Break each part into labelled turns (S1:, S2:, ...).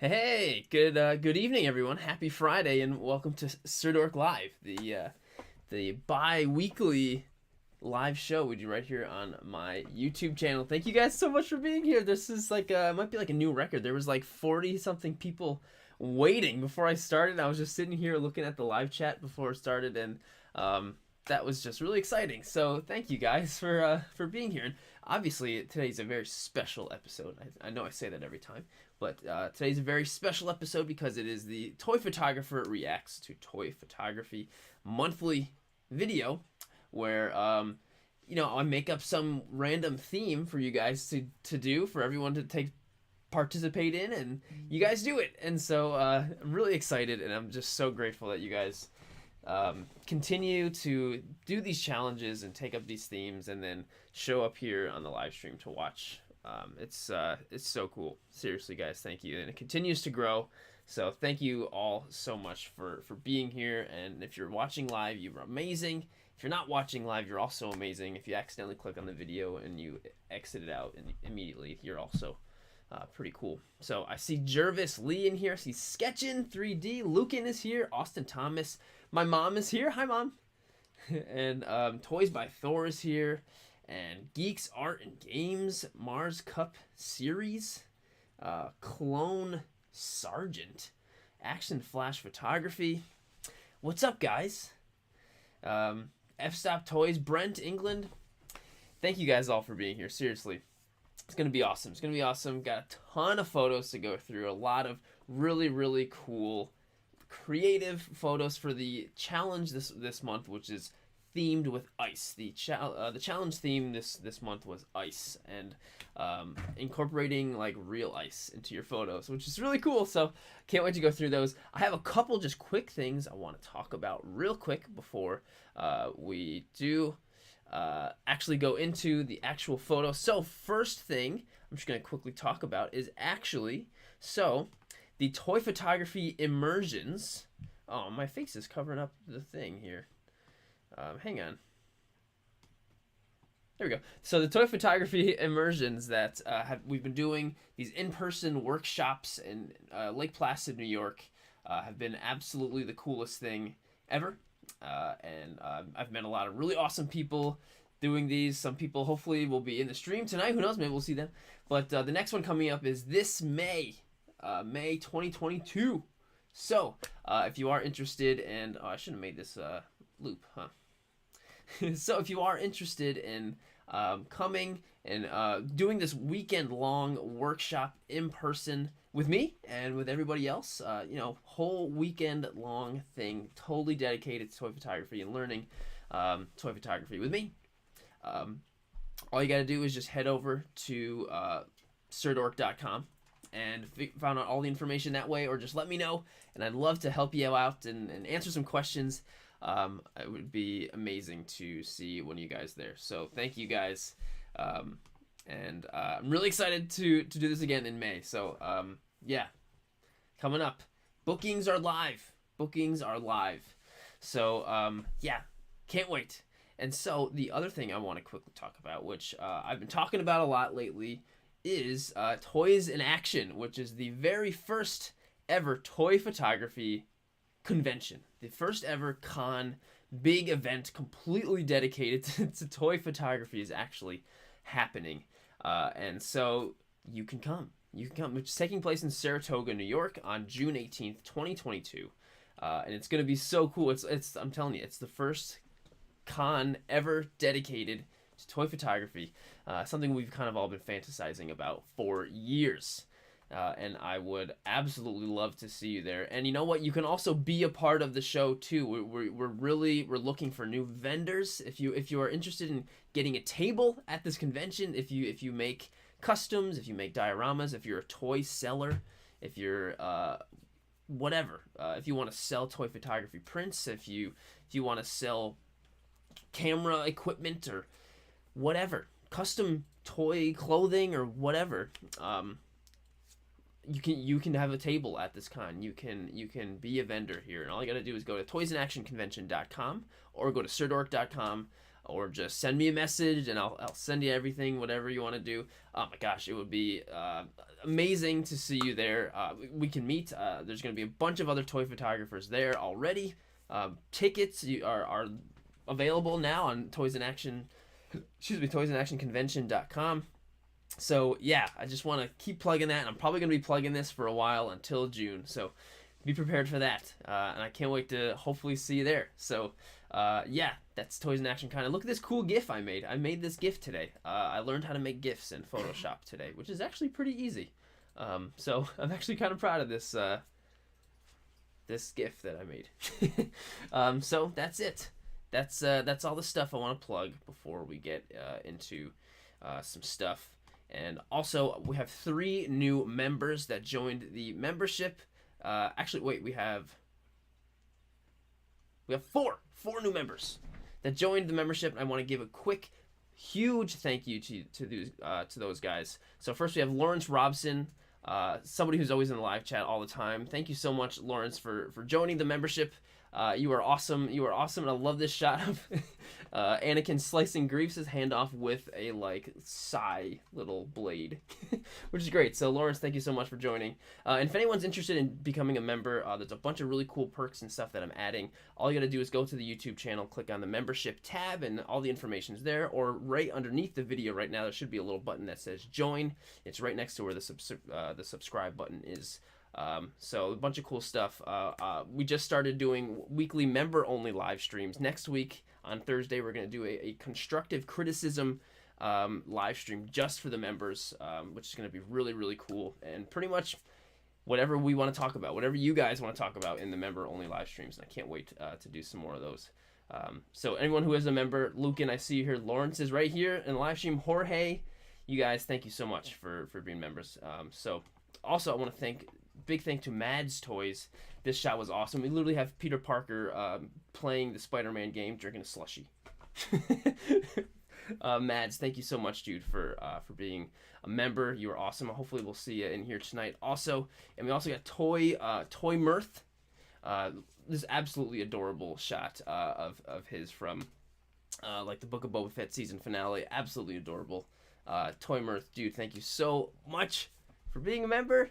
S1: Hey, good evening, everyone. Happy Friday, and welcome to Sirdork Live, the bi-weekly live show we do right here on my YouTube channel. Thank you guys so much for being here. This is like it might be like a new record. There was like 40 something people waiting before I started. I was just sitting here looking at the live chat before it started, and that was just really exciting. So thank you guys for being here. And obviously today's a very special episode. I know I say that every time. But today's a very special episode because it is the Toy Photographer Reacts to Toy Photography monthly video where, I make up some random theme for you guys to do, for everyone to participate in, and you guys do it. And so I'm really excited, and I'm just so grateful that you guys continue to do these challenges and take up these themes and then show up here on the live stream to watch. It's so cool. Seriously, guys, thank you. And it continues to grow. So thank you all so much for being here. And if you're watching live, you're amazing. If you're not watching live, you're also amazing. If you accidentally click on the video and you exit it out immediately, you're also pretty cool. So I see Jervis Lee in here. I see Sketchin 3D. Lucan is here. Austin Thomas. My mom is here. Hi, Mom. And Toys by Thor is here. And Geeks Art and Games, Mars Cup Series, Clone Sergeant, Action Flash Photography. What's up, guys? F-Stop Toys, Brent, England. Thank you guys all for being here. Seriously, it's gonna be awesome. It's gonna be awesome. Got a ton of photos to go through. A lot of really, really cool, creative photos for the challenge this month, which is themed with ice. The challenge theme this month was ice, and incorporating like real ice into your photos, which is really cool. So can't wait to go through those. I have a couple just quick things I want to talk about real quick before we do actually go into the actual photo. So first thing I'm just going to quickly talk about is actually the toy photography immersions. Oh, my face is covering up the thing here. Hang on. There we go. So the toy photography immersions that we've been doing, these in-person workshops in Lake Placid, New York, have been absolutely the coolest thing ever. And I've met a lot of really awesome people doing these. Some people hopefully will be in the stream tonight. Who knows? Maybe we'll see them. But the next one coming up is this May 2022. So if you are interested, and I shouldn't have made this loop, huh? So if you are interested in coming and doing this weekend-long workshop in person with me and with everybody else, whole weekend-long thing, totally dedicated to toy photography and learning toy photography with me. All you got to do is just head over to Sirdork.com and find out all the information that way, or just let me know, and I'd love to help you out and answer some questions. It would be amazing to see one of you guys there. So thank you guys. And I'm really excited to do this again in May. So yeah, coming up. Bookings are live. Bookings are live. So yeah, can't wait. And so the other thing I want to quickly talk about, which I've been talking about a lot lately, is Toys in Action, which is the very first ever toy photography convention. The first ever big event completely dedicated to toy photography is actually happening. And so you can come. You can come. It's taking place in Saratoga, New York on June 18th, 2022. And it's going to be so cool. I'm telling you, it's the first con ever dedicated to toy photography. Something we've kind of all been fantasizing about for years. And I would absolutely love to see you there. And you know what? You can also be a part of the show too. We're looking for new vendors. If you are interested in getting a table at this convention, if you make customs, if you make dioramas, if you're a toy seller, if you're whatever, if you want to sell toy photography prints, if you want to sell camera equipment or whatever, custom toy clothing or whatever. You can have a table at this con. You can be a vendor here, and all you got to do is go to toysandactionconvention.com or go to sirdork.com or just send me a message and I'll send you everything, whatever you want to do. Oh my gosh, it would be amazing to see you there. We can meet. There's going to be a bunch of other toy photographers there already. Tickets are available now on Toys in Action. ToysInActionConvention.com. So yeah, I just want to keep plugging that, and I'm probably going to be plugging this for a while until June. So be prepared for that, and I can't wait to hopefully see you there. So yeah, that's Toys in Action kind of. Look at this cool GIF I made. I made this GIF today. I learned how to make GIFs in Photoshop today, which is actually pretty easy. So I'm actually kind of proud of this this GIF that I made. So that's it. That's all the stuff I want to plug before we get into some stuff. And also, we have 3 new members that joined the membership. Actually, wait, we have 4 new members that joined the membership. I want to give a quick, huge thank you to those guys. So first we have Lawrence Robson, somebody who's always in the live chat all the time. Thank you so much, Lawrence, for joining the membership. You are awesome. You are awesome, and I love this shot of Anakin slicing Grievous' hand off with a sai little blade, which is great. So Lawrence, thank you so much for joining. And if anyone's interested in becoming a member, there's a bunch of really cool perks and stuff that I'm adding. All you gotta do is go to the YouTube channel, click on the membership tab, and all the information's there. Or right underneath the video right now, there should be a little button that says join. It's right next to where the subscribe button is. So a bunch of cool stuff. We just started doing weekly member-only live streams. Next week on Thursday, we're going to do a constructive criticism live stream just for the members, which is going to be really, really cool. And pretty much whatever we want to talk about, whatever you guys want to talk about in the member-only live streams. And I can't wait to do some more of those. So anyone who is a member, Lucan, I see you here. Lawrence is right here in the live stream. Jorge, you guys, thank you so much for being members. So also I want to big thank to Mads Toys. This shot was awesome. We literally have Peter Parker playing the Spider-Man game, drinking a slushie. Mads, thank you so much, dude, for being a member. You are awesome. Hopefully we'll see you in here tonight also. And we also got Toy Mirth. This absolutely adorable shot of his from the Book of Boba Fett season finale. Absolutely adorable. Toy Mirth, dude, thank you so much for being a member.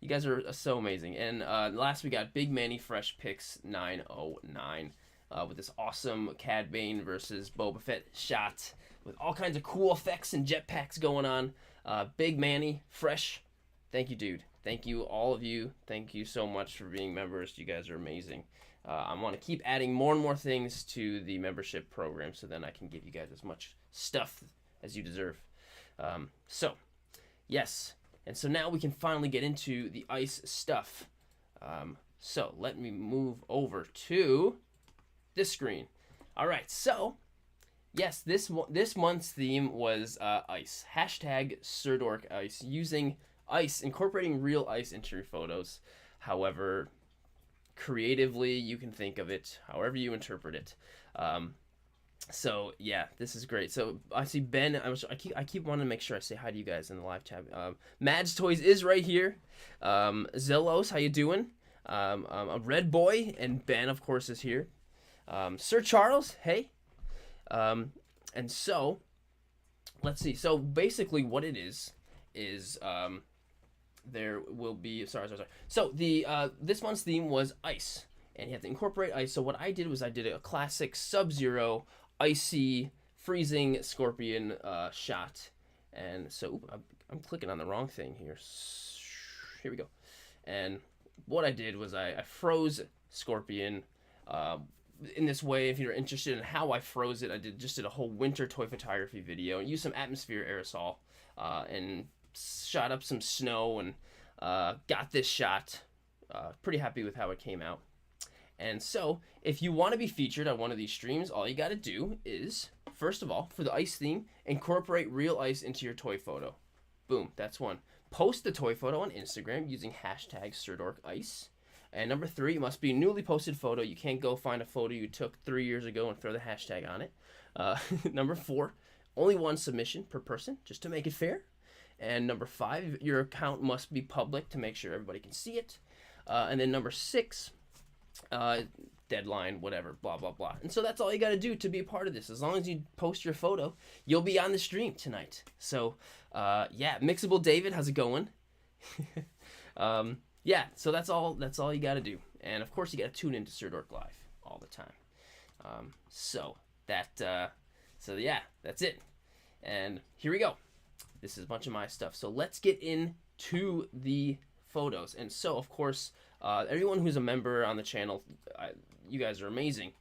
S1: You guys are so amazing. And last we got Big Manny Fresh Picks 909 with this awesome Cad Bane versus Boba Fett shot with all kinds of cool effects and jetpacks going on. Big Manny Fresh, thank you, dude. Thank you, all of you. Thank you so much for being members. You guys are amazing. I want to keep adding more and more things to the membership program so then I can give you guys as much stuff as you deserve. So, yes. And so now we can finally get into the ice stuff. So let me move over to this screen. All right, so yes, this month's theme was ice. Hashtag Sirdork ice, using ice, incorporating real ice into your photos. However creatively you can think of it, however you interpret it. So yeah, this is great. So I see Ben. I keep wanting to make sure I say hi to you guys in the live chat. Mads Toys is right here. Zelos, how you doing? A Red Boy and Ben, of course, is here. Sir Charles, hey. And so let's see. So basically, what it is there will be sorry. So the this month's theme was ice, and you have to incorporate ice. So what I did was I did a classic Sub-Zero icy freezing scorpion shot. And so I'm clicking on the wrong thing here. Here we go. And what I did was I froze Scorpion in this way. If you're interested in how I froze it, I did a whole winter toy photography video and used some Atmosphere Aerosol and shot up some snow and got this shot. Pretty happy with how it came out. And so, if you want to be featured on one of these streams, all you got to do is, first of all, for the ice theme, incorporate real ice into your toy photo. Boom, that's one. Post the toy photo on Instagram using hashtag SirdorkIce. And number 3, it must be a newly posted photo. You can't go find a photo you took 3 years ago and throw the hashtag on it. Number 4, only one submission per person, just to make it fair. And number 5, your account must be public to make sure everybody can see it. And then number 6, deadline, whatever, blah, blah, blah. And so that's all you got to do to be a part of this. As long as you post your photo, you'll be on the stream tonight. So, yeah, Mixable David, how's it going? Yeah, so that's all you got to do. And, of course, you got to tune into Sirdork Live all the time. So, yeah, that's it. And here we go. This is a bunch of my stuff. So let's get into the photos. And so, of course, everyone who's a member on the channel, you guys are amazing.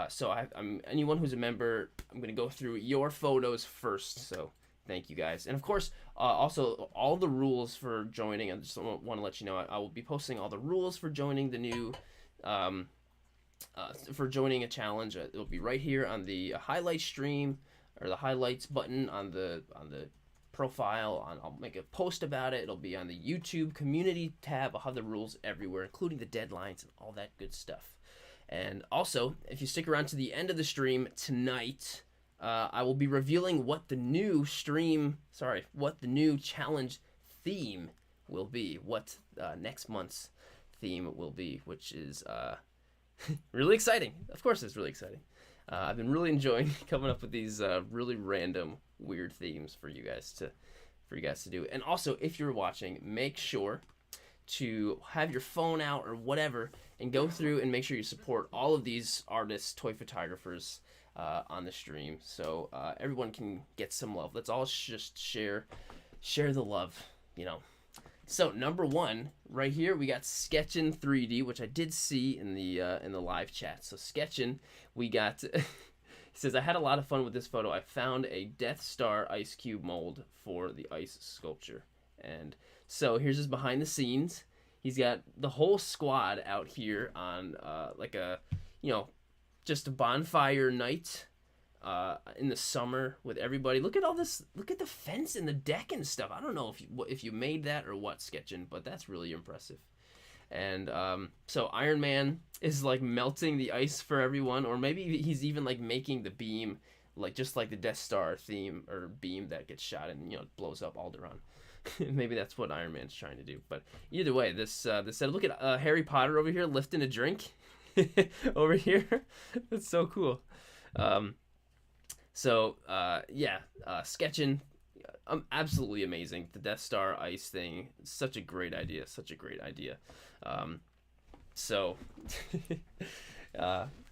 S1: So I'm anyone who's a member, I'm going to go through your photos first. So thank you guys. And of course, also all the rules for joining. I just want to let you know I will be posting all the rules for joining the new, for joining a challenge. It'll be right here on the highlight stream, or the highlights button on the profile. I'll make a post about it. It'll be on the YouTube community tab. I'll have the rules everywhere, including the deadlines and all that good stuff. And also, if you stick around to the end of the stream tonight, I will be revealing what the new challenge theme will be, what next month's theme will be, which is really exciting. Of course, it's really exciting. I've been really enjoying coming up with these really random, weird themes for you guys to do. And also, if you're watching, make sure to have your phone out or whatever and go through and make sure you support all of these artists, toy photographers on the stream, so everyone can get some love. Let's all just share the love, you know. So number one, right here, we got Sketchin 3D, which I did see in the live chat. So Sketchin, we got. He says, I had a lot of fun with this photo. I found a Death Star ice cube mold for the ice sculpture, and so here's his behind the scenes. He's got the whole squad out here on like a, you know, just a bonfire night in the summer with everybody. Look at all this. Look at the fence and the deck and stuff. I don't know if you made that or what, Sketchin, but that's really impressive. And so Iron Man is like melting the ice for everyone, or maybe he's even like making the beam, like just like the Death Star theme or beam that gets shot and, you know, blows up Alderaan. Maybe that's what Iron Man's trying to do. But either way, this said, look at Harry Potter over here lifting a drink over here. That's so cool. Yeah, Sketchin, absolutely amazing. The Death Star ice thing, such a great idea.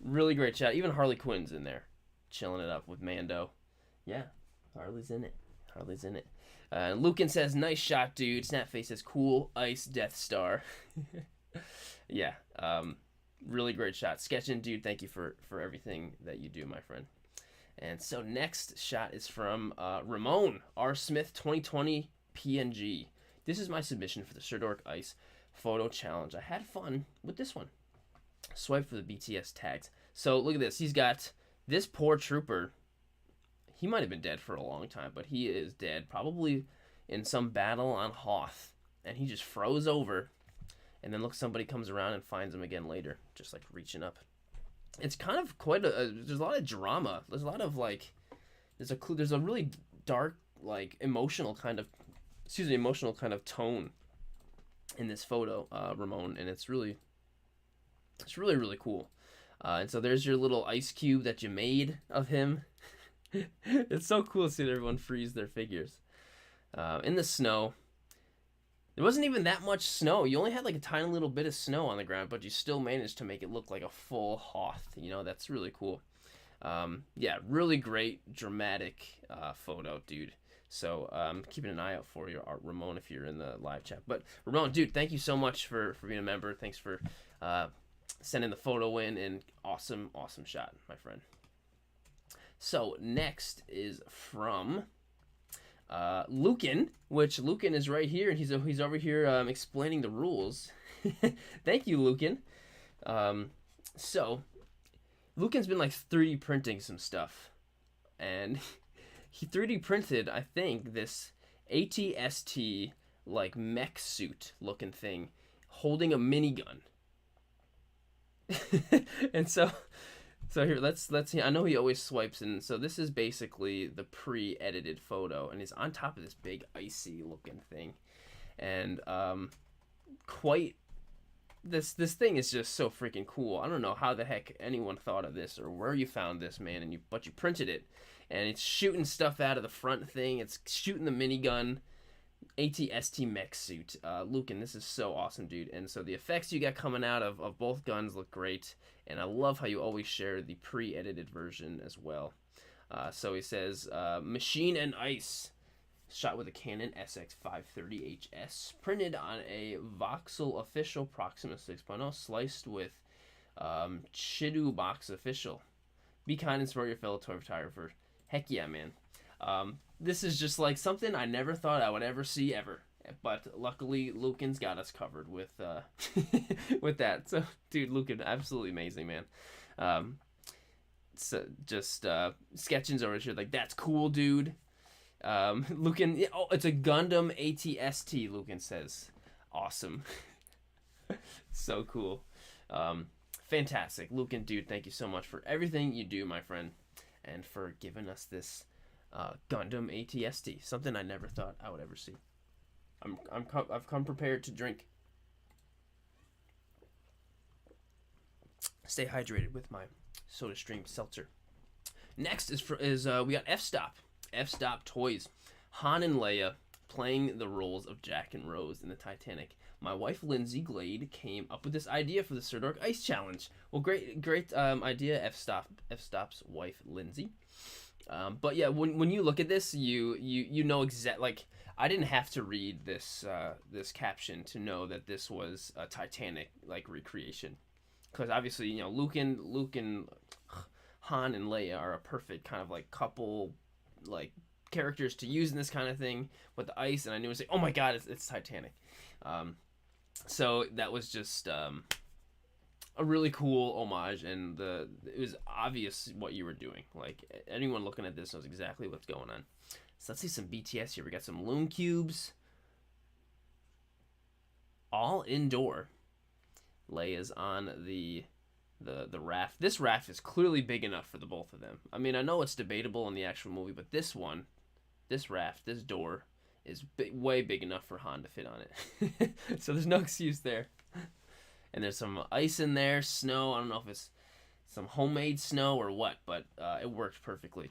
S1: Really great chat. Even Harley Quinn's in there, chilling it up with Mando. Yeah, Harley's in it. Lucan says, nice shot, dude. Snapface says, cool ice Death Star. Yeah, really great shot. Sketchin, dude, thank you for everything that you do, my friend. And so next shot is from Ramon R. Smith 2020 PNG. This is my submission for the Sirdork Ice Photo Challenge. I had fun with this one. Swipe for the BTS tags. So look at this. He's got this poor trooper. He might have been dead for a long time, but he is dead. Probably in some battle on Hoth. And he just froze over. And then look, somebody comes around and finds him again later. Just like reaching up. It's kind of quite there's a lot of drama. There's a lot of like, there's a really dark, like emotional kind of tone in this photo, Ramon, and it's really cool. And so there's your little ice cube that you made of him. It's so cool seeing everyone freeze their figures in the snow. There wasn't even that much snow. You only had like a tiny little bit of snow on the ground, but you still managed to make it look like a full Hoth. You know, that's really cool. Yeah, really great, dramatic photo, dude. So keeping an eye out for you, Ramon, if you're in the live chat. But Ramon, dude, thank you so much for being a member. Thanks for sending the photo in, and awesome shot, my friend. So next is from Lucan, which Lucan is right here, and he's over here explaining the rules. Thank you, Lucan. So Lucan's been like 3D printing some stuff, and he 3D printed, I think, this ATST like mech suit looking thing holding a minigun. And so here, let's see. I know he always swipes, and so this is basically the pre-edited photo, and he's on top of this big icy looking thing, and quite this thing is just so freaking cool. I don't know how the heck anyone thought of this or where you found this, man. But you printed it, and it's shooting stuff out of the front thing. It's shooting the minigun. ATST mech suit. Lucan, this is so awesome, dude. And so the effects you got coming out of both guns look great. And I love how you always share the pre-edited version as well. So he says, Machine and Ice. Shot with a Canon SX530HS. Printed on a Voxel Official Proxima 6.0. Sliced with Chidu Box Official. Be kind and support your fellow toy photographer. Heck yeah, man. This is just like something I never thought I would ever see ever, but luckily Lucan's got us covered with with that. So, dude, Lucan, absolutely amazing, man. So just sketchings over here, like that's cool, dude. Lucan, oh, it's a Gundam ATST. Lucan says, awesome, so cool, fantastic, Lucan, dude. Thank you so much for everything you do, my friend, and for giving us this. Gundam ATST, something I never thought I would ever see. I've come prepared to drink. Stay hydrated with my SodaStream seltzer. Next is we got F-Stop. F-Stop Toys. Han and Leia playing the roles of Jack and Rose in the Titanic. My wife Lindsay Glade came up with this idea for the Sirdork Ice Challenge. Well, great idea, F-Stop's wife Lindsay. But yeah, when you look at this, you know exactly. Like, I didn't have to read this this caption to know that this was a Titanic like recreation, because obviously Luke and Han and Leia are a perfect kind of like couple like characters to use in this kind of thing with the ice, and I knew it was like, oh my god, it's Titanic. So that was just a really cool homage, and it was obvious what you were doing. Like, anyone looking at this knows exactly what's going on. So let's see some BTS here. We got some Loom Cubes. All indoor. Leia's on the raft. This raft is clearly big enough for the both of them. I mean, I know it's debatable in the actual movie, but this raft, this door, is way big enough for Han to fit on it. So there's no excuse there. And there's some ice in there, snow. I don't know if it's some homemade snow or what, but it worked perfectly.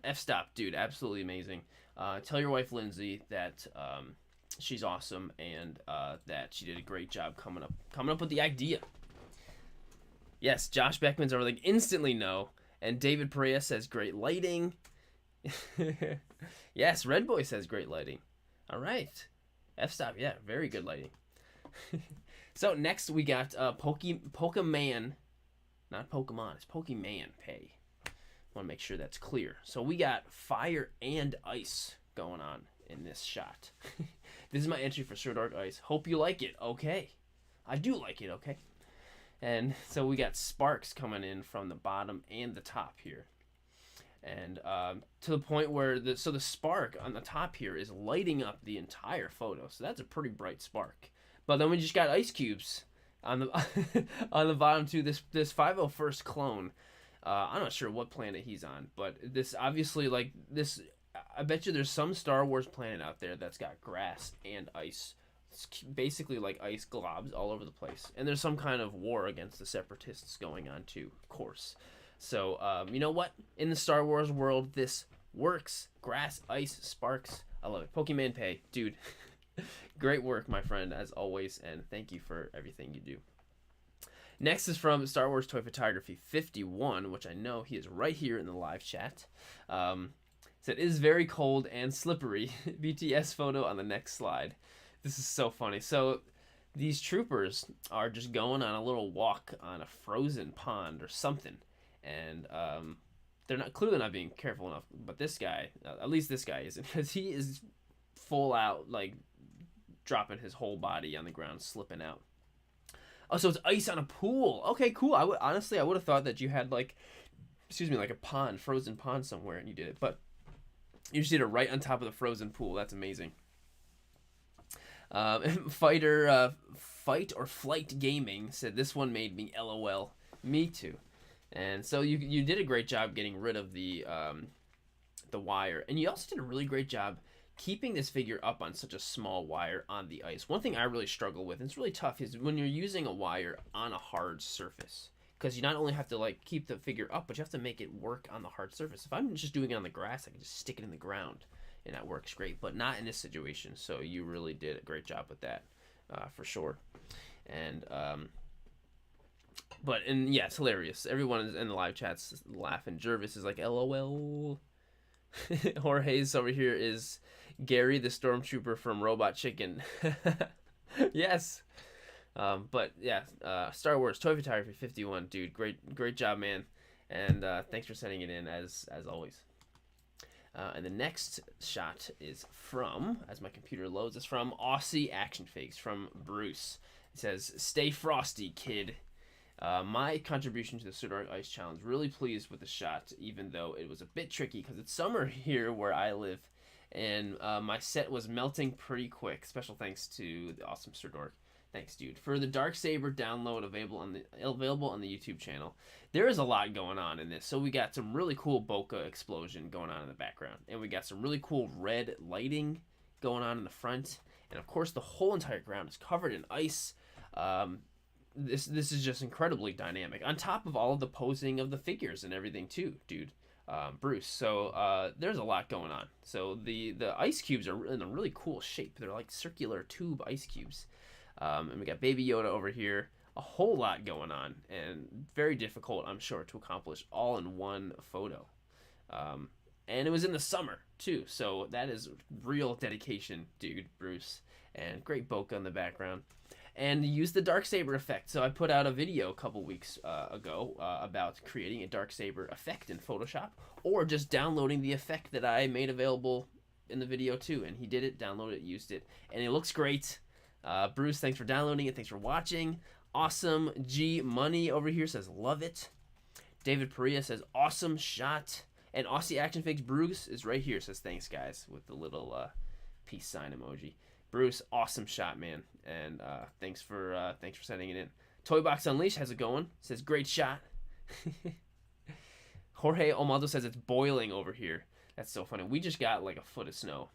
S1: F-Stop, dude, absolutely amazing. Tell your wife Lindsay that she's awesome, and that she did a great job coming up with the idea. Yes, Josh Beckman's over like instantly no, and David Perea says great lighting. Yes, Red Boy says great lighting. All right, F-Stop, yeah, very good lighting. So next we got Pokemon, not Pokemon, it's Pokemon Pay. Want to make sure that's clear. So we got fire and ice going on in this shot. This is my entry for Sirdork Ice. Hope you like it. Okay, I do like it. Okay, and so we got sparks coming in from the bottom and the top here, and to the point where the spark on the top here is lighting up the entire photo. So that's a pretty bright spark. But then we just got ice cubes on the on the bottom too. This 501st clone, I'm not sure what planet he's on, but this obviously like this. I bet you there's some Star Wars planet out there that's got grass and ice. It's basically like ice globs all over the place, and there's some kind of war against the Separatists going on too, of course. So you know what? In the Star Wars world, this works. Grass, ice, sparks. I love it. Pokemon Pay, dude. Great work, my friend, as always, and thank you for everything you do. Next is from Star Wars Toy Photography 51, which I know he is right here in the live chat. Said, it is very cold and slippery. BTS photo on the next slide. This is so funny. So these troopers are just going on a little walk on a frozen pond or something, and they're clearly not being careful enough. But this guy, at least this guy isn't, because he is full out like dropping his whole body on the ground, slipping out. Oh, so it's ice on a pool. Okay, cool. I would have thought that you had like a pond, frozen pond somewhere, and you did it, but you just did it right on top of the frozen pool. That's amazing. Fight or Flight Gaming said this one made me LOL. Me too. And so you did a great job getting rid of the wire, and you also did a really great job keeping this figure up on such a small wire on the ice. One thing I really struggle with, and it's really tough, is when you're using a wire on a hard surface. Because you not only have to like keep the figure up, but you have to make it work on the hard surface. If I'm just doing it on the grass, I can just stick it in the ground, and that works great. But not in this situation. So you really did a great job with that, for sure. And yeah, it's hilarious. Everyone in the live chats laughing. Jervis is like, LOL. Jorge's over here is Gary the Stormtrooper from Robot Chicken. Yes. But yeah, Star Wars Toy Photography 51, dude, great job, man, and thanks for sending it in as always. And the next shot is from, as my computer loads, it's from Aussie Action Figs from Bruce. It says, "Stay frosty, kid. My contribution to the Sirdork Ice Challenge. Really pleased with the shot, even though it was a bit tricky because it's summer here where I live, and my set was melting pretty quick. Special thanks to the awesome Sirdork. Thanks, dude. For the Darksaber download available on the YouTube channel. There is a lot going on in this. So we got some really cool bokeh explosion going on in the background, and we got some really cool red lighting going on in the front, and of course the whole entire ground is covered in ice. This is just incredibly dynamic. On top of all of the posing of the figures and everything too, dude. Bruce. So there's a lot going on. So the ice cubes are in a really cool shape. They're like circular tube ice cubes. And we got Baby Yoda over here. A whole lot going on, and very difficult, I'm sure, to accomplish all in one photo. And it was in the summer too, so that is real dedication, dude, Bruce. And great bokeh in the background. And use the Darksaber effect. So I put out a video a couple weeks ago about creating a Darksaber effect in Photoshop, or just downloading the effect that I made available in the video too. And he did it, downloaded it, used it, and it looks great. Bruce, thanks for downloading it. Thanks for watching. Awesome. G Money over here says, love it. David Perea says, awesome shot. And Aussie Action Figs Bruce is right here. Says, thanks, guys, with the little peace sign emoji. Bruce, awesome shot, man. And thanks for sending it in. Toybox Unleashed has it going. Says, great shot. Jorge Omaldo says, it's boiling over here. That's so funny. We just got like a foot of snow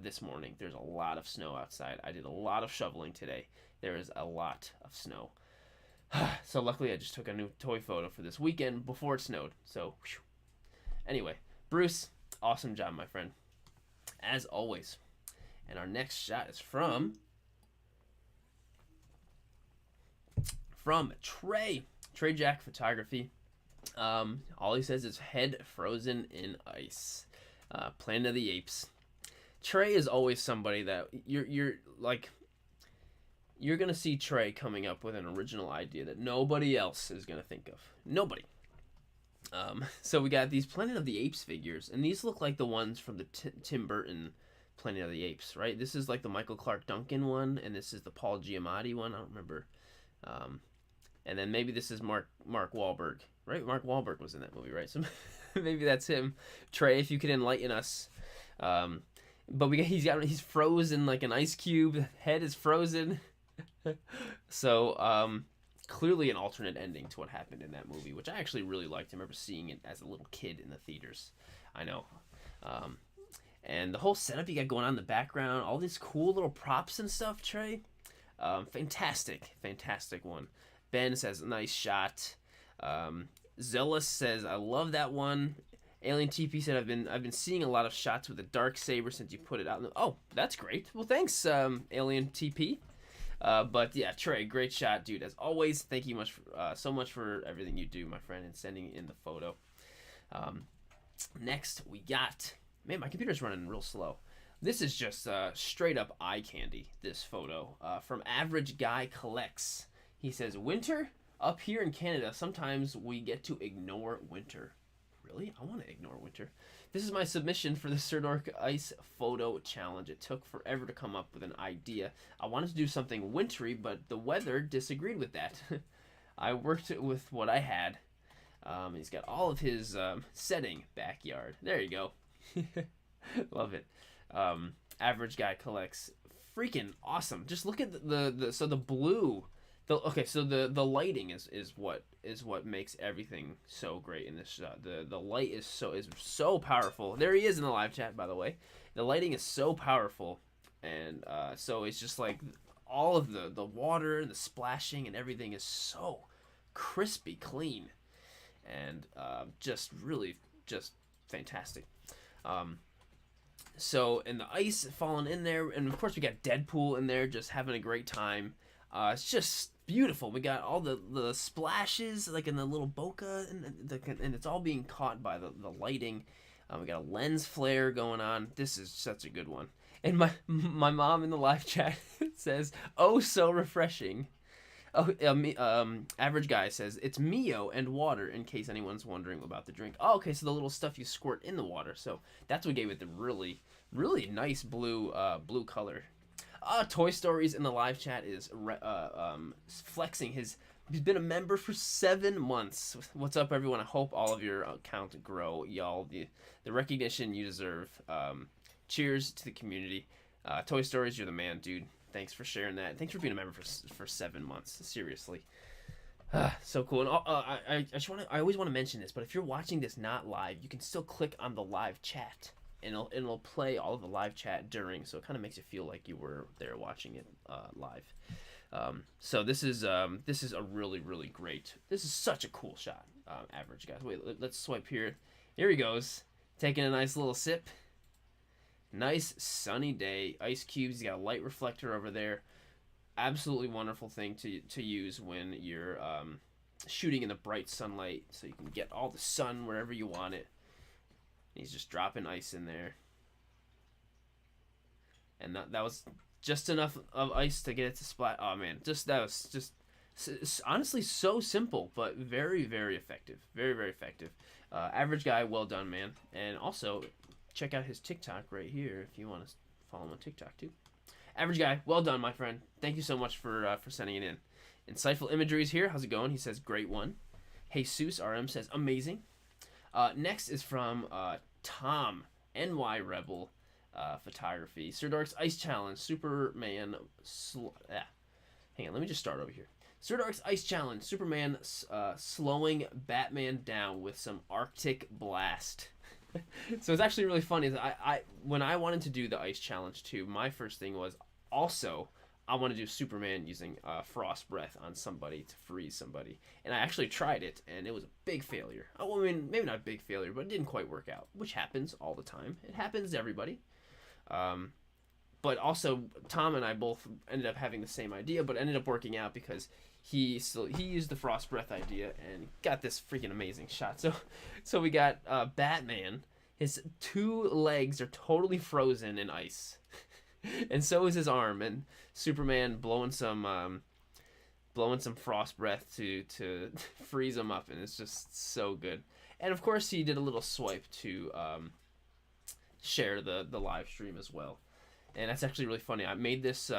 S1: this morning. There's a lot of snow outside. I did a lot of shoveling today. There is a lot of snow. So luckily I just took a new toy photo for this weekend before it snowed. So whew. Anyway, Bruce, awesome job, my friend, as always. And our next shot is from Trey Jack Photography. All he says is head frozen in ice. Planet of the Apes. Trey is always somebody that you're gonna see Trey coming up with an original idea that nobody else is gonna think of. Nobody. So we got these Planet of the Apes figures, and these look like the ones from the Tim Burton Planet of the Apes, right? This is like the Michael Clark Duncan one, and this is the Paul Giamatti one. I don't remember. And then maybe this is Mark Wahlberg, right? Mark Wahlberg was in that movie, right? So maybe that's him. Trey, if you could enlighten us. But he's frozen like an ice cube. Head is frozen. So clearly an alternate ending to what happened in that movie, which I actually really liked. I remember seeing it as a little kid in the theaters. I know. And the whole setup you got going on in the background, all these cool little props and stuff, Trey. Fantastic one. Ben says, nice shot. Zealous says, I love that one. Alien TP said, I've been seeing a lot of shots with the Darksaber since you put it out. Oh, that's great. Well, thanks, Alien TP. But yeah, Trey, great shot, dude. As always, thank you so much for everything you do, my friend, and sending in the photo. Next, we got... Man, my computer's running real slow. This is just straight up eye candy, this photo. From Average Guy Collects. He says, winter? Up here in Canada, sometimes we get to ignore winter. Really? I want to ignore winter. This is my submission for the Sirdork Ice Photo Challenge. It took forever to come up with an idea. I wanted to do something wintry, but the weather disagreed with that. I worked with what I had. He's got all of his setting backyard. There you go. Love it. Average Guy Collects. Freaking awesome. Just look at the blue Okay, so the lighting is what makes everything so great in this shot. The light is so powerful. There he is in the live chat, by the way. The lighting is so powerful, and so it's just like all of the water and the splashing and everything is so crispy clean, and just really just fantastic. Um, so and the ice falling in there, and of course we got Deadpool in there just having a great time. It's just beautiful. We got all the splashes like in the little bokeh, and it's all being caught by the lighting. We got a lens flare going on. This is such a good one. And my mom in the live chat says, "Oh, so refreshing." Oh, average guy says it's Mio and water. In case anyone's wondering about the drink. Oh, okay, so the little stuff you squirt in the water. So that's what gave it the really really nice blue color. Toy Stories in the live chat is flexing his. He's been a member for 7 months. What's up, everyone? I hope all of your account grow, y'all. The recognition you deserve. Cheers to the community. Toy Stories, you're the man, dude. Thanks for sharing that. Thanks for being a member for 7 months. Seriously, so cool. And I always want to mention this, but if you're watching this not live, you can still click on the live chat. And it'll play all of the live chat during, so it kind of makes you feel like you were there watching it live. So this is a really really great. This is such a cool shot. Average guys. Wait, let's swipe here. Here he goes, taking a nice little sip. Nice sunny day. Ice cubes. He's got a light reflector over there. Absolutely wonderful thing to use when you're shooting in the bright sunlight, so you can get all the sun wherever you want it. He's just dropping ice in there. And that was just enough of ice to get it to splat. Oh, man. That was just honestly so simple, but very, very effective. Very, very effective. Average guy, well done, man. And also, check out his TikTok right here if you want to follow him on TikTok, too. Average guy, well done, my friend. Thank you so much for sending it in. Insightful Imagery is here. How's it going? He says, great one. Jesus RM says, amazing. Next is from Tom, NY Rebel Photography. Sirdork's Ice Challenge, Superman... Hang on, let me just start over here. Sirdork's Ice Challenge, Superman slowing Batman down with some Arctic blast. So it's actually really funny. I when I wanted to do the Ice Challenge too, my first thing was also... I want to do Superman using frost breath on somebody to freeze somebody. And I actually tried it, and it was a big failure. I mean, maybe not a big failure, but it didn't quite work out, which happens all the time. It happens to everybody. But also, Tom and I both ended up having the same idea, but ended up working out because he used the frost breath idea and got this freaking amazing shot. So we got Batman. His 2 legs are totally frozen in ice. And so is his arm, and Superman blowing some frost breath to freeze him up, and it's just so good. And of course, he did a little swipe to share the live stream as well, and that's actually really funny. I made this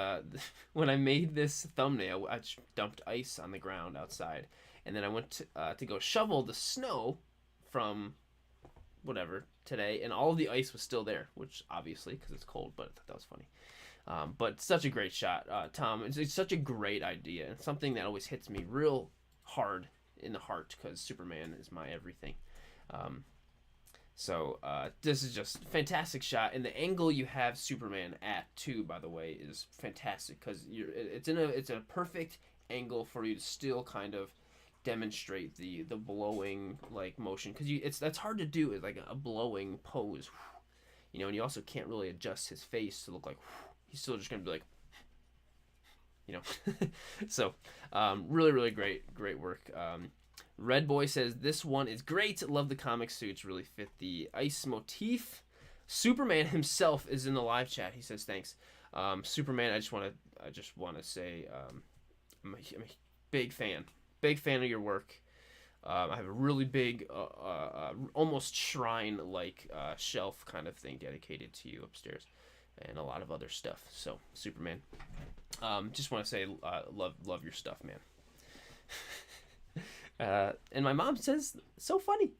S1: when I made this thumbnail, I just dumped ice on the ground outside, and then I went to go shovel the snow from whatever today, and all of the ice was still there, which obviously because it's cold, but I thought that was funny. But such a great shot, Tom. It's such a great idea, and something that always hits me real hard in the heart because Superman is my everything. So this is just a fantastic shot, and the angle you have Superman at too, by the way, is fantastic because it's a perfect angle for you to still kind of demonstrate the blowing like motion because that's hard to do is like a blowing pose, and you also can't really adjust his face to look like he's still just gonna be like, so really really great work. Red Boy says this one is great. Love the comic suits, really fit the ice motif. Superman himself is in the live chat. He says thanks. Superman, I just want to say I'm a big fan of your work. I have a really big, almost shrine-like shelf kind of thing dedicated to you upstairs, and a lot of other stuff. So, Superman, just want to say, love your stuff, man. And my mom says, so funny.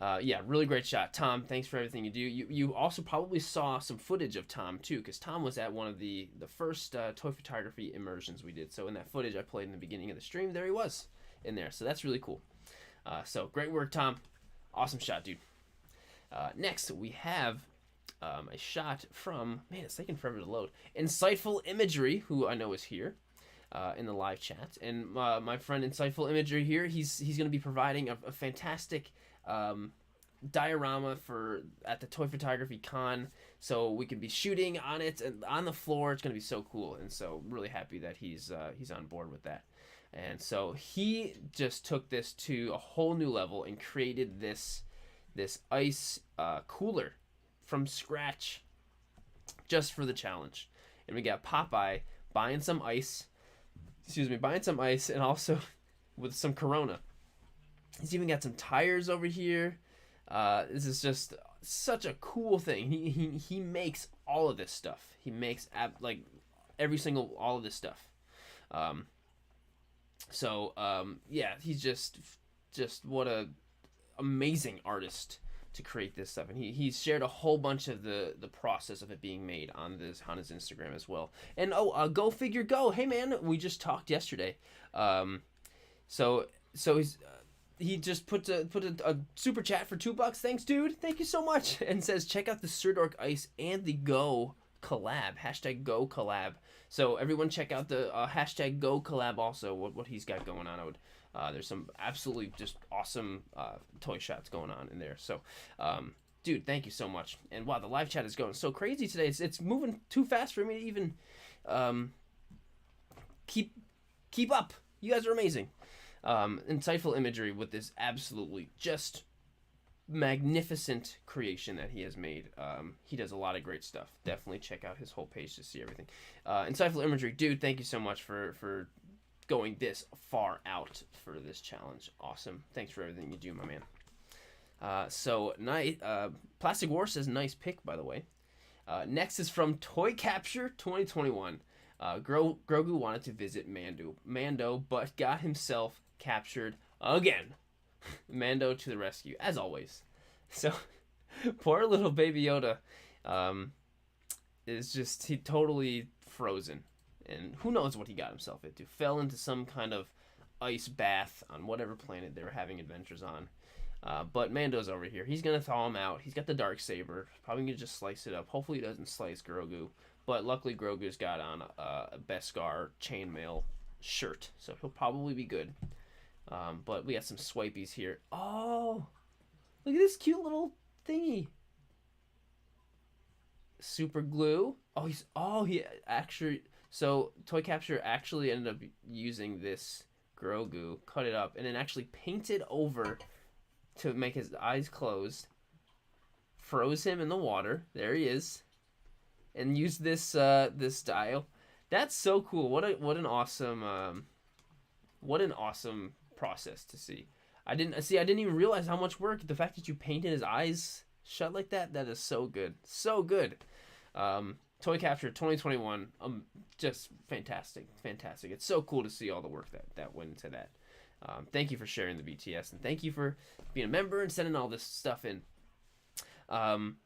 S1: Yeah, really great shot, Tom. Thanks for everything you do. You also probably saw some footage of Tom too, because Tom was at one of the first toy photography immersions we did. So in that footage I played in the beginning of the stream, there he was in there. So that's really cool. So great work, Tom. Awesome shot, dude. Next we have a shot from, man, it's taking forever to load. Insightful Imagery, who I know is here. In the live chat, and my friend Insightful Imagery here, he's going to be providing a fantastic diorama at the Toy Photography Con, so we can be shooting on it and on the floor. It's going to be so cool, and so really happy that he's on board with that. And so he just took this to a whole new level and created this ice cooler from scratch just for the challenge. And we got Popeye buying some ice, and also with some Corona. He's even got some tires over here. This is just such a cool thing. He makes all of this stuff. He makes like all of this stuff. Yeah, he's just what a amazing artist to create this stuff. And he's shared a whole bunch of the process of it being made on his Instagram as well. And go figure go. Hey man, we just talked yesterday. So he just put a super chat for $2. Thanks, dude. Thank you so much. And says check out the Sirdork Ice and the Go collab. #Go collab. So everyone check out the #Go collab also. What he's got going on. There's some absolutely just awesome toy shots going on in there. So, dude, thank you so much. And wow, the live chat is going so crazy today. It's moving too fast for me to even keep up. You guys are amazing. Insightful Imagery with this absolutely just magnificent creation that he has made. He does a lot of great stuff. Definitely check out his whole page to see everything. Insightful Imagery, dude, thank you so much for going this far out for this challenge. Awesome. Thanks for everything you do, my man. Plastic War says nice pick, by the way. Next is from Toy Capture 2021. Grogu wanted to visit Mando, but got himself captured again. Mando to the rescue, as always. So, poor little Baby Yoda he totally frozen. And who knows what he got himself into. Fell into some kind of ice bath on whatever planet they were having adventures on. But Mando's over here. He's going to thaw him out. He's got the Darksaber. Probably going to just slice it up. Hopefully he doesn't slice Grogu. But luckily Grogu's got on a Beskar chainmail shirt. So he'll probably be good. But we got some swipies here. Oh! Look at this cute little thingy. Super glue. He actually... So, Toy Capture actually ended up using this Grogu, cut it up, and then actually painted over to make his eyes closed, froze him in the water, there he is, and used this style. That's so cool. What an awesome process to see. I didn't even realize how much work, the fact that you painted his eyes shut like that is so good. So good. Toy Capture 2021, just fantastic. It's so cool to see all the work that went into that. Thank you for sharing the BTS, and thank you for being a member and sending all this stuff in.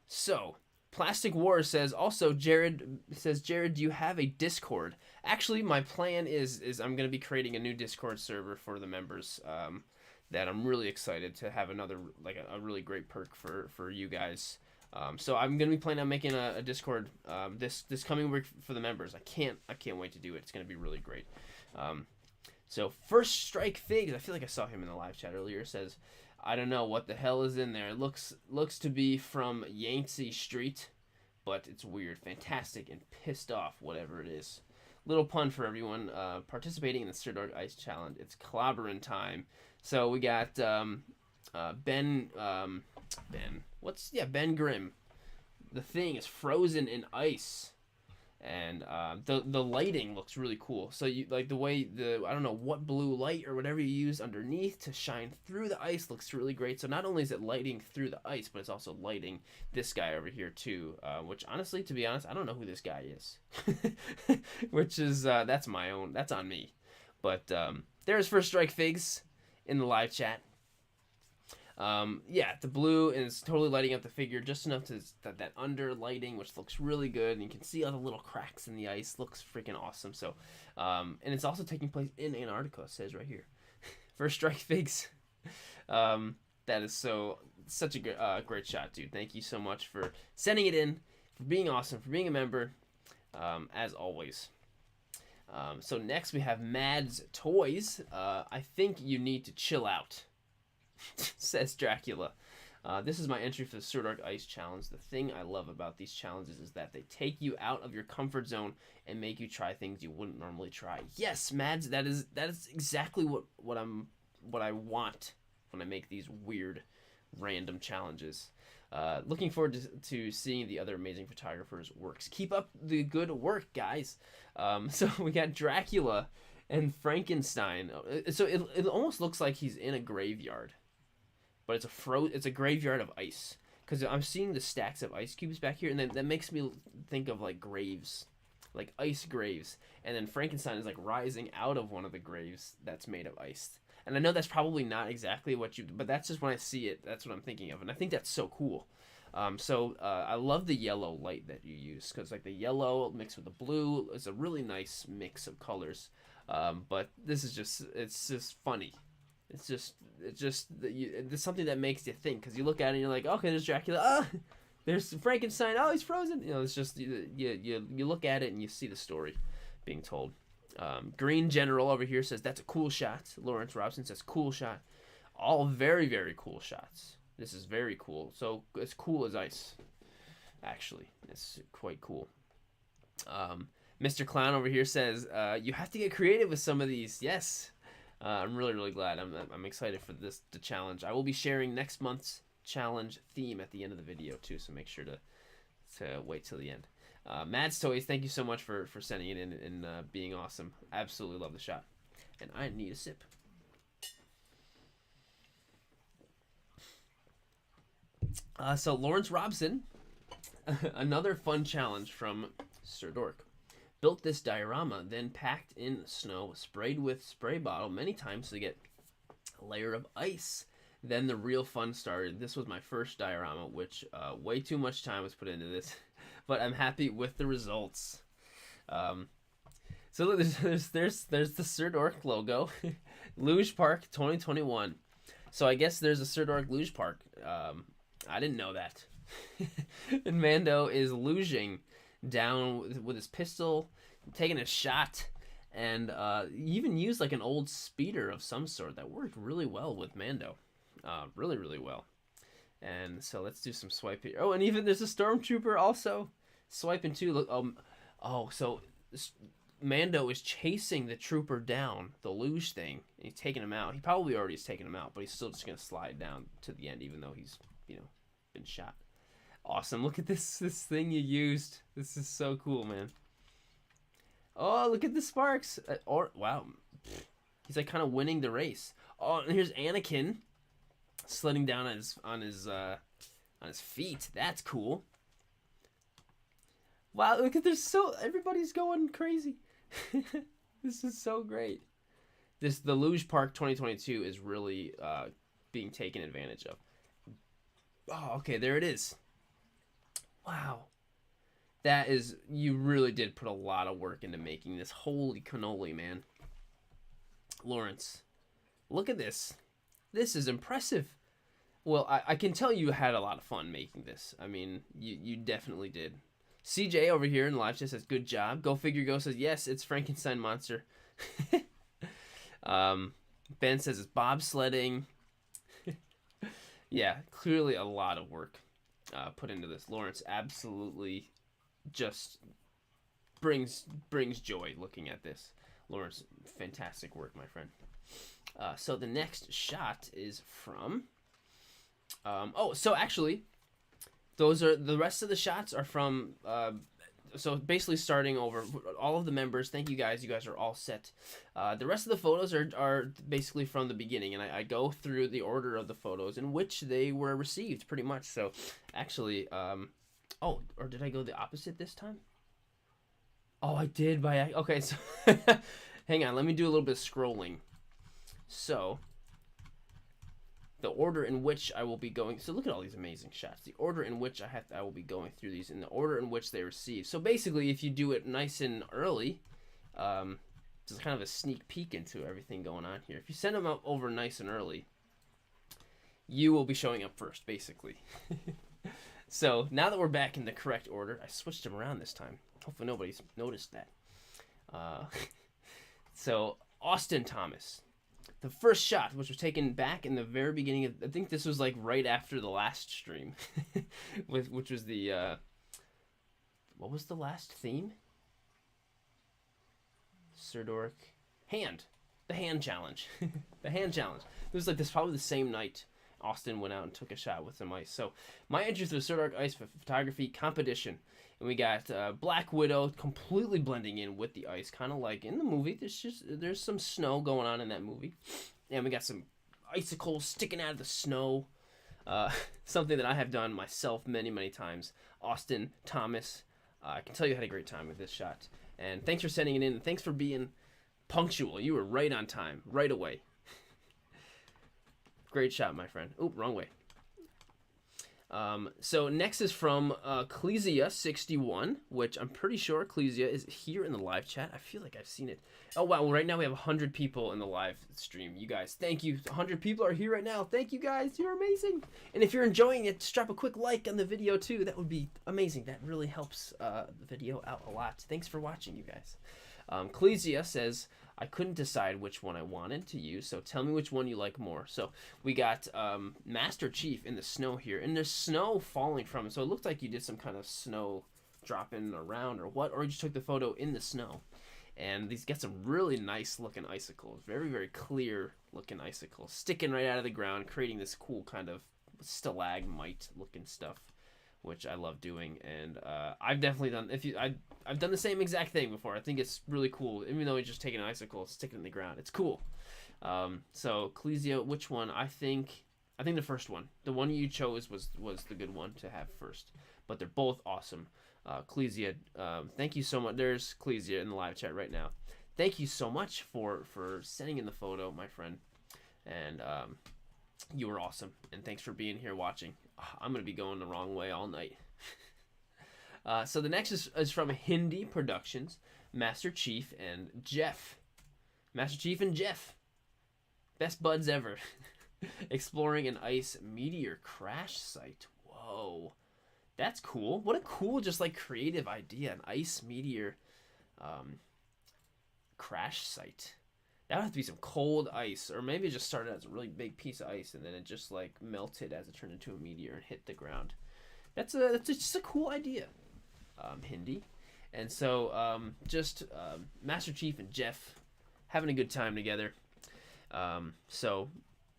S1: So, Plastic War says, also, Jared, do you have a Discord? Actually, my plan is I'm going to be creating a new Discord server for the members, that I'm really excited to have another, like a really great perk for you guys. So I'm gonna be planning on making a Discord this coming week for the members. I can't wait to do it. It's gonna be really great. So First Strike Figs, I feel like I saw him in the live chat earlier. Says, I don't know what the hell is in there. It looks to be from Yancey Street, but it's weird, fantastic, and pissed off. Whatever it is. Little pun for everyone participating in the Sirdork Ice Challenge. It's clobbering time. So we got Ben Grimm. The thing is frozen in ice, and the lighting looks really cool. So you like the way I don't know what blue light or whatever you use underneath to shine through the ice looks really great. So not only is it lighting through the ice, but it's also lighting this guy over here too. Which honestly, to be honest, I don't know who this guy is. Which is that's on me. But there's First Strike Figs in the live chat. Yeah, the blue is totally lighting up the figure just enough to that under lighting, which looks really good, and you can see all the little cracks in the ice. Looks freaking awesome. So, and it's also taking place in Antarctica. It says right here. First strike figs. That is such a great shot, dude. Thank you so much for sending it in, for being awesome, for being a member, as always. So next we have Mads Toys. I think you need to chill out, says Dracula. This is my entry for the Sirdork Ice Challenge. The thing I love about these challenges is that they take you out of your comfort zone and make you try things you wouldn't normally try. Yes, Mads, that is exactly what I want when I make these weird, random challenges. Looking forward to seeing the other amazing photographers' works. Keep up the good work, guys. So we got Dracula and Frankenstein. So it almost looks like he's in a graveyard, but it's a graveyard of ice. Because I'm seeing the stacks of ice cubes back here, and then that makes me think of like graves, like ice graves. And then Frankenstein is like rising out of one of the graves that's made of ice. And I know that's probably not exactly but that's just when I see it, that's what I'm thinking of. And I think that's so cool. I love the yellow light that you use, because like the yellow mixed with the blue is a really nice mix of colors. But this is it's just funny. It's something that makes you think, because you look at it and you're like, okay, there's Dracula. There's Frankenstein. Oh, he's frozen. You know, it's just you look at it and you see the story being told. Green General over here says that's a cool shot. Lawrence Robson says cool shot. All very, very cool shots. This is very cool. So it's cool as ice. Actually, it's quite cool. Mr. Clown over here says you have to get creative with some of these. Yes, I'm really, really glad. I'm excited for the challenge. I will be sharing next month's challenge theme at the end of the video too. So make sure to wait till the end. Mads Toys, thank you so much for sending it in and being awesome. Absolutely love the shot. And I need a sip. So Lawrence Robson, another fun challenge from Sirdork. Built this diorama, then packed in snow, sprayed with spray bottle many times to get a layer of ice. Then the real fun started. This was my first diorama, which way too much time was put into this. But I'm happy with the results. So look, there's the Sirdork logo, Luge Park 2021. So I guess there's a Sirdork Luge Park. I didn't know that. And Mando is luging down with his pistol, taking a shot, and he even used like an old speeder of some sort that worked really well with Mando. Really, really well. And so let's do some swipe here. Oh, and even there's a stormtrooper also swiping too. Look, so Mando is chasing the trooper down the luge thing, and he's taking him out. He probably already has taken him out, but he's still just gonna slide down to the end, even though he's been shot. Awesome! Look at this thing you used. This is so cool, man. Oh, look at the sparks! Wow, he's like kind of winning the race. Oh, and here's Anakin sliding down on his feet. That's cool. Wow, look at everybody's going crazy. This is so great. The Luge Park 2022 is really being taken advantage of. Oh, okay, there it is. Wow. You really did put a lot of work into making this. Holy cannoli, man. Lawrence, look at this. This is impressive. Well, I can tell you had a lot of fun making this. I mean, you definitely did. CJ over here in the live chat says, good job. Go Figure Go says, yes, it's Frankenstein monster. Ben says it's bobsledding. Yeah, clearly a lot of work put into this. Lawrence absolutely just brings joy looking at this. Lawrence, fantastic work, my friend. So the next shot is from... so actually... the rest of the shots are from, so basically starting over, all of the members, thank you guys are all set. The rest of the photos are basically from the beginning, and I go through the order of the photos in which they were received, pretty much. So, actually, or did I go the opposite this time? Oh, I did okay, so, hang on, let me do a little bit of scrolling. So, the order in which I will be going. So look at all these amazing shots. The order in which I will be going through these, in the order in which they receive. So basically, if you do it nice and early, just kind of a sneak peek into everything going on here. If you send them up over nice and early, you will be showing up first, basically. So now that we're back in the correct order, I switched them around this time. Hopefully nobody's noticed that. So Austin Thomas. The first shot, which was taken back in the very beginning of, I think this was like right after the last stream, which was the, what was the last theme? Sirdork. The hand challenge. The hand challenge. It was like this, probably the same night Austin went out and took a shot with some ice. So my entry to the Sirdork Ice Photography Competition. And we got Black Widow completely blending in with the ice, kind of like in the movie. There's some snow going on in that movie, and we got some icicles sticking out of the snow. Something that I have done myself many times. Austin Thomas, I can tell you had a great time with this shot. And thanks for sending it in. And thanks for being punctual. You were right on time, right away. Great shot, my friend. Oop, wrong way. So next is from Clesia61, which I'm pretty sure Clesia is here in the live chat. I feel like I've seen it. Oh, wow. Well, right now we have 100 people in the live stream. You guys, thank you. 100 people are here right now. Thank you, guys. You're amazing. And if you're enjoying it, just drop a quick like on the video, too. That would be amazing. That really helps the video out a lot. Thanks for watching, you guys. Clesia says, I couldn't decide which one I wanted to use, so tell me which one you like more. So we got Master Chief in the snow here, and there's snow falling from it, so it looked like you did some kind of snow dropping around or what, or you just took the photo in the snow. And these get some really nice looking icicles, very clear looking icicles, sticking right out of the ground, creating this cool kind of stalagmite looking stuff, which I love doing. And I've definitely done, I've done the same exact thing before. I think it's really cool, even though it's just taking an icicle, stick it in the ground. It's cool. So Clesia, which one? I think the first one, the one you chose was the good one to have first, but they're both awesome. Clesia, thank you so much. There's Clesia in the live chat right now. Thank you so much for sending in the photo, my friend. And you were awesome, and thanks for being here watching. I'm gonna be going the wrong way all night. So the next is from Hindi Productions, Master Chief and Jeff. Master Chief and Jeff, best buds ever. Exploring an ice meteor crash site. Whoa, that's cool. What a cool, just like creative idea. An ice meteor crash site. That would have to be some cold ice, or maybe it just started as a really big piece of ice and then it just like melted as it turned into a meteor and hit the ground. That's just a cool idea, Hindi. And so Master Chief and Jeff having a good time together. So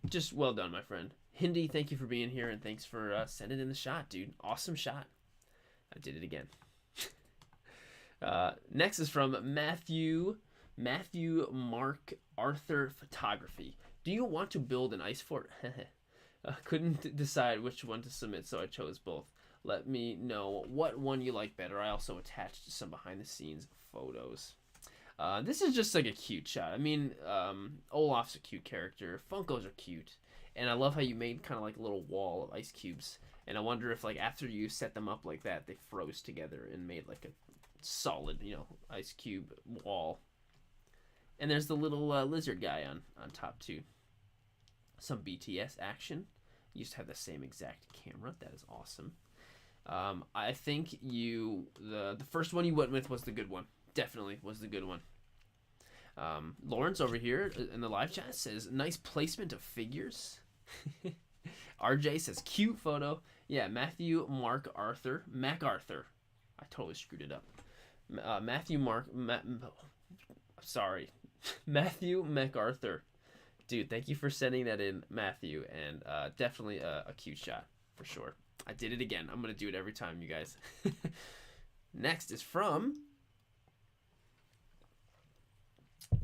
S1: just well done, my friend. Hindi, thank you for being here, and thanks for sending in the shot, dude. Awesome shot. I did it again. Next is from Matthew Mark Arthur Photography. Do you want to build an ice fort? Couldn't decide which one to submit, so I chose both. Let me know what one you like better. I also attached some behind the scenes photos. This is just like a cute shot. I mean, Olaf's a cute character. Funkos are cute. And I love how you made kind of like a little wall of ice cubes. And I wonder if like after you set them up like that, they froze together and made like a solid, ice cube wall. And there's the little lizard guy on top too. Some BTS action. You used to have the same exact camera. That is awesome. I think the first one you went with was the good one. Definitely was the good one. Lawrence over here in the live chat says, nice placement of figures. RJ says, cute photo. Yeah, Matthew Mark Arthur. MacArthur. I totally screwed it up. Matthew MacArthur. Dude, thank you for sending that in, Matthew. And definitely a cute shot, for sure. I did it again. I'm going to do it every time, you guys. Next is from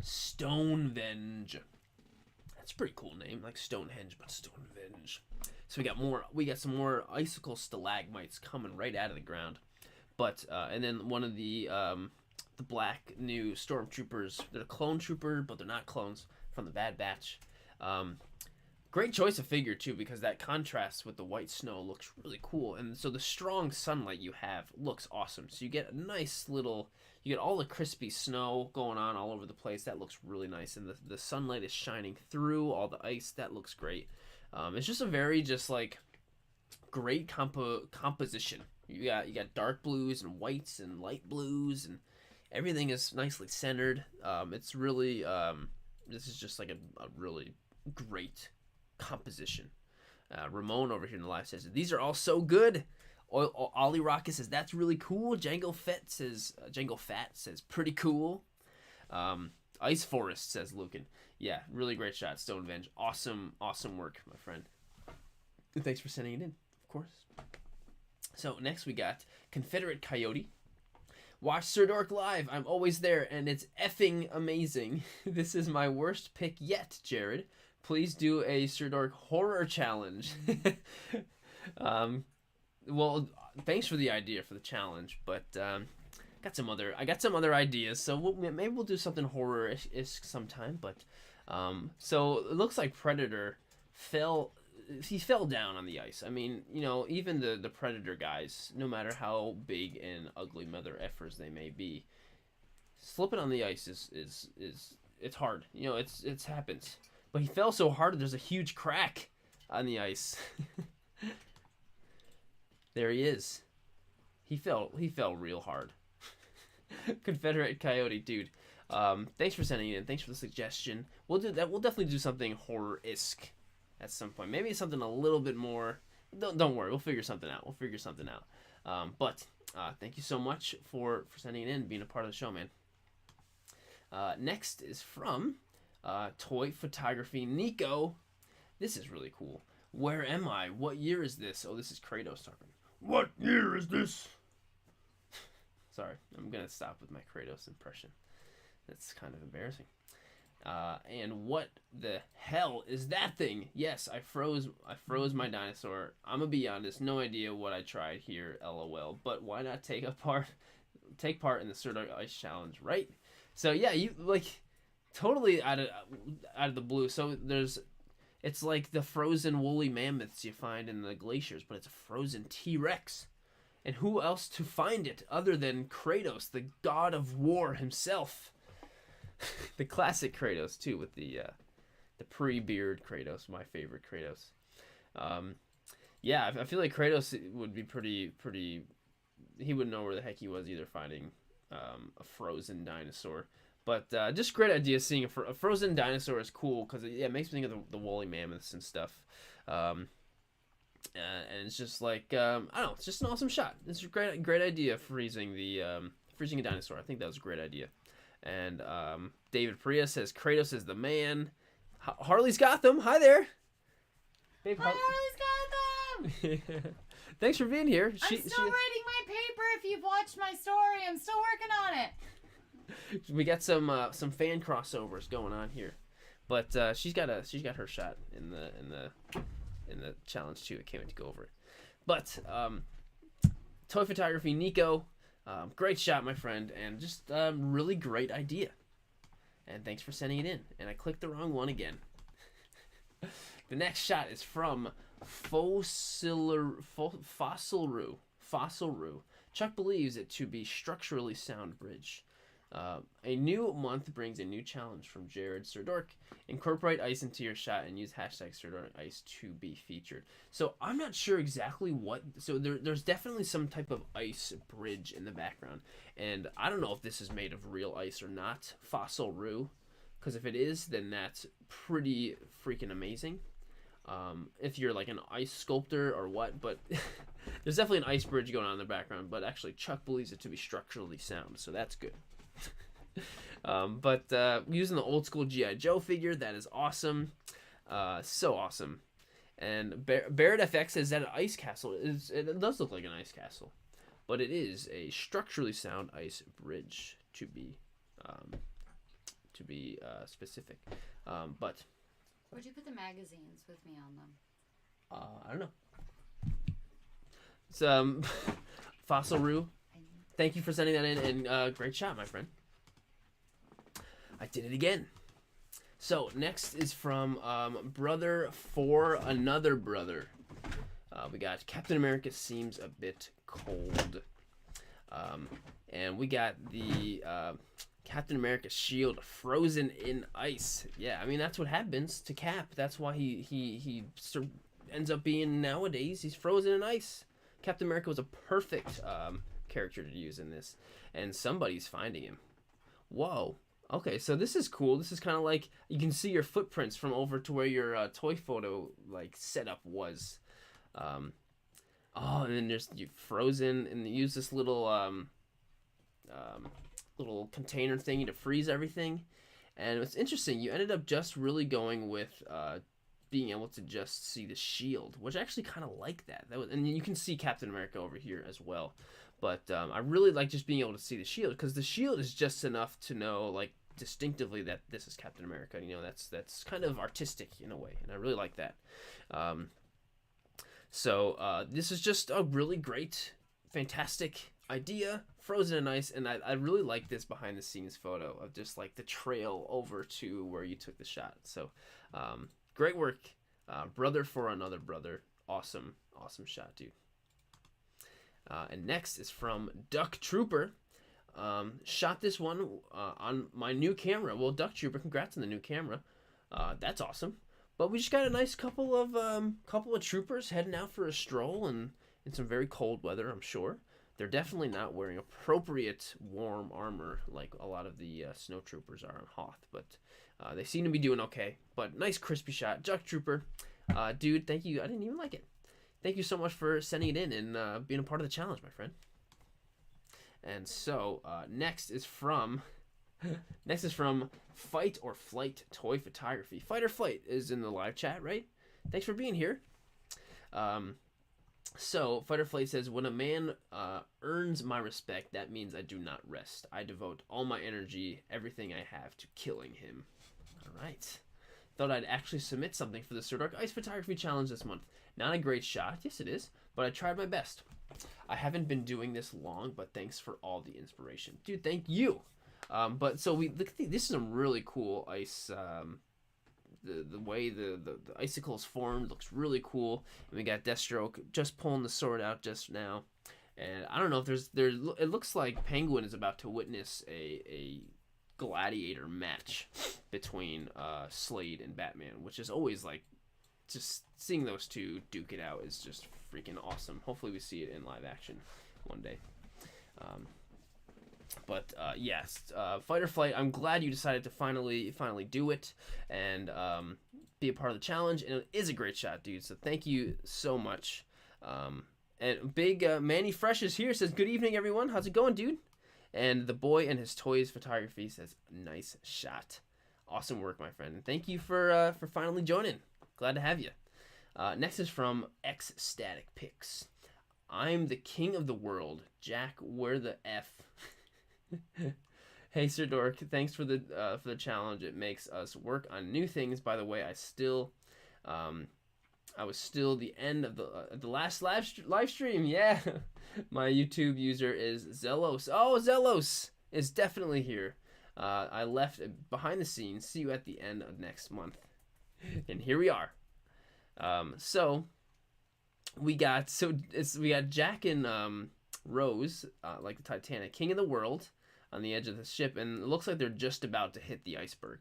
S1: Stonevenge. That's a pretty cool name, like Stonehenge, but Stonevenge. So we got some more icicle stalagmites coming right out of the ground. But and then one of the black new stormtroopers. They're a clone trooper, but they're not clones, from the Bad Batch. Great choice of figure too, because that contrast with the white snow looks really cool, and so the strong sunlight you have looks awesome. So you get a nice little, you get all the crispy snow going on all over the place. That looks really nice, and the sunlight is shining through all the ice. That looks great. It's just a very just like great composition. You got dark blues and whites and light blues, and everything is nicely centered. It's really this is just like a really great composition. Ramon over here in the live says these are all so good. Ollie Rocket says that's really cool. Jango Fat says pretty cool. Ice Forest says Lucan. Yeah, really great shot. Stonevenge, awesome work, my friend. And thanks for sending it in, of course. So next we got Confederate Coyote. Watch Sirdork live. I'm always there, and it's effing amazing. This is my worst pick yet, Jared. Please do a Sirdork horror challenge. Well, thanks for the idea for the challenge, but I got some other ideas. So maybe we'll do something horror-ish sometime. But so it looks like Predator fell down on the ice. I mean, you know, even the Predator guys, no matter how big and ugly mother effers they may be, slipping on the ice is it's hard. You know, it happens. But he fell so hard, there's a huge crack on the ice. There he is. He fell real hard. Confederate Coyote, dude. Thanks for sending it in. Thanks for the suggestion. We'll do that. We'll definitely do something horror-esque at some point. Maybe something a little bit more. Don't worry. We'll figure something out. But thank you so much for sending it in, being a part of the show, man. Next is from Toy Photography Nico. This is really cool. Where am I? What year is this? Oh, this is Kratos talking. What year is this? Sorry, I'm gonna stop with my Kratos impression. That's kind of embarrassing. And what the hell is that thing? Yes, I froze my dinosaur. I'm gonna be honest, no idea what I tried here, LOL. But why not take part in the Sirdork Ice Challenge, right? So yeah, you like totally out of the blue. So it's like the frozen woolly mammoths you find in the glaciers, but it's a frozen T-Rex. And who else to find it other than Kratos, the god of war himself? The classic Kratos too, with the pre-beard Kratos, my favorite Kratos. Yeah, I feel like Kratos would be pretty. He wouldn't know where the heck he was either, finding a frozen dinosaur. But just great idea seeing a frozen dinosaur is cool because it makes me think of the woolly mammoths and stuff. And it's just like I don't know, it's just an awesome shot. It's a great idea freezing a dinosaur. I think that was a great idea. And David Priya says Kratos is the man. Harley's Gotham. Hi there. Babe,
S2: Hi, Harley's Gotham.
S1: Thanks for being here.
S2: I'm still writing my paper. If you've watched my story, I'm still working on it.
S1: We got some fan crossovers going on here, but she's got her shot in the challenge too. I can't wait to go over it. But Toy Photography Nico, great shot, my friend, and just really great idea. And thanks for sending it in. And I clicked the wrong one again. The next shot is from Fossilru. Chuck believes it to be structurally sound bridge. A new month brings a new challenge from Jared Sirdork. Incorporate ice into your shot and use hashtag SirdorkIce to be featured. So I'm not sure exactly what. So there's definitely some type of ice bridge in the background, and I don't know if this is made of real ice or not. Fossil Roo, because if it is, then that's pretty freaking amazing. If you're like an ice sculptor or what, but there's definitely an ice bridge going on in the background. But actually, Chuck believes it to be structurally sound, so that's good. But using the old school G.I. Joe figure, that is awesome. So awesome. And Barrett FX says that an ice castle it does look like an ice castle, but it is a structurally sound ice bridge to be specific. But
S2: where'd you put the magazines with me on them?
S1: I don't know. It's Fossil Roo. Thank you for sending that in, and great shot, my friend. I did it again. So next is from Brother for Another Brother. We got Captain America seems a bit cold. And we got the Captain America shield frozen in ice. Yeah, I mean that's what happens to Cap. That's why he ends up being nowadays. He's frozen in ice. Captain America was a perfect character to use in this, and somebody's finding him. Whoa. Okay, so this is cool. This is kind of like you can see your footprints from over to where your toy photo like setup was. Oh, and then there's you frozen, and you use this little little container thingy to freeze everything. And it's interesting. You ended up just really going with being able to just see the shield, which I actually kind of like that. And you can see Captain America over here as well. But I really like just being able to see the shield because the shield is just enough to know like distinctively that this is Captain America. You know, that's kind of artistic in a way, and I really like that. So this is just a really great, fantastic idea, frozen in ice, and I really like this behind the scenes photo of just like the trail over to where you took the shot. So great work, Brother for Another Brother. Awesome shot, dude. And next is from Duck Trooper. Shot this one on my new camera. Well, Duck Trooper, congrats on the new camera. That's awesome. But we just got a nice couple of troopers heading out for a stroll in some very cold weather, I'm sure. They're definitely not wearing appropriate warm armor like a lot of the snow troopers are on Hoth, but they seem to be doing okay. But nice crispy shot. Duck Trooper. Dude, thank you. I didn't even like it. Thank you so much for sending it in and being a part of the challenge, my friend. And so next is from Fight or Flight Toy Photography. Fight or Flight is in the live chat, right? Thanks for being here. So Fight or Flight says, when a man earns my respect, that means I do not rest. I devote all my energy, everything I have, to killing him. All right. Thought I'd actually submit something for the Sirdork Ice Photography Challenge this month. Not a great shot, yes it is, but I tried my best. I haven't been doing this long, but thanks for all the inspiration. Dude, thank you. But so we look. This is some really cool ice. The way the icicles formed looks really cool. And we got Deathstroke just pulling the sword out just now. And I don't know if there's it looks like Penguin is about to witness a gladiator match between Slade and Batman, which is always like just seeing those two duke it out is just freaking awesome. Hopefully we see it in live action one day. But yes, Fight or Flight, I'm glad you decided to finally do it and be a part of the challenge, and it is a great shot, dude, so thank you so much. And big Manny Fresh is here, says, good evening, everyone. How's it going, dude? And the boy and his toys photography says, nice shot. Awesome work, my friend. And thank you for finally joining. Glad to have you. Next is from Ecstatic Pics. I'm the king of the world. Jack, where the F? Hey Sirdork, thanks for the challenge. It makes us work on new things. By the way, I was still the end of the last live stream. Yeah, my YouTube user is Zelos. Oh, Zelos is definitely here. I left behind the scenes. See you at the end of next month. And here we are. So we got Jack and Rose, like the Titanic, king of the world, on the edge of the ship, and it looks like they're just about to hit the iceberg.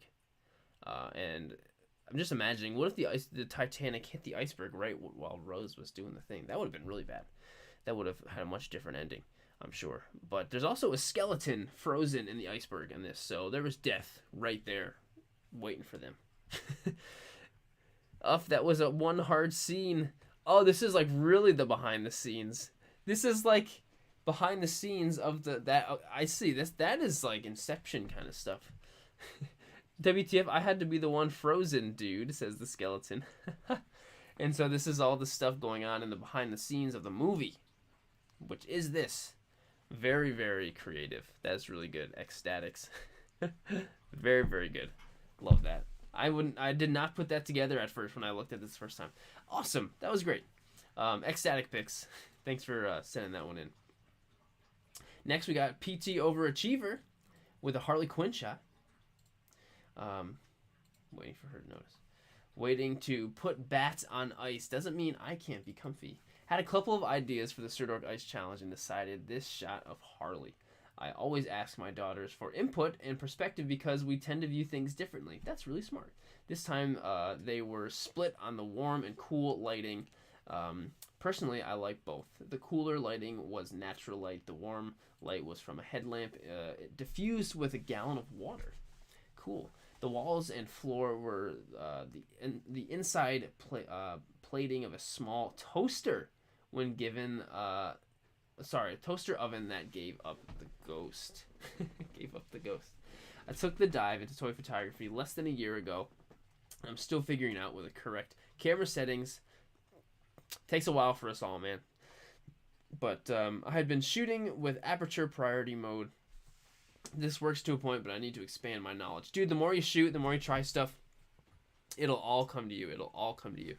S1: And I'm just imagining, what if the Titanic hit the iceberg right while Rose was doing the thing? That would have been really bad. That would have had a much different ending, I'm sure. But there's also a skeleton frozen in the iceberg in this, so there was death right there waiting for them. That was a one hard scene. Oh, this is like really the behind the scenes. This is like behind the scenes of that. I see this. That is like Inception kind of stuff. WTF, I had to be the one frozen, dude, says the skeleton. And so this is all the stuff going on in the behind the scenes of the movie, which is this. Very, very creative. That's really good. Ecstatics. Very, very good. Love that. I did not put that together at first when I looked at this first time. Awesome. That was great. Ecstatic Pics. Thanks for sending that one in. Next, we got PT Overachiever with a Harley Quinn shot. Waiting for her to notice. Waiting to put bats on ice doesn't mean I can't be comfy. Had a couple of ideas for the Sirdork Ice Challenge and decided this shot of Harley. I always ask my daughters for input and perspective because we tend to view things differently. That's really smart. This time they were split on the warm and cool lighting. Personally, I like both. The cooler lighting was natural light. The warm light was from a headlamp diffused with a gallon of water. Cool. The walls and floor were the inside plating of a small toaster when given a toaster oven that gave up the ghost. Gave up the ghost. I took the dive into toy photography less than a year ago. I'm still figuring out with the correct camera settings. Takes a while for us all, man. But I had been shooting with aperture priority mode. This works to a point, but I need to expand my knowledge. Dude, the more you shoot, the more you try stuff, it'll all come to you. It'll all come to you.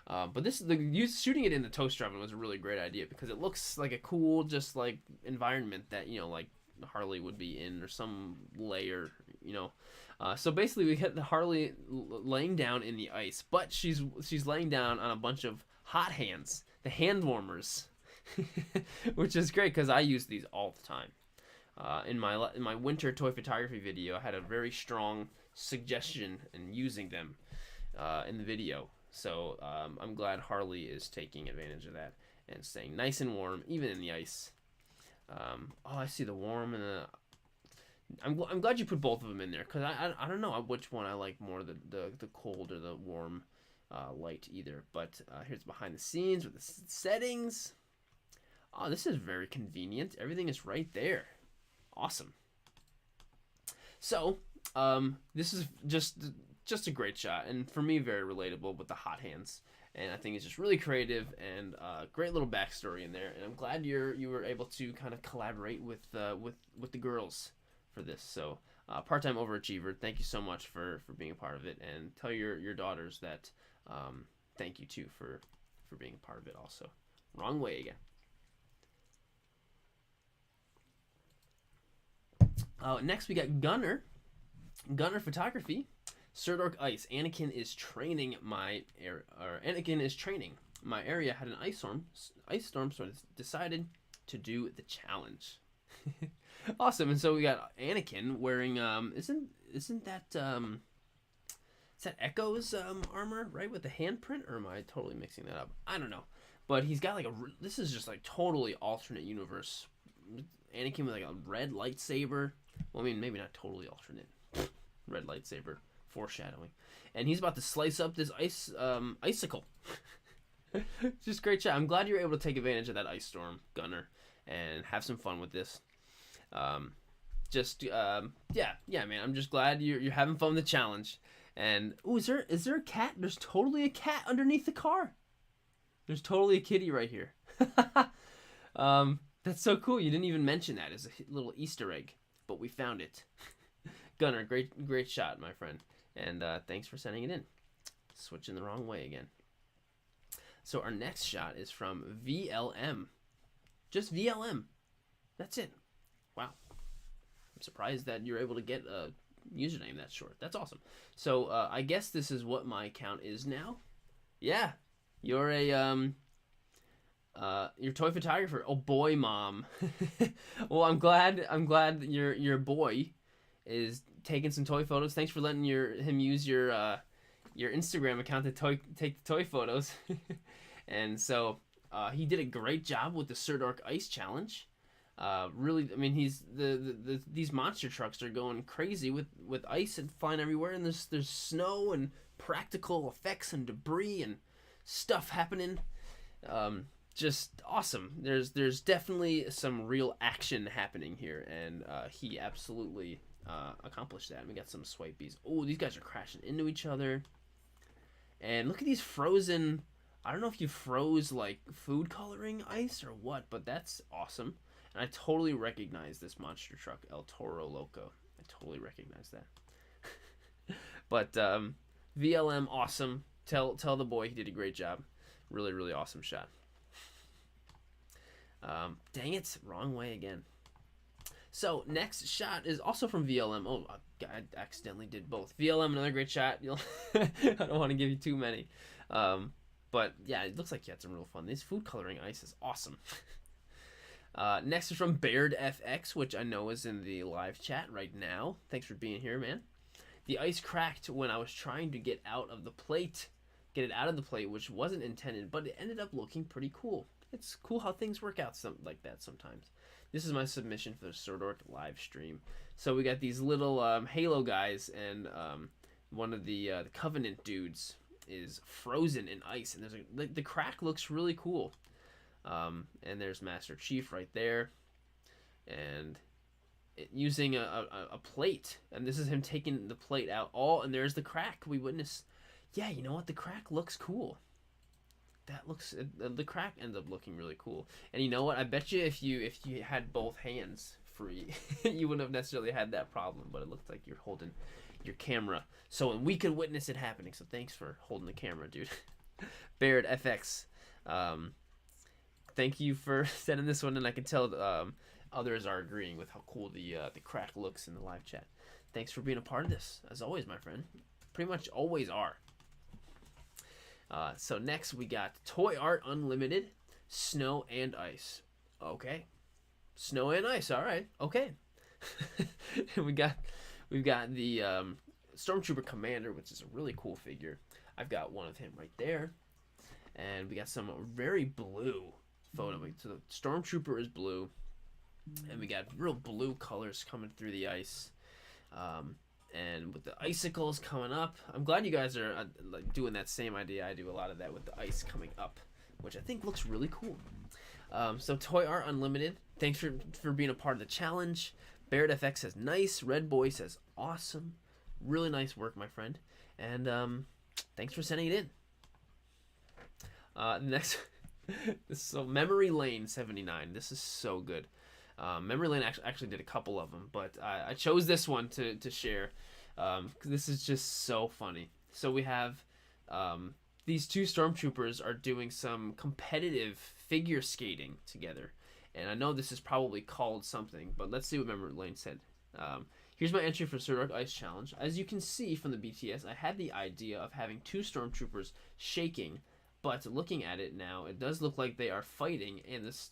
S1: But shooting it in the toaster oven was a really great idea because it looks like a cool, just like environment that, you know, like Harley would be in or some layer, you know. So basically we get the Harley laying down in the ice, but she's laying down on a bunch of hot hands, the hand warmers, which is great because I use these all the time. In my winter toy photography video, I had a very strong suggestion in using them in the video. So I'm glad Harley is taking advantage of that and staying nice and warm, even in the ice. I see the warm and the... I'm glad you put both of them in there because I don't know which one I like more, the cold or the warm light either. But here's behind the scenes with the settings. Oh, this is very convenient. Everything is right there. Awesome. So this is just a great shot, and for me very relatable with the hot hands, and I think it's just really creative and great little backstory in there, and I'm glad you were able to kind of collaborate with the girls for this. So part-time overachiever, thank you so much for being a part of it, and tell your daughters that thank you too for being a part of it also. Wrong way again. Next we got Gunner Photography. Sirdork Ice. Anakin is training. My area had an ice storm, so I decided to do the challenge. Awesome. And so we got Anakin wearing isn't that is that Echo's armor, right, with the handprint, or am I totally mixing that up? I don't know. But he's got like this is just like totally alternate universe. Anakin with like a red lightsaber. Well, I mean, maybe not totally alternate. Red lightsaber, foreshadowing, and he's about to slice up this icicle. Just great shot. I'm glad you're able to take advantage of that ice storm, Gunner, and have some fun with this. Yeah, man. I'm just glad you're having fun with the challenge. And is there a cat? There's totally a cat underneath the car. There's totally a kitty right here. That's so cool. You didn't even mention that as a little Easter egg, but we found it. Gunner, great shot, my friend. And thanks for sending it in. Switching the wrong way again. So our next shot is from VLM. Just VLM. That's it. Wow. I'm surprised that you're able to get a username that short. That's awesome. So I guess this is what my account is now. Yeah. You're a your toy photographer. Oh boy, mom. Well, I'm glad your boy is taking some toy photos. Thanks for letting him use your Instagram account to take the toy photos. And so he did a great job with the Sirdork Ice Challenge. Really, I mean, these monster trucks are going crazy with ice and flying everywhere, and there's snow and practical effects and debris and stuff happening. Just awesome. There's definitely some real action happening here, and he absolutely accomplished that. And we got some swipeys. Oh, these guys are crashing into each other. And look at these frozen. I don't know if you froze like food coloring ice or what, but that's awesome. And I totally recognize this monster truck, El Toro Loco. I totally recognize that. But VLM, awesome. Tell the boy he did a great job. Really, really awesome shot. Dang it, wrong way again. So next shot is also from VLM. Oh, I accidentally did both. VLM, another great shot. I don't want to give you too many. But yeah, it looks like you had some real fun. This food coloring ice is awesome. Next is from Baird FX, which I know is in the live chat right now. Thanks for being here, man. The ice cracked when I was trying to get it out of the plate, which wasn't intended, but it ended up looking pretty cool. It's cool how things work out like that sometimes. This is my submission for the Sirdork live stream. So we got these little Halo guys, and one of the Covenant dudes is frozen in ice, and the crack looks really cool. And there's Master Chief right there, and using a plate, and this is him taking the plate out. And there's the crack we witnessed. Yeah, you know what? The crack looks cool. The crack ends up looking really cool. And you know what? I bet you if you had both hands free, you wouldn't have necessarily had that problem. But it looks like you're holding your camera, so we could witness it happening. So thanks for holding the camera, dude. Baird FX, thank you for sending this one, and I can tell others are agreeing with how cool the crack looks in the live chat. Thanks for being a part of this, as always, my friend. Pretty much always are. So next we got Toy Art Unlimited, Snow and Ice. Okay, Snow and Ice. All right. Okay. And we've got the Stormtrooper Commander, which is a really cool figure. I've got one of him right there, and we got some very blue photo. So the Stormtrooper is blue, and we got real blue colors coming through the ice. And with the icicles coming up, I'm glad you guys are like doing that same idea. I do a lot of that with the ice coming up, which I think looks really cool. So Toy Art Unlimited, thanks for being a part of the challenge. Baird FX says nice. Red Boy says awesome. Really nice work, my friend. And thanks for sending it in. Next, so Memory Lane 79. This is so good. Memory Lane actually did a couple of them, but I chose this one to share because this is just so funny. So we have these two Stormtroopers are doing some competitive figure skating together, and I know this is probably called something, but let's see what Memory Lane said. Here's my entry for Sirdork Ice Challenge. As you can see from the BTS, I had the idea of having two Stormtroopers shaking, but looking at it now, it does look like they are fighting, and this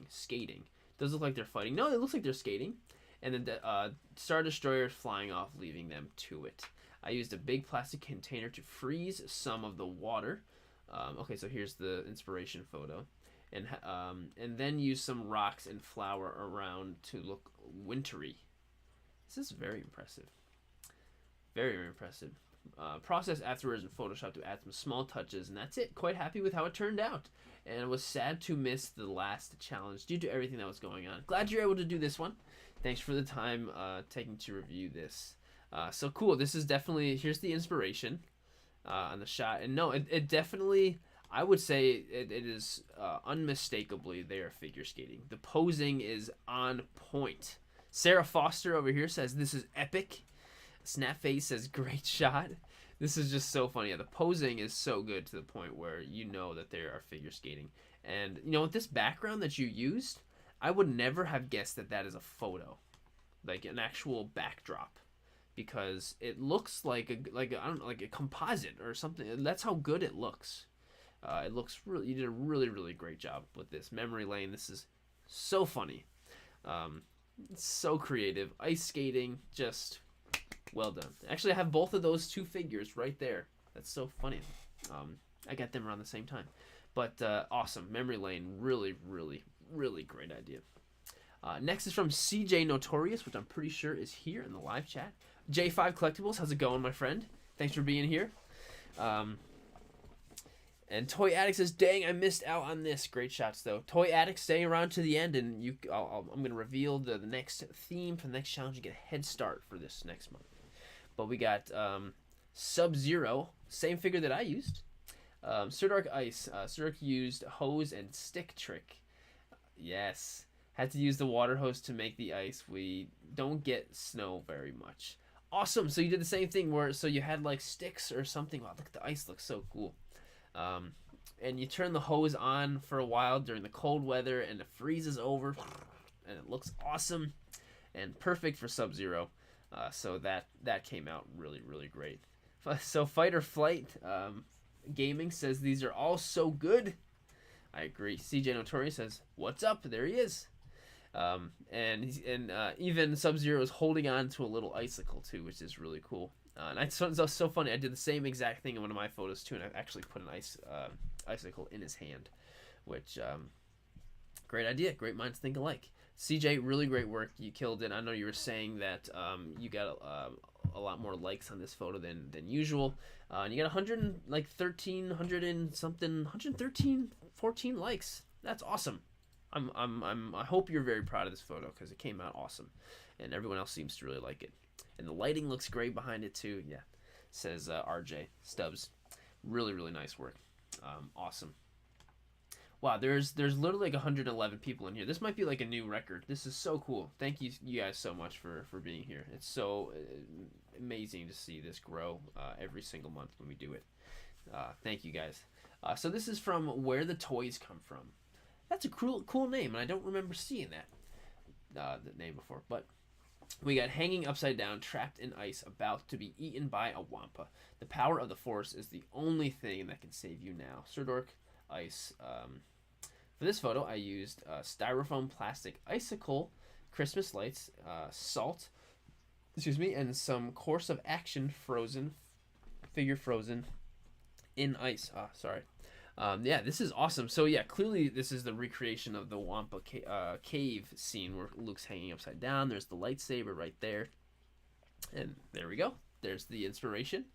S1: skating. Does look like they're fighting. No, it looks like they're skating. And then the Star Destroyer is flying off, leaving them to it. I used a big plastic container to freeze some of the water. Okay, so here's the inspiration photo. And then use some rocks and flour around to look wintry. This is very impressive. Very, very impressive. Process afterwards in Photoshop to add some small touches, and that's it. Quite happy with how it turned out, and was sad to miss the last challenge due to everything that was going on. Glad you're able to do this one. Thanks for the time taking to review this. So cool. This is definitely, here's the inspiration on the shot, and no, it definitely, I would say it is unmistakably they are figure skating. The posing is on point. Sarah Foster over here says this is epic. Snapface says great shot. This is just so funny. Yeah, the posing is so good to the point where you know that they are figure skating. And you know, with this background that you used, I would never have guessed that that is a photo, like an actual backdrop, because it looks like a composite or something. That's how good it looks. It looks really. You did a really, really great job with this. Memory Lane. This is so funny. It's so creative. Ice skating, just well done. Actually, I have both of those two figures right there. That's so funny. I got them around the same time. But awesome. Memory Lane, really, really, really great idea. Next is from CJ Notorious, which I'm pretty sure is here in the live chat. J5 Collectibles, how's it going, my friend? Thanks for being here. And Toy Addict says, dang, I missed out on this. Great shots, though. Toy Addict, stay around to the end, and I'm going to reveal the next theme for the next challenge and get a head start for this next month. But we got Sub-Zero, same figure that I used. Sirdork Ice. Sirdork used hose and stick trick. Yes. Had to use the water hose to make the ice. We don't get snow very much. Awesome. So you did the same thing so you had like sticks or something. Wow, look, the ice looks so cool. And you turn the hose on for a while during the cold weather, and it freezes over, and it looks awesome and perfect for Sub-Zero. So that came out really, really great. So Fight or Flight Gaming says these are all so good. I agree. CJ Notorious says, "What's up?" There he is. And even Sub-Zero is holding on to a little icicle too, which is really cool. And it's so funny. I did the same exact thing in one of my photos too, and I actually put an icicle in his hand, which great idea. Great minds think alike. CJ, really great work. You killed it. I know you were saying that you got a lot more likes on this photo than usual. And you got 114 likes. That's awesome. I hope you're very proud of this photo because it came out awesome, and everyone else seems to really like it. And the lighting looks great behind it too. Yeah, says RJ Stubbs. Really, really nice work. Awesome. Wow, there's literally like 111 people in here. This might be like a new record. This is so cool. Thank you guys so much for being here. It's so amazing to see this grow every single month when we do it. Thank you guys. So this is from Where the Toys Come From. That's a cool name, and I don't remember seeing that the name before. But we got hanging upside down, trapped in ice, about to be eaten by a wampa. The power of the Force is the only thing that can save you now. Sirdork ice. For this photo, I used styrofoam plastic icicle, Christmas lights, salt, and some course of action figure frozen in ice. Yeah, this is awesome. So yeah, clearly this is the recreation of the Wampa cave scene where Luke's hanging upside down. There's the lightsaber right there. And there we go. There's the inspiration.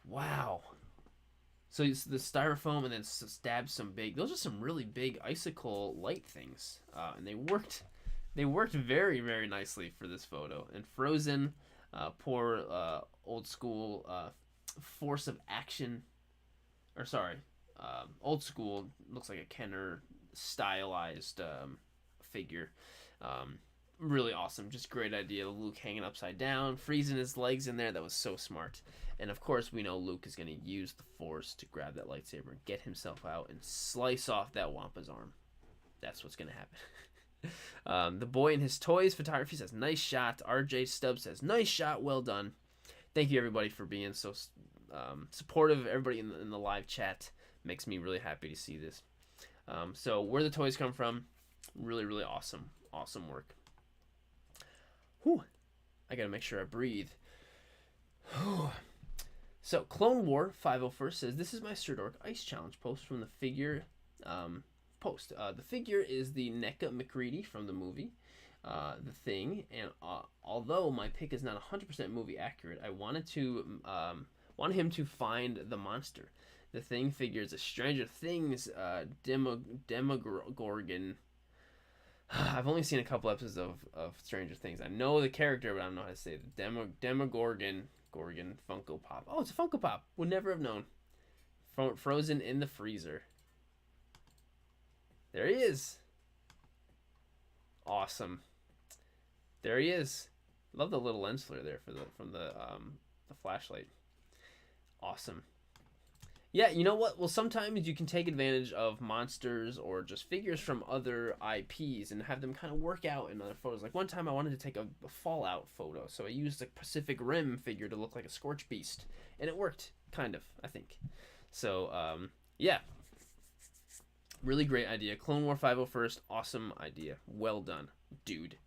S1: Wow. So it's the styrofoam and then stabs some big. Those are some really big icicle light things, and they worked. They worked very, very nicely for this photo. And frozen, poor old school force of action. Or sorry, old school looks like a Kenner stylized figure. Really awesome, just great idea. Luke hanging upside down, freezing his legs in there. That was so smart. And of course, we know Luke is going to use the Force to grab that lightsaber and get himself out and slice off that Wampa's arm. That's what's going to happen. The Boy and His Toys photography says, "Nice shot." RJ Stubbs says, "Nice shot, well done." Thank you, everybody, for being so supportive. Everybody in the live chat makes me really happy to see this. So, Where the Toys Come From, really, really awesome. Awesome work. Whew. I got to make sure I breathe. So, Clone War 501st says, "This is my Sirdork Ice Challenge post from the figure post. The figure is the NECA McCready from the movie, The Thing, and although my pick is not 100% movie accurate, I wanted him to find the monster. The Thing figure is a Stranger Things Demogorgon." I've only seen a couple episodes of Stranger Things. I know the character, but I don't know how to say it. Demogorgon Funko Pop. Oh, it's a Funko Pop. Would never have known. Frozen in the freezer. There he is. Awesome. There he is. Love the little lens flare there from the flashlight. Awesome. Yeah, you know what? Well, sometimes you can take advantage of monsters or just figures from other IPs and have them kind of work out in other photos. Like one time I wanted to take a Fallout photo, so I used a Pacific Rim figure to look like a Scorch Beast, and it worked, kind of, I think. So, yeah. Really great idea. Clone War 501st, awesome idea. Well done, dude.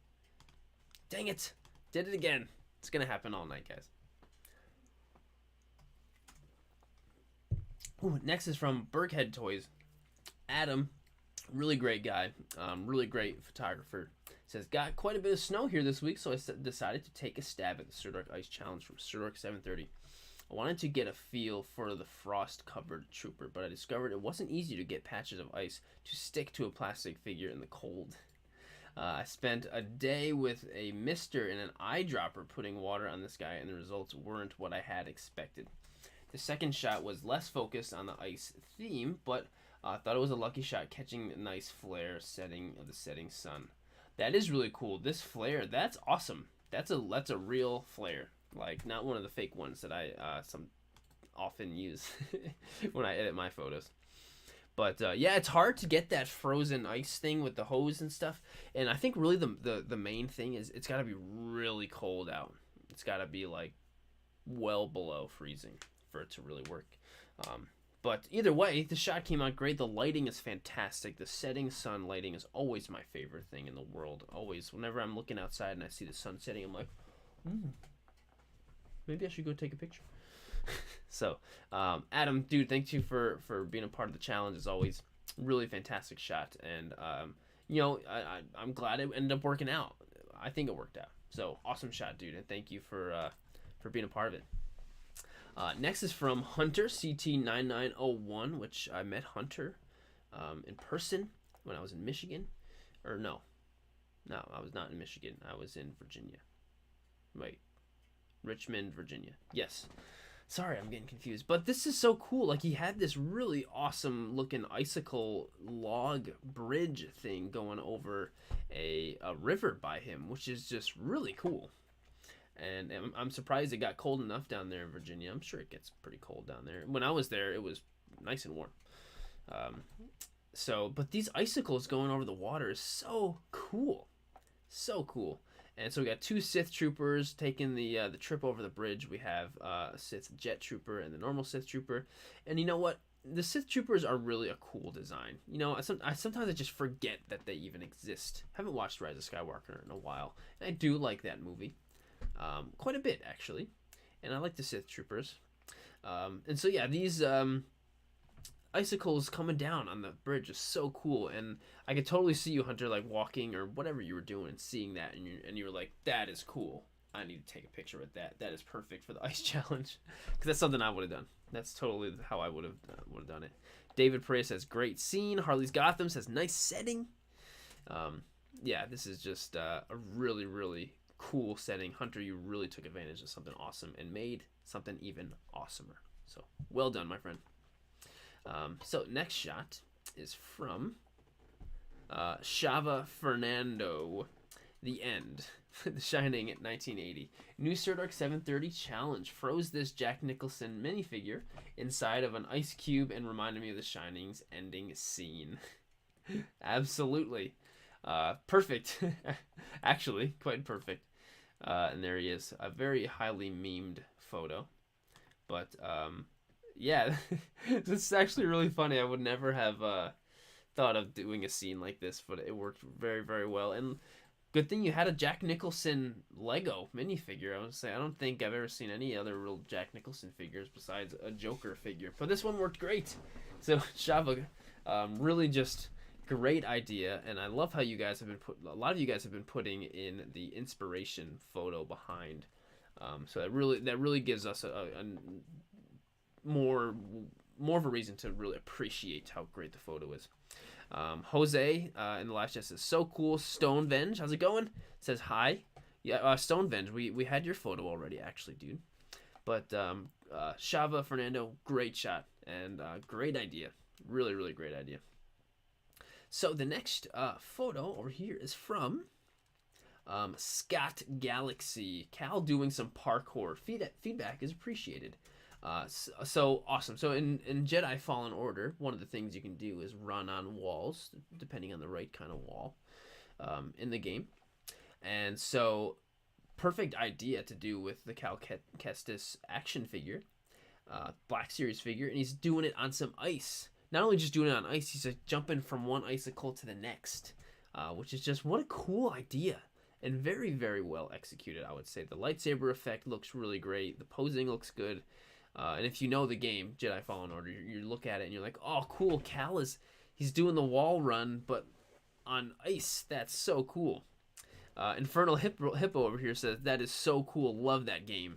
S1: Dang it. Did it again. It's going to happen all night, guys. Ooh, next is from Burkhead Toys. Adam, really great guy, really great photographer. Says, "Got quite a bit of snow here this week, so I decided to take a stab at the Sirdork Ice Challenge from Sirdork 730. I wanted to get a feel for the frost-covered trooper, but I discovered it wasn't easy to get patches of ice to stick to a plastic figure in the cold. I spent a day with a mister and an eyedropper putting water on this guy, and the results weren't what I had expected. The second shot was less focused on the ice theme, but I thought it was a lucky shot catching a nice flare setting of the setting sun." That is really cool. This flare, that's awesome. That's a real flare, like not one of the fake ones that I often use when I edit my photos. But yeah, it's hard to get that frozen ice thing with the hose and stuff. And I think really the main thing is it's got to be really cold out. It's got to be like well below freezing for it to really work. But either way, the shot came out great. The lighting is fantastic. The setting sun lighting is always my favorite thing in the world. Always. Whenever I'm looking outside and I see the sun setting, I'm like, maybe I should go take a picture. So, Adam, dude, thank you for being a part of the challenge as always. Really fantastic shot. And, I'm glad it ended up working out. I think it worked out. So, awesome shot, dude. And thank you for being a part of it. Next is from Hunter CT9901, which I met Hunter in person when I was in Michigan. Or no, I was not in Michigan. I was in Virginia. Wait, Richmond, Virginia. Yes. Sorry, I'm getting confused. But this is so cool. Like, he had this really awesome looking icicle log bridge thing going over a river by him, which is just really cool. And I'm surprised it got cold enough down there in Virginia. I'm sure it gets pretty cold down there. When I was there, it was nice and warm. But these icicles going over the water is so cool. So cool. And so we got 2 Sith troopers taking the trip over the bridge. We have a Sith jet trooper and the normal Sith trooper. And you know what? The Sith troopers are really a cool design. You know, sometimes I just forget that they even exist. Haven't watched Rise of Skywalker in a while. And I do like that movie. Quite a bit, actually. And I like the Sith troopers. And so, yeah, these icicles coming down on the bridge is so cool. And I could totally see you, Hunter, like walking or whatever you were doing, seeing that. And you were like, that is cool. I need to take a picture with that. That is perfect for the ice challenge. Because that's something I would have done. That's totally how I would have done it. David Perea says, great scene. Harley's Gotham says, nice setting. Yeah, this is just a really, really cool setting. Hunter, you really took advantage of something awesome and made something even awesomer. So well done, my friend. So next shot is from Shava Fernando. The End. The Shining at 1980. New Sirdork 730 challenge froze this Jack Nicholson minifigure inside of an ice cube and reminded me of The Shining's ending scene. Absolutely. Perfect. Actually, quite perfect. And there he is. A very highly memed photo. But, yeah, this is actually really funny. I would never have thought of doing a scene like this, but it worked very, very well. And good thing you had a Jack Nicholson Lego minifigure. I would say I don't think I've ever seen any other real Jack Nicholson figures besides a Joker figure. But this one worked great. So, Shava, really just great idea, and I love how you guys have been a lot of you guys have been putting in the inspiration photo behind. So that really gives us a more of a reason to really appreciate how great the photo is. Jose in the live chat says, so cool. Stonevenge, how's it going? Says hi. Yeah, Stonevenge, we had your photo already, actually, dude. But Shava Fernando, great shot and great idea. Really, really great idea. So the next photo over here is from Scott Galaxy. Cal doing some parkour. Feedback is appreciated. So awesome. So in Jedi Fallen Order, one of the things you can do is run on walls, depending on the right kind of wall in the game. And so perfect idea to do with the Cal Kestis action figure, Black Series figure, and he's doing it on some ice. Not only just doing it on ice, he's like jumping from one icicle to the next, which is just, what a cool idea. And very, very well executed, I would say. The lightsaber effect looks really great. The posing looks good. And if you know the game, Jedi Fallen Order, you look at it and you're like, oh, cool, he's doing the wall run, but on ice. That's so cool. Infernal Hippo over here says, that is so cool. Love that game.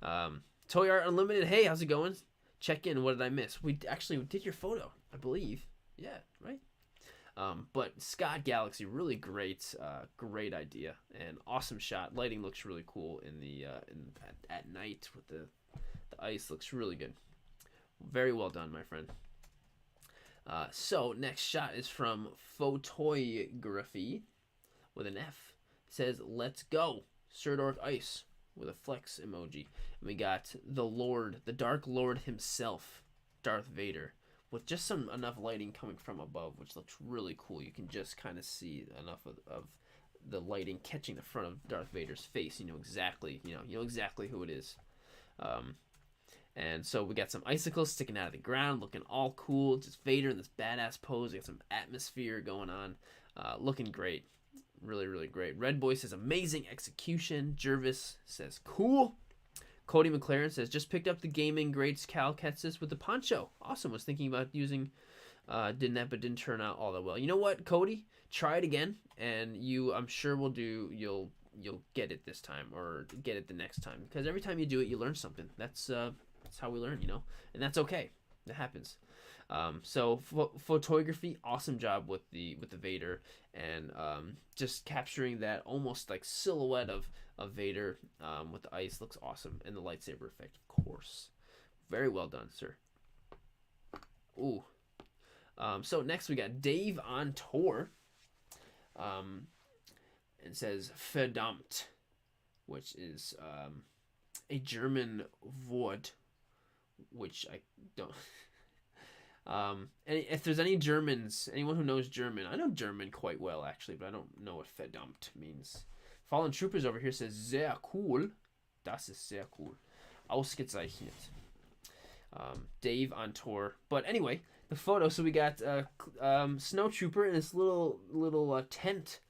S1: Toy Art Unlimited, hey, how's it going? Check in. What did I miss? We did your photo, I believe. Yeah, right? But Scott Galaxy, really great idea and awesome shot. Lighting looks really cool in the at night with the ice. Looks really good. Very well done, my friend. So next shot is from Photography with an F. It says, let's go. Sirdork Ice with a flex emoji. And we got the Dark Lord himself, Darth Vader, with just enough lighting coming from above, which looks really cool. You can just kind of see enough of the lighting catching the front of Darth Vader's face. You know exactly who it is. And so we got some icicles sticking out of the ground, looking all cool. Just Vader in this badass pose. We got some atmosphere going on, looking great. Really, really great. Red Boy says amazing execution. Jervis says cool. Cody McLaren says just picked up the gaming grades Cal Ketsis with the poncho. Awesome. Was thinking about using didn't that, but didn't turn out all that well. You know what, Cody? Try it again, and I'm sure you'll get it this time, or get it the next time, because every time you do it, you learn something. That's how we learn, and that's okay. It happens. So photography, awesome job with the Vader, and just capturing that almost like silhouette of Vader with the ice looks awesome, and the lightsaber effect, of course, very well done, sir. Ooh. So next we got Dave on tour. It says verdammt, which is a German word, which I don't. And if there's any Germans, anyone who knows German, I know German quite well actually, but I don't know what verdammt means. Fallen Troopers over here says sehr cool. Das ist sehr cool. Ausgezeichnet. Dave on tour. But anyway, the photo. So we got Snow Trooper in this little tent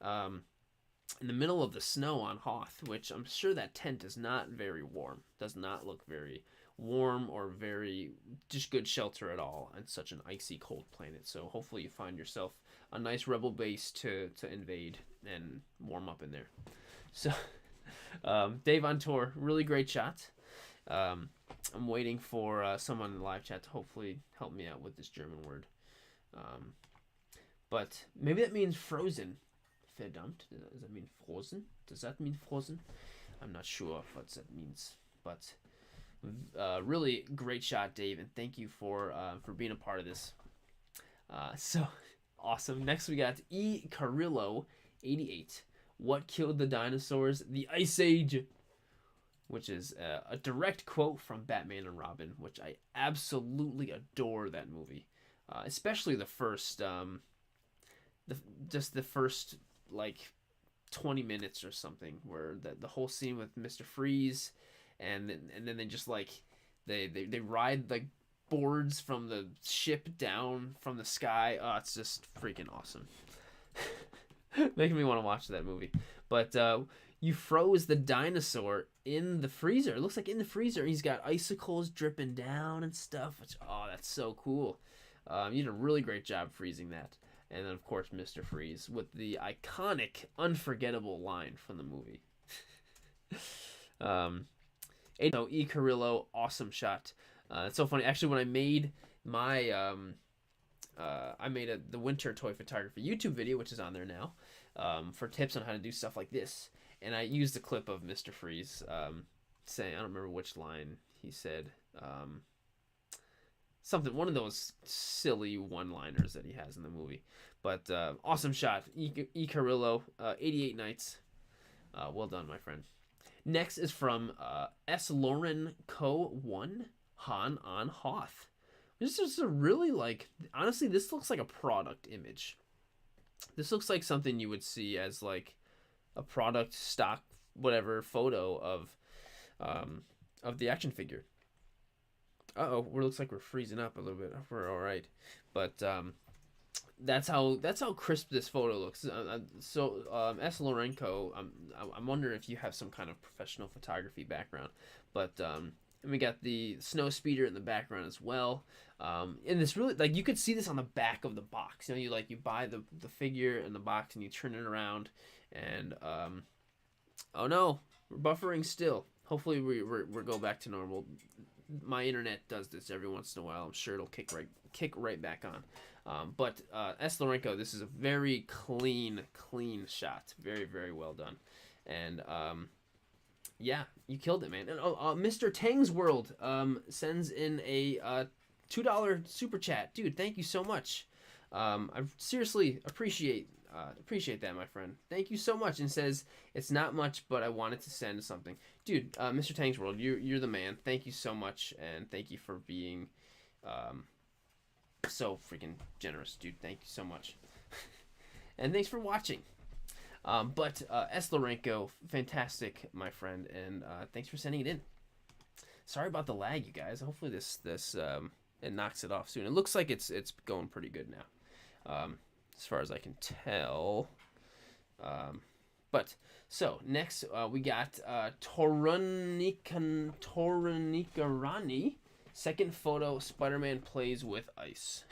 S1: in the middle of the snow on Hoth, which I'm sure that tent is not very warm. Does not look very warm or very just good shelter at all on such an icy cold planet. So hopefully you find yourself a nice rebel base to invade and warm up in there. So Dave on tour, really great shot. I'm waiting for someone in the live chat to hopefully help me out with this German word. But maybe that means frozen. Verdammt. Does that mean frozen? Does that mean frozen? I'm not sure what that means. But really great shot, Dave, and thank you for being a part of this. So awesome. Next we got E. Carrillo 88. What killed the dinosaurs? The Ice Age. Which is a direct quote from Batman and Robin, which I absolutely adore that movie. Especially the first, the first like 20 minutes or something, where the whole scene with Mr. Freeze, and then they just like they ride like boards from the ship down from the sky. Oh, it's just freaking awesome. Making me want to watch that movie. But you froze the dinosaur in the freezer. It looks like in the freezer he's got icicles dripping down and stuff. Which, oh, that's so cool. You did a really great job freezing that. And then, of course, Mr. Freeze with the iconic, unforgettable line from the movie. So, E. Carrillo, awesome shot. It's so funny. Actually, when I made my... the Winter Toy Photography YouTube video, which is on there now, for tips on how to do stuff like this. And I used a clip of Mr. Freeze saying, I don't remember which line he said, something, one of those silly one-liners that he has in the movie. But awesome shot. E. Carrillo, 88 nights. Well done, my friend. Next is from S. Lauren Co. 1, Han on Hoth. This is a really, like, honestly, this looks like a product image. This looks like something you would see as, like, a product stock, whatever, photo of the action figure. Uh-oh, it looks like we're freezing up a little bit. We're all right. But that's how crisp this photo looks. So S. Lorenco, I'm wondering if you have some kind of professional photography background. But and we got the snow speeder in the background as well. And this really, like, you could see this on the back of the box. You know, you buy the figure in the box and you turn it around, and oh no, we're buffering still. Hopefully we go back to normal. My internet does this every once in a while. I'm sure it'll kick right back on. But S. Lorenco, this is a very clean shot. Very, very well done. And yeah, you killed it, man. And Mr. Tang's World sends in a $2 super chat. Dude, thank you so much. I seriously appreciate that, my friend. Thank you so much. And says, it's not much, but I wanted to send something. Dude, Mr. Tang's World, you're the man. Thank you so much, and thank you for being So freaking generous, dude. Thank you so much. And thanks for watching. But S. Lorenko, fantastic, my friend, and thanks for sending it in. Sorry about the lag, you guys. Hopefully this it knocks it off soon. It looks like it's going pretty good now, as far as I can tell. But so next we got Torunikarani. Second photo: Spider-Man plays with ice.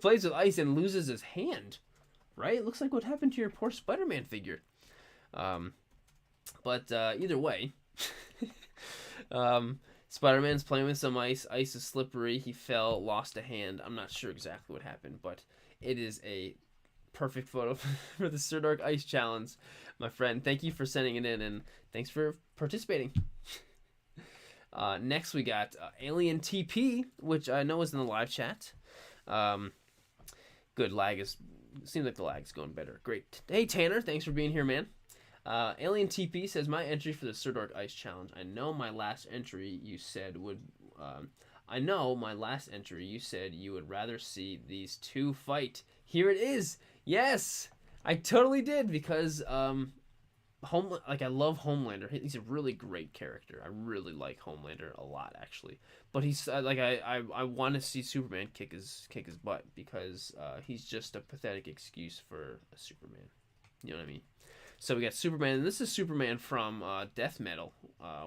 S1: Plays with ice and loses his hand. Right? It looks like what happened to your poor Spider-Man figure. But either way, Spider-Man's playing with some ice. Ice is slippery. He fell, lost a hand. I'm not sure exactly what happened, but it is a perfect photo for the Sirdork Ice Challenge, my friend. Thank you for sending it in, and thanks for participating. Next, we got Alien TP, which I know is in the live chat. Good lag is... Seems like the lag's going better. Great. Hey, Tanner. Thanks for being here, man. Alien TP says, my entry for the Sirdork Ice Challenge. I know my last entry you said would... you said you would rather see these two fight. Here it is. Yes! I totally did, because... I love Homelander. He's a really great character. I really like Homelander a lot, actually. But he's I want to see Superman kick his butt, because he's just a pathetic excuse for a Superman. You know what I mean? So we got Superman, and this is Superman from Death Metal,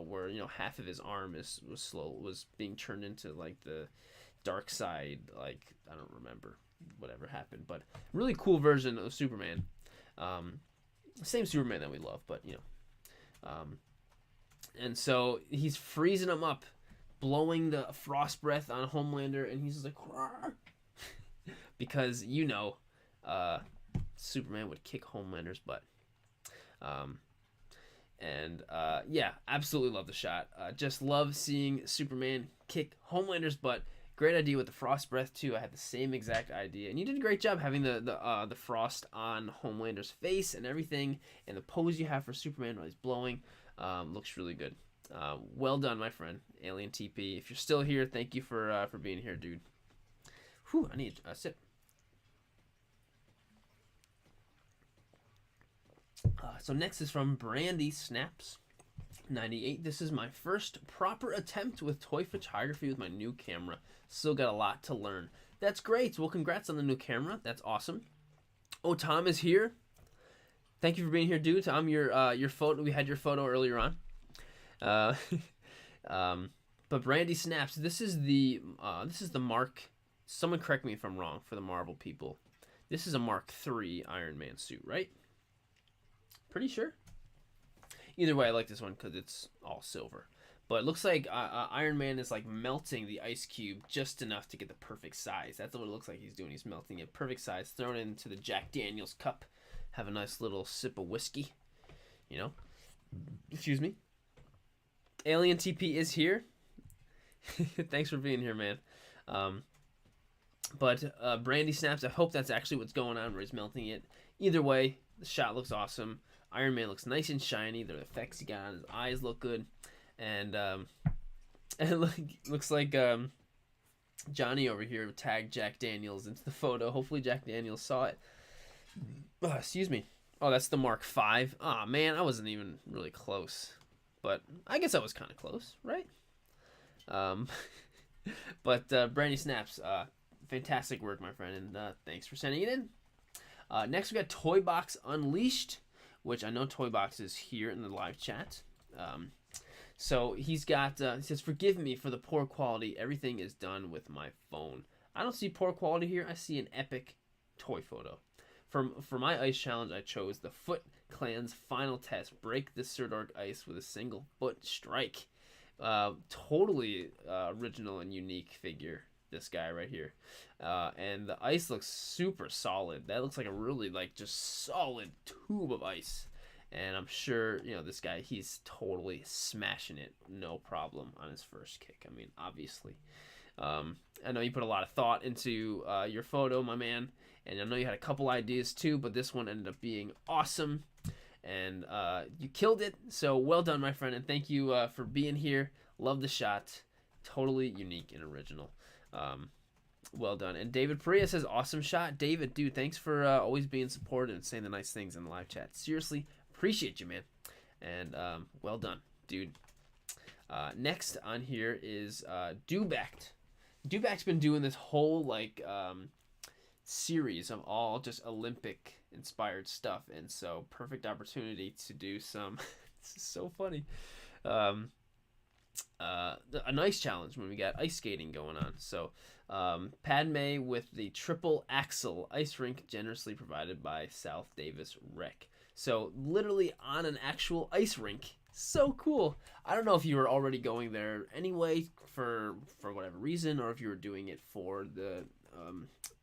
S1: where half of his arm was being turned into like the dark side. Like, I don't remember whatever happened, but really cool version of Superman. Same Superman that we love, but and so he's freezing him up, blowing the frost breath on Homelander, and he's just like, because Superman would kick Homelander's butt. Yeah, absolutely love the shot. Just love seeing Superman kick Homelander's butt. Great idea with the frost breath too. I had the same exact idea, and you did a great job having the frost on Homelander's face and everything, and the pose you have for Superman while he's blowing looks really good. Well done, my friend, Alien TP. If you're still here, thank you for being here, dude. Whew, I need a sip. So next is from Brandy Snaps 98. This is my first proper attempt with toy photography with my new camera. Still got a lot to learn. That's great. Well, congrats on the new camera. That's awesome. Oh, Tom is here. Thank you for being here, dude. Tom, your photo. We had your photo earlier on. But Brandy Snaps. This is the Mark. Someone correct me if I'm wrong. For the Marvel people, this is a Mark III Iron Man suit, right? Pretty sure. Either way, I like this one because it's all silver. But it looks like Iron Man is like melting the ice cube just enough to get the perfect size. That's what it looks like he's doing. He's melting it perfect size, throwing it into the Jack Daniels cup. Have a nice little sip of whiskey. Excuse me. Alien TP is here. Thanks for being here, man. But Brandy Snaps, I hope that's actually what's going on where he's melting it. Either way, the shot looks awesome. Iron Man looks nice and shiny. The effects he got on his eyes look good. And it looks like Johnny over here tagged Jack Daniels into the photo. Hopefully Jack Daniels saw it. Excuse me. Oh, that's the Mark V. Oh, man, I wasn't even really close. But I guess I was kind of close, right? But Brandy Snaps, fantastic work, my friend. And thanks for sending it in. Next, we got Toy Box Unleashed, which I know Toy Box is here in the live chat. So he's got, he says, forgive me for the poor quality. Everything is done with my phone. I don't see poor quality here. I see an epic toy photo. For my ice challenge, I chose the Foot Clan's final test. Break the Sirdork ice with a single foot strike. Totally original and unique figure. This guy right here. And the ice looks super solid. That looks like a really just solid tube of ice. And I'm sure, this guy, he's totally smashing it, no problem, on his first kick. I mean, obviously. I know you put a lot of thought into your photo, my man. And I know you had a couple ideas too, but this one ended up being awesome. And you killed it. So well done, my friend. And thank you for being here. Love the shot. Totally unique and original. Well done. And David Perea says, awesome shot. David, dude, thanks for always being supportive and saying the nice things in the live chat. Seriously, appreciate you, man. And well done, dude. Next on here is Dubact. Dubac's been doing this whole series of all just Olympic inspired stuff, and so perfect opportunity to do some. This is so funny. A nice challenge when we got ice skating going on. So Padme with the triple axle ice rink generously provided by South Davis Rec. So literally on an actual ice rink. So cool. I don't know if you were already going there anyway for whatever reason, or if you were doing it for the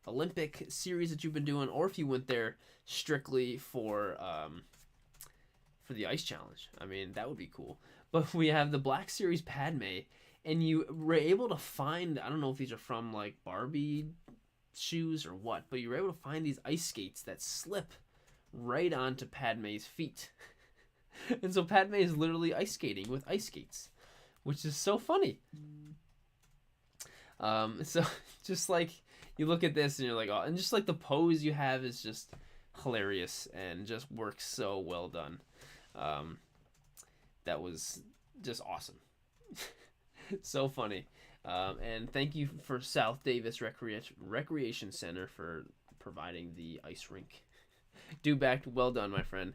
S1: Olympic series that you've been doing, or if you went there strictly for the ice challenge. I mean, that would be cool. But we have the Black Series Padme, and you were able to find, I don't know if these are from like Barbie shoes or what, but you were able to find these ice skates that slip right onto Padme's feet. And so Padme is literally ice skating with ice skates, which is so funny. So just like you look at this and you're like, oh, and just like the pose you have is just hilarious and just works so well done. That was just awesome. So funny. And thank you for South Davis Recreation Center for providing the ice rink. Dubac, well done, my friend.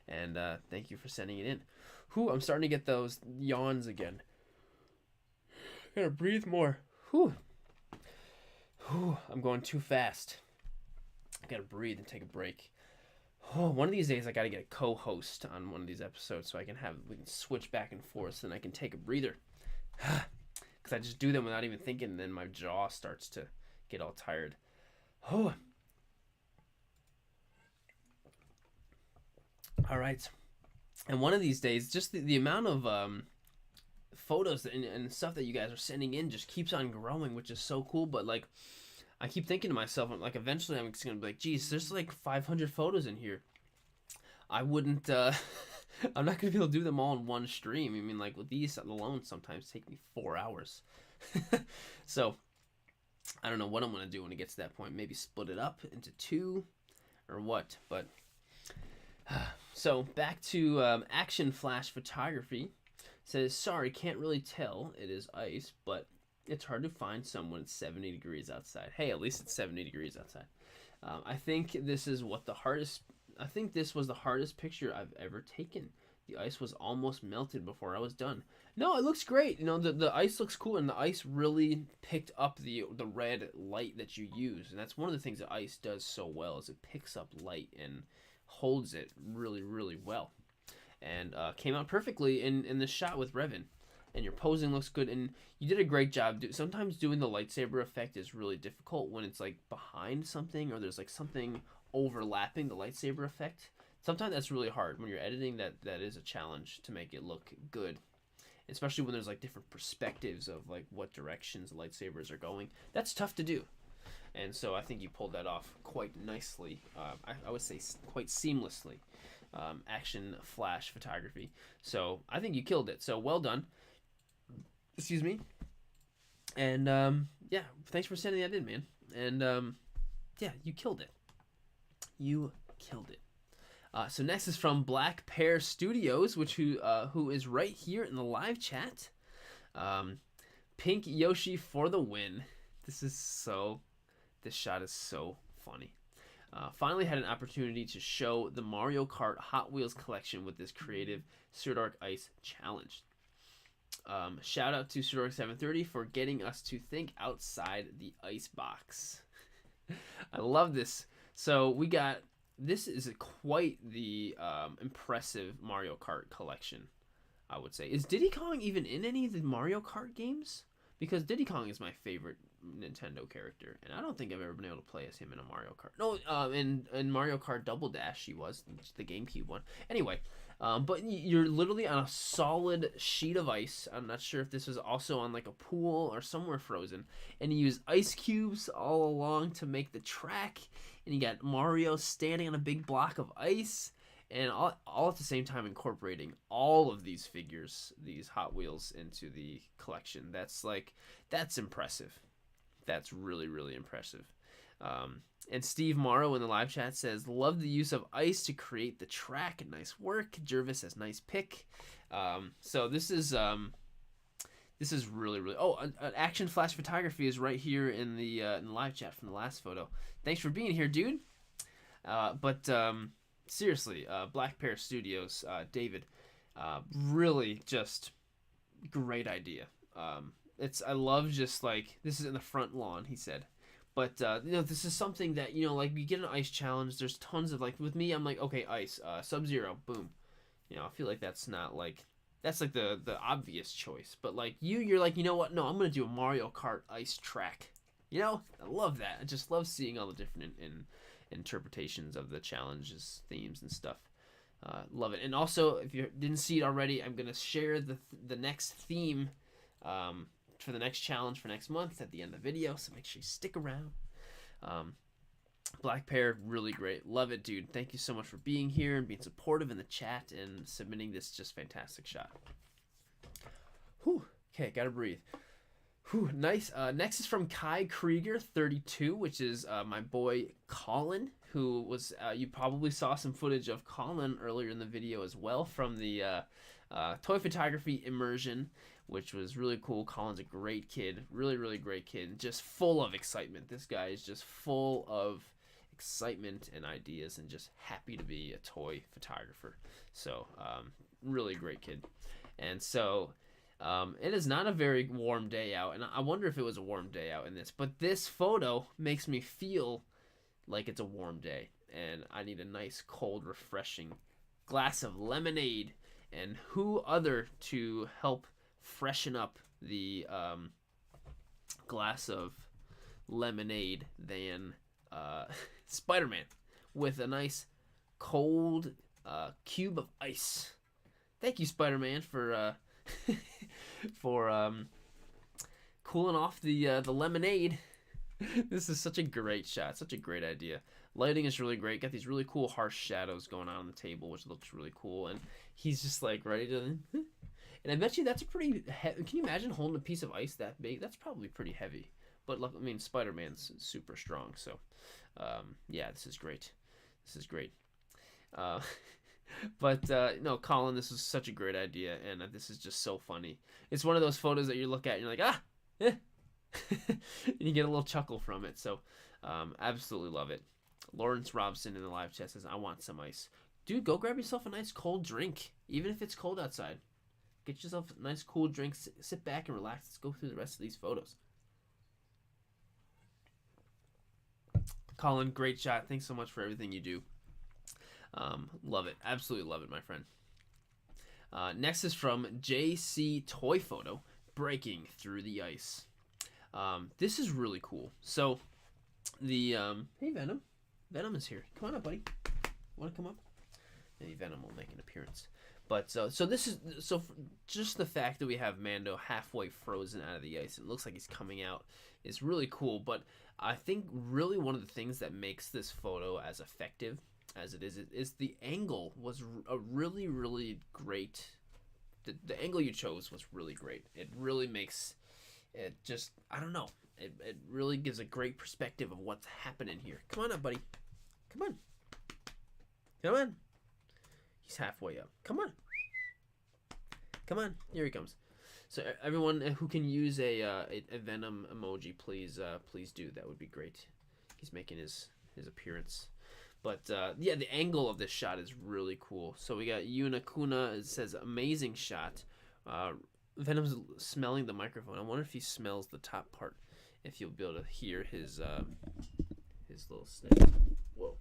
S1: And thank you for sending it in. Whew, I'm starting to get those yawns again. Gotta breathe more. Whew. Whew, I'm going too fast. I gotta breathe and take a break. Oh, one of these days I gotta get a co-host on one of these episodes so we can switch back and forth, so then I can take a breather. Because I just do them without even thinking, and then my jaw starts to get all tired. Oh. All right. And one of these days, just the amount of photos and stuff that you guys are sending in just keeps on growing, which is so cool. But like, I keep thinking to myself, like, eventually I'm just gonna be like, geez, there's like 500 photos in here. I wouldn't. I'm not gonna be able to do them all in one stream. I mean, like with these alone, sometimes take me 4 hours. So I don't know what I'm gonna do when it gets to that point. Maybe split it up into 2, or what. But so back to Action Flash Photography. Says, sorry, can't really tell. It is ice, but it's hard to find someone at 70 degrees outside. Hey, at least it's 70 degrees outside. I think this was the hardest picture I've ever taken. The ice was almost melted before I was done. No, it looks great. You know, the ice looks cool, and the ice really picked up the red light that you use. And that's one of the things that ice does so well, is it picks up light and holds it really, really well. And came out perfectly in the shot with Revan. And your posing looks good, and you did a great job. Sometimes doing the lightsaber effect is really difficult when it's like behind something, or there's like something overlapping the lightsaber effect. Sometimes that's really hard when you're editing. That is a challenge to make it look good, especially when there's like different perspectives of like what directions the lightsabers are going. That's tough to do, and so I think you pulled that off quite nicely. I would say quite seamlessly. Action Flash Photography. So I think you killed it. So well done. Excuse me. And yeah, thanks for sending that in, man. And yeah, you killed it. You killed it. So next is from Black Pear Studios, who is right here in the live chat. Pink Yoshi for the win. This shot is so funny. Finally had an opportunity to show the Mario Kart Hot Wheels collection with this creative Sirdork Ice challenge. Shout out to Sirdork 730 for getting us to think outside the ice box. I love this. So this is quite the impressive Mario Kart collection, I would say. Is Diddy Kong even in any of the Mario Kart games? Because Diddy Kong is my favorite Nintendo character, and I don't think I've ever been able to play as him in a Mario Kart. No, in Mario Kart Double Dash he was, the GameCube one. Anyway, but you're literally on a solid sheet of ice. I'm not sure if this was also on like a pool or somewhere frozen, and you use ice cubes all along to make the track, and you got Mario standing on a big block of ice, and all at the same time incorporating all of these figures, these Hot Wheels, into the collection. That's impressive. That's really, really impressive. And Steve Morrow in the live chat says, love the use of ice to create the track. Nice work. Jervis says, nice pick. So this is really, really... Oh, an action flash photography is right here in the live chat from the last photo. Thanks for being here, dude. But seriously, Black Pear Studios, David, really just great idea. I love just like, this is in the front lawn, he said. But, this is something that, like, you get an ice challenge, there's tons of, like, with me, I'm like, okay, ice, Sub-Zero, boom. I feel like that's not, like, that's, like, the obvious choice. But, like, you're like, you know what, no, I'm going to do a Mario Kart ice track. I love that. I just love seeing all the different interpretations of the challenges, themes, and stuff. Love it. And also, if you didn't see it already, I'm going to share the next theme, for the next challenge for next month at the end of the video, so make sure you stick around. Black Pear, really great. Love it, dude. Thank you so much for being here and being supportive in the chat and submitting this just fantastic shot. Whew. Okay, gotta breathe. Whew, nice. Next is from Kai Krieger 32, which is my boy Colin, who was, you probably saw some footage of Colin earlier in the video as well from the toy photography immersion, which was really cool. Colin's a great kid, really, really great kid, just full of excitement. This guy is just full of excitement and ideas and just happy to be a toy photographer. So, really great kid. And so, it is not a very warm day out, and I wonder if it was a warm day out in this, but this photo makes me feel like it's a warm day, and I need a nice, cold, refreshing glass of lemonade, and who other to help freshen up the glass of lemonade than Spider-Man with a nice cold cube of ice. Thank you, Spider-Man, for cooling off the lemonade. This is such a great shot, such a great idea. Lighting is really great. Got these really cool harsh shadows going on the table, which looks really cool. And he's just like ready to... And I bet you that's a pretty... Can you imagine holding a piece of ice that big? That's probably pretty heavy. But look, I mean, Spider-Man's super strong. So, yeah, this is great. This is great. But no, Colin, this is such a great idea, and this is just so funny. It's one of those photos that you look at and you're like, ah, eh. And you get a little chuckle from it. So, absolutely love it. Lawrence Robson in the live chat says, I want some ice. Dude, go grab yourself a nice cold drink, even if it's cold outside. Get yourself a nice cool drink, sit back and relax. Let's go through the rest of these photos. Colin, great shot. Thanks so much for everything you do. Love it. Absolutely love it, my friend. Next is from JC Toy Photo, Breaking Through the Ice. This is really cool. So, the, hey Venom. Venom is here. Come on up, buddy. Want to come up? Maybe Venom will make an appearance. But, so this is, just the fact that we have Mando halfway frozen out of the ice, and it looks like he's coming out, is really cool. But I think really one of the things that makes this photo as effective as it is the angle was a really, really great. The angle you chose was really great. It really makes it just, I don't know. It really gives a great perspective of what's happening here. Come on up, buddy. Come on. Come on. He's halfway up. Come on. Come on. Here he comes. So everyone who can use a Venom emoji, please do. That would be great. He's making his appearance. But, yeah, the angle of this shot is really cool. So we got Yuna Kuna. It says, amazing shot. Venom's smelling the microphone. I wonder if he smells the top part. If you'll be able to hear his little sniff. Whoa.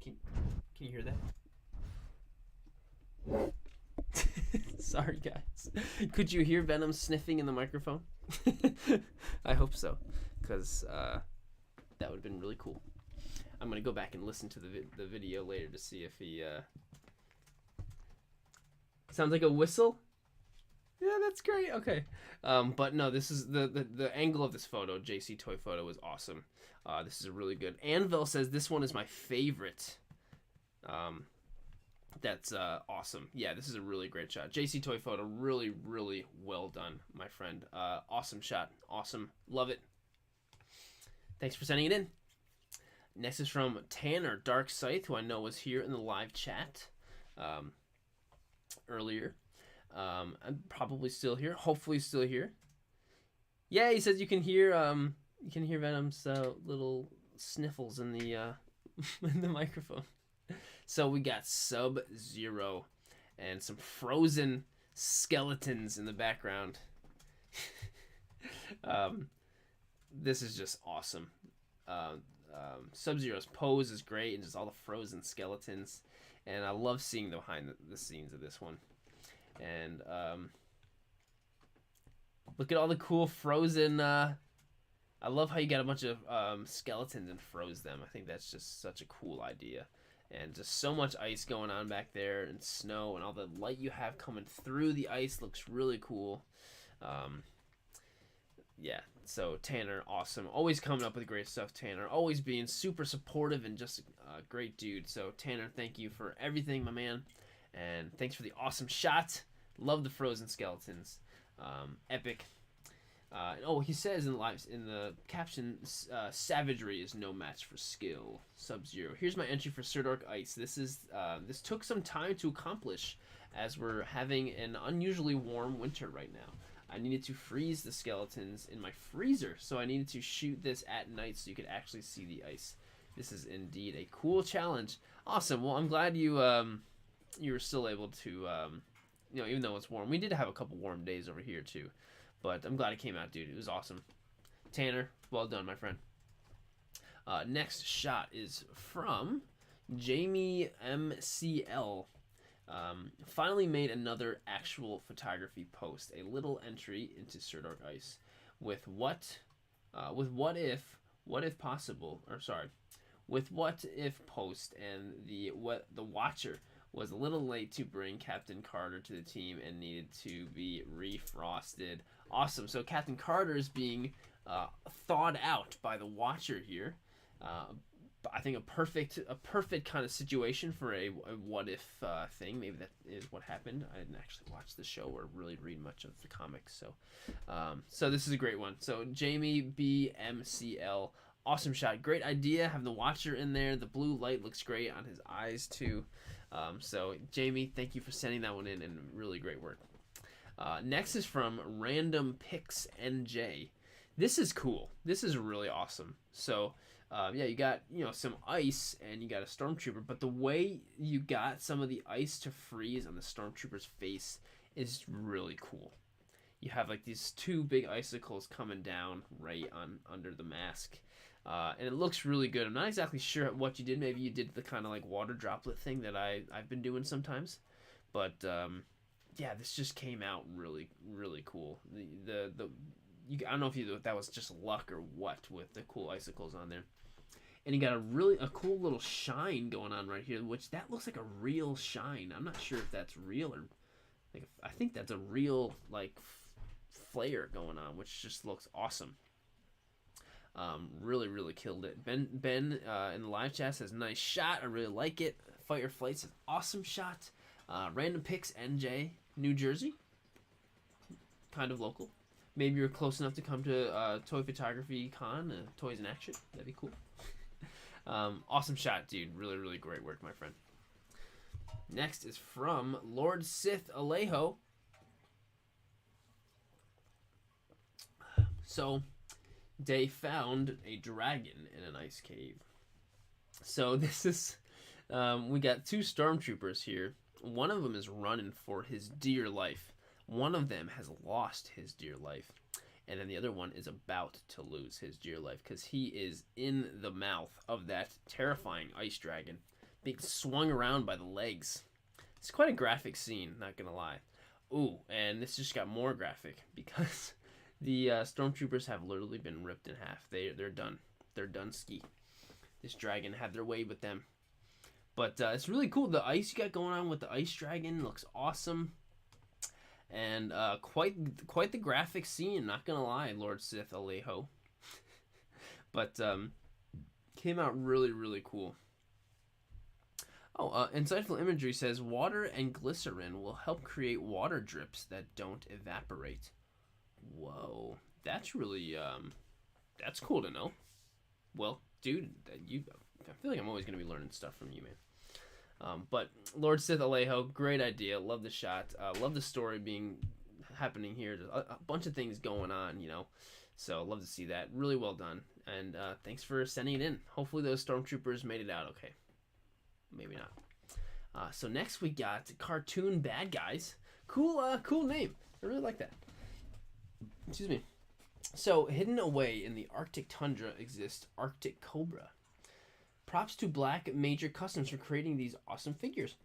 S1: Can you hear that? Sorry, guys. Could you hear Venom sniffing in the microphone? I hope so. Because, that would have been really cool. I'm going to go back and listen to the video later to see if he... Sounds like a whistle? Yeah, that's great. Okay. But no, this is the angle of this photo, JC Toy Photo, is awesome. This is a really good... Anvil says this one is my favorite. That's awesome. Yeah, this is a really great shot. JC Toy Photo, really, really well done, my friend. Awesome shot. Awesome. Love it. Thanks for sending it in. Next is from Tanner Dark Scythe, who I know was here in the live chat earlier. I'm probably still here. Hopefully still here. Yeah, he says you can hear Venom's little sniffles in the in the microphone. So we got Sub-Zero and some frozen skeletons in the background. This is just awesome. Sub-Zero's pose is great, and just all the frozen skeletons. And I love seeing the behind the scenes of this one. And look at all the cool frozen. I love how you got a bunch of skeletons and froze them. I think that's just such a cool idea. And just so much ice going on back there, and snow, and all the light you have coming through the ice looks really cool. Yeah, so Tanner, awesome. Always coming up with great stuff, Tanner. Always being super supportive and just a great dude. So Tanner, thank you for everything, my man. And thanks for the awesome shot. Love the frozen skeletons. Epic. He says in the caption, savagery is no match for skill. Sub-Zero. Here's my entry for Sirdork Ice. This took some time to accomplish, as we're having an unusually warm winter right now. I needed to freeze the skeletons in my freezer, so I needed to shoot this at night so you could actually see the ice. This is indeed a cool challenge. Awesome. Well, I'm glad you were still able to, even though it's warm. We did have a couple warm days over here too. But I'm glad it came out, dude. It was awesome. Tanner, well done, my friend. Next shot is from Jamie MCL. Finally made another actual photography post. A little entry into Sirdork Ice with what if possible, or sorry, with what if post, and the watcher was a little late to bring Captain Carter to the team and needed to be refrosted. Awesome. So Captain Carter is being thawed out by the Watcher here. I think a perfect kind of situation for a what if thing. Maybe that is what happened. I didn't actually watch the show or really read much of the comics, so this is a great one. So Jamie BMCL, awesome shot, great idea. Have the Watcher in there. The blue light looks great on his eyes too. So Jamie, thank you for sending that one in, and really great work. Next is from Random Picks NJ. This is cool. This is really awesome. So, you got some ice and you got a stormtrooper, but the way you got some of the ice to freeze on the stormtrooper's face is really cool. You have like these two big icicles coming down right on under the mask. And it looks really good. I'm not exactly sure what you did. Maybe you did the kind of like water droplet thing that I've been doing sometimes. But this just came out really, really cool. I don't know if that was just luck or what with the cool icicles on there. And you got a cool little shine going on right here, which that looks like a real shine. I'm not sure if that's real or I think that's a real like flare going on, which just looks awesome. Really, really killed it. Ben in the live chat says, nice shot. I really like it. Fireflight says, awesome shot. Random Picks NJ, New Jersey. Kind of local. Maybe you're close enough to come to Toy Photography Con, Toys in Action. That'd be cool. Awesome shot, dude. Really, really great work, my friend. Next is from Lord Sith Alejo. So, they found a dragon in an ice cave. So this is, we got two stormtroopers here. One of them is running for his dear life. One of them has lost his dear life. And then the other one is about to lose his dear life because he is in the mouth of that terrifying ice dragon, being swung around by the legs. It's quite a graphic scene, not gonna lie. Ooh, and this just got more graphic because the stormtroopers have literally been ripped in half. They're done. They're done ski. This dragon had their way with them. But it's really cool. The ice you got going on with the ice dragon looks awesome. And quite the graphic scene, not gonna lie, Lord Sith Alejo. But came out really, really cool. Oh, insightful imagery says water and glycerin will help create water drips that don't evaporate. Whoa, that's really that's cool to know. Well, dude, I feel like I'm always gonna be learning stuff from you, man. But Lord Sith Alejo, great idea. Love the shot. Love the story being happening here. There's a bunch of things going on, you know. So love to see that. Really well done. And thanks for sending it in. Hopefully those stormtroopers made it out okay. Maybe not. So next we got Cartoon Bad Guys. Cool name. I really like that. Excuse me. So hidden away in the Arctic tundra exists Arctic Cobra. Props to Black Major Customs for creating these awesome figures.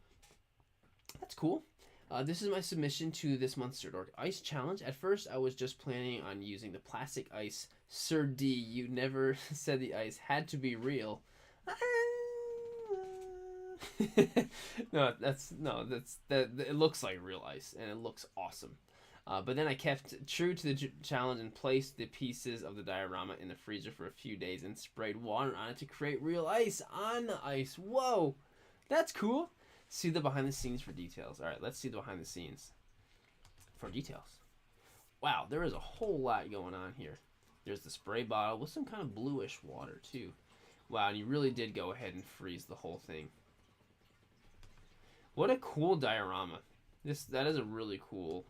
S1: That's cool. This is my submission to this month's Sirdork Ice Challenge. At first, I was just planning on using the plastic ice. Sir D, you never said the ice had to be real. No, it looks like real ice, and it looks awesome. But then I kept true to the challenge and placed the pieces of the diorama in the freezer for a few days and sprayed water on it to create real ice on the ice. Whoa, that's cool. See the behind the scenes for details. All right, let's see the behind the scenes for details. Wow, there is a whole lot going on here. There's the spray bottle with some kind of bluish water too. Wow, and you really did go ahead and freeze the whole thing. What a cool diorama. That is a really cool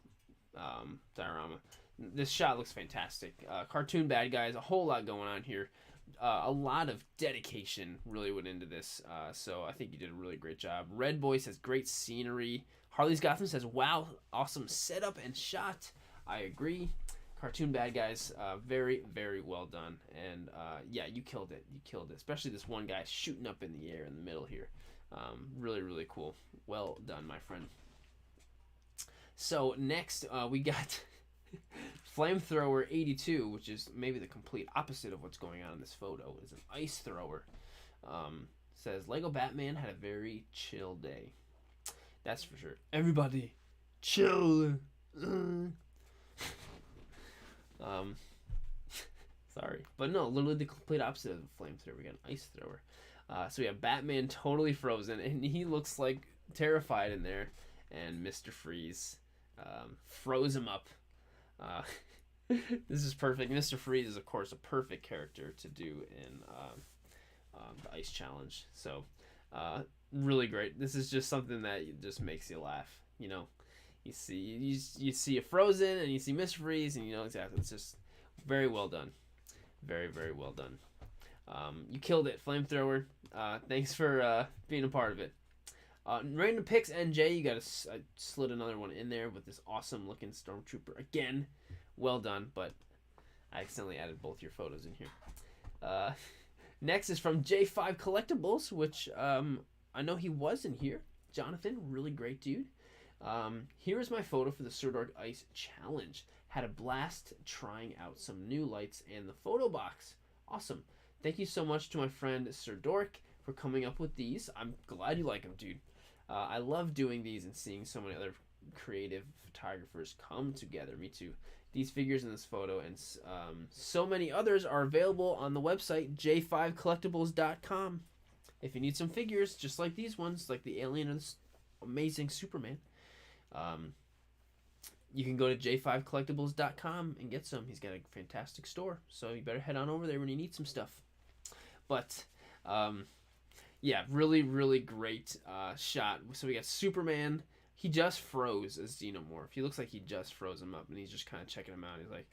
S1: diorama. This shot looks fantastic. Cartoon Bad Guys, a whole lot going on here. A lot of dedication really went into this, so I think you did a really great job. Red Boy says great scenery. Harley's Gotham says wow, awesome setup and shot. I agree. Cartoon Bad Guys, very, very well done. And yeah, you killed it. You killed it. Especially this one guy shooting up in the air in the middle here. Really, really cool. Well done, my friend. So next, we got Flamethrower 82, which is maybe the complete opposite of what's going on in this photo. It's an ice thrower. Says Lego Batman had a very chill day. That's for sure. Everybody, chill. Sorry, but no, literally the complete opposite of the flamethrower. We got an ice thrower. So we have Batman totally frozen, and he looks like terrified in there. And Mr. Freeze froze him up. This is perfect. Mr. Freeze is, of course, a perfect character to do in the Ice Challenge. So, really great. This is just something that just makes you laugh. You know, you see a Frozen and you see Mr. Freeze, and you know exactly. It's just very well done. Very, very well done. You killed it, Flamethrower. Thanks for being a part of it. Random Picks NJ, you got I slid another one in there with this awesome looking Stormtrooper again. Well done, but I accidentally added both your photos in here. Next is from J5 Collectibles, which I know he was in here. Jonathan, really great dude. Here is my photo for the Sirdork Ice Challenge. Had a blast trying out some new lights and the photo box. Awesome. Thank you so much to my friend Sirdork for coming up with these. I'm glad you like them, dude. I love doing these and seeing so many other creative photographers come together. Me too. These figures in this photo and so many others are available on the website j5collectibles.com. If you need some figures just like these ones, like the alien or this amazing Superman, you can go to j5collectibles.com and get some. He's got a fantastic store, so you better head on over there when you need some stuff. But yeah, really, really great shot. So we got Superman. He just froze as Xenomorph. He looks like he just froze him up, and he's just kind of checking him out. He's like,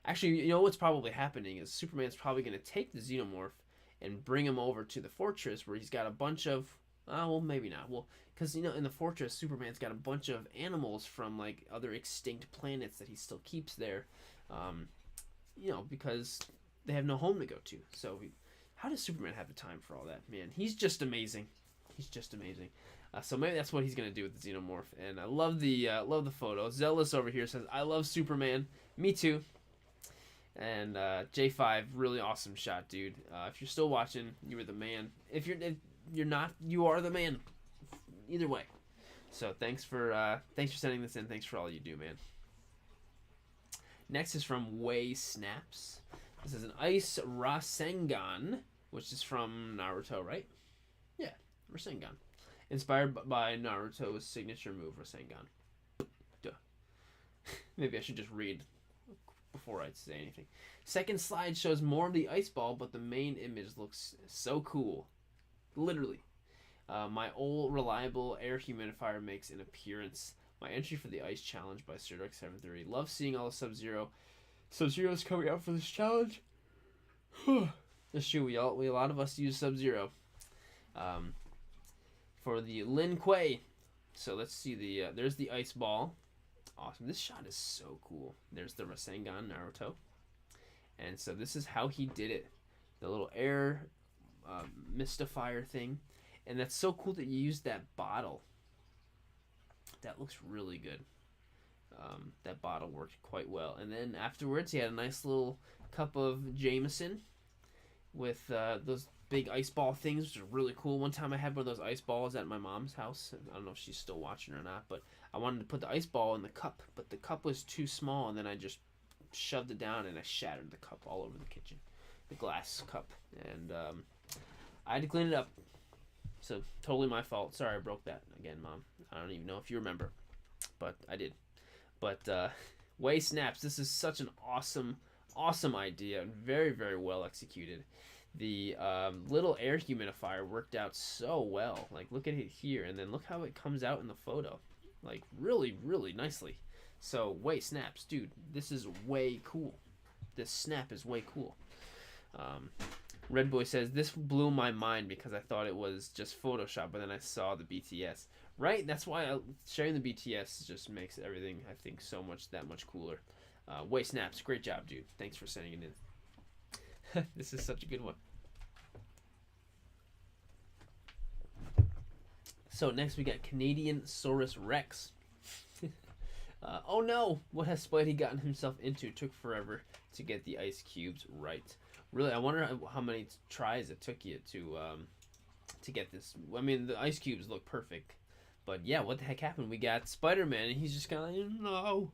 S1: actually, you know what's probably happening is Superman's probably going to take the Xenomorph and bring him over to the fortress where he's got a bunch of, well, maybe not. Well, because, you know, in the fortress, Superman's got a bunch of animals from, like, other extinct planets that he still keeps there, you know, because they have no home to go to. So how does Superman have the time for all that? Man, he's just amazing. He's just amazing. So maybe that's what he's gonna do with the Xenomorph. And I love the photo. Zealous over here says, "I love Superman." Me too. And J5, really awesome shot, dude. If you're still watching, you were the man. If you're not, you are the man. Either way. So thanks for sending this in. Thanks for all you do, man. Next is from Way Snaps. This is an Ice Rasengan, which is from Naruto, right? Rasengan. Inspired by Naruto's signature move, Rasengan. Duh. Maybe I should just read before I say anything. Second slide shows more of the ice ball, but the main image looks so cool. Literally. My old reliable air humidifier makes an appearance. My entry for the ice challenge by Sirdork 730. Love seeing all the Sub-Zeros coming out for this challenge. That's true. A lot of us use Sub-Zero. For the Lin Kuei. So let's see there's the ice ball. Awesome. This shot is so cool. There's the Rasengan Naruto. And so this is how he did it. The little air mystifier thing. And that's so cool that you used that bottle. That looks really good. That bottle worked quite well. And then afterwards, he had a nice little cup of Jameson with those big ice ball things, which is really cool. One time I had one of those ice balls at my mom's house. I don't know if she's still watching or not, but I wanted to put the ice ball in the cup, but the cup was too small, and then I just shoved it down and I shattered the cup all over the kitchen, the glass cup, and I had to clean it up. So totally my fault. Sorry I broke that again, Mom. I don't even know if you remember, but I did. But Way Snaps. This is such an awesome idea and very, very well executed. The little air humidifier worked out so well. Like, look at it here, and then look how it comes out in the photo. Like, really, really nicely. So, Way Snaps. Dude, this is way cool. This snap is way cool. Red Boy says, this blew my mind because I thought it was just Photoshop, but then I saw the BTS. Right? That's why sharing the BTS just makes everything, I think, that much cooler. Way Snaps. Great job, dude. Thanks for sending it in. This is such a good one. So next we got Canadian Saurus Rex. Oh no! What has Spidey gotten himself into? Took forever to get the ice cubes right. Really, I wonder how many tries it took you to get this. I mean, the ice cubes look perfect, but yeah, what the heck happened? We got Spider-Man, and he's just kind of like, no.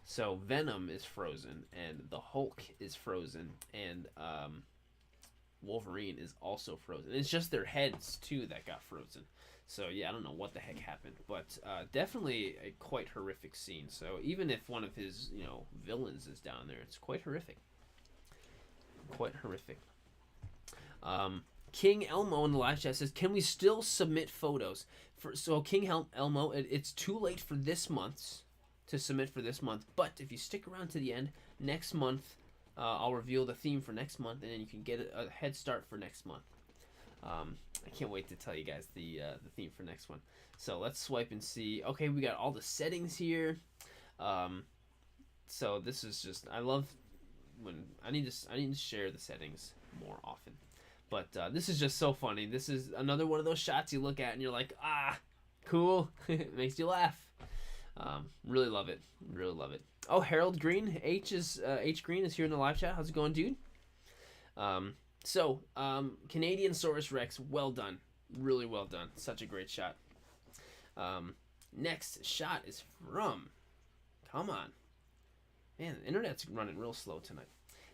S1: So Venom is frozen, and the Hulk is frozen, and Wolverine is also frozen. It's just their heads too that got frozen. So yeah, I don't know what the heck happened, but definitely a quite horrific scene. So even if one of his villains is down there, it's quite horrific. Quite horrific. King Elmo in the live chat says, "Can we still submit photos?" So King Elmo, it's too late for this month's. To submit for this month, but if you stick around to the end, next month I'll reveal the theme for next month, and then you can get a head start for next month. I can't wait to tell you guys the theme for next one. So let's swipe and see. Okay, we got all the settings here. So this is just, I love when I need to share the settings more often. But this is just so funny. This is another one of those shots you look at and you're like, cool. It makes you laugh. Really love it. Really love it. Oh, Harold Green. H Green is here in the live chat. How's it going, dude? Canadian Saurus Rex. Well done. Really well done. Such a great shot. Next shot is from... Come on. Man, the internet's running real slow tonight.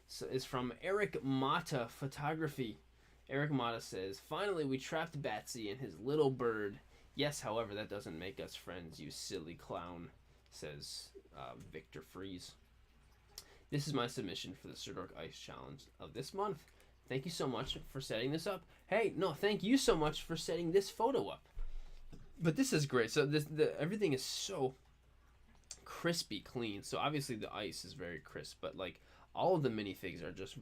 S1: So it's from Eric Mata Photography. Eric Mata says, "Finally, we trapped Batsy and his little bird. Yes, however, that doesn't make us friends, you silly clown," says Victor Freeze. This is my submission for the Sirdork Ice Challenge of this month. Thank you so much for setting this up. Hey, no, thank you so much for setting this photo up. But this is great. So everything is so crispy clean. So obviously the ice is very crisp, but like all of the minifigs are just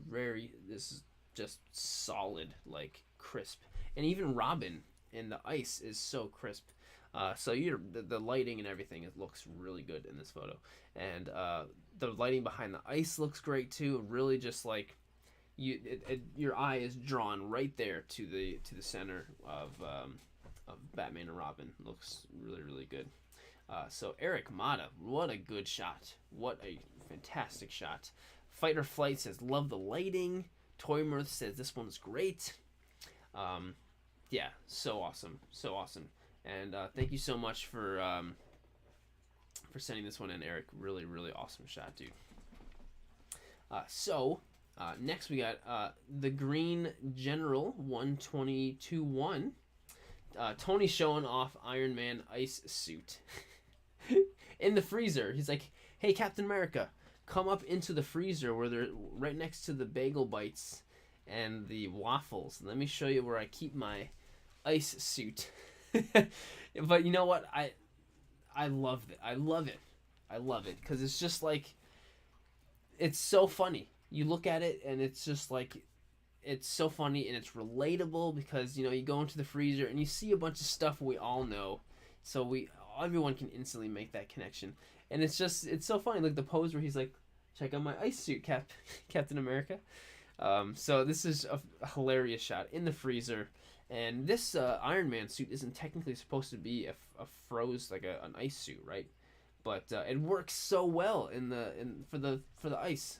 S1: this is just solid, like crisp. And even Robin in the ice is so crisp. So the lighting and everything, it looks really good in this photo. And the lighting behind the ice looks great too. Really just like your eye is drawn right there to the center of Batman and Robin. Looks really, really good. So Eric Mata, what a good shot. What a fantastic shot. Fight or Flight says, "Love the lighting." Toy Mirth says, "This one's great." Yeah, so awesome. So awesome. And thank you so much for sending this one in, Eric. Really, really awesome shot, dude. Next we got the Green General 122-1. Tony showing off Iron Man ice suit in the freezer. He's like, "Hey, Captain America, come up into the freezer where they're right next to the bagel bites and the waffles. Let me show you where I keep my ice suit." But you know what? I love it. I love it. I love it because it's just like, it's so funny. You look at it and it's just like, it's so funny and it's relatable because, you know, you go into the freezer and you see a bunch of stuff we all know, so everyone can instantly make that connection. And it's so funny, like the pose where he's like, "Check out my ice suit, Captain America." So this is a hilarious shot in the freezer, and this Iron Man suit isn't technically supposed to be a froze, like an ice suit, right? But it works so well for the ice,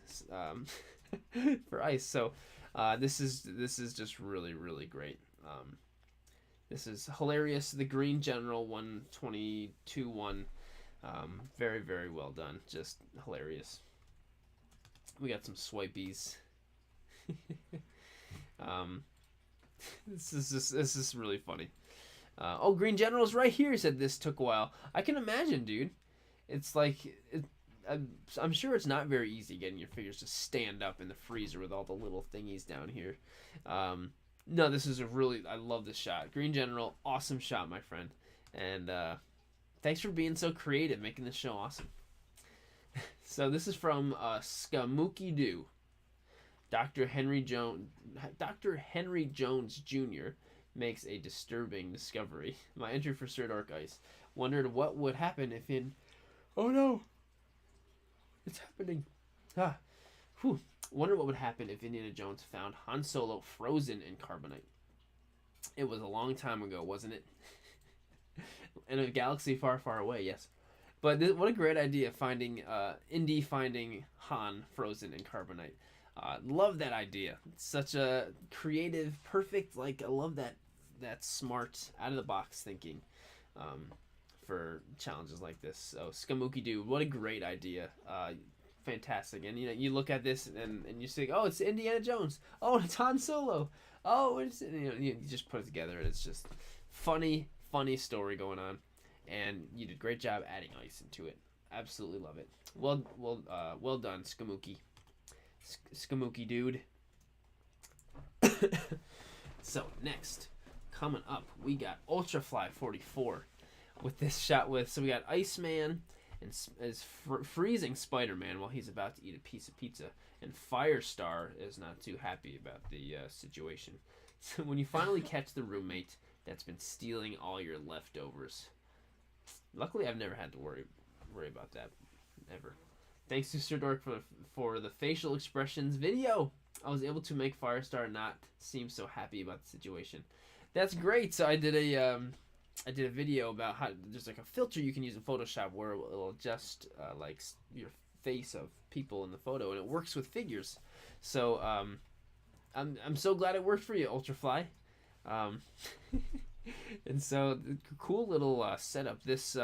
S1: for ice. So this is just really, really great. This is hilarious. The Green General 122-1, very, very well done. Just hilarious. We got some swipies. This is really funny. Oh, Green General's right here. He said this took a while. I can imagine, dude. It's like, I'm sure it's not very easy getting your figures to stand up in the freezer with all the little thingies down here. No, this is I love this shot. Green General, awesome shot, my friend. And thanks for being so creative, making this show awesome. So this is from Skamooky Doo. Dr. Henry Jones Jr. makes a disturbing discovery. My entry for Sirdork Ice. Wondered what would happen if in... Oh no! It's happening. Whew. Wondered what would happen if Indiana Jones found Han Solo frozen in carbonite. It was a long time ago, wasn't it? In a galaxy far, far away, yes. But what a great idea, Indy finding Han frozen in carbonite. Love that idea. It's such a creative, perfect, I love that smart, out-of-the-box thinking for challenges like this. So, Skamooky Doo, what a great idea. Fantastic. And, you look at this and you say, oh, it's Indiana Jones. Oh, it's Han Solo. Oh, you just put it together and it's just funny story going on. And you did a great job adding ice into it. Absolutely love it. Well done, Skamooky. Skamooky dude. So next, coming up, we got Ultrafly 44 with this shot so we got Iceman and is freezing Spider-Man while he's about to eat a piece of pizza, and Firestar is not too happy about the situation. So when you finally catch the roommate that's been stealing all your leftovers. Luckily, I've never had to worry about that ever. Thanks to Sirdork for the facial expressions video. I was able to make Firestar not seem so happy about the situation. That's great. So I did a video about how there's like a filter you can use in Photoshop where it'll adjust like your face of people in the photo, and it works with figures. So I'm so glad it worked for you, Ultrafly. And so cool little setup. This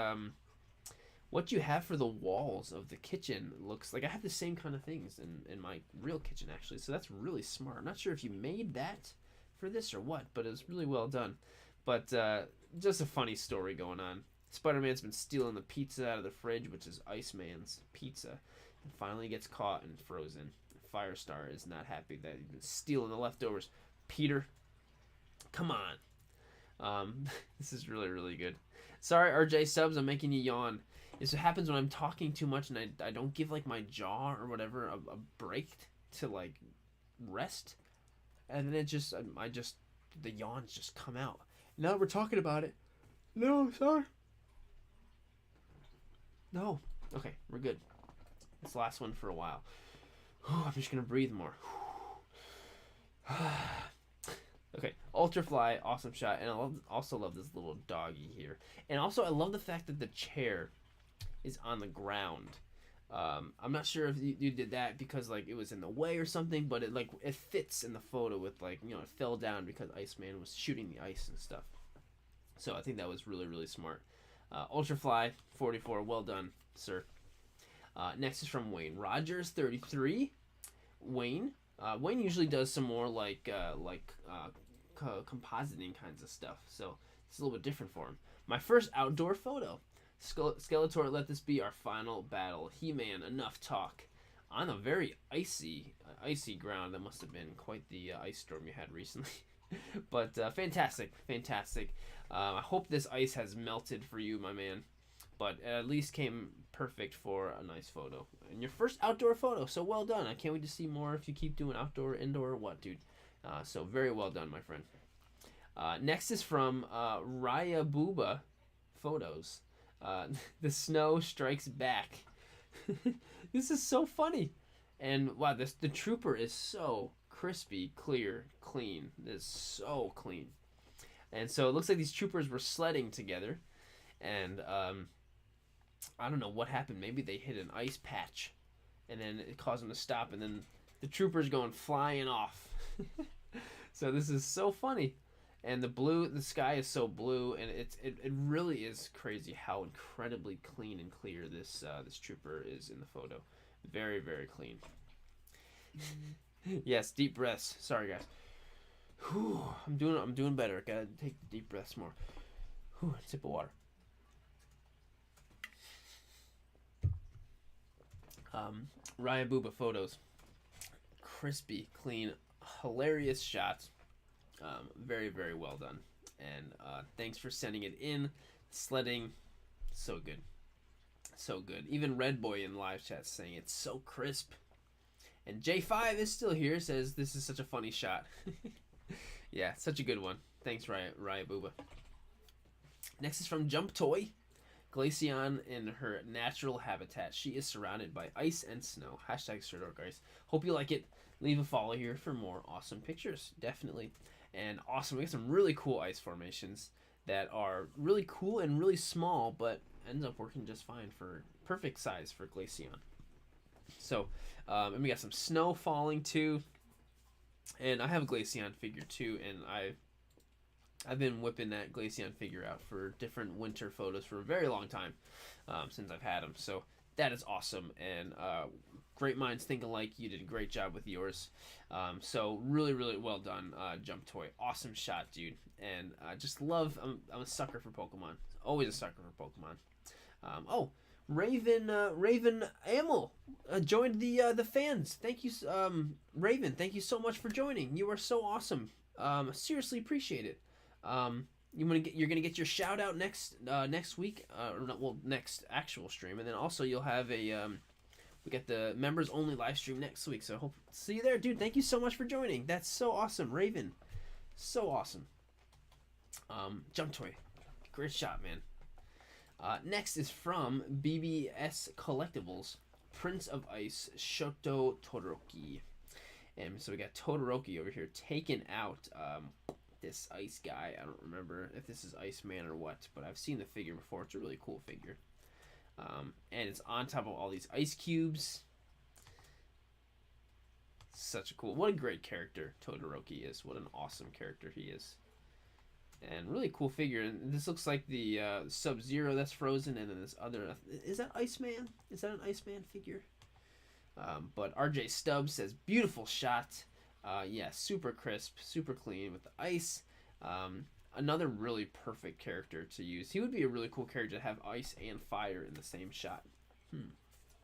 S1: what you have for the walls of the kitchen looks like I have the same kind of things in my real kitchen, actually. So that's really smart. I'm not sure if you made that for this or what, but it was really well done. But just a funny story going on. Spider-Man's been stealing the pizza out of the fridge, which is Iceman's pizza, and finally gets caught and frozen. Firestar is not happy that he's been stealing the leftovers. Peter, come on. This is really, really good. Sorry, RJ Subs, I'm making you yawn. This happens when I'm talking too much and I don't give like my jaw or whatever a break to like rest, and then the yawns just come out. Now we're talking about it. No, sorry. No. Okay, we're good. It's the last one for a while. I'm just gonna breathe more. Okay, Ultrafly, awesome shot, and I also love this little doggy here, and also I love the fact that the chair is on the ground. I'm not sure if you did that because like it was in the way or something, but it fits in the photo with it fell down because Iceman was shooting the ice and stuff. So I think that was really, really smart. Ultrafly 44, well done, sir. Next is from Wayne Rogers 33. Wayne usually does some more compositing kinds of stuff. So It's a little bit different for him. My first outdoor photo. Skeletor, let this be our final battle. He-Man, enough talk. On a very icy ground. That must have been quite the ice storm you had recently. But fantastic. I hope this ice has melted for you, my man. But it at least came perfect for a nice photo. And your first outdoor photo, so well done. I can't wait to see more if you keep doing outdoor, indoor, what, dude. So very well done, my friend. Next is from Raya Booba Photos. The snow strikes back. This is so funny. And wow, the trooper is so crispy, clear, clean. This is so clean. And so it looks like these troopers were sledding together. And I don't know what happened. Maybe they hit an ice patch. And then it caused them to stop. And then the trooper's going flying off. So this is so funny. And the sky is so blue, and it really is crazy how incredibly clean and clear this trooper is in the photo. Very, very clean. Yes, deep breaths. Sorry, guys. Whew, I'm doing better. Gotta take deep breaths more. Whew, sip of water. Raya Booba Photos. Crispy, clean, hilarious shots. Very, very well done. And thanks for sending it in. Sledding, so good. So good. Even Red Boy in live chat saying it's so crisp. And J5 is still here, says this is such a funny shot. Yeah, such a good one. Thanks, Raya Booba. Next is from Jump Toy. Glaceon in her natural habitat. She is surrounded by ice and snow. Hashtag Sirdork Ice. Hope you like it. Leave a follow here for more awesome pictures. Definitely. And awesome. We got some really cool ice formations that are really cool and really small, but ends up working just fine for perfect size for Glaceon. So, and we got some snow falling too. And I have a Glaceon figure too, and I've been whipping that Glaceon figure out for different winter photos for a very long time since I've had them. So that is awesome, and great minds think alike. You did a great job with yours. So really, really well done, Jump Toy. Awesome shot, dude. And I just love. I'm a sucker for Pokemon. Always a sucker for Pokemon. Raven Amel joined the fans. Thank you, Raven. Thank you so much for joining. You are so awesome. Seriously appreciate it. You're gonna get your shout out next week, next actual stream, and then also you'll have we got the members only live stream next week. So I hope to see you there, dude. Thank you so much for joining. That's so awesome, Raven. So awesome. Jump Toy, great shot, man. Next is from BBS Collectibles, Prince of Ice, Shoto Todoroki. And so we got Todoroki over here taking out this ice guy. I don't remember if this is Iceman or what, but I've seen the figure before. It's a really cool figure. And it's on top of all these ice cubes. Such a cool, what a great character Todoroki is. What an awesome character he is. And really cool figure. And this looks like the Sub-Zero that's frozen, and then this other, is that Iceman? Is that an Iceman figure? But RJ Stubbs says, beautiful shot. Yeah, super crisp, super clean with the ice. Another really perfect character to use. He would be a really cool character to have ice and fire in the same shot. I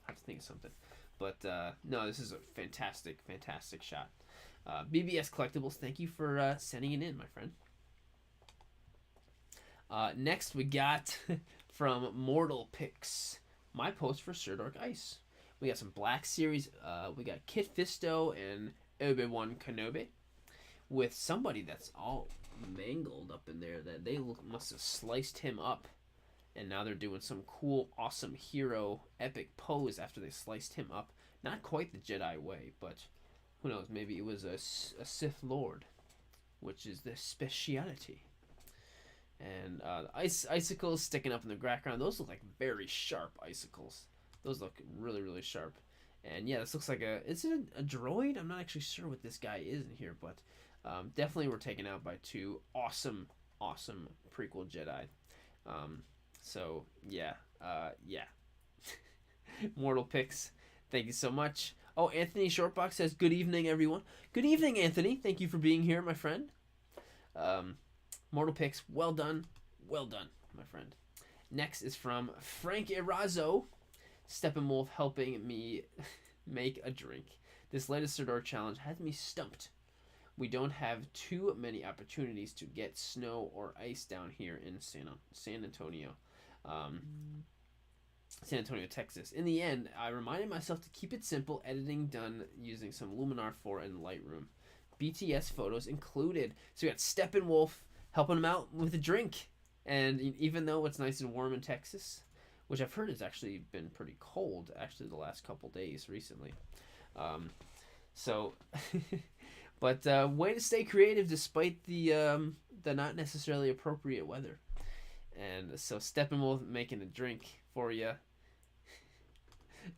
S1: have to think of something. But no, this is a fantastic, fantastic shot. BBS Collectibles, thank you for sending it in, my friend. Next we got from Mortal Picks, my post for Sirdork Ice. We got some Black Series. We got Kit Fisto and Obi-Wan Kenobi with somebody that's all mangled up in there. That they must have sliced him up, and now they're doing some cool, awesome hero epic pose after they sliced him up. Not quite the Jedi way, but who knows? Maybe it was a Sith Lord, which is the speciality. And icicles sticking up in the background. Those look like very sharp icicles. Those look really, really sharp. And yeah, this looks like is it a droid? I'm not actually sure what this guy is in here, but definitely we're taken out by two awesome, awesome prequel Jedi. So yeah, yeah. Mortal Picks, thank you so much. Oh, Anthony Shortbox says, good evening, everyone. Good evening, Anthony. Thank you for being here, my friend. Mortal Picks, well done, my friend. Next is from Frank Erazo. Steppenwolf helping me make a drink. This latest Sirdork challenge has me stumped. We don't have too many opportunities to get snow or ice down here in San Antonio. Um, San Antonio, Texas. In the end, I reminded myself to keep it simple, editing done using some Luminar 4 and Lightroom. BTS photos included. So we got Steppenwolf helping him out with a drink. And even though it's nice and warm in Texas, which I've heard has actually been pretty cold, actually, the last couple days recently. But way to stay creative despite the not necessarily appropriate weather. And so Steppenwolf making a drink for you.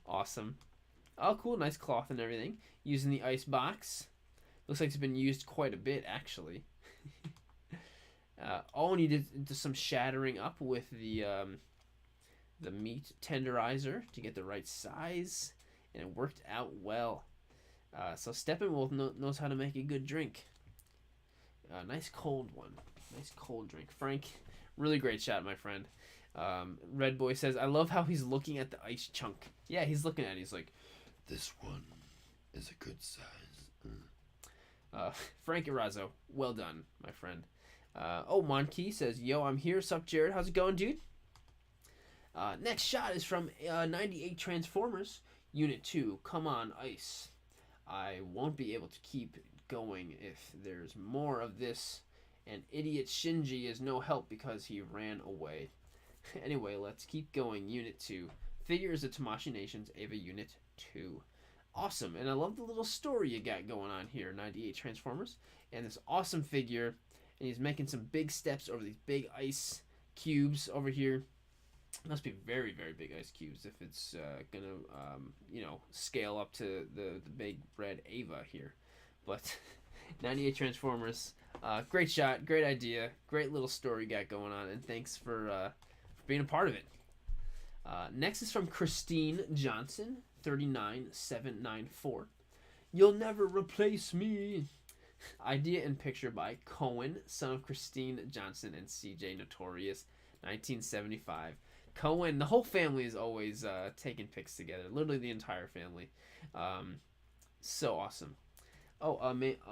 S1: Awesome. Oh, cool. Nice cloth and everything. Using the ice box. Looks like it's been used quite a bit, actually. And you did some shattering up with the meat tenderizer to get the right size. And it worked out well. So Steppenwolf knows how to make a good drink. Nice cold one. Nice cold drink. Frank, really great shot, my friend. Red Boy says, I love how he's looking at the ice chunk. Yeah, he's looking at it. He's like, this one is a good size. Frank Erazo, well done, my friend. Monkey says, yo, I'm here. Sup, Jared? How's it going, dude? Next shot is from 98 Transformers. Unit 2, come on, ice. I won't be able to keep going if there's more of this. And idiot Shinji is no help because he ran away. Anyway, let's keep going. Unit 2. Figures of Tamashii Nations, Ava Unit 2. Awesome. And I love the little story you got going on here, 98 Transformers. And this awesome figure. And he's making some big steps over these big ice cubes over here. Must be very, very big ice cubes if it's going to, scale up to the big red Ava here. But 98 Transformers, great shot, great idea, great little story you got going on, and thanks for being a part of it. Next is from Christine Johnson, 39794. You'll never replace me. Idea and picture by Cohen, son of Christine Johnson and CJ Notorious, 1975. Cohen, the whole family is always taking pics together. Literally the entire family. So awesome.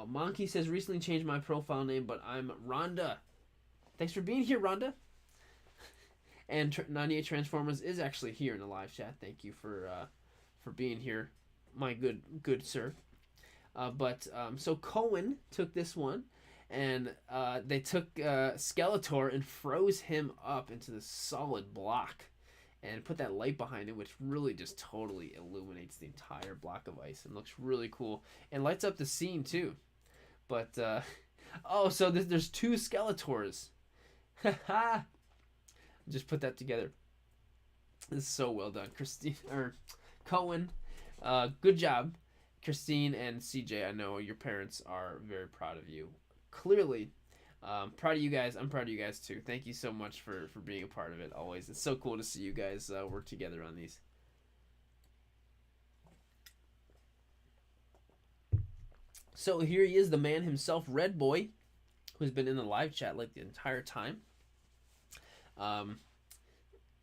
S1: Monkey says, recently changed my profile name, but I'm Rhonda. Thanks for being here, Rhonda. And 98 Transformers is actually here in the live chat. Thank you for being here, my good sir. So Cohen took this one, and they took Skeletor and froze him up into this solid block and put that light behind it, which really just totally illuminates the entire block of ice and looks really cool and lights up the scene too. But so there's two Skeletors. Just put that together. This is so well done, Cohen. Good job, Christine and CJ. I know your parents are very proud of you. Clearly, proud of you guys. I'm proud of you guys too. Thank you so much for being a part of it always. It's so cool to see you guys work together on these. So here he is, the man himself, Red Boy, who's been in the live chat like the entire time.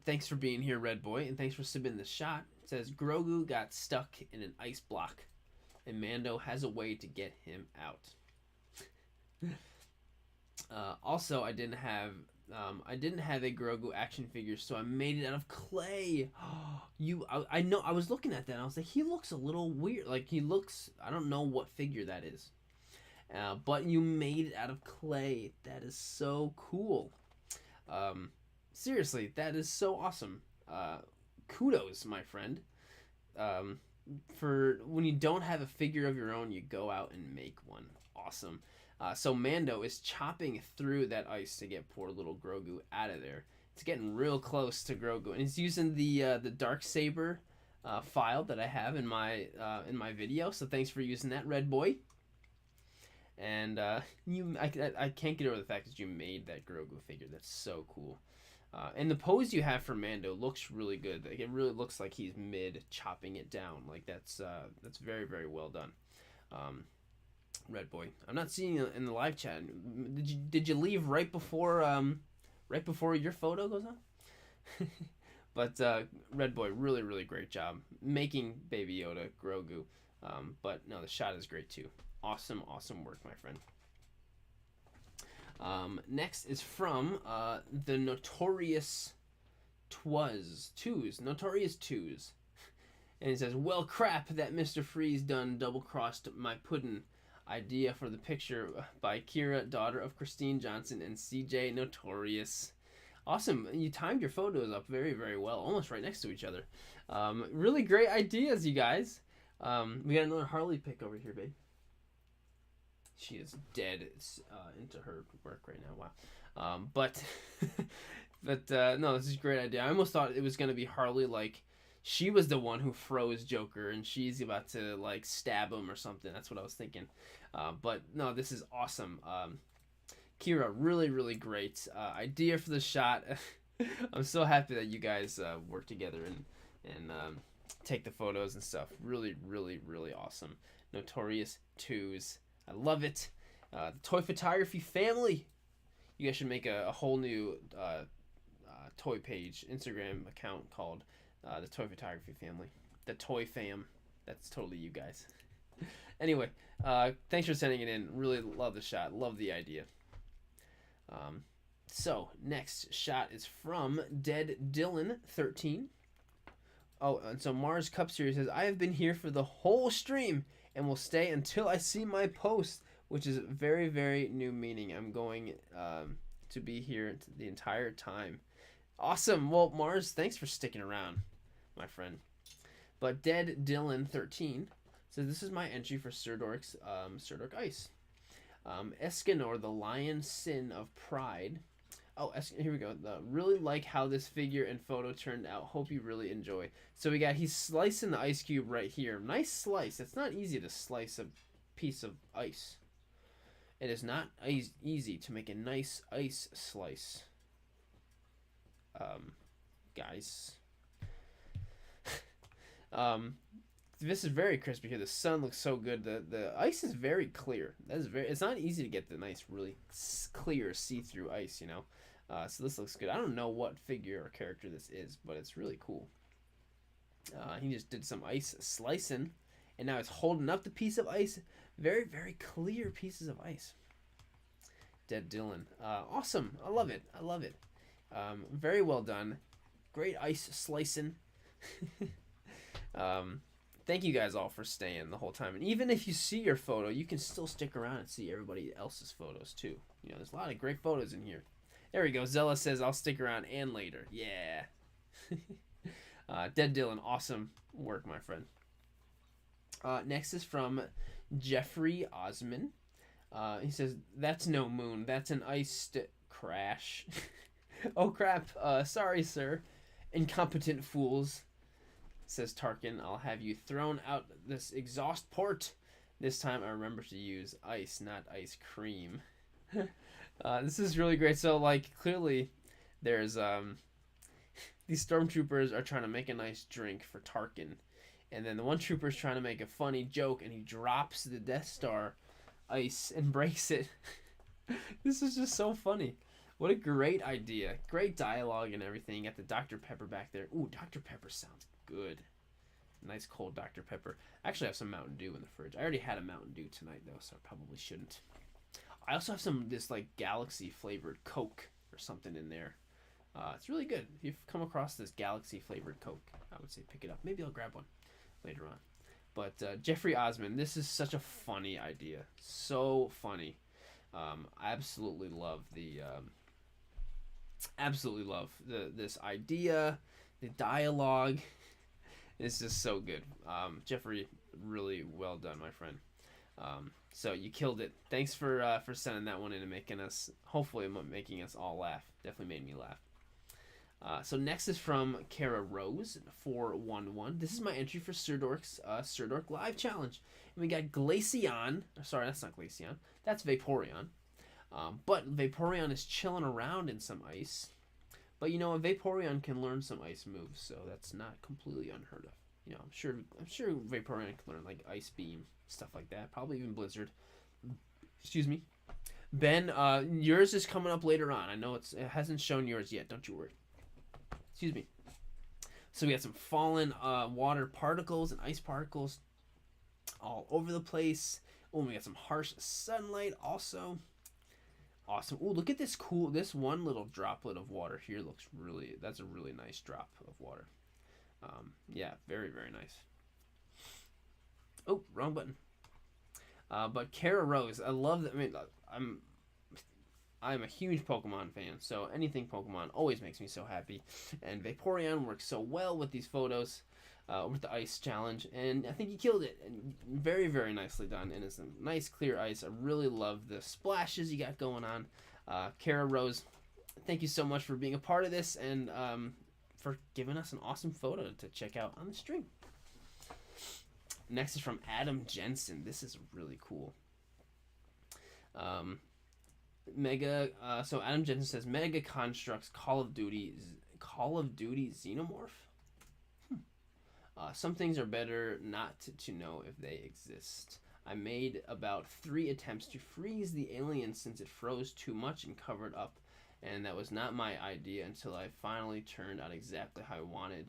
S1: Thanks for being here, Red Boy, and thanks for submitting the shot. It says Grogu got stuck in an ice block, and Mando has a way to get him out. Also, I didn't have a Grogu action figure, so I made it out of clay. I know. I was looking at that, and I was like, he looks a little weird. Like he looks. I don't know what figure that is. But you made it out of clay. That is so cool. Seriously, that is so awesome. Kudos, my friend. For when you don't have a figure of your own, you go out and make one. Awesome. So Mando is chopping through that ice to get poor little Grogu out of there. It's getting real close to Grogu, and he's using the Darksaber file that I have in my video. So thanks for using that, Red Boy. And I can't get over the fact that you made that Grogu figure. That's so cool. And the pose you have for Mando looks really good. Like, it really looks like he's mid chopping it down. Like that's very, very well done. Red Boy. I'm not seeing you in the live chat. Did you leave right before your photo goes on? But Red Boy, really really great job making Baby Yoda Grogu. But no, the shot is great too. Awesome work, my friend. Next is from the Notorious Notorious Twos. And he says, well, crap, that Mr. Freeze done double-crossed my puddin'. Idea for the picture by Kira, daughter of Christine Johnson and CJ Notorious. Awesome. You timed your photos up very, very well. Almost right next to each other. Really great ideas, you guys. We got another Harley pick over here, babe. She is dead into her work right now. Wow. But no, this is a great idea. I almost thought it was going to be Harley, like, she was the one who froze Joker and she's about to like stab him or something. That's what I was thinking. But no, this is awesome. Kira, really, really great idea for the shot. I'm so happy that you guys work together and take the photos and stuff. Really, really, really awesome. Notorious Twos. I love it. The Toy Photography family. You guys should make a whole new toy page, Instagram account called the Toy Photography family. The Toy Fam. That's totally you guys. Anyway, thanks for sending it in. Really love the shot. Love the idea. So, next shot is from Dead Dylan 13. Oh, and so Mars Cup Series says, I have been here for the whole stream and will stay until I see my post, which is very, very new meaning. I'm going to be here the entire time. Awesome. Well, Mars, thanks for sticking around, my friend. But Dead Dylan 13 says, this is my entry for Sirdork's Sirdork Ice. Escanor, the lion sin of pride. Oh, here we go. Really like how this figure and photo turned out. Hope you really enjoy. So he's slicing the ice cube right here. Nice slice. It's not easy to slice a piece of ice. It is not easy to make a nice ice slice. Guys. This is very crispy here. The sun looks so good. The ice is very clear. It's not easy to get the nice, really clear, see-through ice, you know. So this looks good. I don't know what figure or character this is, but it's really cool. He just did some ice slicing, and now he's holding up the piece of ice. Very, very clear pieces of ice. Dead Dylan. Awesome. I love it. I love it. Very well done. Great ice slicing. Thank you guys all for staying the whole time. And even if you see your photo, you can still stick around and see everybody else's photos too. You know, there's a lot of great photos in here. There we go. Zella says, I'll stick around and later. Yeah. Dead Dylan, awesome work, my friend. Next is from Jeffrey Osman. He says, that's no moon. That's an ice crash. Oh, crap. Sorry, sir. Incompetent fools. Says Tarkin, I'll have you thrown out this exhaust port. This time I remember to use ice, not ice cream. This is really great. So, like, clearly there's, these stormtroopers are trying to make a nice drink for Tarkin. And then the one trooper is trying to make a funny joke, and he drops the Death Star ice and breaks it. This is just so funny. What a great idea. Great dialogue and everything. You got the Dr. Pepper back there. Ooh, Dr. Pepper sounds good. Nice cold Dr. Pepper. I actually have some Mountain Dew in the fridge. I already had a Mountain Dew tonight, though, so I probably shouldn't. I also have this, like, Galaxy-flavored Coke or something in there. It's really good. If you've come across this Galaxy-flavored Coke, I would say pick it up. Maybe I'll grab one later on. But Jeffrey Osman, this is such a funny idea. So funny. I absolutely love this idea. The dialogue is just so good. Jeffrey, really well done, my friend. So you killed it. Thanks for sending that one in and making us all laugh. Definitely made me laugh. So next is from Kara Rose 411. This is my entry for Sirdork's Sirdork Live Challenge. And we got Glaceon. Sorry, that's not Glaceon. That's Vaporeon. But Vaporeon is chilling around in some ice. But you know, a Vaporeon can learn some ice moves, so that's not completely unheard of. You know, I'm sure Vaporeon can learn like Ice Beam, stuff like that. Probably even Blizzard. Excuse me. Ben, yours is coming up later on. I know it hasn't shown yours yet. Don't you worry. Excuse me. So we got some fallen water particles and ice particles all over the place. Oh, we got some harsh sunlight also. Awesome. Oh, look at this this one little droplet of water here looks that's a really nice drop of water. Yeah, very, very nice. Oh, wrong button. But Kara Rose, I love that. I mean, I'm a huge Pokemon fan, so anything Pokemon always makes me so happy. And Vaporeon works so well with these photos, with the ice challenge, and I think he killed it. And very, very nicely done. And it's a nice clear ice. I really love the splashes you got going on. Kara Rose, thank you so much for being a part of this and for giving us an awesome photo to check out on the stream. Next is from Adam Jensen. This is really cool. So Adam Jensen says Mega Constructs Call of Duty Xenomorph. Some things are better not to know if they exist. I made about 3 attempts to freeze the alien since it froze too much and covered up, and that was not my idea until I finally turned out exactly how I wanted,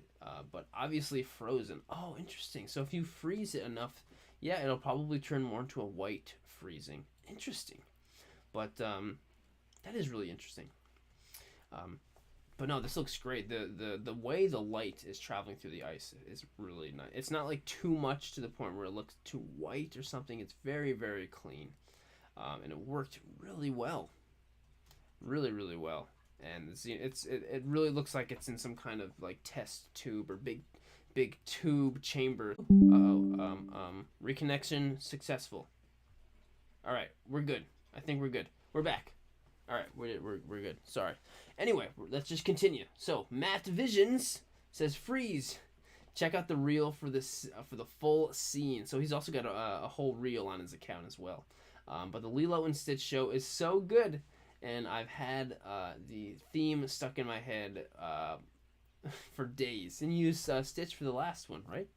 S1: but obviously frozen. Oh, interesting. So if you freeze it enough, yeah, it'll probably turn more into a white freezing. Interesting. But that is really interesting. But no, this looks great. The way the light is traveling through the ice is really nice. It's not like too much to the point where it looks too white or something. It's very, very clean. And it worked really well. Really, really well. And it really looks like it's in some kind of like test tube or big tube chamber. Reconnection successful. All right, we're good. I think we're good. We're back. All right, we're good. Sorry. Anyway, let's just continue. So Matt Visions says freeze. Check out the reel for this for the full scene. So he's also got a whole reel on his account as well. But the Lilo and Stitch show is so good, and I've had the theme stuck in my head for days. And you used Stitch for the last one, right?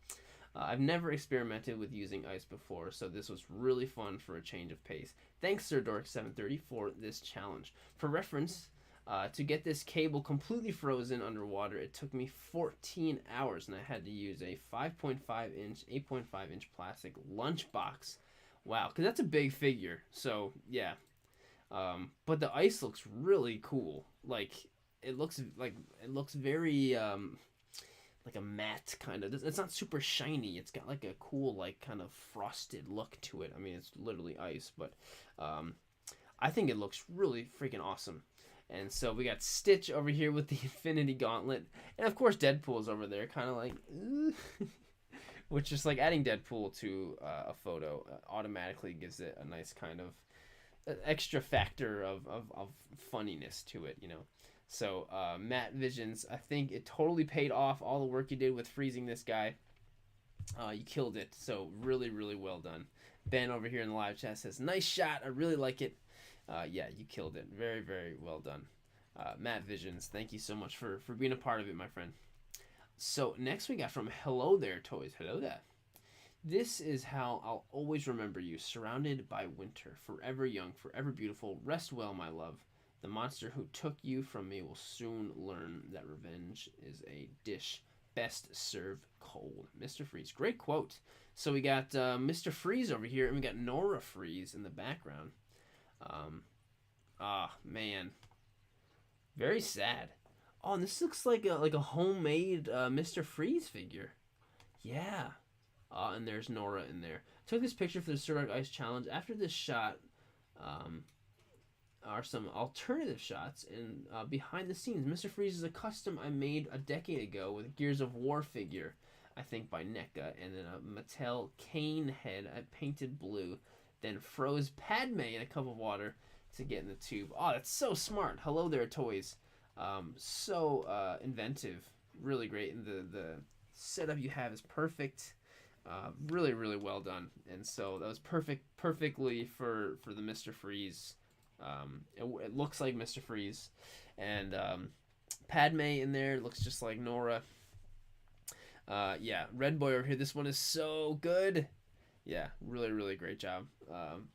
S1: I've never experimented with using ice before, so this was really fun for a change of pace. Thanks, Sirdork730, for this challenge. For reference, to get this cable completely frozen underwater, it took me 14 hours, and I had to use a 5.5-inch, 8.5-inch plastic lunchbox. Wow, because that's a big figure, so yeah. But the ice looks really cool. Like, it looks very... like a matte kind of. It's not super shiny. It's got like a cool, like, kind of frosted look to it. I mean, it's literally ice, but I think it looks really freaking awesome. And so we got Stitch over here with the Infinity Gauntlet, and of course Deadpool's over there, kind of like, which is like adding Deadpool to a photo automatically gives it a nice kind of extra factor of funniness to it, you know. So, Matt Visions, I think it totally paid off, all the work you did with freezing this guy. You killed it, so really, really well done. Ben over here in the live chat says, nice shot, I really like it. Yeah, you killed it. Very, very well done. Matt Visions, thank you so much for being a part of it, my friend. So, next we got from Hello There Toys. Hello there. This is how I'll always remember you, surrounded by winter, forever young, forever beautiful. Rest well, my love. The monster who took you from me will soon learn that revenge is a dish best served cold. Mr. Freeze. Great quote. So we got Mr. Freeze over here, and we got Nora Freeze in the background. Man. Very sad. Oh, and this looks like a homemade Mr. Freeze figure. Yeah. And there's Nora in there. Took this picture for the Sirdork Ice Challenge. After this shot, are some alternative shots and behind the scenes. Mr. Freeze is a custom I made a decade ago with a Gears of War figure, I think by NECA, and then a Mattel cane head I painted blue, then froze Padme in a cup of water to get in the tube. Oh, that's so smart. Hello There Toys. So inventive. Really great. And the setup you have is perfect. Really, really well done. And so that was perfectly for the Mr. Freeze. It looks like Mr. Freeze, and Padme in there looks just like Nora. Yeah, Red Boy over here. This one is so good. Yeah, really, really great job.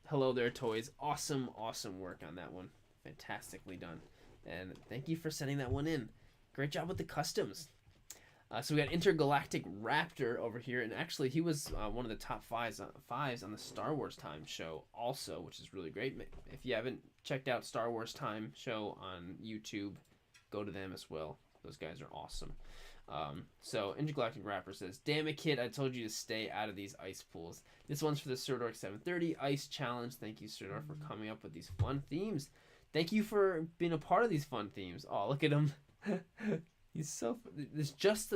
S1: Hello there, toys. Awesome, awesome work on that one. Fantastically done. And thank you for sending that one in. Great job with the customs. So we got Intergalactic Raptor over here, and actually he was one of the top fives on the Star Wars Time show also, which is really great. If you haven't checked out Star Wars Time show on YouTube, go to them as well. Those guys are awesome. So Intergalactic Rapper says, "Damn it, kid! I told you to stay out of these ice pools." This one's for the Sirdork 730 Ice Challenge. Thank you, Sirdork, for coming up with these fun themes. Thank you for being a part of these fun themes. Oh, look at him. He's so. There's just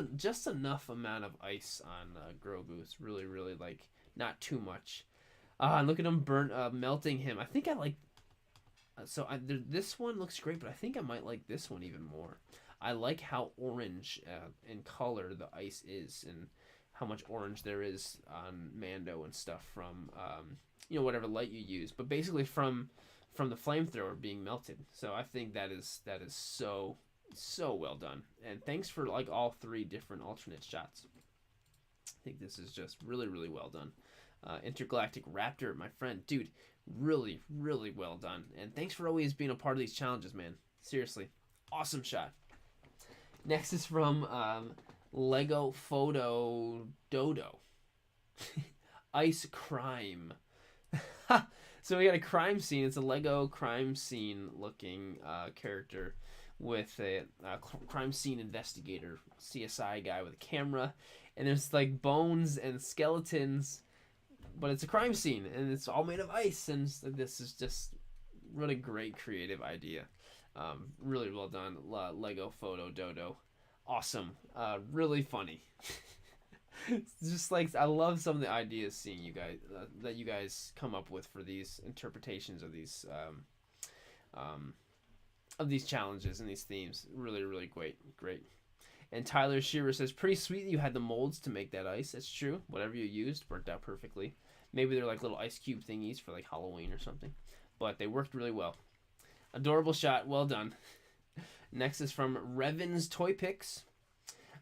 S1: enough amount of ice on Grogu. It's really, really like not too much. And look at him melting him. I think I like. This one looks great, but I think I might like this one even more. I like how orange in color the ice is, and how much orange there is on Mando and stuff from whatever light you use, but basically from the flamethrower being melted. So I think that is so well done, and thanks for like all three different alternate shots. I think this is just really, really well done. Intergalactic Raptor, my friend, dude, really, really well done, and thanks for always being a part of these challenges, man. Seriously, awesome shot. Next is from Lego Photo Dodo. Ice Crime. So we got a crime scene. It's a Lego crime scene looking character with a crime scene investigator, CSI guy with a camera, and there's like bones and skeletons, but it's a crime scene and it's all made of ice, and this is just what a great creative idea. Really well done, Lego Photo Dodo. Awesome. Really funny. It's just like, I love some of the ideas seeing you guys that you guys come up with for these interpretations of these challenges and these themes. Really, really great. And Tyler Shearer says, "Pretty sweet you had the molds to make that ice." That's true. Whatever you used worked out perfectly. Maybe they're like little ice cube thingies for like Halloween or something, but they worked really well. Adorable shot. Well done. Next is from Revan's Toy Picks.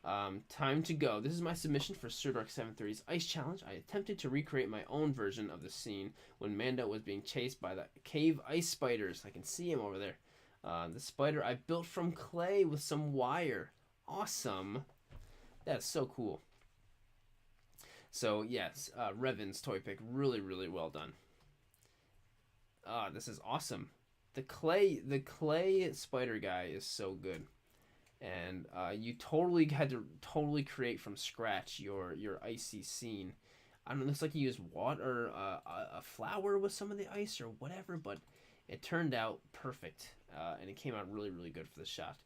S1: Time to go. This is my submission for Sirdork 730's Ice Challenge. I attempted to recreate my own version of the scene when Mando was being chased by the cave ice spiders. I can see him over there. The spider I built from clay with some wire. Awesome. That's so cool. So yes, Revan's Toy Pick. Really, really well done. This is awesome. The clay spider guy is so good. And you totally had to create from scratch your icy scene. I don't know, it looks like you used water, a flower with some of the ice or whatever, but it turned out perfect, and it came out really, really good for the shot.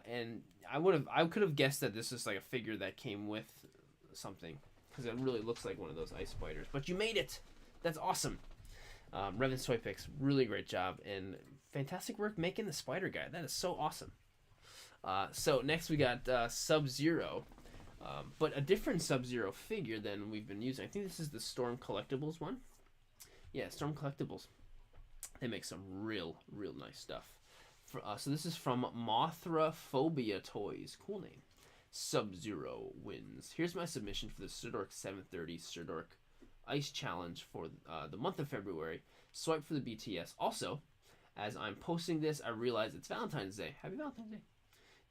S1: And I could have guessed that this is like a figure that came with something, because it really looks like one of those ice spiders. But you made it. That's awesome. Revan's Toy Picks, really great job, and fantastic work making the spider guy. That is so awesome. So next we got Sub-Zero, but a different Sub-Zero figure than we've been using. I think this is the Storm Collectibles one. Yeah, Storm Collectibles. They make some real nice stuff. So this is from Mothra Phobia Toys. Cool name. Sub-Zero wins. Here's my submission for the Sirdork 730 Sirdork Ice Challenge for the month of February. Swipe for the BTS. Also, as I'm posting this, I realize it's Valentine's Day. Happy Valentine's Day.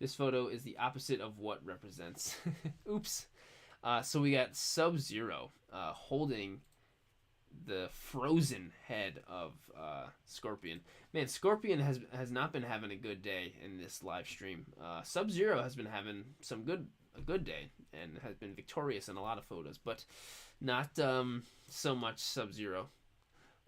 S1: This photo is the opposite of what represents. Oops. So we got Sub-Zero holding the frozen head of Scorpion. Man, Scorpion has not been having a good day in this live stream. Sub-Zero has been having a good day and has been victorious in a lot of photos, but not so much Sub-Zero.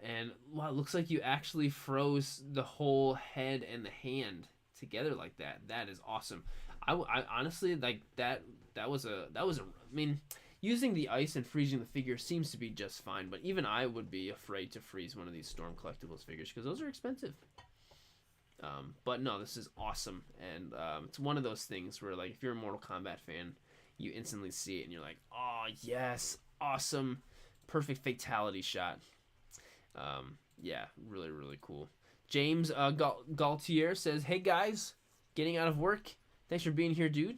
S1: And wow, it looks like you actually froze the whole head and the hand together like that. That is awesome. I honestly like that. That was a. I mean, using the ice and freezing the figure seems to be just fine, but even I would be afraid to freeze one of these Storm Collectibles figures because those are expensive. But no, this is awesome, and it's one of those things where, like, if you're a Mortal Kombat fan, you instantly see it and you're like, oh yes, awesome, perfect fatality shot. Yeah, really cool. James Galtier says, "Hey guys, getting out of work. Thanks for being here, dude."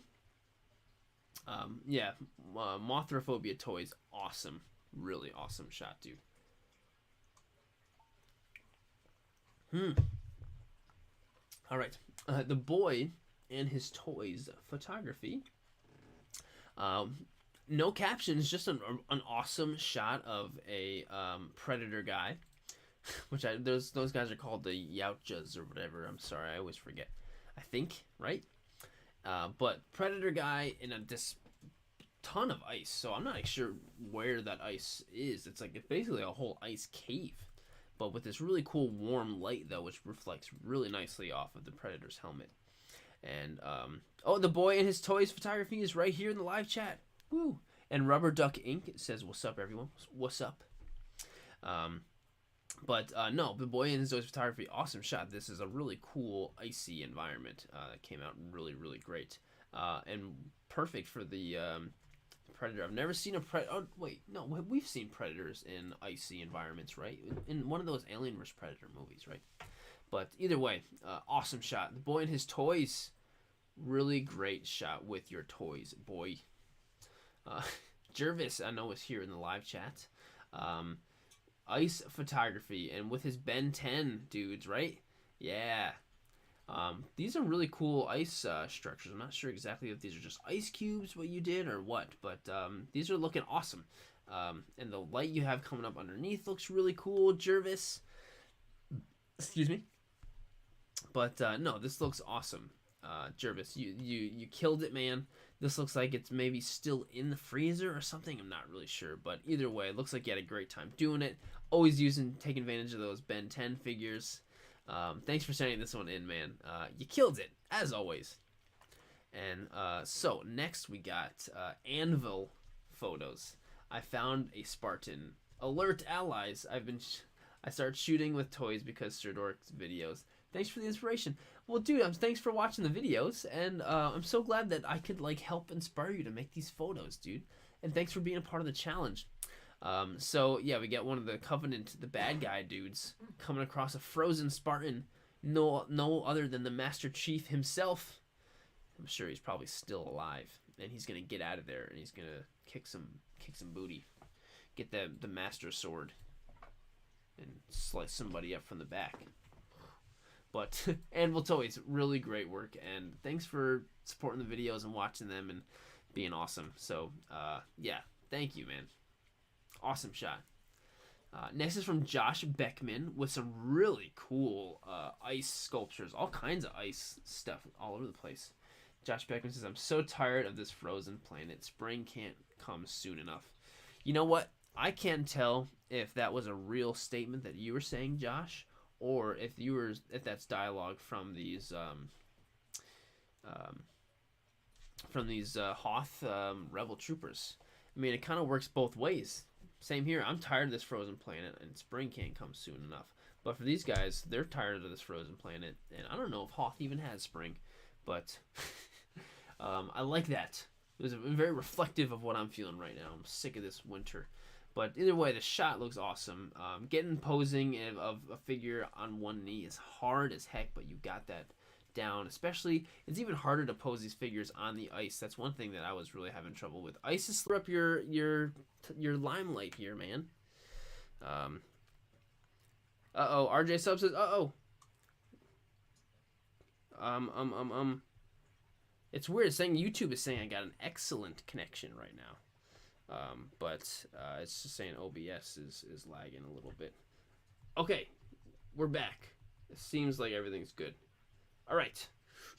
S1: Yeah, Mothrophobia Toys, awesome. Really awesome shot, dude. All right. The boy and his toys photography. No captions, just an awesome shot of a predator guy, which those guys are called the Yautjas or whatever. I'm sorry, I always forget. I think, right? But predator guy in this ton of ice, so I'm not sure where that ice is. It's basically a whole ice cave, but with this really cool warm light though, which reflects really nicely off of the predator's helmet. And oh, the boy and his toys photography is right here in the live chat. Woo! And Rubber Duck Inc. says, "What's up, everyone? What's up?" But no, the boy and his toys photography, awesome shot. This is a really cool icy environment that came out really, really great, and perfect for the predator. I've never seen a predator. Oh wait, no, we've seen predators in icy environments, right? In one of those Alien vs Predator movies, right? But either way, awesome shot. The boy and his toys, really great shot with your toys, boy. Jervis, I know, is here in the live chat. Ice photography, and with his Ben 10 dudes, right? Yeah. These are really cool ice structures. I'm not sure exactly if these are just ice cubes, what you did, or what, but these are looking awesome. And the light you have coming up underneath looks really cool, Jervis. Excuse me. But no, this looks awesome. Jervis, you killed it, man. This looks like it's maybe still in the freezer or something. I'm not really sure, but either way, it looks like you had a great time doing it. Always taking advantage of those Ben 10 figures. Thanks for sending this one in, man. You killed it, as always. And so next we got anvil photos. I found a Spartan. Alert allies. I started shooting with toys because Sirdork's videos. Thanks for the inspiration. Well, dude, thanks for watching the videos, and I'm so glad that I could help inspire you to make these photos, dude. And thanks for being a part of the challenge. So yeah, we got one of the Covenant, the bad guy dudes, coming across a frozen Spartan, no other than the Master Chief himself. I'm sure he's probably still alive, and he's gonna get out of there, and he's gonna kick some booty, get the Master Sword, and slice somebody up from the back. But Anvil Toys, really great work, and thanks for supporting the videos and watching them and being awesome. So yeah, thank you, man. Awesome shot. Next is from Josh Beckman with some really cool ice sculptures, all kinds of ice stuff all over the place. Josh Beckman says, "I'm so tired of this frozen planet. Spring can't come soon enough." You know what? I can't tell if that was a real statement that you were saying, Josh, or if that's dialogue from these Hoth rebel troopers. I mean, it kind of works both ways. Same here. I'm tired of this frozen planet, and spring can't come soon enough. But for these guys, they're tired of this frozen planet, and I don't know if Hoth even has spring, but I like that. It was very reflective of what I'm feeling right now. I'm sick of this winter. But either way, the shot looks awesome. Getting posing of a figure on one knee is hard as heck, but you got that down. Especially, it's even harder to pose these figures on the ice. That's one thing that I was really having trouble with. Ice is up your limelight here, man. Uh-oh, RJ Sub says, uh-oh. It's weird saying YouTube is saying I got an excellent connection right now. But it's just saying OBS is lagging a little bit. Okay, we're back. It seems like everything's good. All right.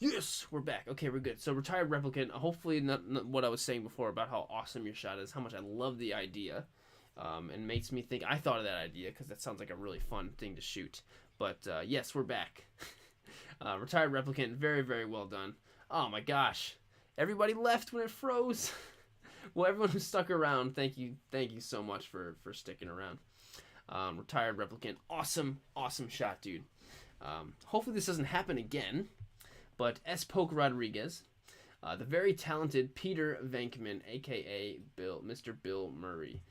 S1: Yes, we're back. Okay, we're good. So Retired Replicant, hopefully not what I was saying before about how awesome your shot is, how much I love the idea, and makes me think I thought of that idea because that sounds like a really fun thing to shoot. But yes, we're back. Retired Replicant, very, very well done. Oh my gosh. Everybody left when it froze. Well, everyone who stuck around, thank you so much for sticking around. Retired Replicant, awesome shot, dude. Hopefully this doesn't happen again, but S. Poke Rodriguez, the very talented Peter Venkman, aka Mr. Bill Murray.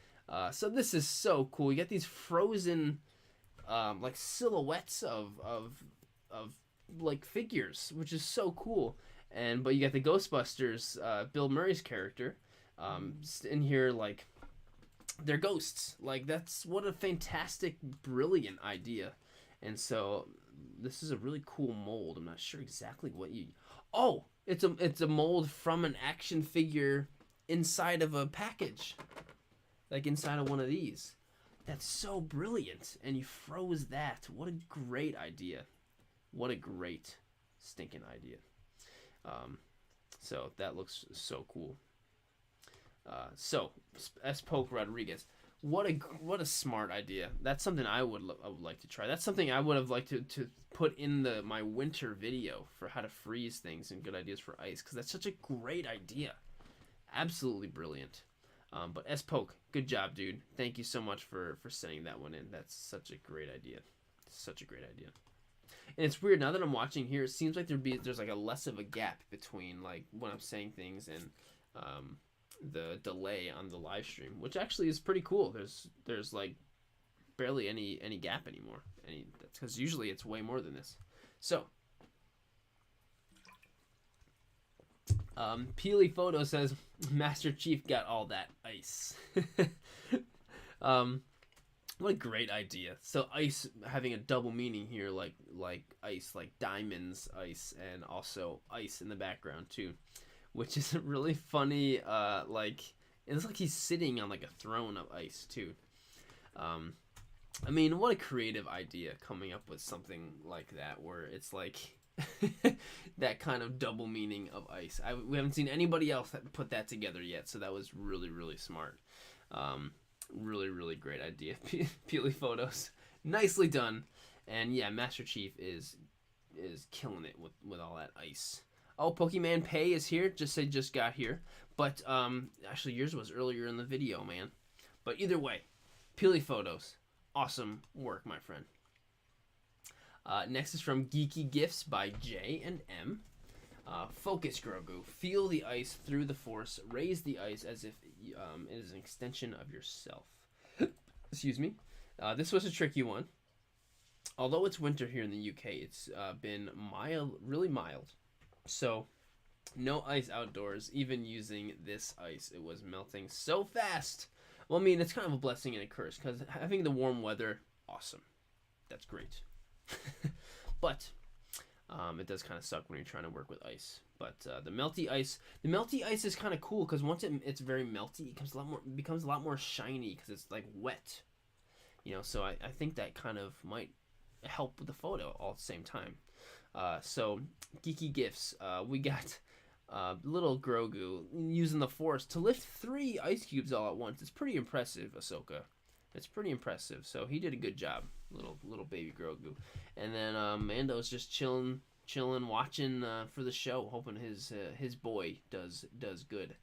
S1: So this is so cool. You get these frozen silhouettes of figures, which is so cool. But you got the Ghostbusters, Bill Murray's character, in here they're ghosts. Like, that's what a fantastic, brilliant idea. And so this is a really cool mold. I'm not sure exactly what you. Oh, it's a mold from an action figure inside of a package, like inside of one of these. That's so brilliant. And you froze that. What a great idea. What a great stinking idea. So that looks so cool. So S. Poke Rodriguez, what a smart idea. That's something I would like to try. That's something I would have liked to put in my winter video for how to freeze things and good ideas for ice, because that's such a great idea. Absolutely brilliant. But S. Poke, good job, dude. Thank you so much for sending that one in. That's such a great idea. Such a great idea. And it's weird, now that I'm watching here, it seems like there's like a less of a gap between like when I'm saying things and the delay on the live stream, which actually is pretty cool. There's like barely any gap anymore. That's because usually it's way more than this. So Peely Photo says Master Chief got all that ice. What a great idea. So ice having a double meaning here, like ice, like diamonds ice, and also ice in the background too, which is really funny. Like, it's like he's sitting on like a throne of ice too. I mean, what a creative idea, coming up with something like that where it's like that kind of double meaning of ice. We haven't seen anybody else put that together yet, so that was really, really smart. Really, really great idea. Peely Photos, nicely done. And yeah, Master Chief is killing it with all that ice. Oh, Pokemon Pay is here. Just got here. But actually yours was earlier in the video, man. But either way, Peely Photos, awesome work, my friend. Next is from Geeky Gifts by J and M. Focus, Grogu. Feel the ice through the force. Raise the ice as if it is an extension of yourself. Excuse me. This was a tricky one. Although it's winter here in the UK, it's been mild, really mild. So, no ice outdoors, even using this ice. It was melting so fast. Well, I mean, it's kind of a blessing and a curse, because having the warm weather, awesome. That's great. But it does kind of suck when you're trying to work with ice. But the melty ice is kind of cool, because once it's very melty, it becomes a lot more shiny, because it's like wet. You know, so I think that kind of might help with the photo all at the same time. So Geeky Gifts, we got little Grogu using the force to lift 3 ice cubes all at once. It's pretty impressive, Ahsoka. It's pretty impressive. So he did a good job, little baby Grogu. And then Mando's just chilling, watching for the show, hoping his boy does good.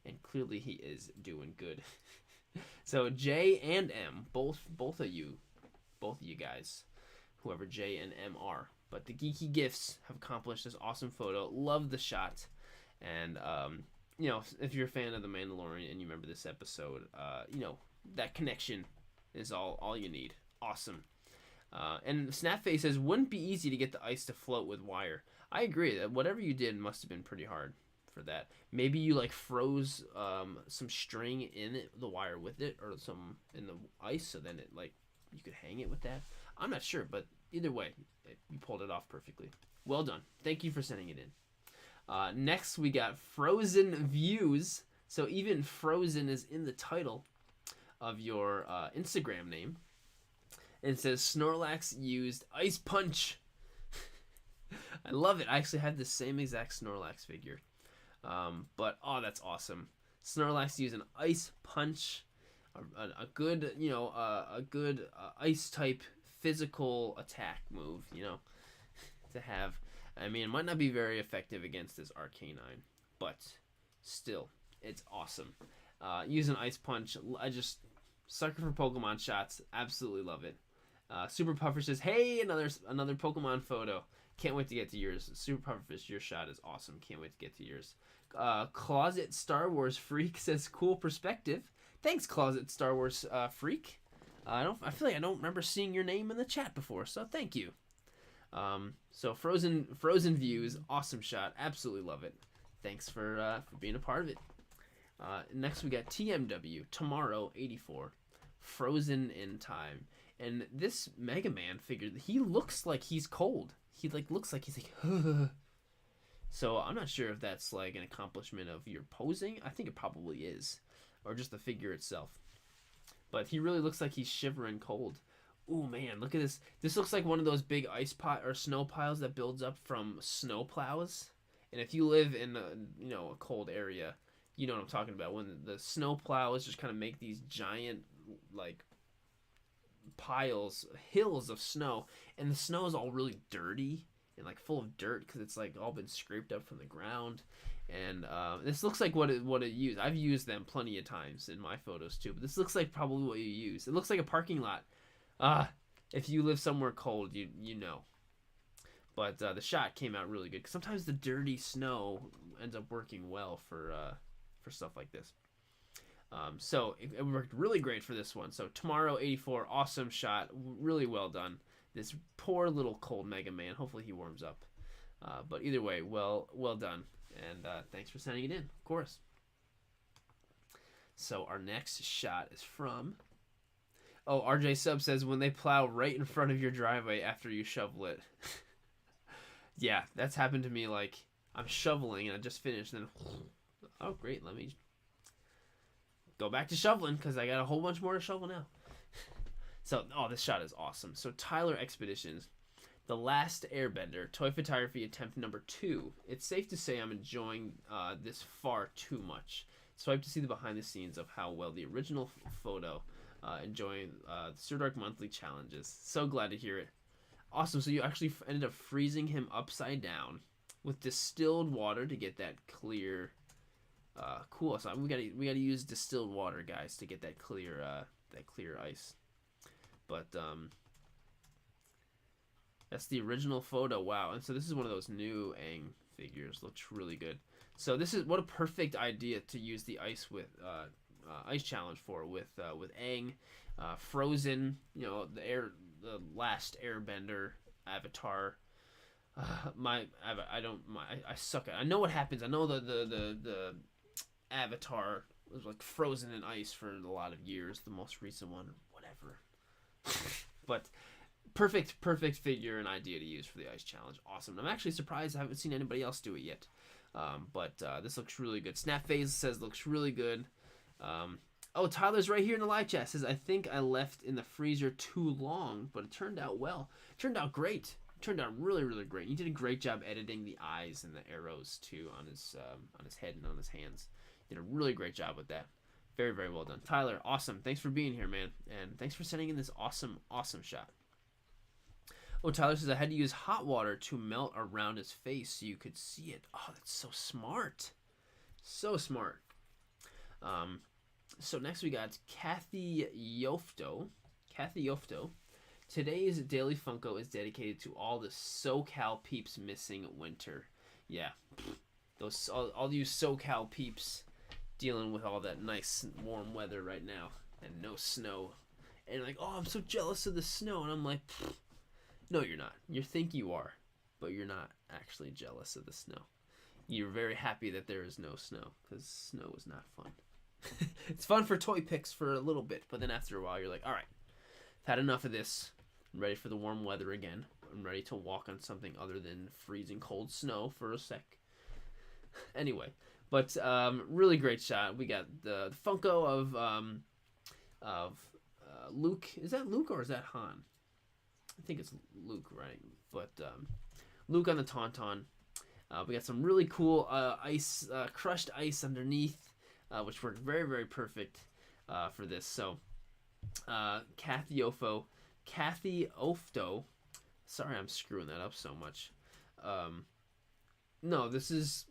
S1: And clearly he is doing good. So J and M, both of you guys, whoever J and M are. But the Geeky Gifts have accomplished this awesome photo. Love the shot. And you know, if you're a fan of The Mandalorian and you remember this episode, you know, that connection is all you need. Awesome. And Snapface says, wouldn't be easy to get the ice to float with wire. I agree that whatever you did must have been pretty hard for that. Maybe you like froze some string in the wire with it, or some in the ice, so then it like you could hang it with that. I'm not sure, but either way, you pulled it off perfectly. Well done. Thank you for sending it in. Next, we got Frozen Views. So even Frozen is in the title of your Instagram name. And it says Snorlax used Ice Punch. I love it. I actually had the same exact Snorlax figure. But oh, that's awesome. Snorlax used an Ice Punch, a good, you know, a good ice type physical attack move, you know, to have. I mean, it might not be very effective against this Arcanine, but still, it's awesome. Using Ice Punch, I just sucker for Pokemon shots. Absolutely love it. Super Puffer says, "Hey, another Pokemon photo. Can't wait to get to yours." Super Pufferfish, your shot is awesome. Can't wait to get to yours. Closet Star Wars Freak says, "Cool perspective." Thanks, Closet Star Wars Freak. I feel like I don't remember seeing your name in the chat before, so thank you. So Frozen Views, awesome shot. Absolutely love it. Thanks for being a part of it. Next we got TMW, Tomorrow 84, Frozen in Time. And this Mega Man figure, he looks like he's cold. He like looks like he's like, so I'm not sure if that's like an accomplishment of your posing. I think it probably is, or just the figure itself. But he really looks like he's shivering cold. Ooh man, look at this. This looks like one of those big ice pot or snow piles that builds up from snow plows. And if you live in a cold area, you know what I'm talking about. When the snow plows just kind of make these giant like piles, hills of snow, and the snow is all really dirty and like full of dirt because it's like all been scraped up from the ground. And this looks like what it used. I've used them plenty of times in my photos too, but this looks like probably what you use. It looks like a parking lot. If you live somewhere cold, you know. But the shot came out really good. 'Cause sometimes the dirty snow ends up working well for stuff like this. So it worked really great for this one. So Tomorrow 84, awesome shot, really well done. This poor little cold Mega Man. Hopefully he warms up. But either way, well done. And thanks for sending it in, of course. So our next shot is from... Oh, RJ Sub says, when they plow right in front of your driveway after you shovel it. Yeah, that's happened to me. Like, I'm shoveling and I just finished. And then, oh, great. Let me go back to shoveling because I got a whole bunch more to shovel now. So, oh, this shot is awesome. So, Tyler Expeditions, The Last Airbender, toy photography attempt number 2. It's safe to say I'm enjoying this far too much. Swipe to see the behind the scenes of how well the original photo, enjoying the Sirdork monthly challenges. So glad to hear it. Awesome. So you actually ended up freezing him upside down with distilled water to get that clear. Cool. So we gotta use distilled water, guys, to get that clear ice. But that's the original photo. Wow. And so this is one of those new Aang figures. Looks really good. So this is what a perfect idea to use the ice with ice challenge for with Aang, Frozen. You know, the last Airbender Avatar. I suck at. I know what happens. I know the Avatar was like frozen in ice for a lot of years. The most recent one, whatever. But perfect figure and idea to use for the ice challenge. Awesome. I'm actually surprised I haven't seen anybody else do it yet. But this looks really good. Snap Phase says looks really good. Oh, Tyler's right here in the live chat. Says, I think I left in the freezer too long, but it turned out well. It turned out great. It turned out really, really great. You did a great job editing the eyes and the arrows too on his head and on his hands. You did a really great job with that. Very, very well done. Tyler, awesome. Thanks for being here, man. And thanks for sending in this awesome shot. Oh, Tyler says, I had to use hot water to melt around his face so you could see it. Oh, that's so smart. So smart. So next we got Kathy Yofto. Today's Daily Funko is dedicated to all the SoCal peeps missing winter. Yeah, those all you SoCal peeps dealing with all that nice warm weather right now and no snow. And like, oh, I'm so jealous of the snow. And I'm like, no, you're not. You think you are, but you're not actually jealous of the snow. You're very happy that there is no snow because snow is not fun. It's fun for toy picks for a little bit, but then after a while you're like, all right, I've had enough of this. I'm ready for the warm weather again. I'm ready to walk on something other than freezing cold snow for a sec. Anyway, but really great shot. We got the Funko of Luke. Is that Luke or is that Han? I think it's Luke, right? But Luke on the Tauntaun. We got some really cool ice, crushed ice underneath. Which worked very, very perfect for this. So, Kathy Ofto. Sorry, I'm screwing that up so much. No, this is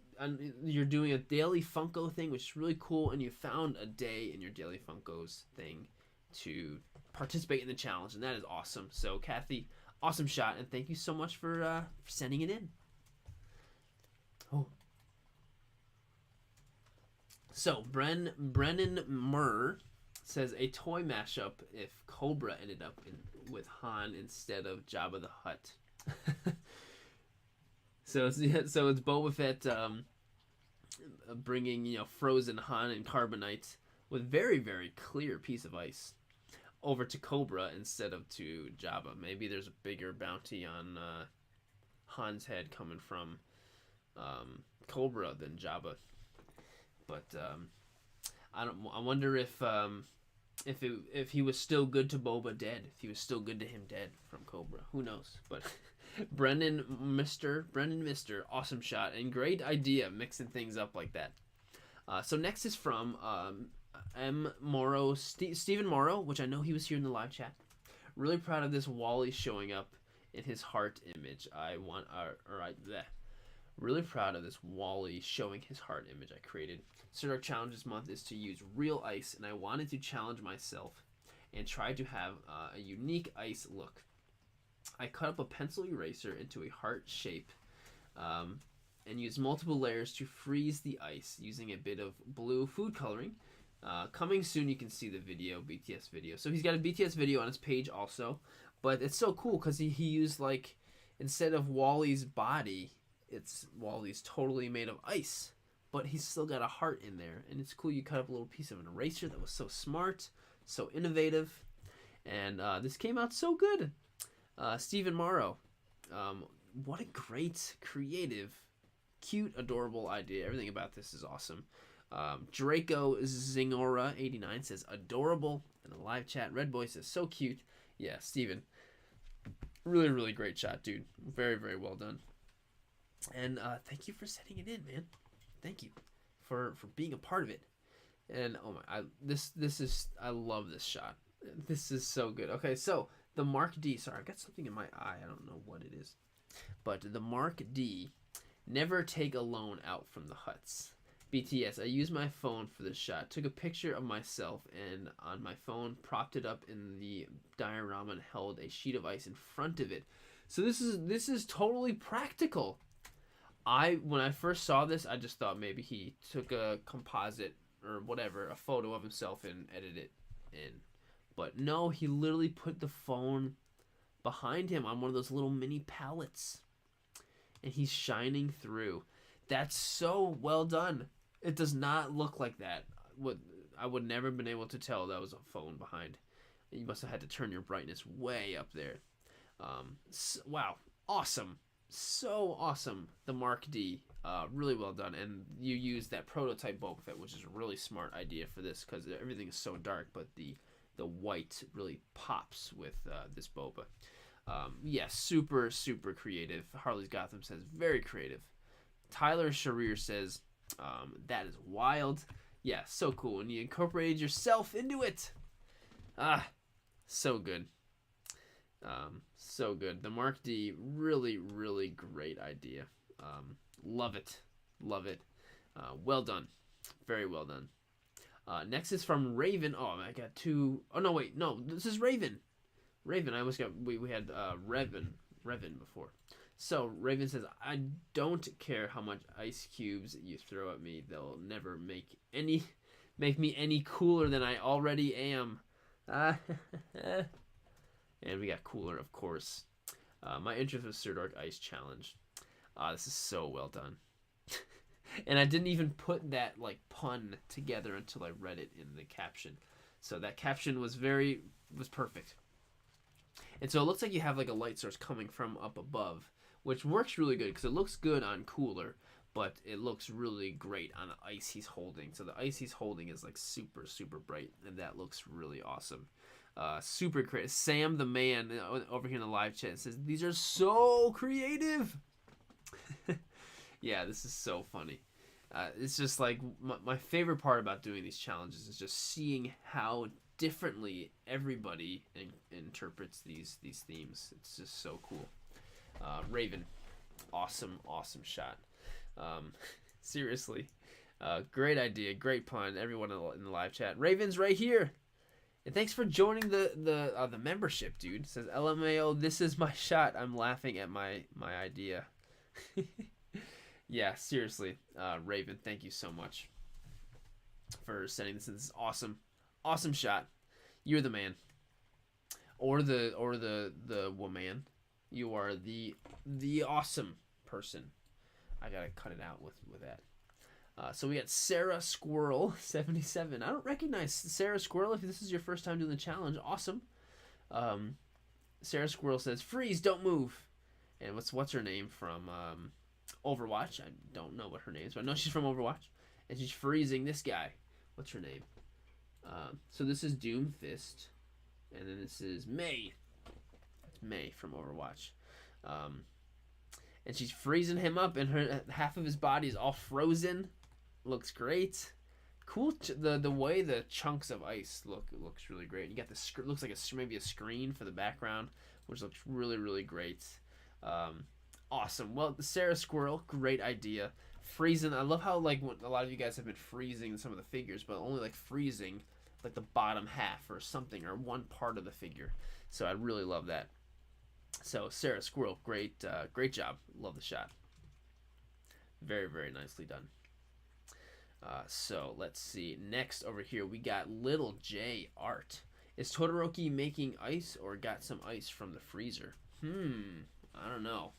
S1: you're doing a Daily Funko thing, which is really cool, and you found a day in your Daily Funkos thing to participate in the challenge, and that is awesome. So, Kathy, awesome shot, and thank you so much for sending it in. Oh. So, Brennan Murr says, a toy mashup if Cobra ended up with Han instead of Jabba the Hutt. So it's Boba Fett bringing frozen Han and Carbonite with very very clear piece of ice over to Cobra instead of to Jabba. Maybe there's a bigger bounty on Han's head coming from Cobra than Jabba. But I wonder if he was still good to Boba dead, if he was still good to him dead from Cobra. Who knows? But Brendan Mister, awesome shot and great idea mixing things up like that. So next is from M. Morrow, Stephen Morrow, which I know he was here in the live chat. Really proud of this Wally showing up in his heart image. Really proud of this Wally showing his heart image I created. Sirdork Challenge this month is to use real ice, and I wanted to challenge myself and try to have a unique ice look. I cut up a pencil eraser into a heart shape and used multiple layers to freeze the ice using a bit of blue food coloring. Coming soon, you can see the video, BTS video. So he's got a BTS video on his page also, but it's so cool because he used, like, instead of Wally's body, it's Wally's totally made of ice, but he's still got a heart in there, and it's cool. You cut up a little piece of an eraser that was so smart, so innovative, and this came out so good. Stephen Morrow, what a great, creative, cute, adorable idea. Everything about this is awesome. Draco Zingora 89 says adorable in the live chat. Red Boy says so cute. Yeah, Steven, really really great shot, dude. Very very well done. And thank you for sending it in, man. Thank you for being a part of it. And oh my, this is, I love this shot. This is so good. Okay, so the Mark D. Sorry, I got something in my eye. I don't know what it is, but the Mark D. Never take a loan out from the huts. BTS, I used my phone for this shot. Took a picture of myself and on my phone propped it up in the diorama and held a sheet of ice in front of it. So this is totally practical. When I first saw this, I just thought maybe he took a composite or whatever, a photo of himself and edited it in. But no, he literally put the phone behind him on one of those little mini palettes. And he's shining through. That's so well done. It does not look like that. I would never have been able to tell that was a phone behind. You must have had to turn your brightness way up there. Wow, awesome. So awesome. The Mark D, really well done. And you used that prototype Boba Fett, which is a really smart idea for this because everything is so dark, but the white really pops with this Boba. Yes, super, super creative. Harley's Gotham says, very creative. Tyler Sharir says, that is wild. Yeah, so cool. And you incorporated yourself into it. So good. So good. The Mark D, really, really great idea. Love it. Love it. Well done. Very well done. Next is from Raven. Oh, I got two. Oh, no, wait. No, this is Raven. Raven, I almost got, we had Revan before. So Raven says, I don't care how much ice cubes you throw at me, they'll never make me any cooler than I already am. And we got cooler, of course. My interest was Sirdork Ice Challenge. This is so well done. And I didn't even put that like pun together until I read it in the caption. So that caption was perfect. And so it looks like you have like a light source coming from up above, which works really good because it looks good on cooler, but it looks really great on the ice he's holding. So the ice he's holding is like super, super bright, and that looks really awesome. Super creative. Sam the man over here in the live chat says, these are so creative. Yeah, this is so funny. It's just like my favorite part about doing these challenges is just seeing how differently everybody interprets these themes. It's just so cool. Raven, awesome shot. Seriously, great idea, great pun. Everyone in the live chat, Raven's right here, and thanks for joining the membership, dude. It says LMAO, this is my shot. I'm laughing at my idea. Yeah, seriously, Raven, thank you so much for sending this in. This is awesome shot. You're the man, or the woman. You are the awesome person. I gotta cut it out with that. So we got Sarah Squirrel 77. I don't recognize Sarah Squirrel. If this is your first time doing the challenge, awesome. Sarah Squirrel says, "Freeze, don't move." And what's her name from Overwatch? I don't know what her name is, but I know she's from Overwatch, and she's freezing this guy. What's her name? So this is Doomfist, and then this is May. That's May from Overwatch. And she's freezing him up, and her half of his body is all frozen. Looks great. Cool. The way the chunks of ice looks really great. You got the looks like maybe a screen for the background, which looks really great. Awesome. Well, the Sarah Squirrel, great idea. Freezing. I love how like a lot of you guys have been freezing some of the figures, but only like freezing like the bottom half or something or one part of the figure. So I really love that. So Sarah Squirrel, great job. Love the shot. Very nicely done. So let's see. Next over here we got Little J Art. Is Todoroki making ice or got some ice from the freezer? I don't know.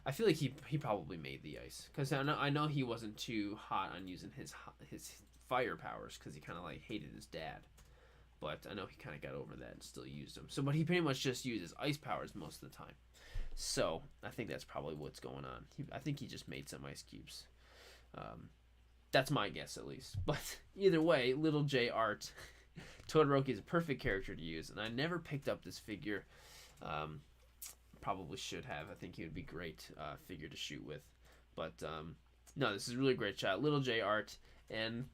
S1: I feel like he probably made the ice because I know he wasn't too hot on using his fire powers because he kind of like hated his dad. But I know he kind of got over that and still used them. So, but he pretty much just uses ice powers most of the time. So I think that's probably what's going on. I think he just made some ice cubes. That's my guess at least. But either way, Little J Art, Todoroki is a perfect character to use, and I never picked up this figure. Probably should have. I think he would be great figure to shoot with. But no, this is a really great shot. Little J Art, and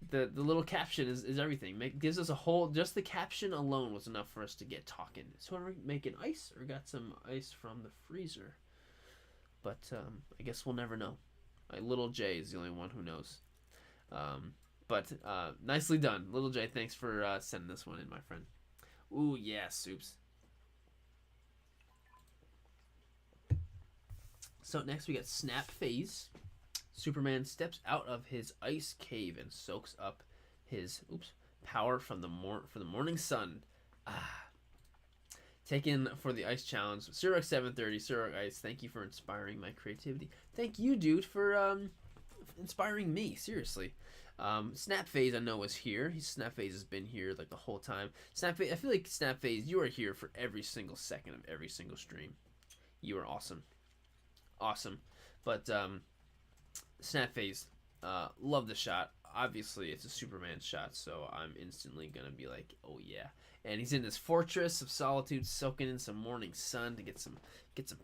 S1: the little caption is everything. Gives us a whole. Just the caption alone was enough for us to get talking. So are we making ice or got some ice from the freezer? But I guess we'll never know. Little J is the only one who knows. But nicely done, Little J. Thanks for sending this one in, my friend. Ooh yeah, soups. So next we got Snap Phase. Superman steps out of his ice cave and soaks up his power from the morning sun. Taken for the ice challenge. Sirdork 730, Sirdork Ice. Thank you for inspiring my creativity. Thank you, dude, for inspiring me. Seriously. Snap Phase I know is here. Snap Phase has been here like the whole time. Snap Phase, I feel like Snap Phase, you are here for every single second of every single stream. You are awesome. Awesome. But Snap Phase, love the shot. Obviously, it's a Superman shot, so I'm instantly gonna be like, oh yeah. And he's in this fortress of solitude, soaking in some morning sun to get some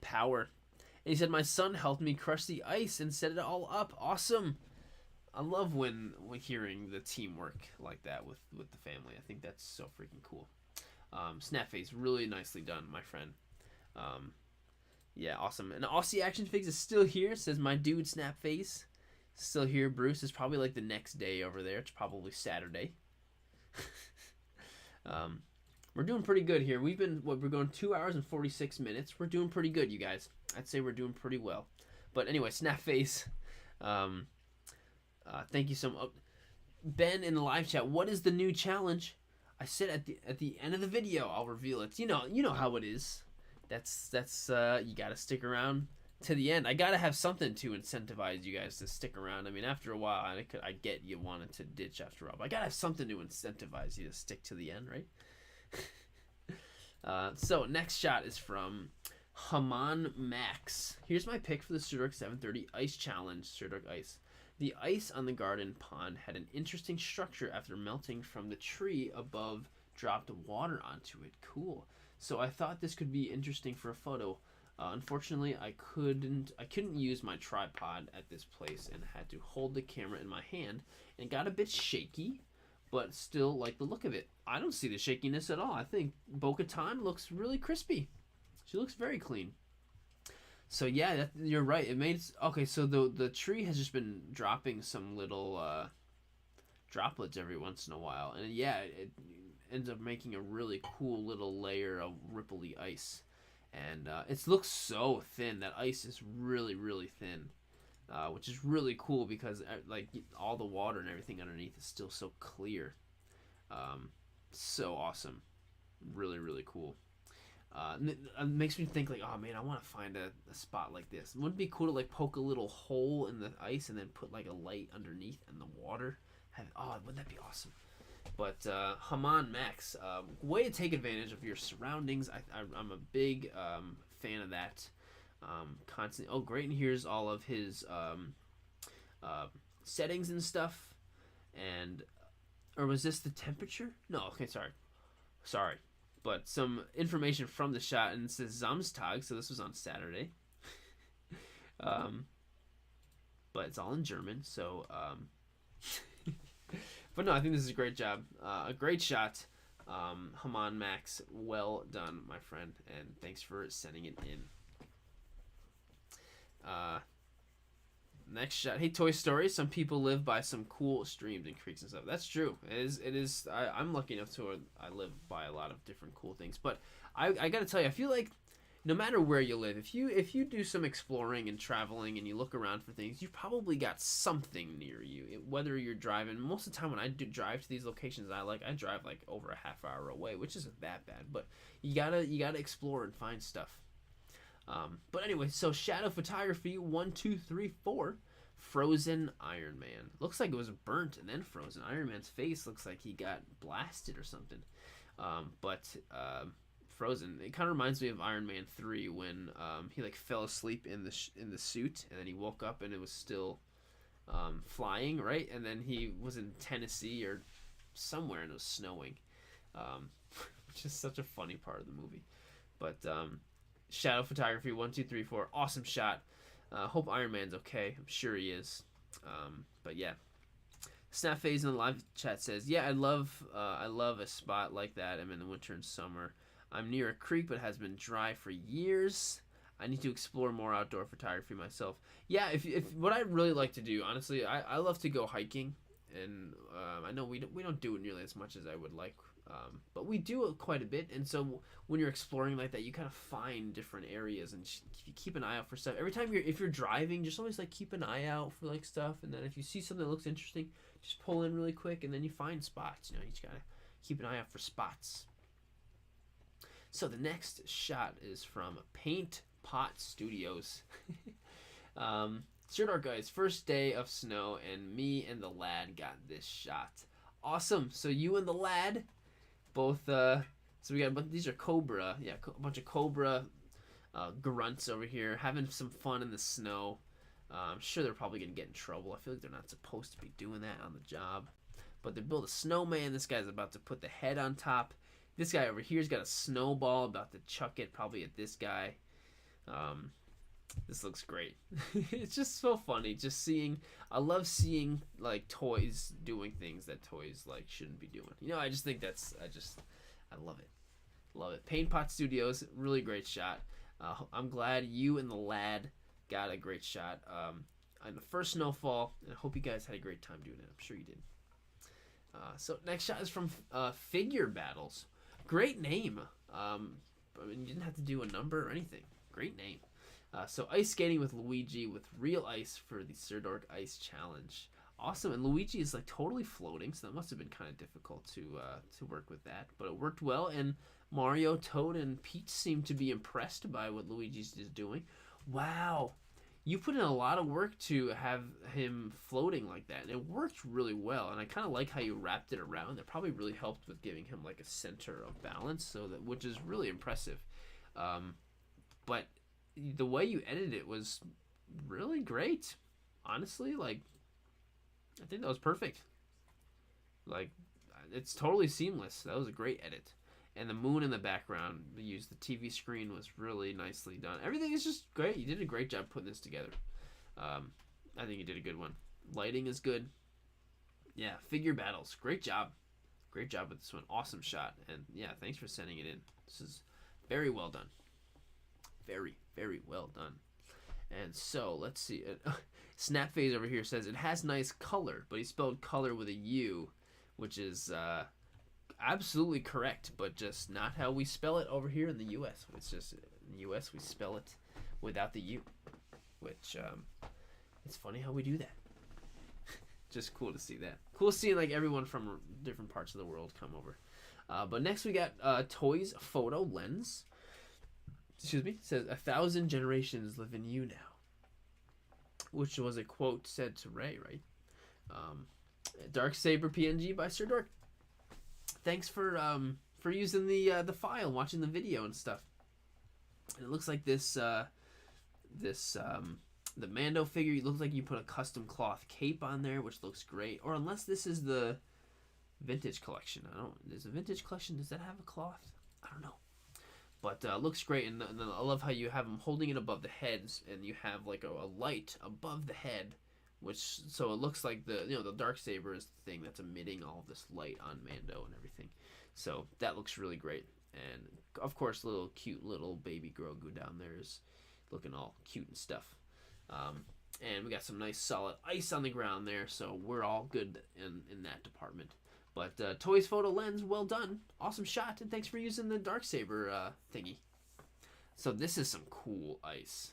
S1: power. And he said, "My son helped me crush the ice and set it all up. Awesome." I love when hearing the teamwork like that with the family. I think that's so freaking cool. Snap Phase, really nicely done, my friend. Yeah, awesome. And Aussie Action Figs is still here. Says, "My dude Snap Phase still here." Bruce is probably like the next day over there. It's probably Saturday. We're doing pretty good here. We're going 2 hours and 46 minutes. We're doing pretty good, you guys. I'd say we're doing pretty well. But anyway, Snap Phase. Thank you so much. Ben in the live chat, what is the new challenge? I said at the end of the video I'll reveal it. You know how it is. That's you gotta stick around to the end. I gotta have something to incentivize you guys to stick around. I mean, after a while, I get you wanted to ditch after a while, but I gotta have something to incentivize you to stick to the end, right? So next shot is from Haman Max. Here's my pick for the Sirdork 730 Ice Challenge. Sirdork Ice. The ice on the garden pond had an interesting structure after melting from the tree above dropped water onto it. Cool. So I thought this could be interesting for a photo. Unfortunately, I couldn't use my tripod at this place and had to hold the camera in my hand, and got a bit shaky, but still like the look of it. I don't see the shakiness at all. I think Bo-Katan looks really crispy. She looks very clean. So yeah, you're right. It made okay. So the tree has just been dropping some little droplets every once in a while, and yeah, it ends up making a really cool little layer of ripply ice. And it looks so thin. That ice is really thin, which is really cool because like all the water and everything underneath is still so clear. So awesome, really cool. It makes me think like, oh man, I want to find a spot like this. Wouldn't it be cool to like poke a little hole in the ice and then put like a light underneath in the water? Wouldn't that be awesome? But Haman Max, way to take advantage of your surroundings. I'm a big fan of that. Constant. Oh, great! And here's all of his settings and stuff. And or was this the temperature? No. Okay, sorry. But some information from the shot, and it says Samstag, so this was on Saturday. But it's all in German, so. But no, I think this is a great job. A great shot. Haman Max, well done, my friend, and thanks for sending it in. Next shot. Hey, Toy Story. Some people live by some cool streams and creeks and stuff. That's true. It is. I'm lucky enough to I live by a lot of different cool things. But I got to tell you, I feel like no matter where you live, if you do some exploring and traveling and you look around for things, you've probably got something near you. Whether you're driving, most of the time when I do drive to these locations, I drive like over a half hour away, which isn't that bad. But you gotta explore and find stuff. But anyway, so shadow photography 1, 2, 3, 4. Frozen Iron Man. Looks like it was burnt and then frozen. Iron Man's face looks like he got blasted or something. Frozen. It kind of reminds me of Iron Man 3 when he like fell asleep in the suit and then he woke up and it was still flying, right? And then he was in Tennessee or somewhere and it was snowing, which is such a funny part of the movie. But shadow photography 1, 2, 3, 4. Awesome shot. Hope Iron Man's okay. I'm sure he is. But yeah. Snap Phase in the live chat says, yeah, I love a spot like that. I'm in the winter and summer. I'm near a creek, but it has been dry for years. I need to explore more outdoor photography myself. Yeah, if what I really like to do, honestly, I love to go hiking, and I know we don't do it nearly as much as I would like, but we do it quite a bit. And so when you're exploring like that, you kind of find different areas, and you keep an eye out for stuff. Every time if you're driving, just always like keep an eye out for like stuff, and then if you see something that looks interesting, just pull in really quick, and then you find spots. You just gotta keep an eye out for spots. So the next shot is from Paint Pot Studios. Sirdork guys, first day of snow, and me and the lad got this shot. Awesome. So you and the lad both. So we got these are Cobra. Yeah, a bunch of Cobra grunts over here having some fun in the snow. I'm sure they're probably gonna get in trouble. I feel like they're not supposed to be doing that on the job. But they build a snowman. This guy's about to put the head on top. This guy over here's got a snowball, about to chuck it probably at this guy. This looks great. It's just so funny. I love seeing like toys doing things that toys like shouldn't be doing. I just think I love it. Love it. Paint Pot Studios, really great shot. I'm glad you and the lad got a great shot on the first snowfall, and I hope you guys had a great time doing it. I'm sure you did. So next shot is from Figure Battles. Great name. You didn't have to do a number or anything. Great name. So ice skating with Luigi with real ice for the Sirdork Ice Challenge. Awesome. And Luigi is like totally floating, so that must have been kind of difficult to work with that. But it worked well, and Mario, Toad, and Peach seem to be impressed by what Luigi's is doing. Wow. You put in a lot of work to have him floating like that, and it worked really well. And I kind of like how you wrapped it around. That probably really helped with giving him like a center of balance, which is really impressive. But the way you edited it was really great. Honestly, like I think that was perfect. Like it's totally seamless. That was a great edit. And the moon in the background, we used the TV screen, was really nicely done. Everything is just great. You did a great job putting this together. I think you did a good one. Lighting is good. Yeah, Figure Battles. Great job. Great job with this one. Awesome shot. And yeah, thanks for sending it in. This is very well done. Very, very well done. And so, let's see. Snapphase over here says, it has nice color, but he spelled color with a U, which is... absolutely correct, but just not how we spell it over here in the U.S. It's just in the U.S. we spell it without the U, which it's funny how we do that. Just cool to see that. Cool seeing like everyone from different parts of the world come over. But next we got Toys Photo Lens. excuse me, says 1,000 generations live in you now, which was a quote said to Ray, right? Darksaber PNG by Sirdork. Thanks for using the file, watching the video and stuff. And it looks like this the Mando figure. It looks like you put a custom cloth cape on there, which looks great. Or unless this is the vintage collection. I don't. Is the vintage collection? Does that have a cloth? I don't know. But looks great, and I love how you have them holding it above the heads, and you have like a light above the head, which so it looks like the Darksaber is the thing that's emitting all this light on Mando and everything. So that looks really great, and of course, cute little baby Grogu down there is looking all cute and stuff. And we got some nice solid ice on the ground there, so we're all good in that department. But Toys Photo Lens, well done. Awesome shot, and thanks for using the Darksaber thingy. So this is some cool ice.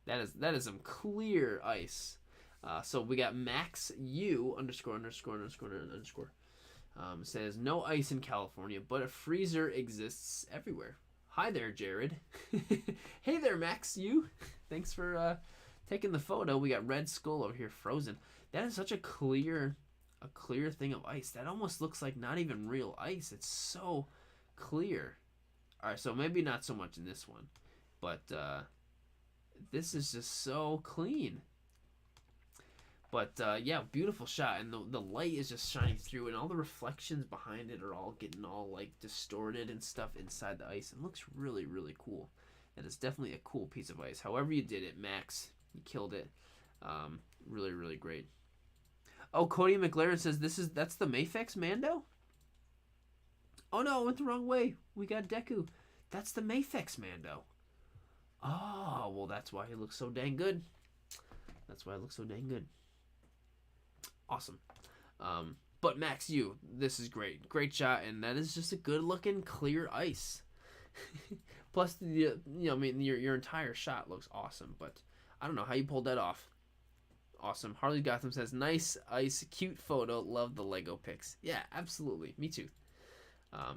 S1: That is some clear ice. So we got Max U ____ says, no ice in California, but a freezer exists everywhere. Hi there, Jared. Hey there, Max U. Thanks for taking the photo. We got Red Skull over here frozen. That is such a clear thing of ice. That almost looks like not even real ice. It's so clear. Alright, so maybe not so much in this one. But this is just so clean. But yeah, beautiful shot, and the light is just shining through, and all the reflections behind it are all getting all like distorted and stuff inside the ice. It looks really, really cool. That is definitely a cool piece of ice. However you did it, Max, you killed it. Really, really great. Oh, Cody McLaren says that's the Mafex Mando? Oh no, I went the wrong way. We got Deku. That's the Mafex Mando. Oh, well that's why he looks so dang good. That's why it looks so dang good. Awesome. But Max, this is great. Great shot, and that is just a good looking clear ice. Plus, your entire shot looks awesome, but I don't know how you pulled that off. Awesome. Harley Gotham says, nice ice, cute photo, love the Lego pics. Yeah, absolutely. Me too.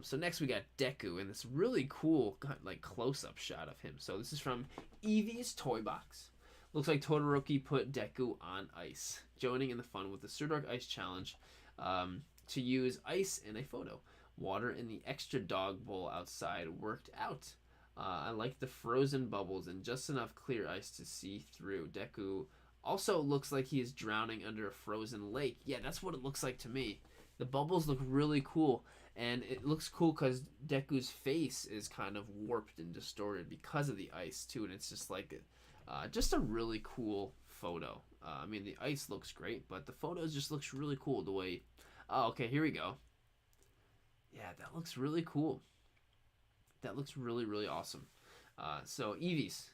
S1: So next we got Deku, and this really cool like close-up shot of him. So this is from Eevee's Toy Box. Looks like Todoroki put Deku on ice, joining in the fun with the Sirdork Ice Challenge to use ice in a photo. Water in the extra dog bowl outside worked out. I like the frozen bubbles and just enough clear ice to see through. Deku also looks like he is drowning under a frozen lake. Yeah, that's what it looks like to me. The bubbles look really cool, and it looks cool because Deku's face is kind of warped and distorted because of the ice too, and it's just like just a really cool photo. I mean, the ice looks great, but the photos just looks really cool the way. Oh, okay, here we go. Yeah, that looks really cool. That looks really, really awesome. So Eevee's,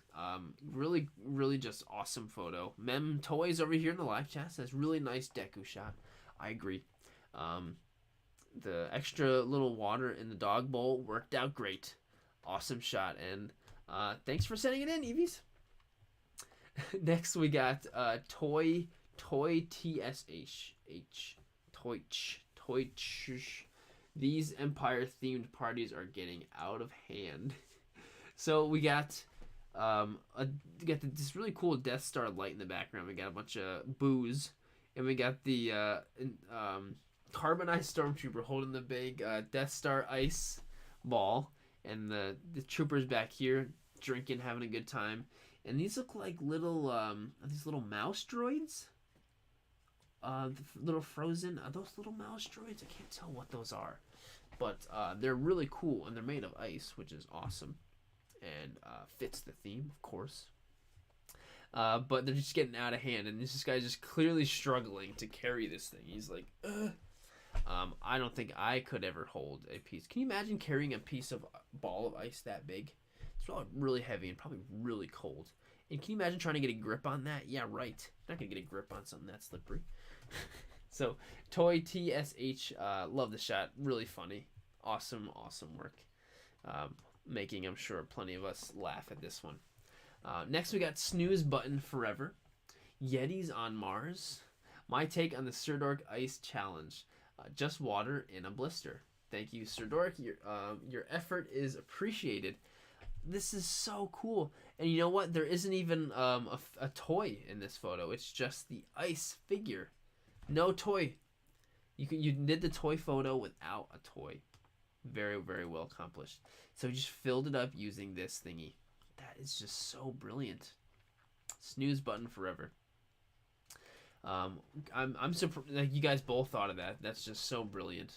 S1: really, really just awesome photo. Mem Toys over here in the live chat says really nice Deku shot. I agree. The extra little water in the dog bowl worked out great. Awesome shot, and thanks for sending it in, Eevee's. Next we got Toy TSH Toy. These Empire themed parties are getting out of hand. So we got this really cool Death Star light in the background. We got a bunch of booze, and we got the carbonized stormtrooper holding the big Death Star ice ball, and the troopers back here drinking, having a good time. And these look like little mouse droids. Little frozen. Are those little mouse droids? I can't tell what those are, but they're really cool, and they're made of ice, which is awesome, and fits the theme, of course. But they're just getting out of hand, and this guy's just clearly struggling to carry this thing. He's like, ugh. I don't think I could ever hold a piece. Can you imagine carrying a piece of ball of ice that big? It's probably really heavy and probably really cold. And can you imagine trying to get a grip on that? Yeah, right. Not gonna get a grip on something that slippery. So, Toy TSH, love the shot. Really funny. Awesome work. Making, I'm sure, plenty of us laugh at this one. Next, we got Snooze Button Forever. Yetis on Mars. My take on the Sirdork Ice Challenge. Just water in a blister. Thank you, Sirdork. Your effort is appreciated. This is so cool. And you know what? There isn't even a toy in this photo. It's just the ice figure. No toy. You did the toy photo without a toy. Very, very well accomplished. So you just filled it up using this thingy. That is just so brilliant. Snooze button forever. I'm surprised like you guys both thought of that. That's just so brilliant.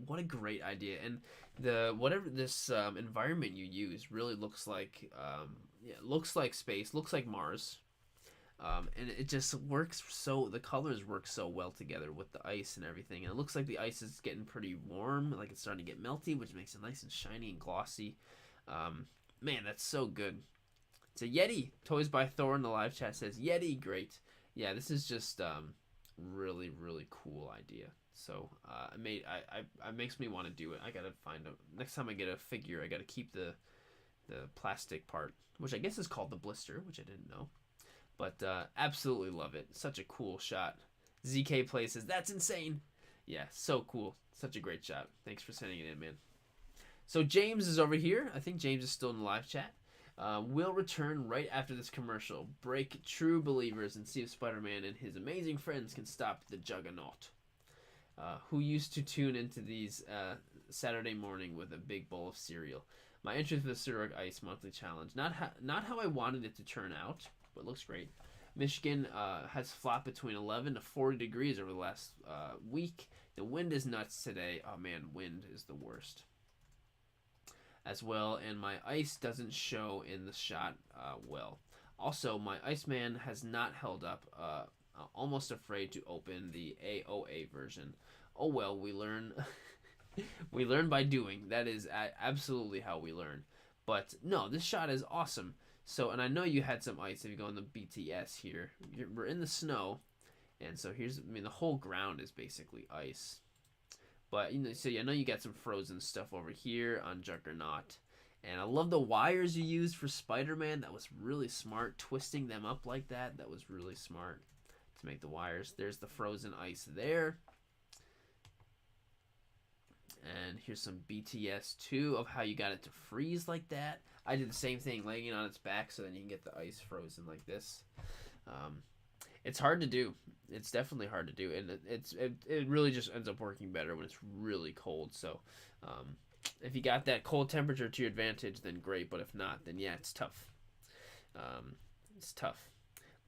S1: What a great idea. And the whatever this environment you use really looks like looks like space, looks like Mars. And it just works so the colors work so well together with the ice and everything. And it looks like the ice is getting pretty warm, like it's starting to get melty, which makes it nice and shiny and glossy. Man, that's so good. It's a Yeti. Toys by Thor in the live chat says Yeti, great. Yeah, this is just really really cool idea. So it makes me want to do it. I gotta find a next time I get a figure. I gotta keep the plastic part, which I guess is called the blister, which I didn't know. But absolutely love it. Such a cool shot. ZK Play says that's insane. Yeah, so cool. Such a great shot. Thanks for sending it in, man. So James is over here. I think James is still in the live chat. We'll return right after this commercial. Break true believers and see if Spider-Man and his amazing friends can stop the Juggernaut. Who used to tune into these Saturday morning with a big bowl of cereal. My interest with the Sirdork Ice Monthly Challenge. Not how I wanted it to turn out, but it looks great. Michigan has flopped between 11 to 40 degrees over the last week. The wind is nuts today. Oh man, wind is the worst. As well, and my ice doesn't show in the shot well. Also, my Iceman has not held up. Almost afraid to open the AOA version. Oh well, we learn. We learn by doing. That is absolutely how we learn. But no, this shot is awesome. So, and I know you had some ice if you go in the BTS here. We're in the snow, and so the whole ground is basically ice. But so I know you got some frozen stuff over here on Juggernaut. And I love the wires you used for Spider-Man. That was really smart. Twisting them up like that. That was really smart to make the wires. There's the frozen ice there. And here's some BTS too of how you got it to freeze like that. I did the same thing, laying it on its back so then you can get the ice frozen like this. It's hard to do. It's definitely hard to do, and it really just ends up working better when it's really cold. So if you got that cold temperature to your advantage, then great. But if not, then yeah, it's tough. It's tough.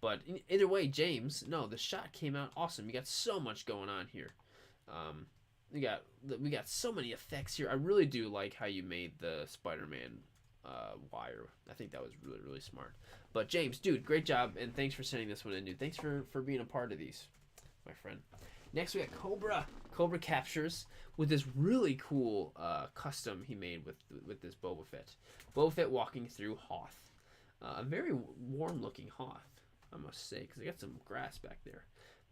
S1: But either way, James, no, the shot came out awesome. You got so much going on here. We got so many effects here. I really do like how you made the Spider-Man wire. I think that was really really smart. But James, dude, great job, and thanks for sending this one in, dude. Thanks for being a part of these, my friend. Next we got Cobra Captures with this really cool custom he made with this Boba Fett walking through Hoth. A very warm looking Hoth, I must say, because I got some grass back there.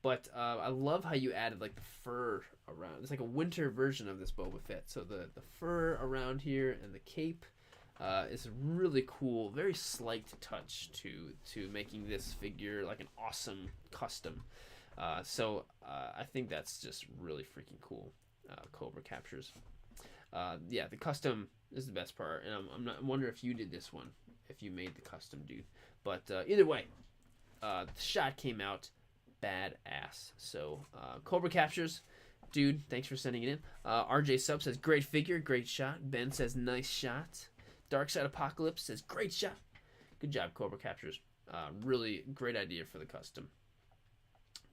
S1: But I love how you added like the fur around. It's like a winter version of this Boba Fett. So the fur around here and the cape is really cool. Very slight touch to making this figure like an awesome custom. So I think that's just really freaking cool. Cobra Captures. Yeah, the custom is the best part, and I wonder if you did this one, if you made the custom, dude. But either way, the shot came out badass. So Cobra Captures, dude, thanks for sending it in. RJ Sub says great figure, great shot. Ben says nice shot. Dark Side Apocalypse says great shot. Good job, Cobra Captures. Really great idea for the custom.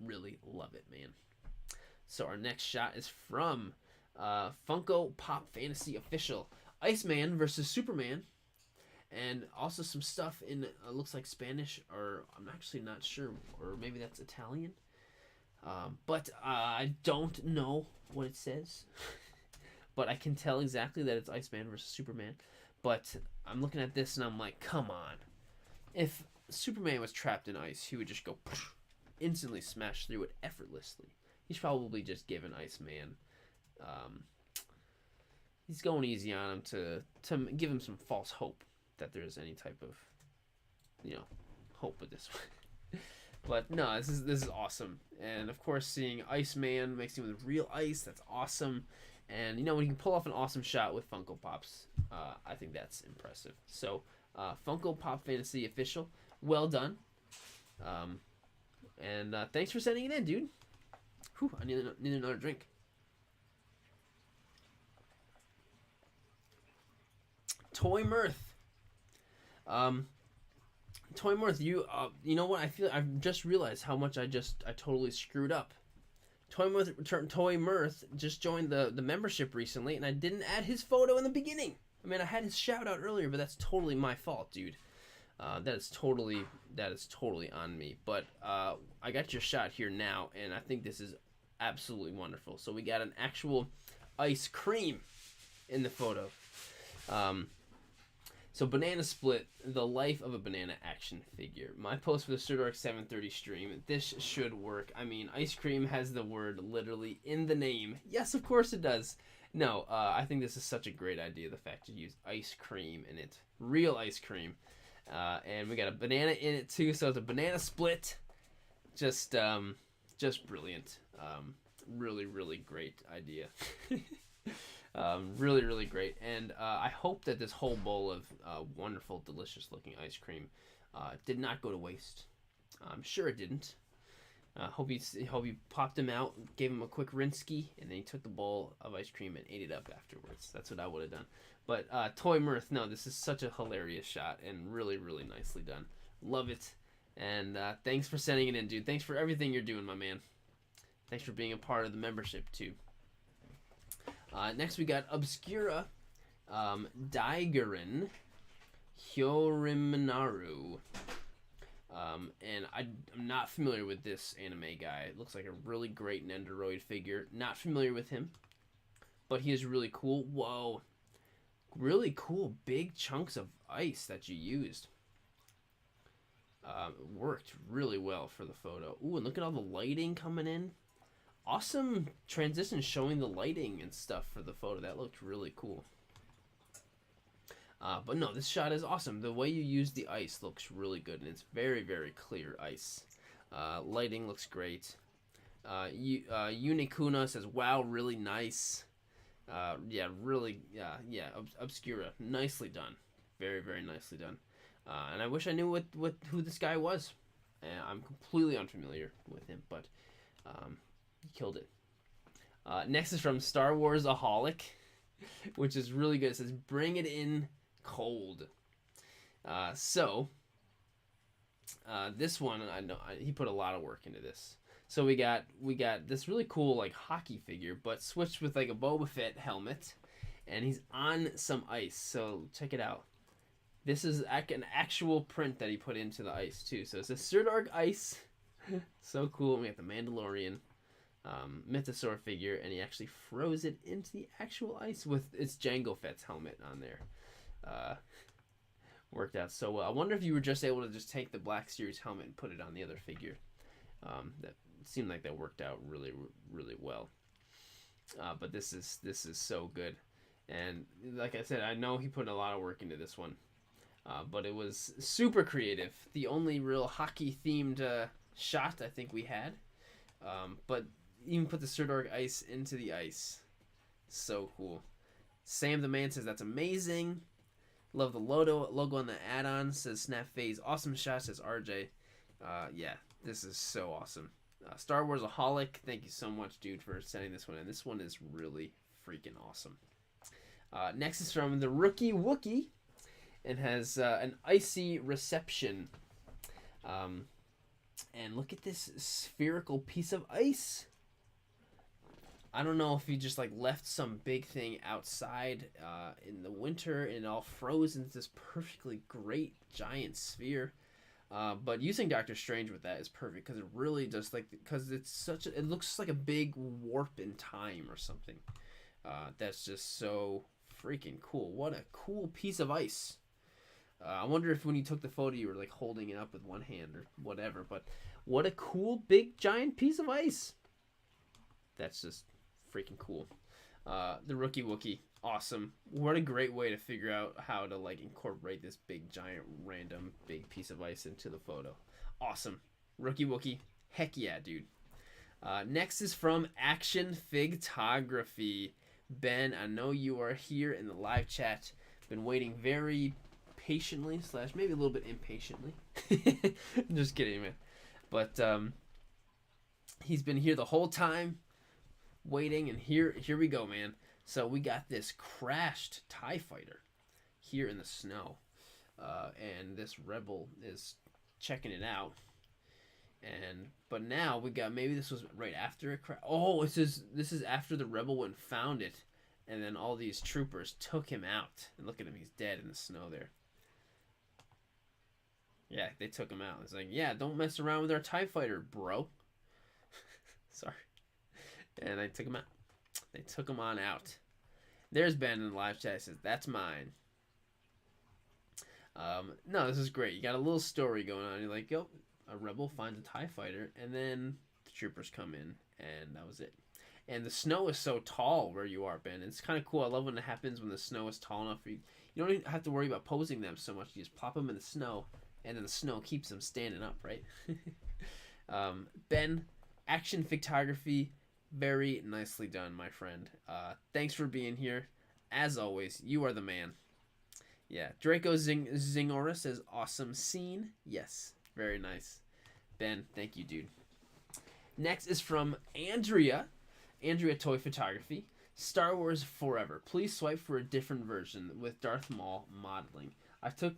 S1: Really love it, man. So our next shot is from Funko Pop Fantasy Official. Iceman versus Superman. And also some stuff in, looks like Spanish, or I'm actually not sure, or maybe that's Italian. But I don't know what it says. But I can tell exactly that it's Iceman versus Superman. But I'm looking at this and I'm like, come on. If Superman was trapped in ice, he would just go instantly smash through it effortlessly. He's probably just given Iceman. He's going easy on him to give him some false hope that there's any type of, hope with this one. But no, this is awesome. And of course, seeing Iceman mixing with real ice, that's awesome. And when you can pull off an awesome shot with Funko Pops, I think that's impressive. So, Funko Pop Fantasy official, well done. And thanks for sending it in, dude. Whew, I need another drink. Toy Mirth. Toy Mirth, you know what? I've just realized how much I totally screwed up. Toy Mirth just joined the membership recently, and I didn't add his photo in the beginning. I mean, I had his shout out earlier, but that's totally my fault, dude. That is totally on me. But I got your shot here now, and I think this is absolutely wonderful. So we got an actual ice cream in the photo. So Banana Split, the life of a banana action figure. My post for the Sirdork 730 stream. This should work. I mean, ice cream has the word literally in the name. Yes, of course it does. No, I think this is such a great idea. The fact to use ice cream in it, real ice cream, and we got a banana in it too. So it's a banana split. Just brilliant. Really, really great idea. Really, really great. And I hope that this whole bowl of wonderful, delicious looking ice cream did not go to waste. I'm sure it didn't. Hope you popped him out, gave him a quick rinski, and then he took the bowl of ice cream and ate it up afterwards. That's what I would have done. But Toy Mirth, no, this is such a hilarious shot and really, really nicely done. Love it. And thanks for sending it in, dude. Thanks for everything you're doing, my man. Thanks for being a part of the membership, too. Next, we got Obscura, Daigarin, Hyoriminaru. And I'm not familiar with this anime guy. It looks like a really great Nendoroid figure. Not familiar with him, but he is really cool. Whoa. Really cool big chunks of ice that you used. Worked really well for the photo. Ooh, and look at all the lighting coming in. Awesome transition showing the lighting and stuff for the photo. That looked really cool. But no, this shot is awesome. The way you use the ice looks really good, and it's very, very clear ice. Lighting looks great. Unikuna says, "Wow, really nice." Yeah, really, yeah. Obscura, nicely done. Very, very nicely done. And I wish I knew who this guy was. I'm completely unfamiliar with him, but he killed it. Next is from Star Wars Aholic, which is really good. It says, "Bring it in cold." This one, I know he put a lot of work into this. So we got this really cool like hockey figure, but switched with like a Boba Fett helmet, and he's on some ice. So check it out. This is an actual print that he put into the ice too. So it's a Sirdork ice. So cool. We got the Mandalorian Mythosaur figure, and he actually froze it into the actual ice with its Jango Fett's helmet on there. Worked out so well. I wonder if you were just able to just take the Black Series helmet and put it on the other figure. That seemed like that worked out really, really well. But this is so good, and like I said, I know he put a lot of work into this one. But it was super creative. The only real hockey themed shot I think we had. But even put the Sirdork ice into the ice. So cool. Sam the Man says, "That's amazing. Love the logo on the add-on," says Snap Phase. "Awesome shot," says RJ. Yeah, this is so awesome. Star Wars Aholic, thank you so much, dude, for sending this one in. This one is really freaking awesome. Next is from the Rookie Wookie. It has an icy reception. And look at this spherical piece of ice. I don't know if he just like left some big thing outside in the winter and it all froze into this perfectly great giant sphere. But using Doctor Strange with that is perfect because it really just because it's it looks like a big warp in time or something. That's just so freaking cool. What a cool piece of ice. I wonder if when you took the photo you were like holding it up with one hand or whatever, but what a cool big giant piece of ice. That's just freaking cool. The Rookie Wookie, awesome. What a great way to figure out how to like incorporate this big giant random big piece of ice into the photo. Awesome. Rookie Wookie, heck yeah, dude. Next is from Action Figtography. Ben, I know you are here in the live chat. Been waiting very patiently / maybe a little bit impatiently. Just kidding, man. But he's been here the whole time, waiting, and here we go, man. So we got this crashed TIE fighter here in the snow, and this rebel is checking it out. But now we got, maybe this was right after it crashed. Oh, this is after the rebel went and found it, and then all these troopers took him out. And look at him, he's dead in the snow there. Yeah, they took him out. It's like, yeah, don't mess around with our TIE fighter, bro. Sorry. And they took him out. They took him on out. There's Ben in the live chat. He says, that's mine. No, this is great. You got a little story going on. You're like, yo, a rebel finds a TIE fighter, and then the troopers come in, and that was it. And the snow is so tall where you are, Ben. It's kind of cool. I love when it happens when the snow is tall enough for you. You don't even have to worry about posing them so much. You just plop them in the snow, and then the snow keeps them standing up, right? Ben, action photography, very nicely done, my friend. Thanks for being here. As always, you are the man. Yeah, Draco Zingora says, awesome scene. Yes, very nice. Ben, thank you, dude. Next is from Andrea Toy Photography. Star Wars Forever. Please swipe for a different version with Darth Maul modeling.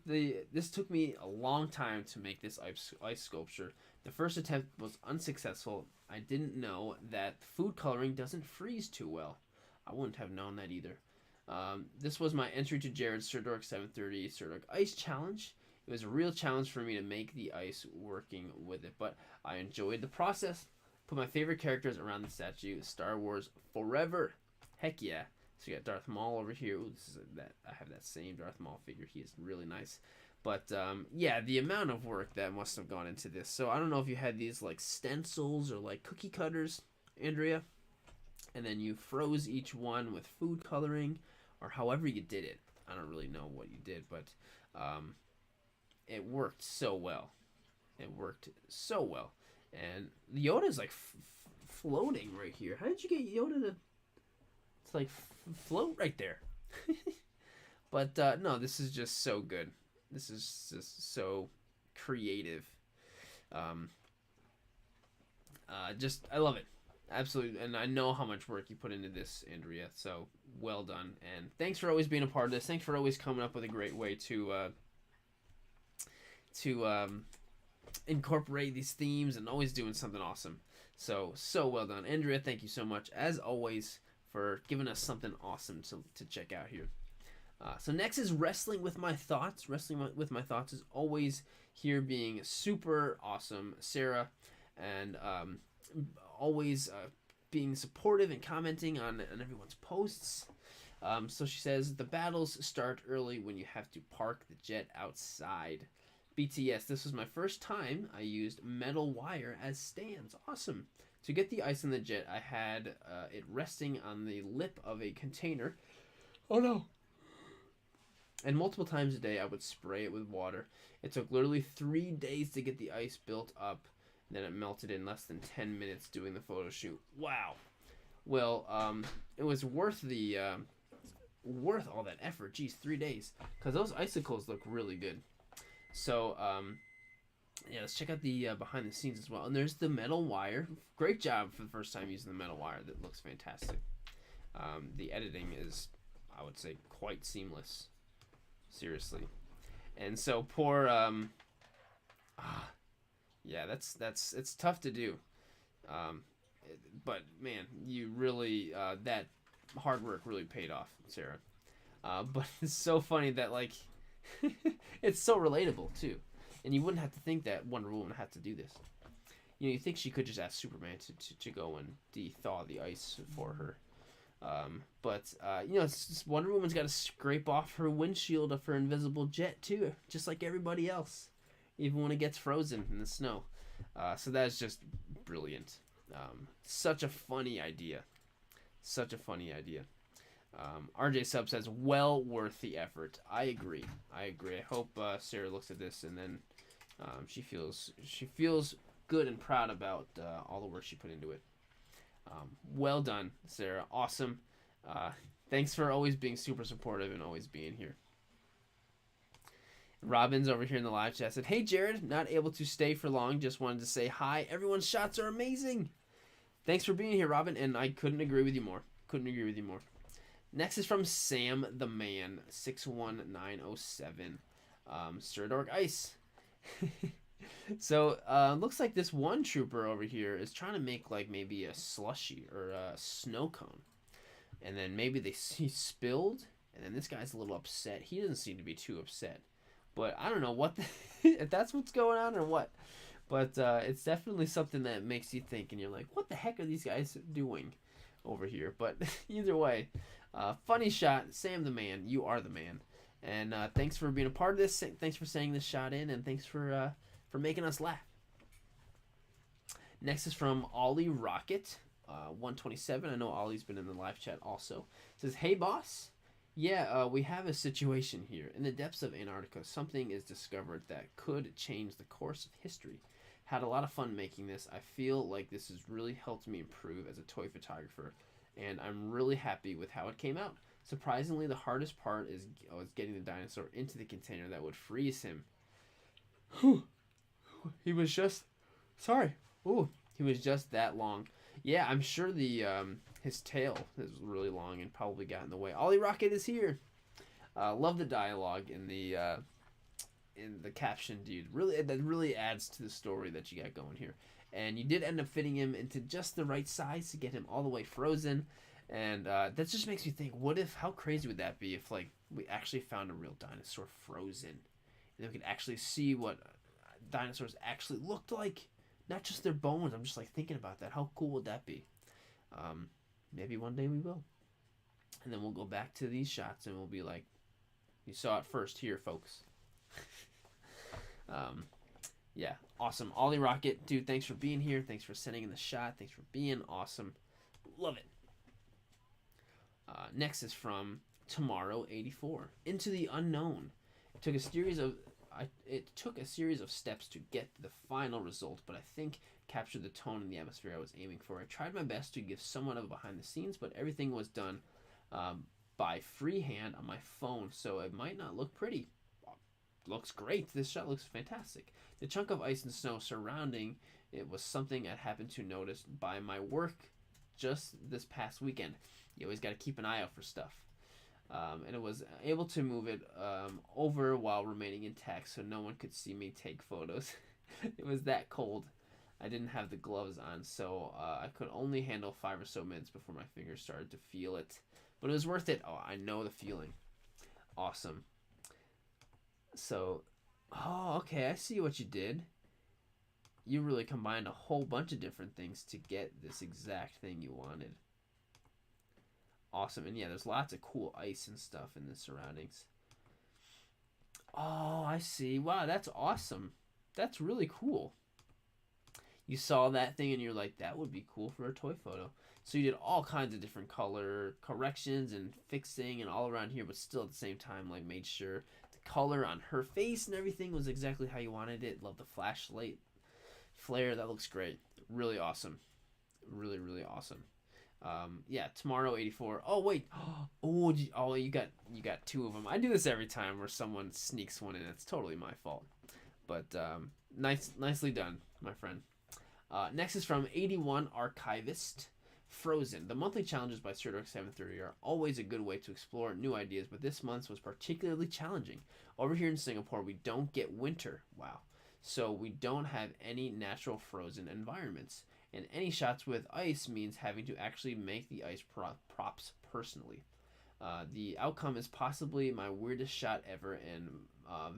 S1: This took me a long time to make this ice sculpture. The first attempt was unsuccessful. I didn't know that food coloring doesn't freeze too well. I wouldn't have known that either. This was my entry to Jared's Sirdork 730 Sirdork Ice Challenge. It was a real challenge for me to make the ice working with it, but I enjoyed the process. Put my favorite characters around the statue. Star Wars Forever. Heck yeah. So you got Darth Maul over here. Ooh, I have that same Darth Maul figure. He is really nice. But yeah, the amount of work that must have gone into this. So I don't know if you had these like stencils or like cookie cutters, Andrea, and then you froze each one with food coloring, or however you did it. I don't really know what you did, but it worked so well. It worked so well. And Yoda's like floating right here. How did you get Yoda to? It's like float right there. But no, this is just so good. This is just so creative. Just I love it, absolutely, and I know how much work you put into this, Andrea. So well done, and thanks for always being a part of this. Thanks for always coming up with a great way to incorporate these themes and always doing something awesome. So well done, Andrea. Thank you so much, as always, for giving us something awesome to check out here. So next is Wrestling with My Thoughts. Wrestling with My Thoughts is always here being super awesome. Sarah, and always being supportive and commenting on everyone's posts. So she says, the battles start early when you have to park the jet outside. BTS, this was my first time I used metal wire as stands. Awesome. To get the ice in the jet, I had it resting on the lip of a container. Oh no. And multiple times a day, I would spray it with water. It took literally 3 days to get the ice built up. And then it melted in less than 10 minutes doing the photo shoot. Wow. Well, it was worth worth all that effort. Geez, 3 days. Because those icicles look really good. So, yeah, let's check out the behind the scenes as well. And there's the metal wire. Great job for the first time using the metal wire. That looks fantastic. The editing is, I would say, quite seamless. Seriously. And so poor yeah, it's tough to do. But man, you really that hard work really paid off, Sarah. But it's so funny that like it's so relatable too. And you wouldn't have to think that Wonder Woman had to do this. You know, you think she could just ask Superman to go and de-thaw the ice for her. But you know, Wonder Woman's got to scrape off her windshield of her invisible jet too, just like everybody else, even when it gets frozen in the snow. So that is just brilliant. Such a funny idea. Such a funny idea. RJ Sub says, well worth the effort. I agree. I hope Sarah looks at this and then she feels good and proud about all the work she put into it. Well done, Sarah. Awesome. Thanks for always being super supportive and always being here. Robin's over here in the live chat said, "Hey Jared, not able to stay for long. Just wanted to say hi. Everyone's shots are amazing. Thanks for being here, Robin." And I couldn't agree with you more. Couldn't agree with you more. Next is from Sam the Man 61907. Sirdork Ice. So looks like this one trooper over here is trying to make like maybe a slushy or a snow cone, and then maybe he spilled, and then this guy's a little upset. He doesn't seem to be too upset, but I don't know what if that's what's going on or what. But it's definitely something that makes you think, and you're like, what the heck are these guys doing over here? But either way, funny shot, Sam the Man. You are the man, and thanks for being a part of this. Thanks for sending this shot in, and thanks for making us laugh. Next is from Ollie Rocket, 127. I know Ollie's been in the live chat also. It says, "Hey boss, yeah, we have a situation here. In the depths of Antarctica, something is discovered that could change the course of history. Had a lot of fun making this. I feel like this has really helped me improve as a toy photographer, and I'm really happy with how it came out. Surprisingly, the hardest part is getting the dinosaur into the container that would freeze him. He was just sorry. Ooh, he was just that long. Yeah, I'm sure the his tail is really long and probably got in the way. Ollie Rocket is here. Love the dialogue in the caption, dude. Really, that really adds to the story that you got going here. And you did end up fitting him into just the right size to get him all the way frozen. And that just makes me think, how crazy would that be if like we actually found a real dinosaur frozen, and then we could actually see what dinosaurs actually looked like, not just their bones. I'm just like thinking about that. How cool would that be? Maybe one day we will, and then we'll go back to these shots and we'll be like, you saw it first here, folks. Yeah, awesome. Ollie Rocket, dude, thanks for being here. Thanks for sending in the shot. Thanks for being awesome. Love it. Next is from Tomorrow84. Into the Unknown. It took a series of steps to get to the final result, but I think captured the tone and the atmosphere I was aiming for. I tried my best to give somewhat of a behind the scenes, but everything was done by freehand on my phone, so it might not look pretty. Looks great. This shot looks fantastic. The chunk of ice and snow surrounding it was something I happened to notice by my work just this past weekend. You always got to keep an eye out for stuff. And it was able to move it over while remaining intact so no one could see me take photos. It was that cold. I didn't have the gloves on, so I could only handle 5 or so minutes before my fingers started to feel it. But it was worth it. Oh, I know the feeling. Awesome. So, okay, I see what you did. You really combined a whole bunch of different things to get this exact thing you wanted. Awesome. And yeah, there's lots of cool ice and stuff in the surroundings. Oh, I see. Wow, that's awesome. That's really cool. You saw that thing and you're like, that would be cool for a toy photo. So you did all kinds of different color corrections and fixing and all around here, but still at the same time, like made sure the color on her face and everything was exactly how you wanted it. Love the flashlight flare. That looks great. Really awesome. Really, really awesome. Yeah, Tomorrow84. Oh wait. Oh, you got 2 of them. I do this every time where someone sneaks one in. It's totally my fault. But nicely done, my friend. Next is from 81 Archivist. Frozen. The monthly challenges by Sirdork 730 are always a good way to explore new ideas, but this month's was particularly challenging. Over here in Singapore, we don't get winter. Wow. So we don't have any natural frozen environments. And any shots with ice means having to actually make the ice props personally. The outcome is possibly my weirdest shot ever and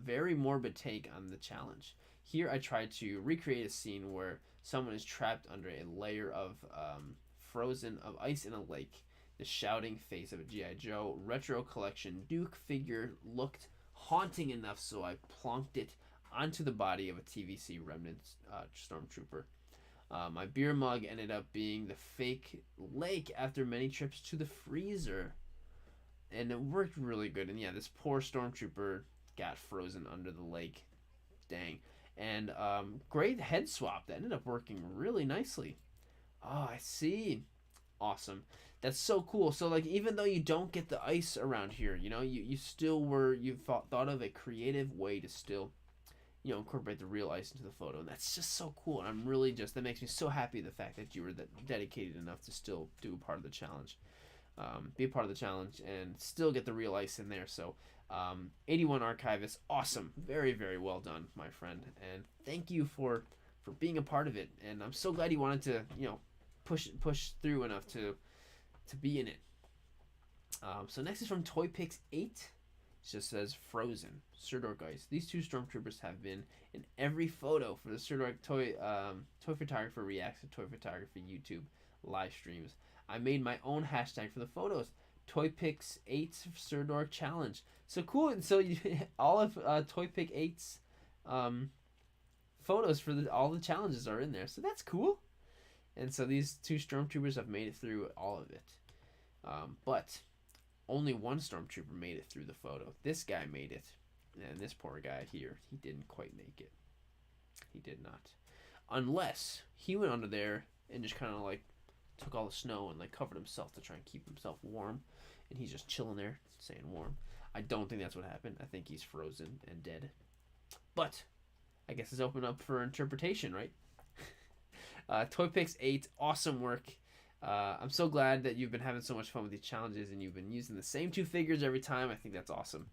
S1: very morbid take on the challenge. Here I tried to recreate a scene where someone is trapped under a layer of frozen of ice in a lake. The shouting face of a G.I. Joe retro collection Duke figure looked haunting enough, so I plonked it onto the body of a TVC remnant stormtrooper. My beer mug ended up being the fake lake after many trips to the freezer. And it worked really good. And yeah, this poor stormtrooper got frozen under the lake. Dang. And great head swap. That ended up working really nicely. Oh, I see. awesome. That's so cool. So like even though you don't get the ice around here, you know, you still thought of a creative way to still, you know, incorporate the real ice into the photo, and that's just so cool. And I'm really just that makes me so happy the fact that you were dedicated enough to still do a part of the challenge, be a part of the challenge, and still get the real ice in there. So, 81 Archivist, awesome, very very well done, my friend, and thank you for being a part of it. And I'm so glad you wanted to, you know, push through enough to be in it. So next is from ToyPix8. It just says Frozen, Sirdork Ice. These two stormtroopers have been in every photo for the Sirdork toy photographer reacts to toy photography YouTube live streams. I made my own hashtag for the photos. ToyPix8 Sirdork challenge. So cool. And so you, all of ToyPix8's photos for all the challenges are in there. So that's cool. And so these two stormtroopers have made it through all of it. But only one stormtrooper made it through the photo. This guy made it. And this poor guy here, he didn't quite make it. He did not. Unless he went under there and just kind of like took all the snow and like covered himself to try and keep himself warm. And he's just chilling there, staying warm. I don't think that's what happened. I think he's frozen and dead. But I guess it's open up for interpretation, right? ToyPix8, awesome work. I'm so glad that you've been having so much fun with these challenges and you've been using the same two figures every time. I think that's awesome.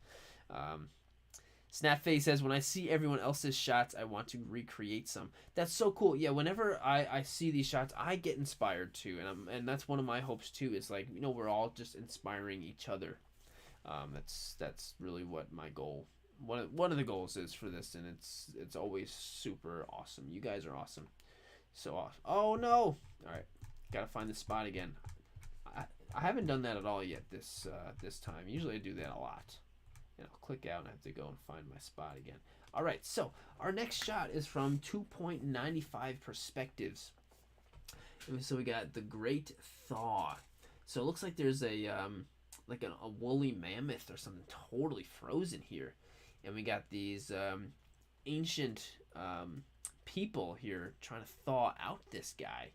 S1: Snapface says, when I see everyone else's shots, I want to recreate some. That's so cool. Yeah, whenever I see these shots, I get inspired too. And that's one of my hopes too, is like, you know, we're all just inspiring each other. That's really what my goal, one of the goals is for this, and it's always super awesome. You guys are awesome. So awesome. Oh no! Alright. Gotta find the spot again. I haven't done that at all yet this time. Usually I do that a lot. And I'll click out and I have to go and find my spot again. Alright, so our next shot is from 2.95 perspectives. And so we got the Great Thaw. So it looks like there's a woolly mammoth or something totally frozen here. And we got these ancient people here trying to thaw out this guy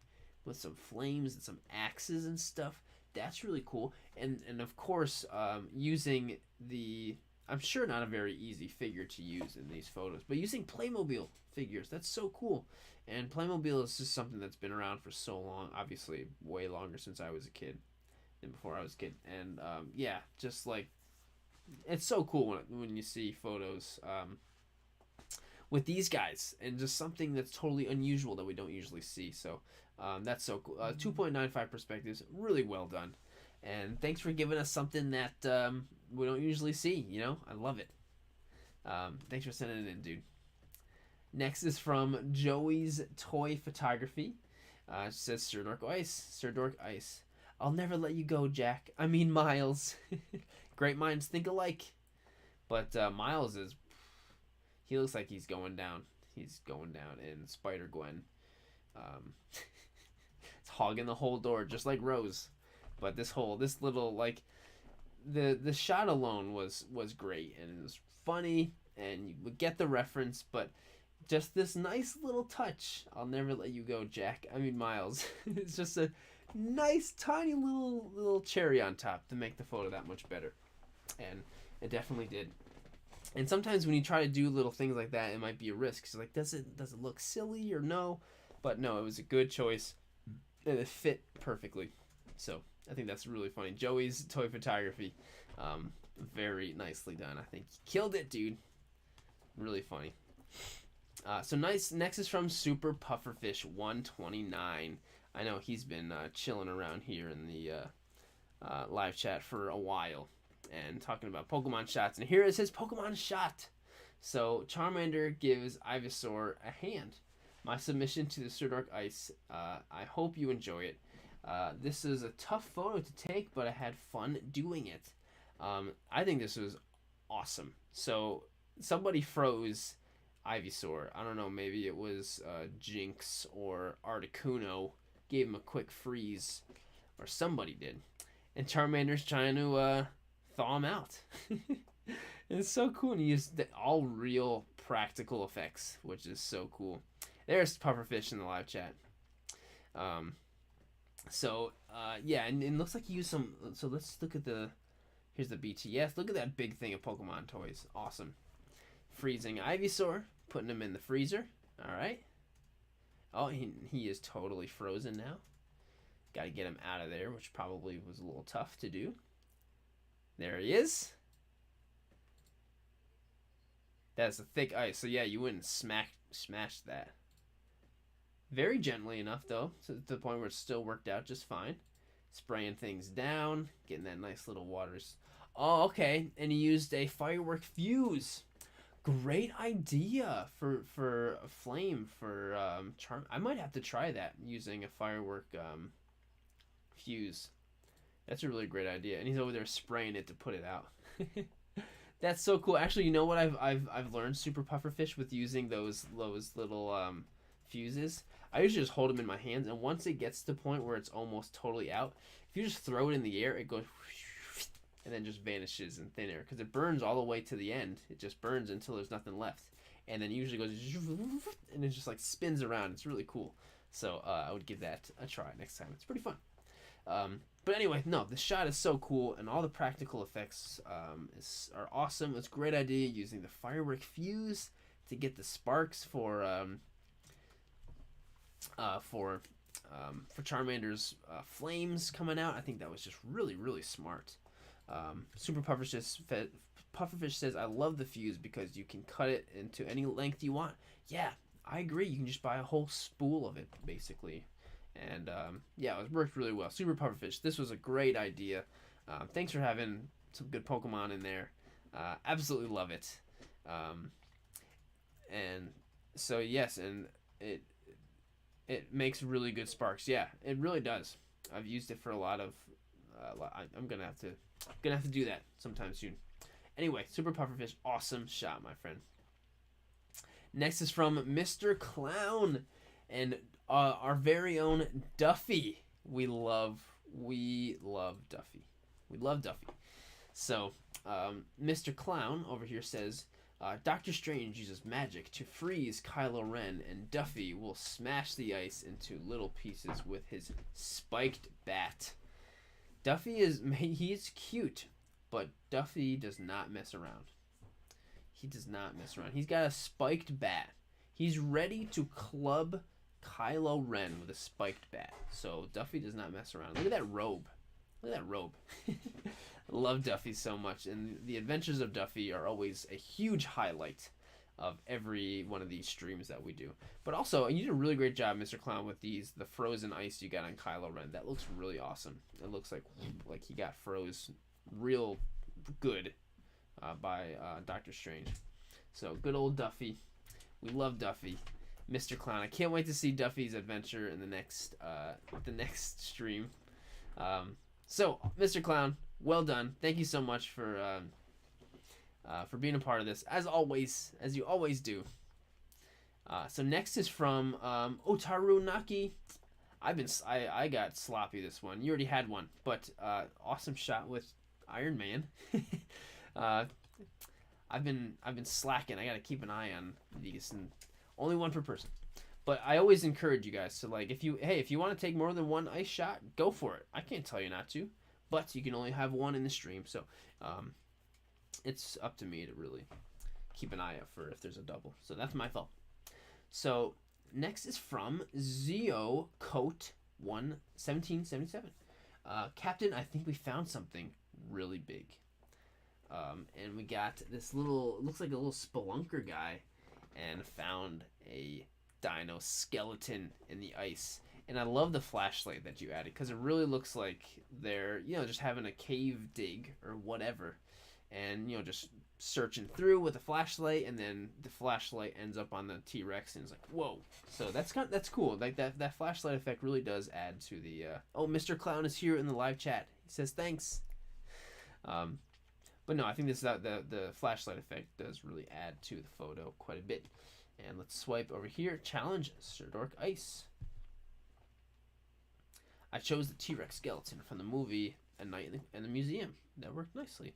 S1: with some flames and some axes and stuff. That's really cool. And of course, using the, I'm sure not a very easy figure to use in these photos, but using Playmobil figures, that's so cool. And Playmobil is just something that's been around for so long, obviously way longer since I was a kid than before I was a kid. And yeah, just like, it's so cool when you see photos with these guys, and just something that's totally unusual that we don't usually see. So that's so cool. 2.95 perspectives, really well done. And thanks for giving us something that we don't usually see, you know? I love it. Thanks for sending it in, dude. Next is from Joey's Toy Photography. She says, Sirdork Ice. Sirdork Ice. I'll never let you go, Jack. I mean, Miles. Great minds think alike. But Miles is... He looks like he's going down. He's going down in Spider-Gwen. It's hogging the whole door, just like Rose. But this little, like, the shot alone was great, and it was funny, and you would get the reference, but just this nice little touch. I'll never let you go, Jack. I mean, Miles. It's just a nice, tiny little cherry on top to make the photo that much better. And it definitely did. And sometimes when you try to do little things like that, it might be a risk. So like, does it look silly or no? But no, it was a good choice, and it fit perfectly. So I think that's really funny. Joey's Toy Photography, very nicely done. I think you killed it, dude. Really funny. So nice. Next is from Super Pufferfish 129. I know he's been chilling around here in the live chat for a while and talking about Pokemon shots. And here is his Pokemon shot. So Charmander gives Ivysaur a hand. My submission to the Sirdork Ice. I hope you enjoy it. This is a tough photo to take, but I had fun doing it. I think this was awesome. So somebody froze Ivysaur. I don't know, maybe it was Jinx or Articuno gave him a quick freeze, or somebody did. And Charmander's trying to thaw him out. It's so cool, and he used all real practical effects, which is so cool. There's Pufferfish in the live chat. So yeah, and it looks like he used some. So let's look at the. Here's the BTS. Look at that big thing of Pokemon toys. Awesome. Freezing Ivysaur, putting him in the freezer. All right. Oh, he is totally frozen now. Got to get him out of there, which probably was a little tough to do. There he is. That's a thick ice, so yeah, you wouldn't smash that. Very gently enough, though, to the point where it's still worked out just fine. Spraying things down, getting that nice little waters. Oh, okay, and he used a firework fuse. Great idea for a flame for charm. I might have to try that using a firework fuse. That's a really great idea. And he's over there spraying it to put it out. That's so cool. Actually, you know what I've learned super pufferfish with using those little fuses. I usually just hold them in my hands, and once it gets to the point where it's almost totally out, if you just throw it in the air, it goes and then just vanishes in thin air because it burns all the way to the end. It just burns until there's nothing left, and then it usually goes and it just like spins around. It's really cool. So I would give that a try next time. It's pretty fun. But anyway, no, the shot is so cool, and all the practical effects are awesome. It's a great idea using the firework fuse to get the sparks for Charmander's flames coming out. I think that was just really, really smart. Super Pufferfish says, I love the fuse because you can cut it into any length you want. Yeah, I agree. You can just buy a whole spool of it, basically. And yeah, it worked really well. Super Pufferfish, this was a great idea. Thanks for having some good Pokemon in there. Absolutely love it. And so yes, and it makes really good sparks. Yeah, it really does. I've used it for a lot of. I'm gonna have to do that sometime soon. Anyway, Super Pufferfish, awesome shot, my friend. Next is from Mr. Clown, and our very own Duffy. We love Duffy. We love Duffy. So, Mr. Clown over here says, Doctor Strange uses magic to freeze Kylo Ren, and Duffy will smash the ice into little pieces with his spiked bat. Duffy he's cute, but Duffy does not mess around. He does not mess around. He's got a spiked bat. He's ready to club Kylo Ren with a spiked bat. So Duffy does not mess around. Look at that robe. Look at that robe. I love Duffy so much, and the adventures of Duffy are always a huge highlight of every one of these streams that we do. But also, you did a really great job, Mr. Clown, with the frozen ice you got on Kylo Ren. That looks really awesome. It looks like he got froze real good by Doctor Strange. So good old Duffy. We love Duffy. Mr. Clown. I can't wait to see Duffy's adventure in the next stream. So, Mr. Clown, well done. Thank you so much for being a part of this, as always, as you always do. So next is from Otaru Naki. I got sloppy this one. You already had one, but awesome shot with Iron Man. I've been slacking. I gotta keep an eye on these, and only one per person. But I always encourage you guys to, like, if you want to take more than one ice shot, go for it. I can't tell you not to, but you can only have one in the stream, so it's up to me to really keep an eye out for if there's a double. So that's my fault. So next is from Zio Coat 1777. Captain, I think we found something really big. And we got this looks like a little spelunker guy, and found a dino skeleton in the ice. And I love the flashlight that you added, because it really looks like they're, just having a cave dig or whatever, and just searching through with a flashlight, and then the flashlight ends up on the T-Rex, and it's like, whoa. So that's cool. Like that flashlight effect really does add to the oh, Mr. Clown is here in the live chat. He says thanks. But no, I think the flashlight effect does really add to the photo quite a bit. And let's swipe over here. Challenge Sirdork Ice. I chose the T-Rex skeleton from the movie A Night in the Museum. That worked nicely.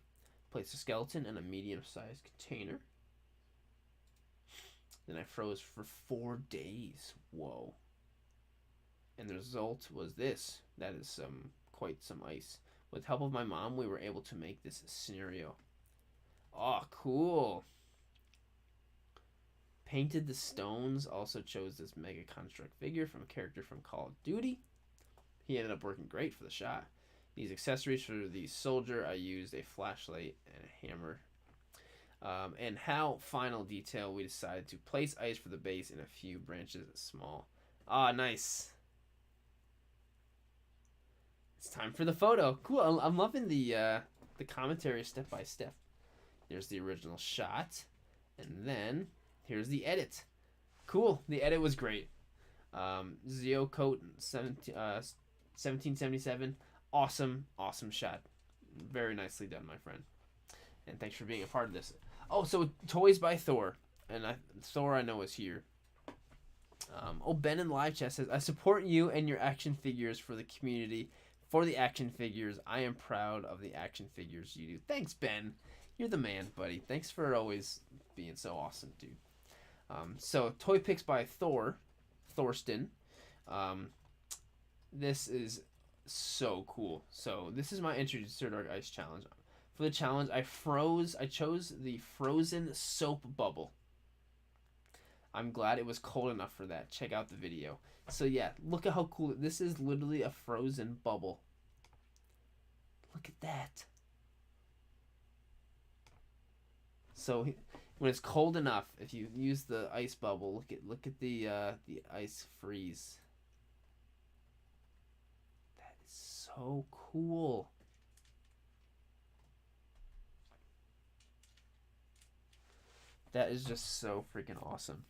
S1: Place the skeleton in a medium-sized container. Then I froze for 4 days. Whoa. And the result was this. That is quite some ice. With help of my mom, we were able to make this scenario. Oh, cool. Painted the stones. Also chose this mega construct figure from a character from Call of Duty. He ended up working great for the shot. These accessories for the soldier, I used a flashlight and a hammer. And how final detail, we decided to place ice for the base in a few branches small. Ah, nice. It's time for the photo. Cool. I'm loving the commentary step by step. There's the original shot, and then here's the edit. Cool. The edit was great. Zeo Coat 1777. Awesome shot. Very nicely done, my friend. And thanks for being a part of this. Oh, so Toys by Thor. And Thor I know is here. Ben in live chat says, I support you and your action figures for the community. For the action figures, I am proud of the action figures you do. Thanks, Ben. You're the man, buddy. Thanks for always being so awesome, dude. So toy picks by Thorsten. This is so cool. So this is my entry to Sirdork Ice Challenge. For the challenge, I chose the frozen soap bubble. I'm glad it was cold enough for that. Check out the video. So yeah, look at how cool this is. Literally a frozen bubble. Look at that. So when it's cold enough, if you use the ice bubble, look at the ice freeze. That is so cool. That is just so freaking awesome.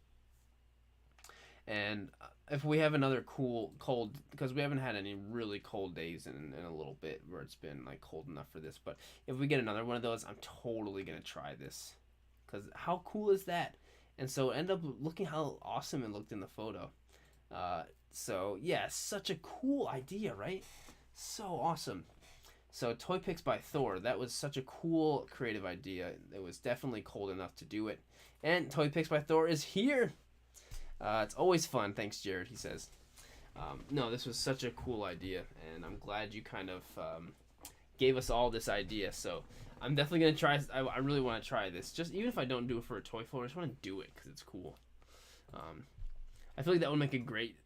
S1: And if we have another cold, because we haven't had any really cold days in a little bit where it's been like cold enough for this, but if we get another one of those, I'm totally gonna try this, because how cool is that? And so end up looking how awesome it looked in the photo. So yeah, such a cool idea, right? So awesome. So toy picks by Thor, that was such a cool creative idea. It was definitely cold enough to do it. And toy picks by Thor is here. It's always fun. Thanks, Jared, he says. No, this was such a cool idea, and I'm glad you kind of gave us all this idea. So I'm definitely going to try. I really want to try this. Just even if I don't do it for a toy floor, I just want to do it because it's cool. I feel like that would make a great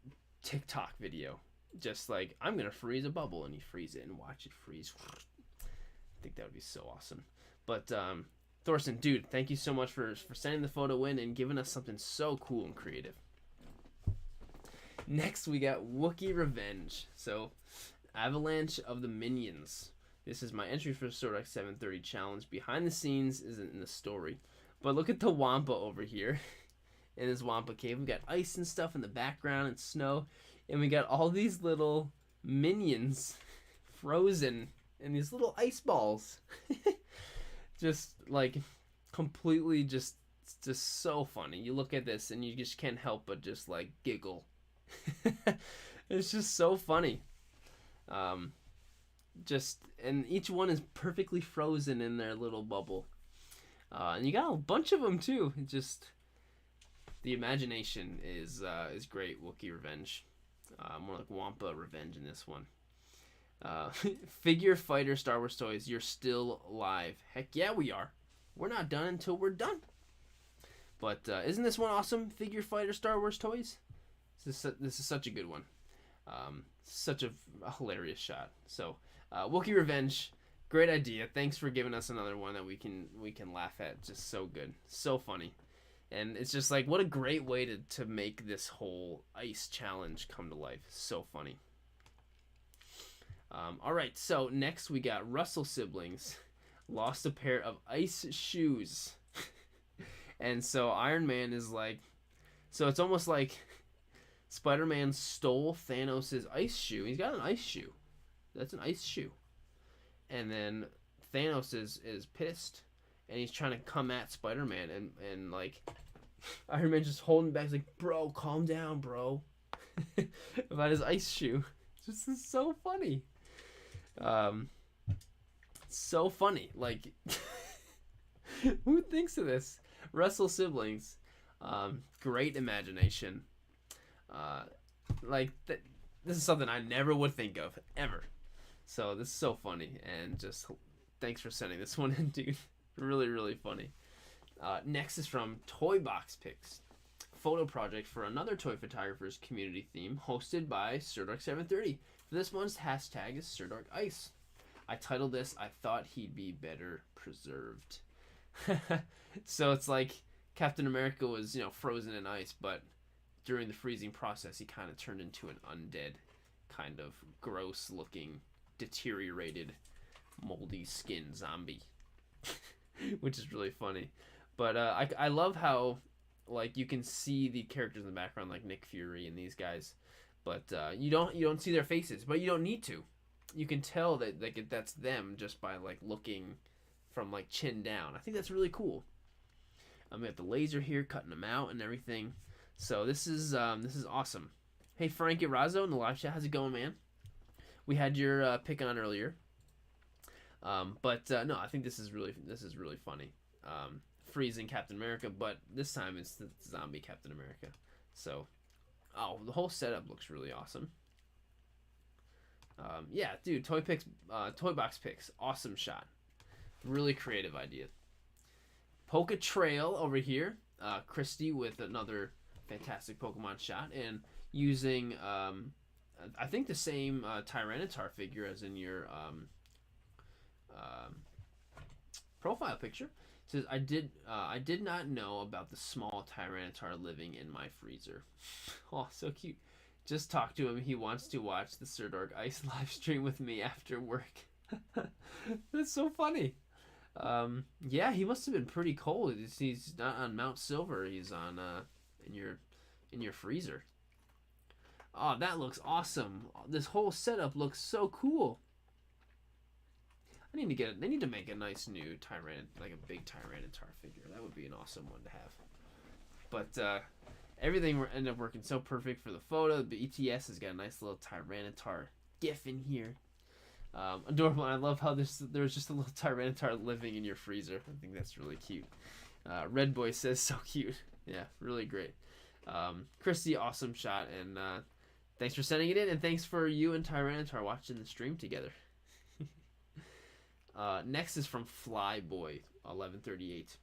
S1: TikTok video. Just like, I'm going to freeze a bubble, and you freeze it and watch it freeze. I think that would be so awesome. But Thorsten, dude, thank you so much for sending the photo in and giving us something so cool and creative. Next, we got Wookiee Revenge. So, Avalanche of the Minions. This is my entry for the Sirdork 730 challenge. Behind the scenes isn't in the story. But look at the Wampa over here. In this Wampa cave, we got ice and stuff in the background and snow. And we got all these little minions frozen in these little ice balls. Just like completely just so funny. You look at this and you just can't help but just like giggle. It's just so funny. And each one is perfectly frozen in their little bubble. And you got a bunch of them too. Just the imagination is great. Wookiee Revenge. More like Wampa Revenge in this one. Figure Fighter Star Wars toys, you're still live. Heck yeah, we are. We're not done until we're done. But isn't this one awesome? Figure Fighter Star Wars toys. This is such a good one. Such a hilarious shot. So Wookiee Revenge, great idea. Thanks for giving us another one that we can laugh at. Just so good, so funny. And it's just like, what a great way to make this whole ice challenge come to life. So funny. All right, so next we got Russell siblings lost a pair of ice shoes. And so Iron Man is like, so it's almost like Spider-Man stole Thanos' ice shoe. He's got an ice shoe. That's an ice shoe. And then Thanos is pissed, and he's trying to come at Spider-Man, and like Iron Man just holding back. He's like, bro, calm down, bro. About his ice shoe. This is so funny. So funny. Like, who thinks of this? Russell siblings. Great imagination. Like this is something I never would think of ever. So this is so funny, and just thanks for sending this one in, dude. Really, really funny. Next is from Toy Box Pics, photo project for another toy photographers community theme hosted by Sirdork730. For this month's hashtag is Sirdork Ice. I titled this, I thought he'd be better preserved. So it's like Captain America was, frozen in ice, but during the freezing process, he kind of turned into an undead, kind of gross looking, deteriorated, moldy skin zombie, which is really funny. But I love how, like, you can see the characters in the background, like Nick Fury and these guys, but you don't see their faces, but you don't need to. You can tell that that's them just by like looking from like chin down. I think that's really cool. We have the laser here cutting them out and everything. So this is awesome. Hey Frank Razzo in the live chat, how's it going, man? We had your pick on earlier. But no, I think this is really funny. Freezing Captain America, but this time it's the zombie Captain America. So, the whole setup looks really awesome. Yeah, dude, Toy Box Pics, awesome shot. Really creative idea. Polka Trail over here, Christy with another fantastic Pokemon shot, and using I think the same Tyranitar figure as in your profile picture. It says I did not know about the small Tyranitar living in my freezer. Oh, so cute. Just talked to him. He wants to watch the Sirdork Ice live stream with me after work. That's so funny. Yeah, he must have been pretty cold. He's not on Mount Silver. He's on in your freezer. Oh, that looks awesome. This whole setup looks so cool. They need to make a nice new like a big Tyranitar figure. That would be an awesome one to have. But everything ended up working so perfect for the photo. The ETS has got a nice little Tyranitar gif in here. Adorable. And I love how there's just a little Tyranitar living in your freezer. I think that's really cute. Red Boy says so cute. Yeah, really great. Christy, awesome shot, and thanks for sending it in, and thanks for you and Tyranitar watching the stream together. Next is from Flyboy1138.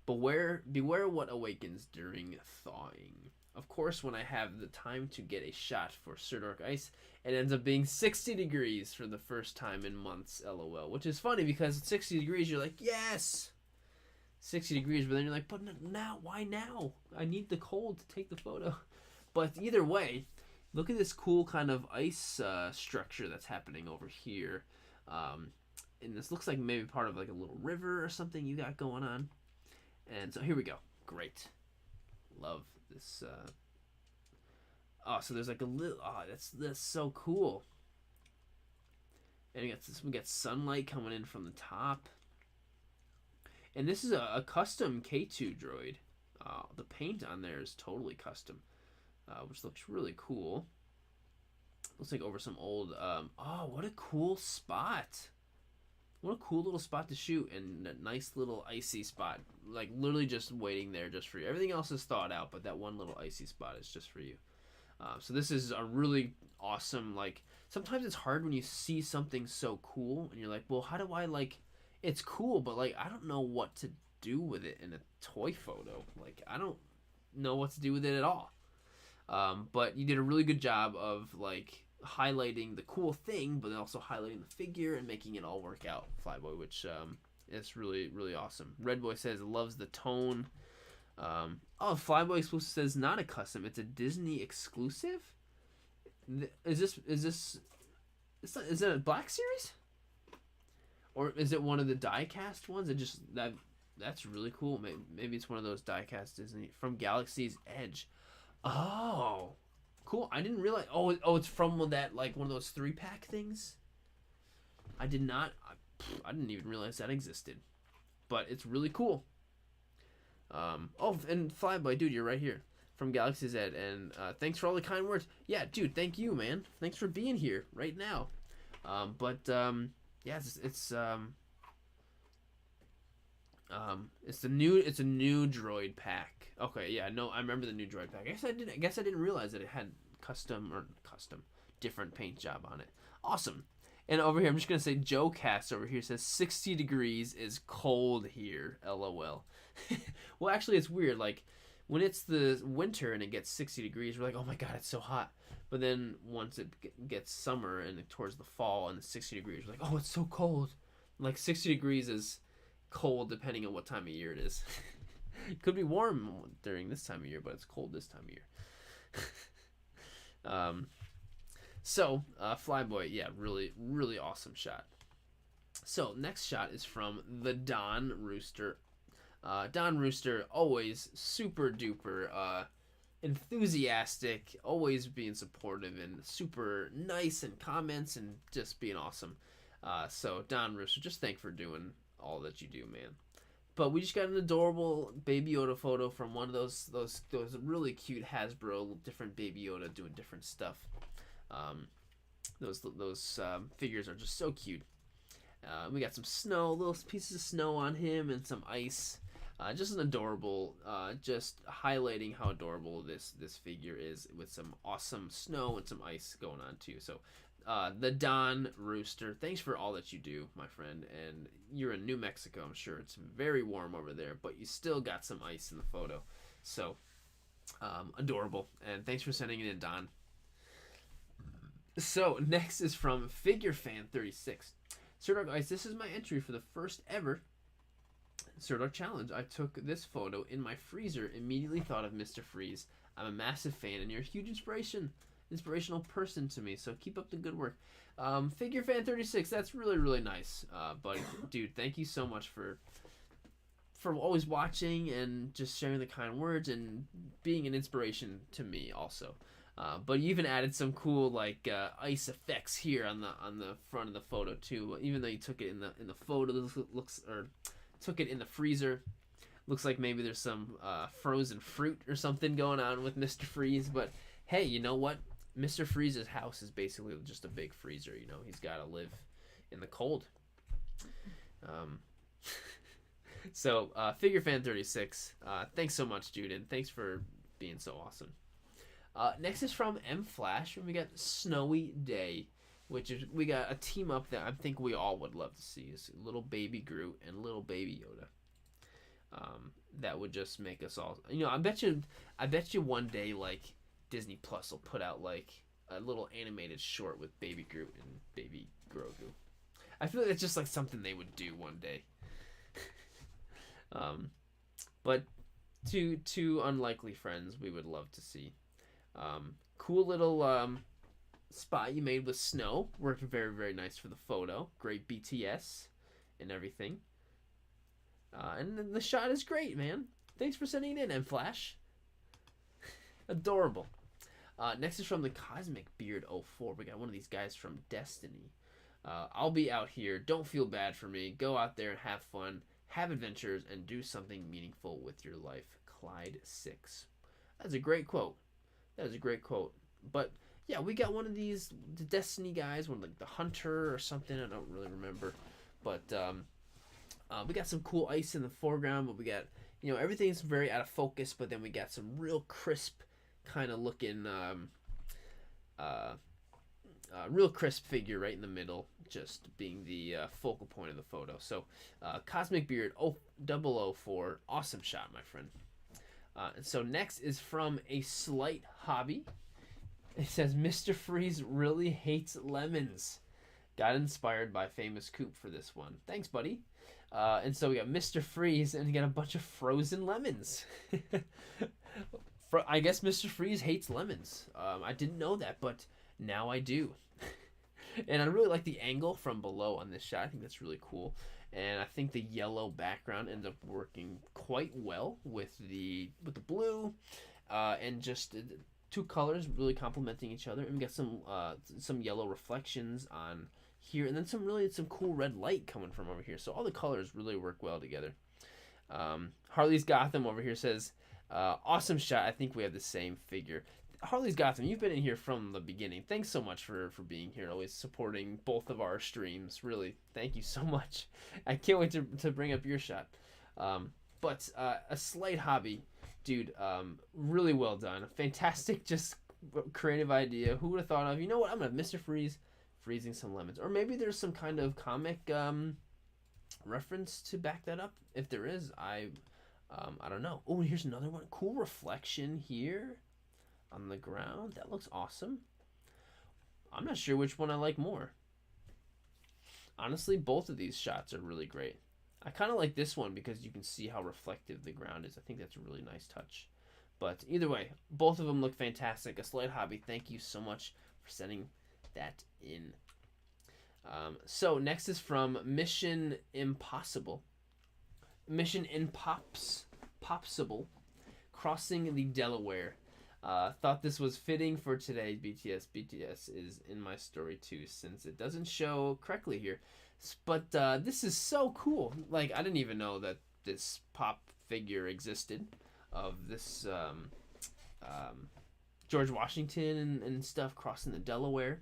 S1: Beware what awakens during thawing. Of course, when I have the time to get a shot for Sirdork Ice, it ends up being 60 degrees for the first time in months, lol. Which is funny because at 60 degrees, you're like, yes! 60 degrees, but then you're like, but now, why now? I need the cold to take the photo. But either way, look at this cool kind of ice structure that's happening over here. And this looks like maybe part of like a little river or something you got going on. And so here we go. Great. Love this. Oh, so there's like a little. Oh, that's so cool. And we got sunlight coming in from the top. And this is a custom K2 droid. The paint on there is totally custom, which looks really cool. Looks like over some old. Oh, what a cool spot! What a cool little spot to shoot, and a nice little icy spot. Like, literally just waiting there just for you. Everything else is thawed out, but that one little icy spot is just for you. So this is a really awesome, like, sometimes it's hard when you see something so cool, and you're like, well, how do I, like, it's cool, but, like, I don't know what to do with it in a toy photo. Like, I don't know what to do with it at all. But you did a really good job of, like, highlighting the cool thing, but then also highlighting the figure and making it all work out, Flyboy, which is really, really awesome. Red Boy says loves the tone. Flyboy exclusive says not a custom, it's a Disney exclusive. Is that a Black Series, or is it one of the die-cast ones? That's really cool. Maybe it's one of those die-cast Disney from Galaxy's Edge. Oh, cool. I didn't realize. Oh, it's from that, like, one of those 3-pack things. I didn't even realize that existed, but it's really cool. And Flyboy, dude, you're right here from Galaxy's Edge, and thanks for all the kind words. Yeah, dude, thank you, man. Thanks for being here right now. Yeah, it's a new droid pack. Okay, yeah, no, I remember the new droid pack. I guess I didn't realize that it had different paint job on it. Awesome. And over here, I'm just gonna say Joe Cass over here says 60 degrees is cold here. LOL. Well, actually, it's weird. Like when it's the winter and it gets 60 degrees, we're like, oh my god, it's so hot. But then once it gets summer and towards the fall and the 60 degrees, we're like, oh, it's so cold. Like 60 degrees is cold depending on what time of year it is. It could be warm during this time of year, but it's cold this time of year. So, Flyboy, yeah, really, really awesome shot. So, next shot is from the Don Rooster. Don Rooster, always super duper enthusiastic, always being supportive and super nice in comments and just being awesome. So, Don Rooster, just thanks for doing all that you do, man. But we just got an adorable Baby Yoda photo from one of those really cute Hasbro different Baby Yoda doing different stuff. Those figures are just so cute. We got some snow, little pieces of snow on him, and some ice. Just an adorable, just highlighting how adorable this figure is with some awesome snow and some ice going on too. So, the Don Rooster, thanks for all that you do, my friend. And you're in New Mexico, I'm sure it's very warm over there, but you still got some ice in the photo. So, adorable. And thanks for sending it in, Don. So, next is from FigureFan36. Sirdork Ice, this is my entry for the first ever Sirdork Challenge. I took this photo in my freezer, immediately thought of Mr. Freeze. I'm a massive fan, and you're a huge inspirational person to me, so keep up the good work. FigureFan36, that's really, really nice, buddy. Dude, thank you so much for always watching and just sharing the kind words and being an inspiration to me also. But you even added some cool like ice effects here on the front of the photo too. Even though you took it in the photo, took it in the freezer. Looks like maybe there's some frozen fruit or something going on with Mr. Freeze. But hey, you know what? Mr. Freeze's house is basically just a big freezer. You know, he's got to live in the cold. So FigureFan36, thanks so much, dude, and thanks for being so awesome. Next is from M Flash, and we got Snowy Day, which is we got a team up that I think we all would love to see is little baby Groot and little baby Yoda. That would just make us all, you know, I bet you one day like Disney Plus will put out like a little animated short with baby Groot and baby Grogu. I feel like it's just like something they would do one day. But two unlikely friends we would love to see. Cool little spot you made with snow. Worked very, very nice for the photo. Great BTS and everything. And then the shot is great, man. Thanks for sending it in, M Flash. Adorable. Next is from the Cosmic Beard 04. We got one of these guys from Destiny. I'll be out here. Don't feel bad for me. Go out there and have fun. Have adventures and do something meaningful with your life. Clyde 6. That's a great quote. That is a great quote. But yeah, we got one of these, the Destiny guys, one like the Hunter or something. I don't really remember. But we got some cool ice in the foreground. But we got, you know, everything's very out of focus. But then we got some real crisp kind of looking, real crisp figure right in the middle, just being the focal point of the photo. So Cosmic Beard 004, awesome shot, my friend. And so next is from A Slight Hobby. It says, Mr. Freeze really hates lemons. Got inspired by Famous Coop for this one. Thanks, buddy. And so we got Mr. Freeze, and we got a bunch of frozen lemons. I guess Mr. Freeze hates lemons. I didn't know that, but now I do. And I really like the angle from below on this shot. I think that's really cool. And I think the yellow background ends up working quite well with the blue, and just two colors really complementing each other. And we got some yellow reflections on here, and then some cool red light coming from over here. So all the colors really work well together. Harley's Gotham over here says, awesome shot. I think we have the same figure. Harley's Gotham, you've been in here from the beginning. Thanks so much for being here, always supporting both of our streams. Really, thank you so much. I can't wait to bring up your shot. But A Slight Hobby, Dude, really well done. Fantastic, just creative idea. Who would have thought of? You know what? I'm gonna have Mr. Freeze freezing some lemons, or maybe there's some kind of comic reference to back that up. If there is, I don't know. Oh, here's another one. Cool reflection here on the ground. That looks awesome. I'm not sure which one I like more. Honestly, both of these shots are really great. I kind of like this one because you can see how reflective the ground is. I think that's a really nice touch. But either way, both of them look fantastic. A Slight Hobby, thank you so much for sending that in. So next is from Mission Impossible. Mission Impossible, crossing the Delaware. Thought this was fitting for today's BTS. BTS is in my story too, since it doesn't show correctly here. But this is so cool. Like, I didn't even know that this pop figure existed of this George Washington and stuff crossing the Delaware.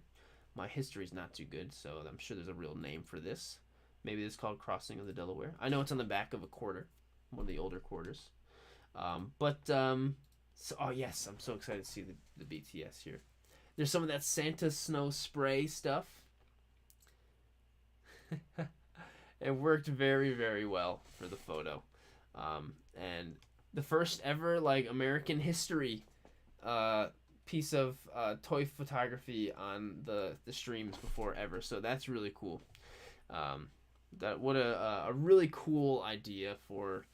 S1: My history's not too good, so I'm sure there's a real name for this. Maybe it's called Crossing of the Delaware. I know it's on the back of a quarter, one of the older quarters. So, oh yes, I'm so excited to see the BTS here. There's some of that Santa snow spray stuff. It worked very, very well for the photo. And the first ever like American history piece of toy photography on the streams before ever. So that's really cool. What a really cool idea for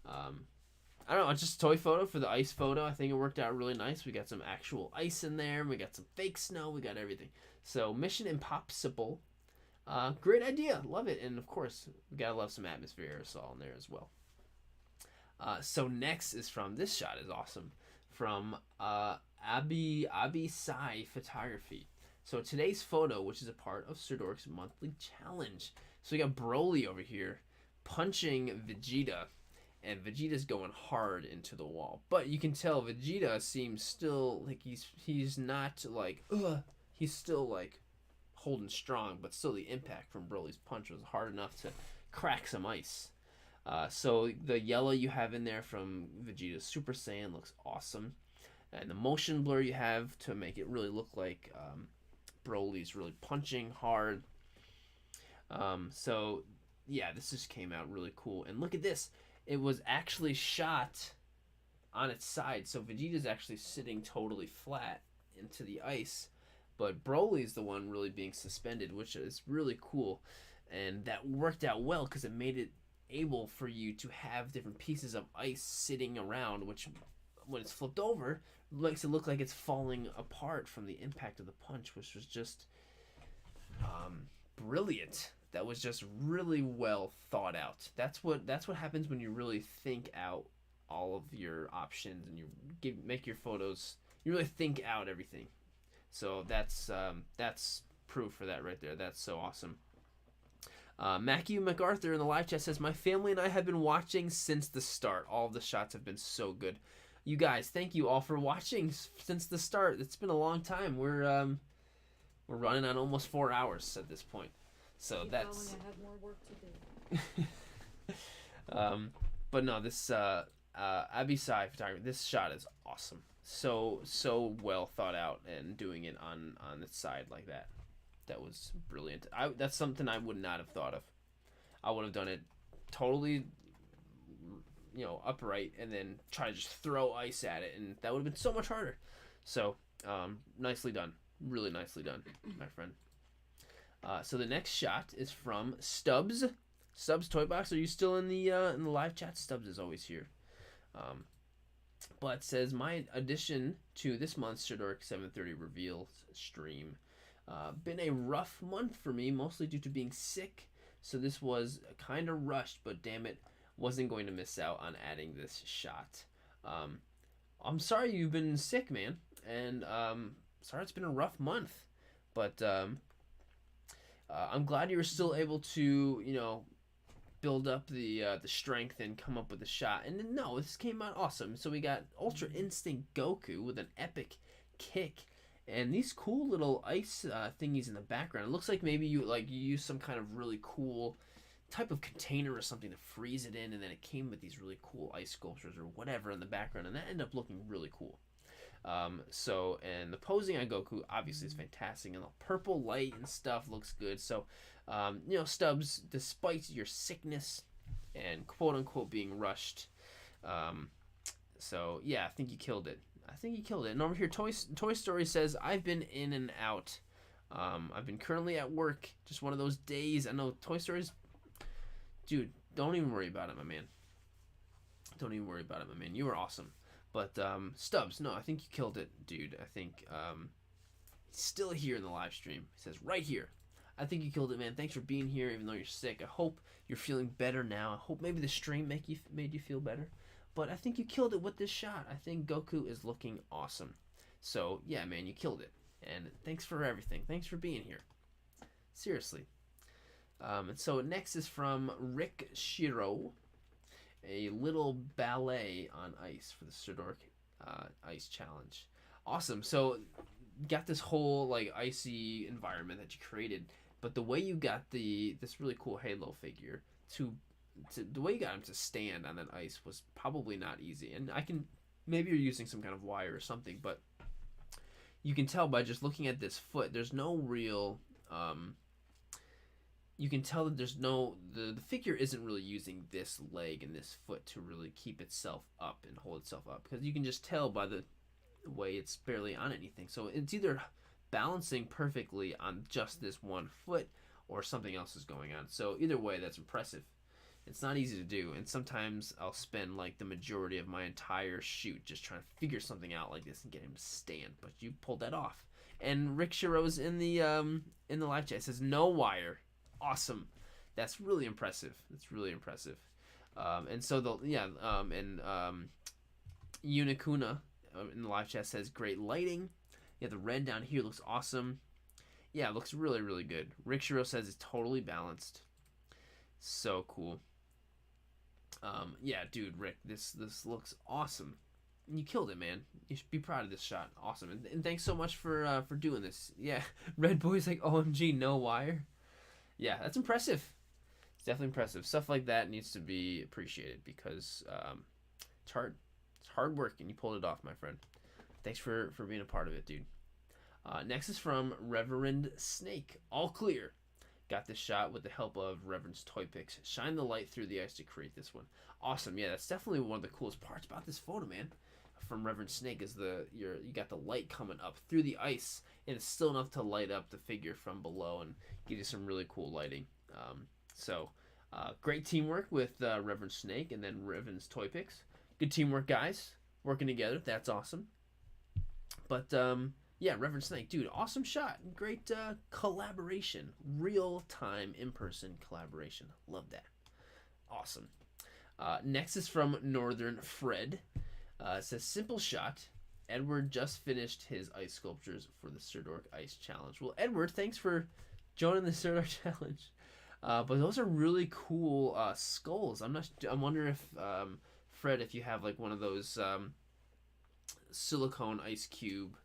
S1: I don't know, just a toy photo for the ice photo. I think it worked out really nice. We got some actual ice in there. We got some fake snow. We got everything. So Mission Impossible. Great idea. Love it. And of course, we gotta love some Atmosphere Aerosol in there as well. So next is from, this shot is awesome. From Abi Sai Photography. So today's photo, which is a part of Sirdork's monthly challenge. So we got Broly over here punching Vegeta. And Vegeta's going hard into the wall. But you can tell Vegeta seems still like he's not like, he's still like holding strong, but still the impact from Broly's punch was hard enough to crack some ice. So the yellow you have in there from Vegeta's Super Saiyan looks awesome. And the motion blur you have to make it really look like Broly's really punching hard. So yeah, this just came out really cool. And look at this. It was actually shot on its side, so Vegeta's actually sitting totally flat into the ice, but Broly's the one really being suspended, which is really cool. And that worked out well because it made it able for you to have different pieces of ice sitting around, which when it's flipped over makes it look like it's falling apart from the impact of the punch, which was just brilliant. That was just really well thought out. That's what happens when you really think out all of your options and you make your photos. You really think out everything. So that's proof for that right there. That's so awesome. Matthew MacArthur in the live chat says, my family and I have been watching since the start. All of the shots have been so good. You guys, thank you all for watching since the start. It's been a long time. We're running on almost 4 hours at this point. So that's.
S2: I have more work to do.
S1: But no, this Abi Sai photography. This shot is awesome. So well thought out, and doing it on its side like that. That was brilliant. That's something I would not have thought of. I would have done it totally, upright, and then try to just throw ice at it, and that would have been so much harder. So, nicely done. Really nicely done, my friend. So the next shot is from Stubbs. Stubbs Toy Box. Are you still in the live chat? Stubbs is always here. But says, my addition to this month's Sirdork 7:30 reveal stream. Been a rough month for me, mostly due to being sick. So this was kind of rushed, but damn it, wasn't going to miss out on adding this shot. I'm sorry you've been sick, man, and sorry it's been a rough month, but I'm glad you were still able to, build up the strength and come up with a shot. And no, this came out awesome. So we got Ultra Instinct Goku with an epic kick, and these cool little ice thingies in the background. It looks like maybe you use some kind of really cool type of container or something to freeze it in, and then it came with these really cool ice sculptures or whatever in the background, and that ended up looking really cool. And the posing on Goku obviously is fantastic, and the purple light and stuff looks good. So, Stubbs, despite your sickness and quote unquote being rushed, I think you killed it. And over here, Toy Story says, I've been in and out. I've been currently at work. Just one of those days. I know Toy Story's... Dude, don't even worry about it, my man. You were awesome. But, Stubbs, no, I think you killed it, dude. I think, he's still here in the live stream. He says, right here. I think you killed it, man. Thanks for being here, even though you're sick. I hope you're feeling better now. I hope maybe the stream made you feel better. But I think you killed it with this shot. I think Goku is looking awesome. So, yeah, man, you killed it. And thanks for everything. Thanks for being here. Seriously. And so next is from Rick Shiro. A little ballet on ice for the Sirdork ice challenge. Awesome. So, got this whole, like, icy environment that you created. But the way you got this really cool Halo figure the way you got him to stand on that ice was probably not easy. And maybe you're using some kind of wire or something, but you can tell by just looking at this foot, there's no real, you can tell that the figure isn't really using this leg and this foot to really keep itself up and hold itself up, because you can just tell by the way it's barely on anything. So it's either balancing perfectly on just this one foot or something else is going on. So either way, that's impressive. It's not easy to do, and sometimes I'll spend like the majority of my entire shoot just trying to figure something out like this and get him to stand. But you pulled that off. And Rick Shiro's in the live chat. It says no wire. Awesome. That's really impressive. And so Unikuna in the live chat says great lighting. Yeah, the red down here looks awesome. Yeah, it looks really, really good. Rick Shiro says it's totally balanced. So cool. Yeah, dude, Rick, this looks awesome. You killed it, man. You should be proud of this shot. Awesome. And thanks so much for doing this. Yeah, Red Boy's like, OMG, no wire. Yeah, that's impressive. It's definitely impressive. Stuff like that needs to be appreciated because it's hard. It's hard work, and you pulled it off, my friend. Thanks for being a part of it, dude. Next is from Reverend Snake. All clear. Got this shot with the help of Reverend's Toy Picks. Shine the light through the ice to create this one. Awesome. Yeah, that's definitely one of the coolest parts about this photo, man. From Reverend Snake is you got the light coming up through the ice, and it's still enough to light up the figure from below and give you some really cool lighting. Great teamwork with Reverend Snake and then Reverend's Toy Picks. Good teamwork, guys. Working together. That's awesome. But yeah, Reverend Snake, dude, awesome shot. Great collaboration. Real-time, in-person collaboration. Love that. Awesome. Next is from Northern Fred. It says, simple shot. Edward just finished his ice sculptures for the Sirdork Ice Challenge. Well, Edward, thanks for joining the Sirdork Challenge. But those are really cool skulls. I wonder if, Fred, if you have like one of those silicone ice cube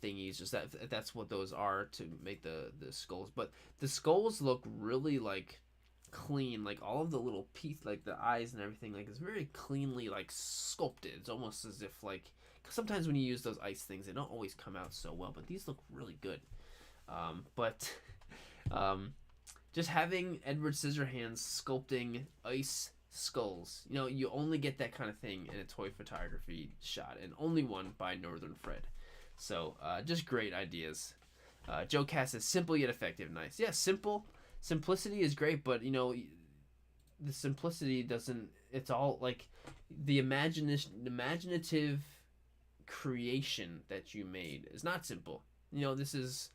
S1: thingies, just that's what those are to make the skulls. But the skulls look really like clean, like all of the little piece, like the eyes and everything, like it's very cleanly like sculpted. It's almost as if like, cause sometimes when you use those ice things, they don't always come out so well, but these look really good. Just having Edward Scissorhands sculpting ice skulls, you only get that kind of thing in a toy photography shot, and only one by Northern Fred. So just great ideas. Joe Cass says simple yet effective. Nice. Yeah, simplicity is great, but the simplicity doesn't, it's all like the imaginative creation that you made is not simple. This is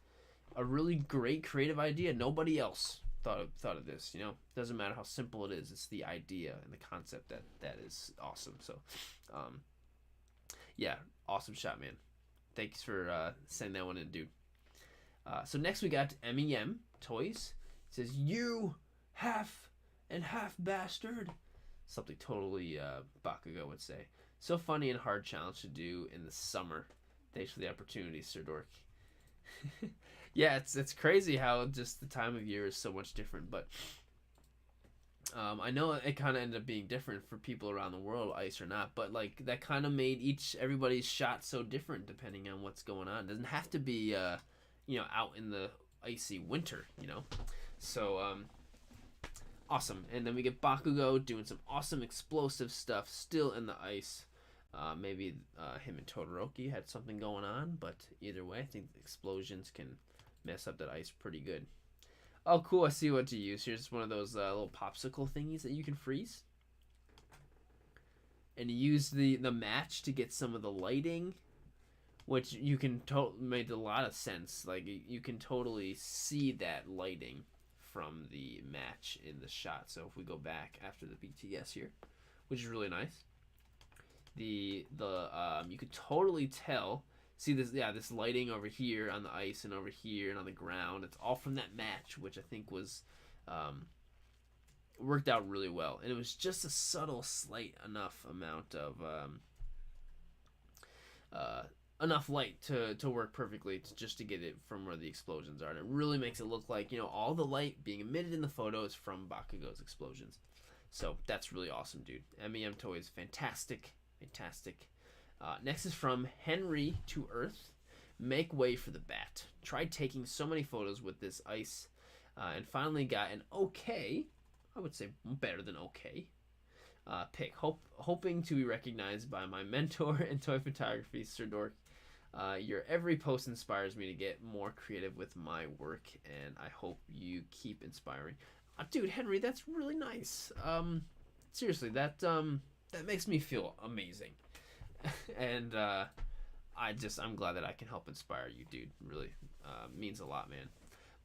S1: a really great creative idea. Nobody else thought of this. Doesn't matter how simple it is, it's the idea and the concept that is awesome. So yeah, awesome shot, man. Thanks for sending that one in, dude. So next we got MEM Toys. It says, you half and half bastard. Something totally Bakugo would say. So funny and hard challenge to do in the summer. Thanks for the opportunity, Sirdork. Yeah, it's crazy how just the time of year is so much different. But I know it kind of ended up being different for people around the world, ice or not, but like that kind of made everybody's shot so different depending on what's going on. It doesn't have to be, out in the icy winter, So awesome. And then we get Bakugo doing some awesome explosive stuff still in the ice. Maybe him and Todoroki had something going on, but either way, I think the explosions can mess up that ice pretty good. Oh, cool. I see what to use. Here's one of those little popsicle thingies that you can freeze. And you use the match to get some of the lighting, which you can made a lot of sense. Like, you can totally see that lighting from the match in the shot. So if we go back after the BTS here, which is really nice, you could totally tell. See this lighting over here on the ice and over here and on the ground. It's all from that match, which I think was worked out really well. And it was just a subtle, slight enough amount of enough light to work perfectly just to get it from where the explosions are. And it really makes it look like, all the light being emitted in the photo is from Bakugo's explosions. So that's really awesome, dude. MEM Toys, fantastic. Next is from Henry to Earth. Make way for the bat. Tried taking so many photos with this ice and finally got an okay, I would say better than okay, pick. Hoping to be recognized by my mentor in toy photography, Sirdork. Your every post inspires me to get more creative with my work, and I hope you keep inspiring. Dude, Henry, that's really nice. Seriously, that makes me feel amazing. And I'm glad that I can help inspire you, dude. Really means a lot, man.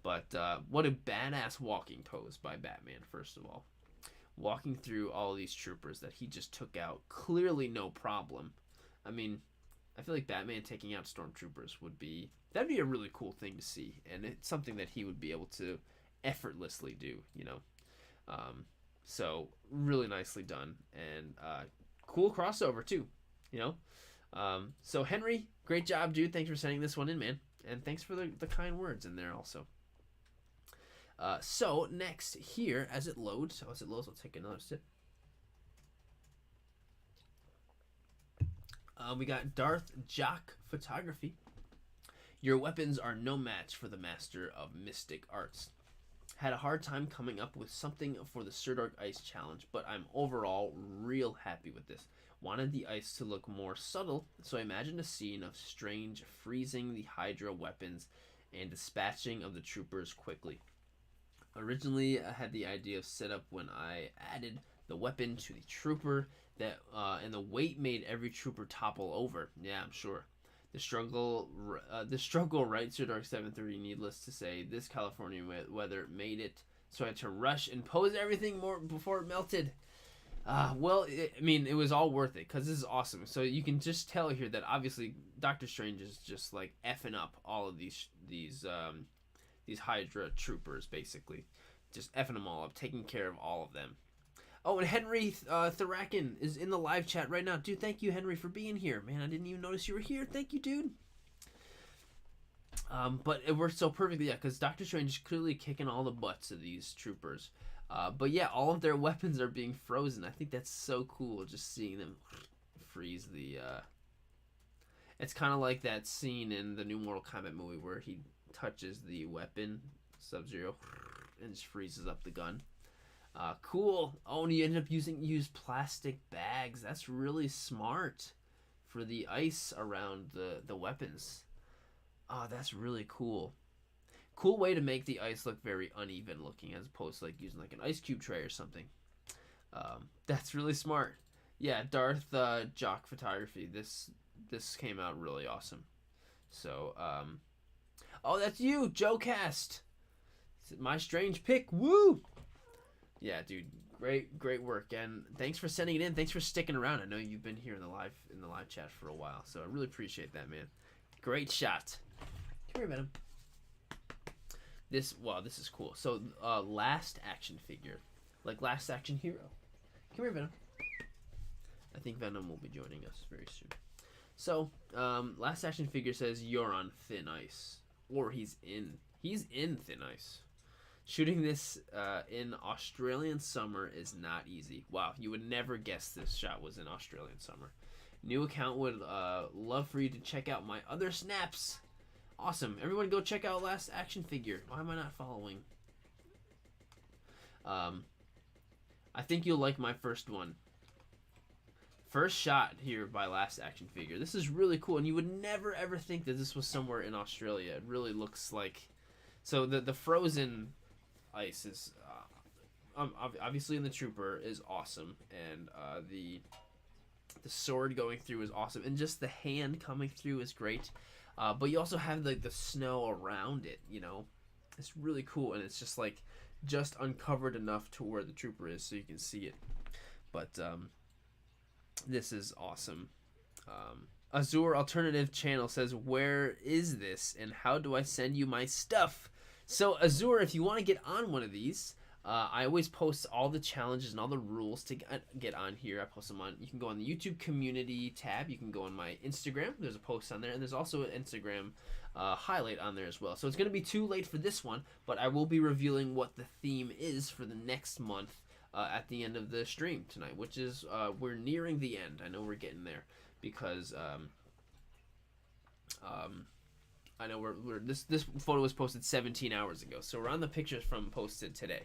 S1: But what a badass walking pose by Batman, first of all. Walking through all these troopers that he just took out, clearly no problem. I mean, I feel like Batman taking out stormtroopers that'd be a really cool thing to see, and it's something that he would be able to effortlessly do, So really nicely done, and cool crossover too, So Henry, great job, dude. Thanks for sending this one in, man, and thanks for the kind words in there also. So next here, as it loads, I'll take another sip. We got Darth Jock Photography. Your weapons are no match for the master of mystic arts. Had a hard time coming up with something for the Sirdork Ice Challenge, but I'm overall real happy with this. Wanted the ice to look more subtle, so I imagined a scene of Strange freezing the Hydra weapons and dispatching of the troopers quickly. Originally, I had the idea of setup when I added the weapon to the trooper, and the weight made every trooper topple over. Yeah, I'm sure. The struggle, right, Sirdork 730, needless to say, this California weather made it, so I had to rush and pose everything more before it melted. It was all worth it, because this is awesome. So you can just tell here that obviously Doctor Strange is just like effing up all of these Hydra troopers, basically. Just effing them all up, taking care of all of them. Oh, and Henry Tharakin is in the live chat right now. Dude, thank you, Henry, for being here. Man, I didn't even notice you were here. Thank you, dude. But it worked so perfectly, yeah, because Doctor Strange is clearly kicking all the butts of these troopers. But yeah, all of their weapons are being frozen. I think that's so cool, just seeing them freeze the... It's kind of like that scene in the new Mortal Kombat movie where he touches the weapon, Sub-Zero, and just freezes up the gun. Cool. Oh, and you ended up use plastic bags. That's really smart for the ice around the weapons. Oh, that's really cool. Cool way to make the ice look very uneven looking, as opposed to like using like an ice cube tray or something. That's really smart. Yeah, Darth Jock Photography. This came out really awesome. So, oh, that's you, Joe Cast. My strange pick. Woo! Yeah, dude, great work, and thanks for sending it in. Thanks for sticking around. I know you've been here in the live chat for a while, so I really appreciate that, man. Great shot. Come here, Venom. This is cool. So, last action figure, like last action hero. Come here, Venom. I think Venom will be joining us very soon. So, last action figure says you're on thin ice, or he's in thin ice. Shooting this in Australian summer is not easy. Wow, you would never guess this shot was in Australian summer. New account would love for you to check out my other snaps. Awesome. Everyone go check out last action figure. Why am I not following? I think you'll like my first one. First shot here by last action figure. This is really cool, and you would never ever think that this was somewhere in Australia. It really looks like... So the frozen ice is... obviously in the Trooper is awesome, and the sword going through is awesome, and just the hand coming through is great. But you also have like the snow around it, you know. It's really cool, and it's just like just uncovered enough to where the Trooper is so you can see it. But this is awesome. Azure Alternative Channel says, where is this and how do I send you my stuff? So Azure, if you want to get on one of these, I always post all the challenges and all the rules to get on here. I post them on, you can go on the YouTube community tab, you can go on my Instagram, there's a post on there, and there's also an Instagram highlight on there as well. So it's going to be too late for this one, but I will be revealing what the theme is for the next month at the end of the stream tonight, which is, we're nearing the end. I know we're getting there because I know this photo was posted 17 hours ago, so we're on the pictures from posted today.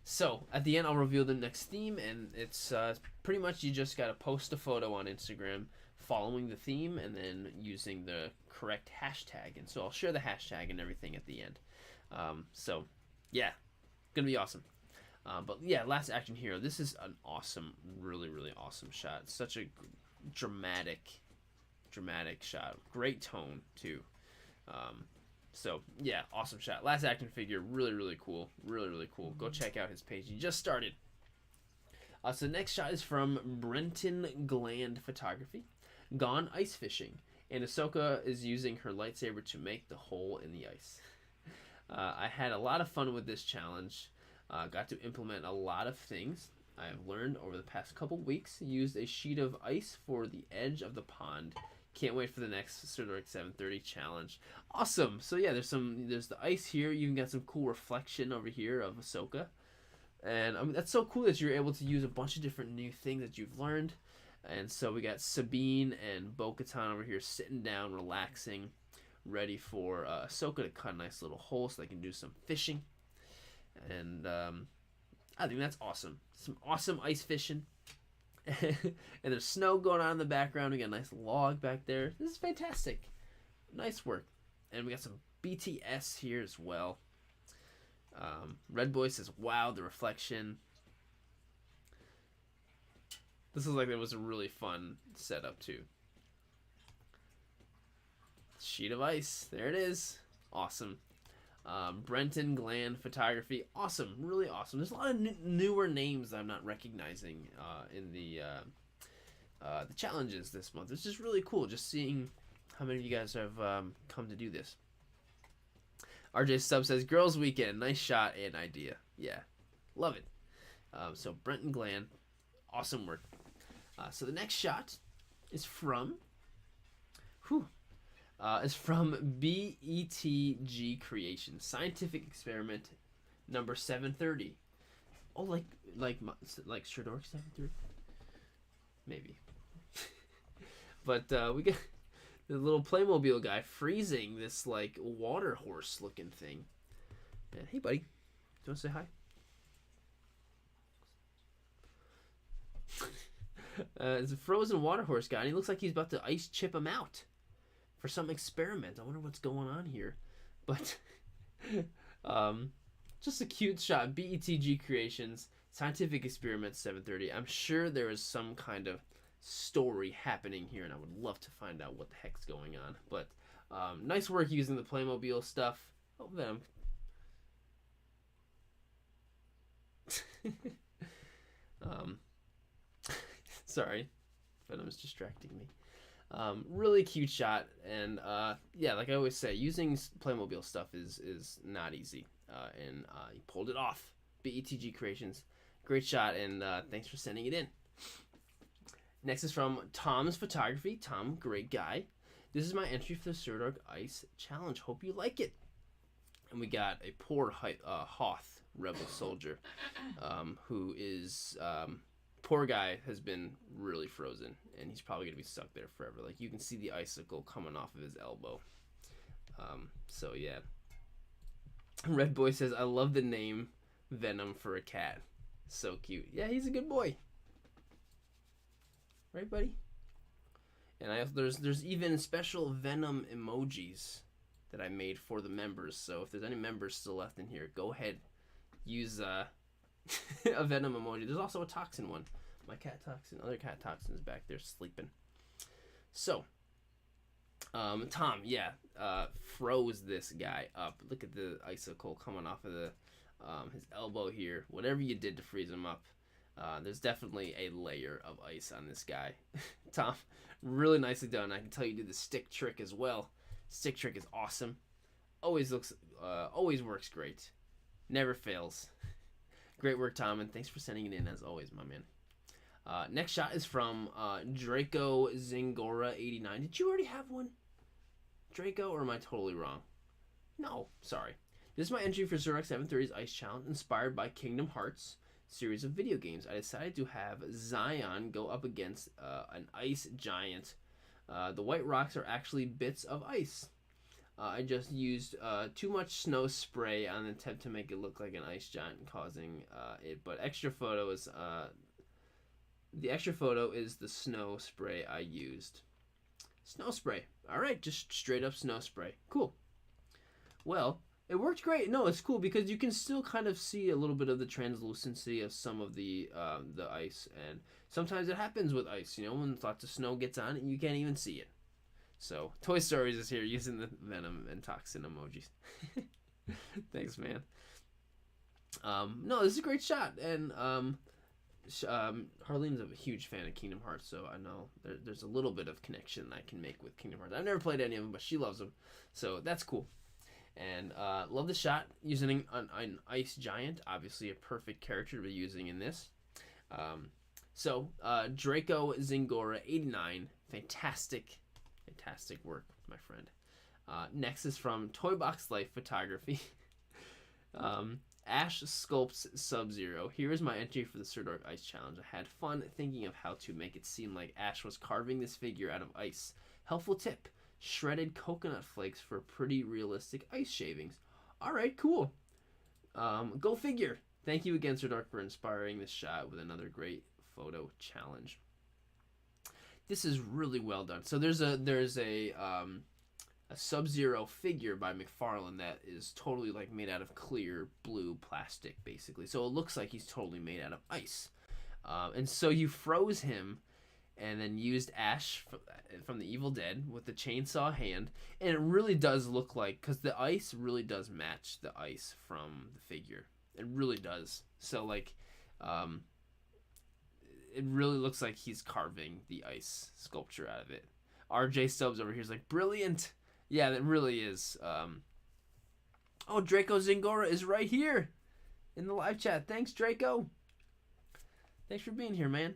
S1: So at the end I'll reveal the next theme, and it's pretty much you just gotta post a photo on Instagram following the theme and then using the correct hashtag, and so I'll share the hashtag and everything at the end. So yeah, gonna be awesome. But yeah, last action hero. This is an awesome, really, really awesome shot. Such a dramatic shot. Great tone too. So yeah, awesome shot. Last action figure, really, really cool. Really, really cool. Go check out his page. He just started. So the next shot is from Brenton Gland Photography. Gone ice fishing, and Ahsoka is using her lightsaber to make the hole in the ice. I had a lot of fun with this challenge. Got to implement a lot of things I have learned over the past couple weeks. Used a sheet of ice for the edge of the pond. Can't wait for the next Sirdork 730 challenge. Awesome. So yeah, there's the ice here. You even got some cool reflection over here of Ahsoka. And I mean, that's so cool that you're able to use a bunch of different new things that you've learned. And so we got Sabine and Bo-Katan over here sitting down, relaxing, ready for Ahsoka to cut a nice little hole so they can do some fishing. And I think that's awesome. Some awesome ice fishing. And there's snow going on in the background. We got a nice log back there. This is fantastic. Nice work. And we got some BTS here as well. Red Boy says, wow, the reflection. This looks like it was a really fun setup too. Sheet of ice. There it is. Awesome. Brenton Gland Photography. Awesome. Really awesome. There's a lot of newer names that I'm not recognizing in the challenges this month. It's just really cool just seeing how many of you guys have come to do this. RJ Sub says, Girls Weekend. Nice shot and idea. Yeah. Love it. So Brenton Gland. Awesome work. So the next shot is from... is from BETG Creations, Scientific Experiment number 730. Oh, like Sirdork 730? Maybe. But we got the little Playmobil guy freezing this like water horse looking thing. And hey, buddy, do you want to say hi? It's a frozen water horse guy, and he looks like he's about to ice chip him out for some experiment. I wonder what's going on here. But just a cute shot. BETG Creations, Scientific Experiment 730. I'm sure there is some kind of story happening here, and I would love to find out what the heck's going on. But nice work using the Playmobil stuff. Hope that I'm... sorry, Venom's distracting me. Really cute shot, and yeah, like I always say, using Playmobil stuff is not easy, and he pulled it off. BETG Creations, great shot, and thanks for sending it in. Next is from Tom's Photography. Tom, great guy. This is my entry for the Sirdork Ice Challenge. Hope you like it. And we got a poor Hoth rebel soldier, who is poor guy has been really frozen, and he's probably gonna be stuck there forever. Like you can see the icicle coming off of his elbow. So yeah. Red Boy says, "I love the name Venom for a cat. So cute." Yeah, he's a good boy. Right, buddy? And there's even special Venom emojis that I made for the members. So if there's any members still left in here, go ahead, use a Venom emoji. There's also a Toxin one. My cat Toxin, other cat Toxin is back there sleeping. So, Tom, yeah, froze this guy up. Look at the icicle coming off of his elbow here. Whatever you did to freeze him up, there's definitely a layer of ice on this guy. Tom, really nicely done. I can tell you did the stick trick as well. Stick trick is awesome. Always works great. Never fails. Great work, Tom, and thanks for sending it in as always, my man. Next shot is from Draco Zingora 89. Did you already have one, Draco, or am I totally wrong? No, sorry. This is my entry for Sirdork 730's Ice Challenge, inspired by Kingdom Hearts series of video games. I decided to have Zion go up against an ice giant. The white rocks are actually bits of ice. I just used too much snow spray on the attempt to make it look like an ice giant, causing it. But the extra photo is the snow spray I used. Snow spray. All right, just straight up snow spray. Cool. Well, it worked great. No, it's cool because you can still kind of see a little bit of the translucency of some of the ice, and sometimes it happens with ice. You know, when lots of snow gets on it, you can't even see it. So, Toy Stories is here using the Venom and Toxin emojis. Thanks, man. No, this is a great shot, and Harlene's a huge fan of Kingdom Hearts, so I know there's a little bit of connection I can make with Kingdom Hearts. I've never played any of them, but she loves them, so that's cool. And love the shot using an ice giant, obviously a perfect character to be using in this. So Draco Zingora 89, fantastic work, my friend. Next is from Toy Box Life Photography. Ash sculpts Sub-Zero. Here is my entry for the Sirdork Ice Challenge. I had fun thinking of how to make it seem like Ash was carving this figure out of ice. Helpful tip: shredded coconut flakes for pretty realistic ice shavings. Alright, cool. Go figure. Thank you again, Sirdork, for inspiring this shot with another great photo challenge. This is really well done. So there's a Sub-Zero figure by McFarlane that is totally like made out of clear blue plastic, basically. So it looks like he's totally made out of ice. And so you froze him and then used Ash from the Evil Dead with the chainsaw hand, and it really does look like, because the ice really does match the ice from the figure. It really does. So like, it really looks like he's carving the ice sculpture out of it. RJ Stubbs over here is like, brilliant. Yeah, that really is. Oh, Draco Zingora is right here in the live chat. Thanks, Draco. Thanks for being here, man.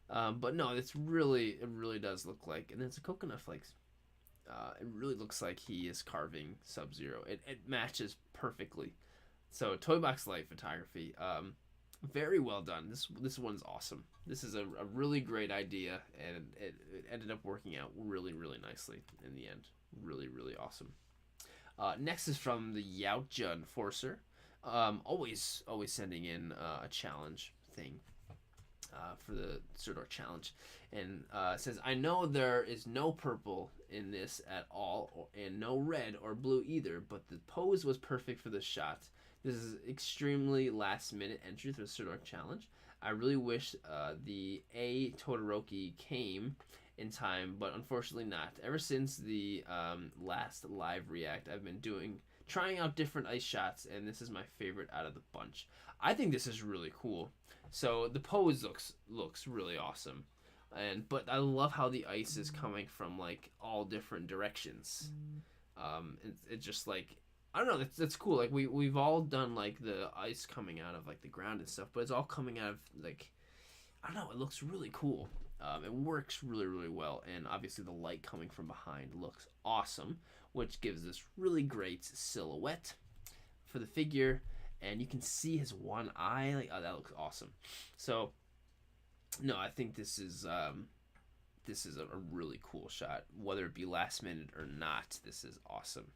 S1: But no, it really does look like, and it's a coconut flakes. It really looks like he is carving Sub-Zero. It matches perfectly. So Toy Box Light Photography, very well done. This one's awesome. This is a really great idea, and it ended up working out really nicely in the end. Really awesome. Next is from the Yautja Enforcer. Always sending in a challenge thing. For the Sirdork challenge, and says, I know there is no purple in this at all, and no red or blue either, but the pose was perfect for the shot. This is extremely last minute entry for the Sirdork challenge. I really wish the A Todoroki came in time, but unfortunately not. Ever since the last live react, I've been trying out different ice shots, and this is my favorite out of the bunch. I think this is really cool. So the pose looks really awesome, but I love how the ice is coming from like all different directions. It's just like, I don't know, that's cool. Like we've all done like the ice coming out of like the ground and stuff, but it's all coming out of like, I don't know, it looks really cool. It works really, really well, and obviously the light coming from behind looks awesome, which gives this really great silhouette for the figure, and you can see his one eye. Like, oh, that looks awesome. So, no, I think this is a really cool shot, whether it be last minute or not. This is awesome.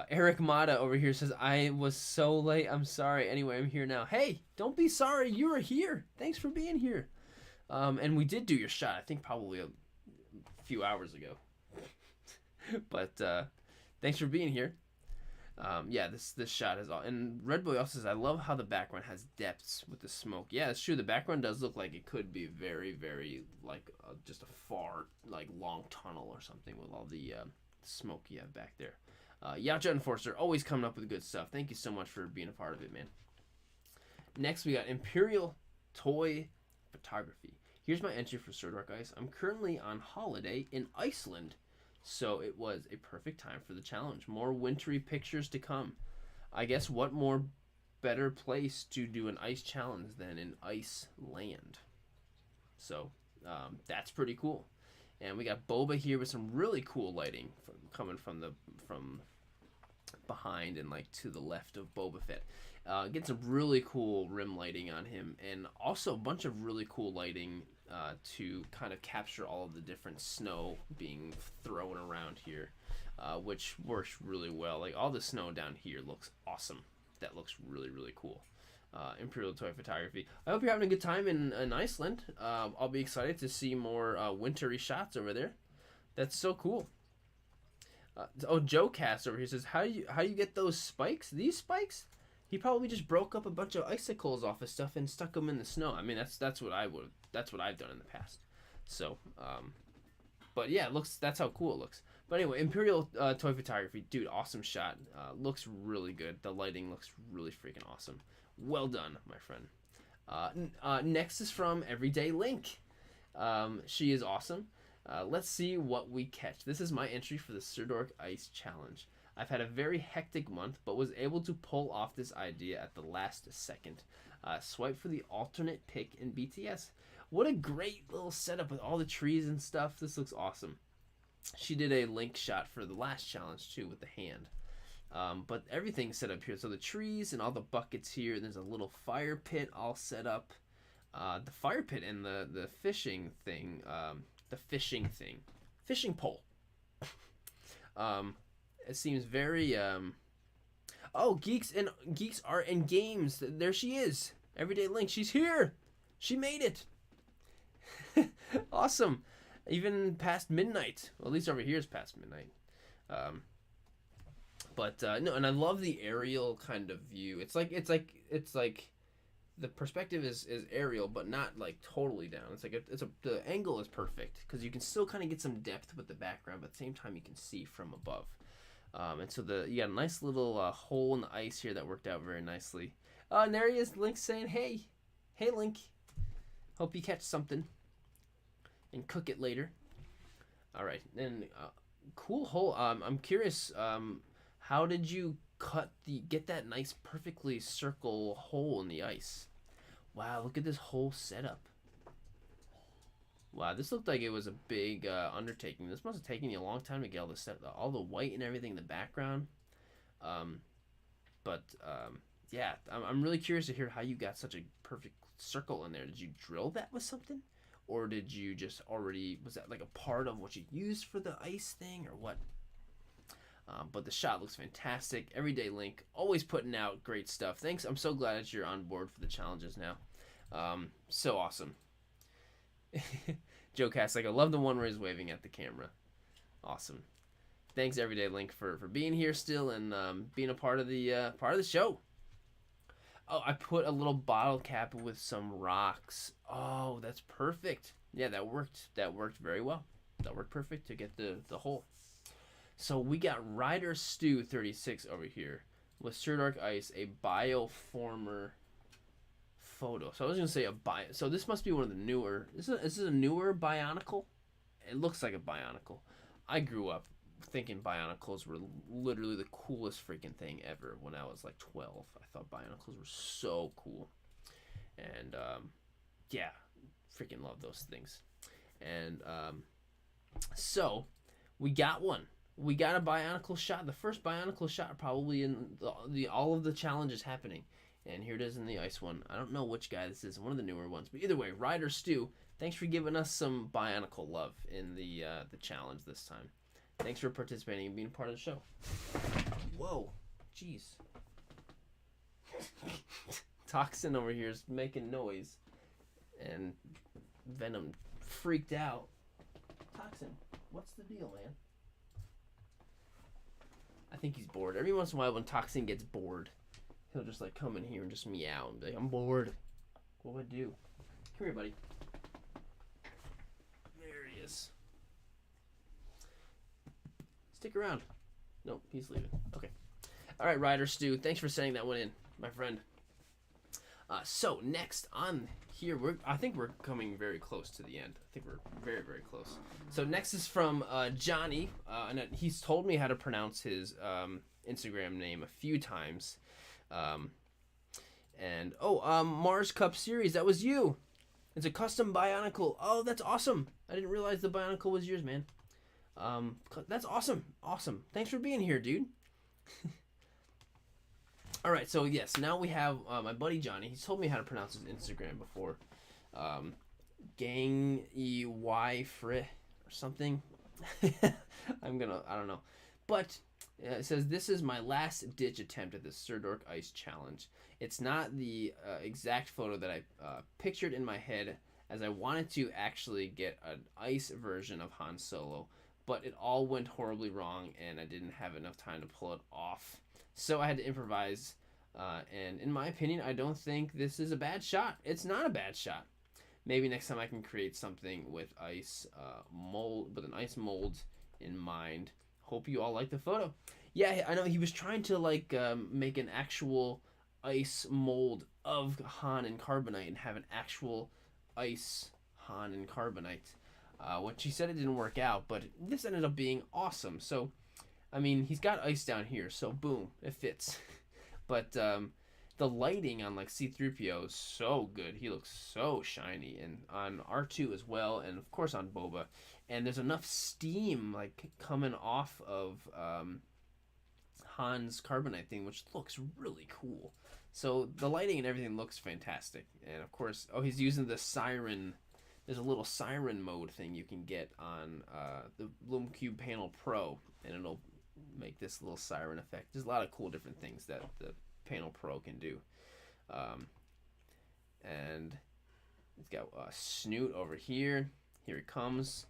S1: Eric Mata over here says, I was so late. I'm sorry. Anyway, I'm here now. Hey, don't be sorry. You were here. Thanks for being here. And we did do your shot, I think probably a few hours ago. But thanks for being here. Yeah, this shot is all. And Red Boy also says, I love how the background has depths with the smoke. Yeah, it's true. The background does look like it could be very, very, like, just a far, like, long tunnel or something with all the smoke you have back there. Yacha Enforcer, always coming up with good stuff. Thank you so much for being a part of it, man. Next, we got Imperial Toy Photography. Here's my entry for Sirdork Ice. I'm currently on holiday in Iceland, so it was a perfect time for the challenge. More wintry pictures to come. I guess what more better place to do an ice challenge than in Iceland? So that's pretty cool. And we got Boba here with some really cool lighting coming from behind and like to the left of Boba Fett. Get some really cool rim lighting on him, and also a bunch of really cool lighting to kind of capture all of the different snow being thrown around here, which works really well. Like, all the snow down here looks awesome. That looks really, really cool. Imperial Toy Photography. I hope you're having a good time in Iceland. I'll be excited to see more wintry shots over there. That's so cool. Joe Cass over here says, how you get those spikes? These spikes? He probably just broke up a bunch of icicles off his stuff and stuck them in the snow. I mean, that's what I've done in the past. So, but yeah, that's how cool it looks. But anyway, Imperial Toy Photography, dude, awesome shot. Looks really good. The lighting looks really freaking awesome. Well done, my friend. Next is from Everyday Link. She is awesome. Let's see what we catch. This is my entry for the Sirdork Ice Challenge. I've had a very hectic month, but was able to pull off this idea at the last second. Swipe for the alternate pick in BTS. What a great little setup with all the trees and stuff. This looks awesome. She did a link shot for the last challenge too with the hand. But everything's set up here. So the trees and all the buckets here. There's a little fire pit all set up. The fire pit and the fishing thing. Fishing pole. It seems very Geeks Art and Games. There she is. Everyday Link. She's here. She made it. Awesome. Even past midnight. Well, at least over here is past midnight. No, and I love the aerial kind of view. It's like the perspective is aerial, but not like totally down. It's like the angle is perfect because you can still kind of get some depth with the background, but at the same time you can see from above. And so you got a nice little hole in the ice here that worked out very nicely. And there he is, Link saying, "Hey, Link, hope you catch something and cook it later." All right, then cool hole. I'm curious, how did you get that nice perfectly circle hole in the ice? Wow, look at this whole setup. Wow, this looked like it was a big undertaking. This must have taken you a long time to get all this set, all the white and everything in the background. Yeah, I'm really curious to hear how you got such a perfect circle in there. Did you drill that with something? Or did you just was that like a part of what you used for the ice thing or what? But the shot looks fantastic. Everyday Link, always putting out great stuff. Thanks. I'm so glad that you're on board for the challenges now. So awesome. Joe Cass, like, I love the one where he's waving at the camera. Awesome. Thanks, Everyday Link, for being here still and being a part of the show. Oh, I put a little bottle cap with some rocks. Oh, that's perfect. Yeah, that worked. That worked very well. That worked perfect to get the hole. So we got Ryder Stew 36 over here with Sirdork Ice, a bioformer photo. So I was gonna say so this must be one of the newer. Is this a newer Bionicle? It looks like a Bionicle. I grew up thinking Bionicles were literally the coolest freaking thing ever when I was like 12. I thought Bionicles were so cool. And yeah, freaking love those things. And so we got one. We got a Bionicle shot. The first Bionicle shot probably in the all of the challenges happening. And here it is in the ice one. I don't know which guy this is. One of the newer ones. But either way, Ryder Stu, thanks for giving us some Bionicle love in the challenge this time. Thanks for participating and being part of the show. Whoa. Jeez. Toxin over here is making noise. And Venom freaked out. Toxin, what's the deal, man? I think he's bored. Every once in a while when Toxin gets bored, he'll just like come in here and just meow and be like, I'm bored. What would I do? Come here, buddy. There he is. Stick around. Nope, he's leaving. Okay. All right, Ryder Stu, thanks for sending that one in, my friend. So next on here, I think we're coming very close to the end. I think we're very, very close. So next is from Johnny, and he's told me how to pronounce his Instagram name a few times. Mars Cup Series, that was you. It's a custom Bionicle. Oh, that's awesome. I didn't realize the Bionicle was yours, man. That's awesome. Awesome. Thanks for being here, dude. All right, so yes, now we have my buddy Johnny. He's told me how to pronounce his Instagram before. Gang Y Fri or something. I don't know. But it says, this is my last ditch attempt at the Sirdork Ice Challenge. It's not the exact photo that I pictured in my head, as I wanted to actually get an ice version of Han Solo, but it all went horribly wrong and I didn't have enough time to pull it off. So I had to improvise, and in my opinion, I don't think this is a bad shot. It's not a bad shot. Maybe next time I can create something with ice with an ice mold in mind. Hope you all like the photo. Yeah, I know he was trying to like make an actual ice mold of Han and Carbonite and have an actual ice Han and Carbonite. Which he said it didn't work out, but this ended up being awesome. So, I mean, he's got ice down here, so boom, it fits. But the lighting on like C-3PO is so good. He looks so shiny, and on R2 as well, and of course on Boba. And there's enough steam like coming off of Han's Carbonite thing, which looks really cool. So the lighting and everything looks fantastic. And of course, he's using the siren. There's a little siren mode thing you can get on the LumeCube Panel Pro, and it'll make this little siren effect. There's a lot of cool different things that the Panel Pro can do. And it's got a snoot over here. Here it comes.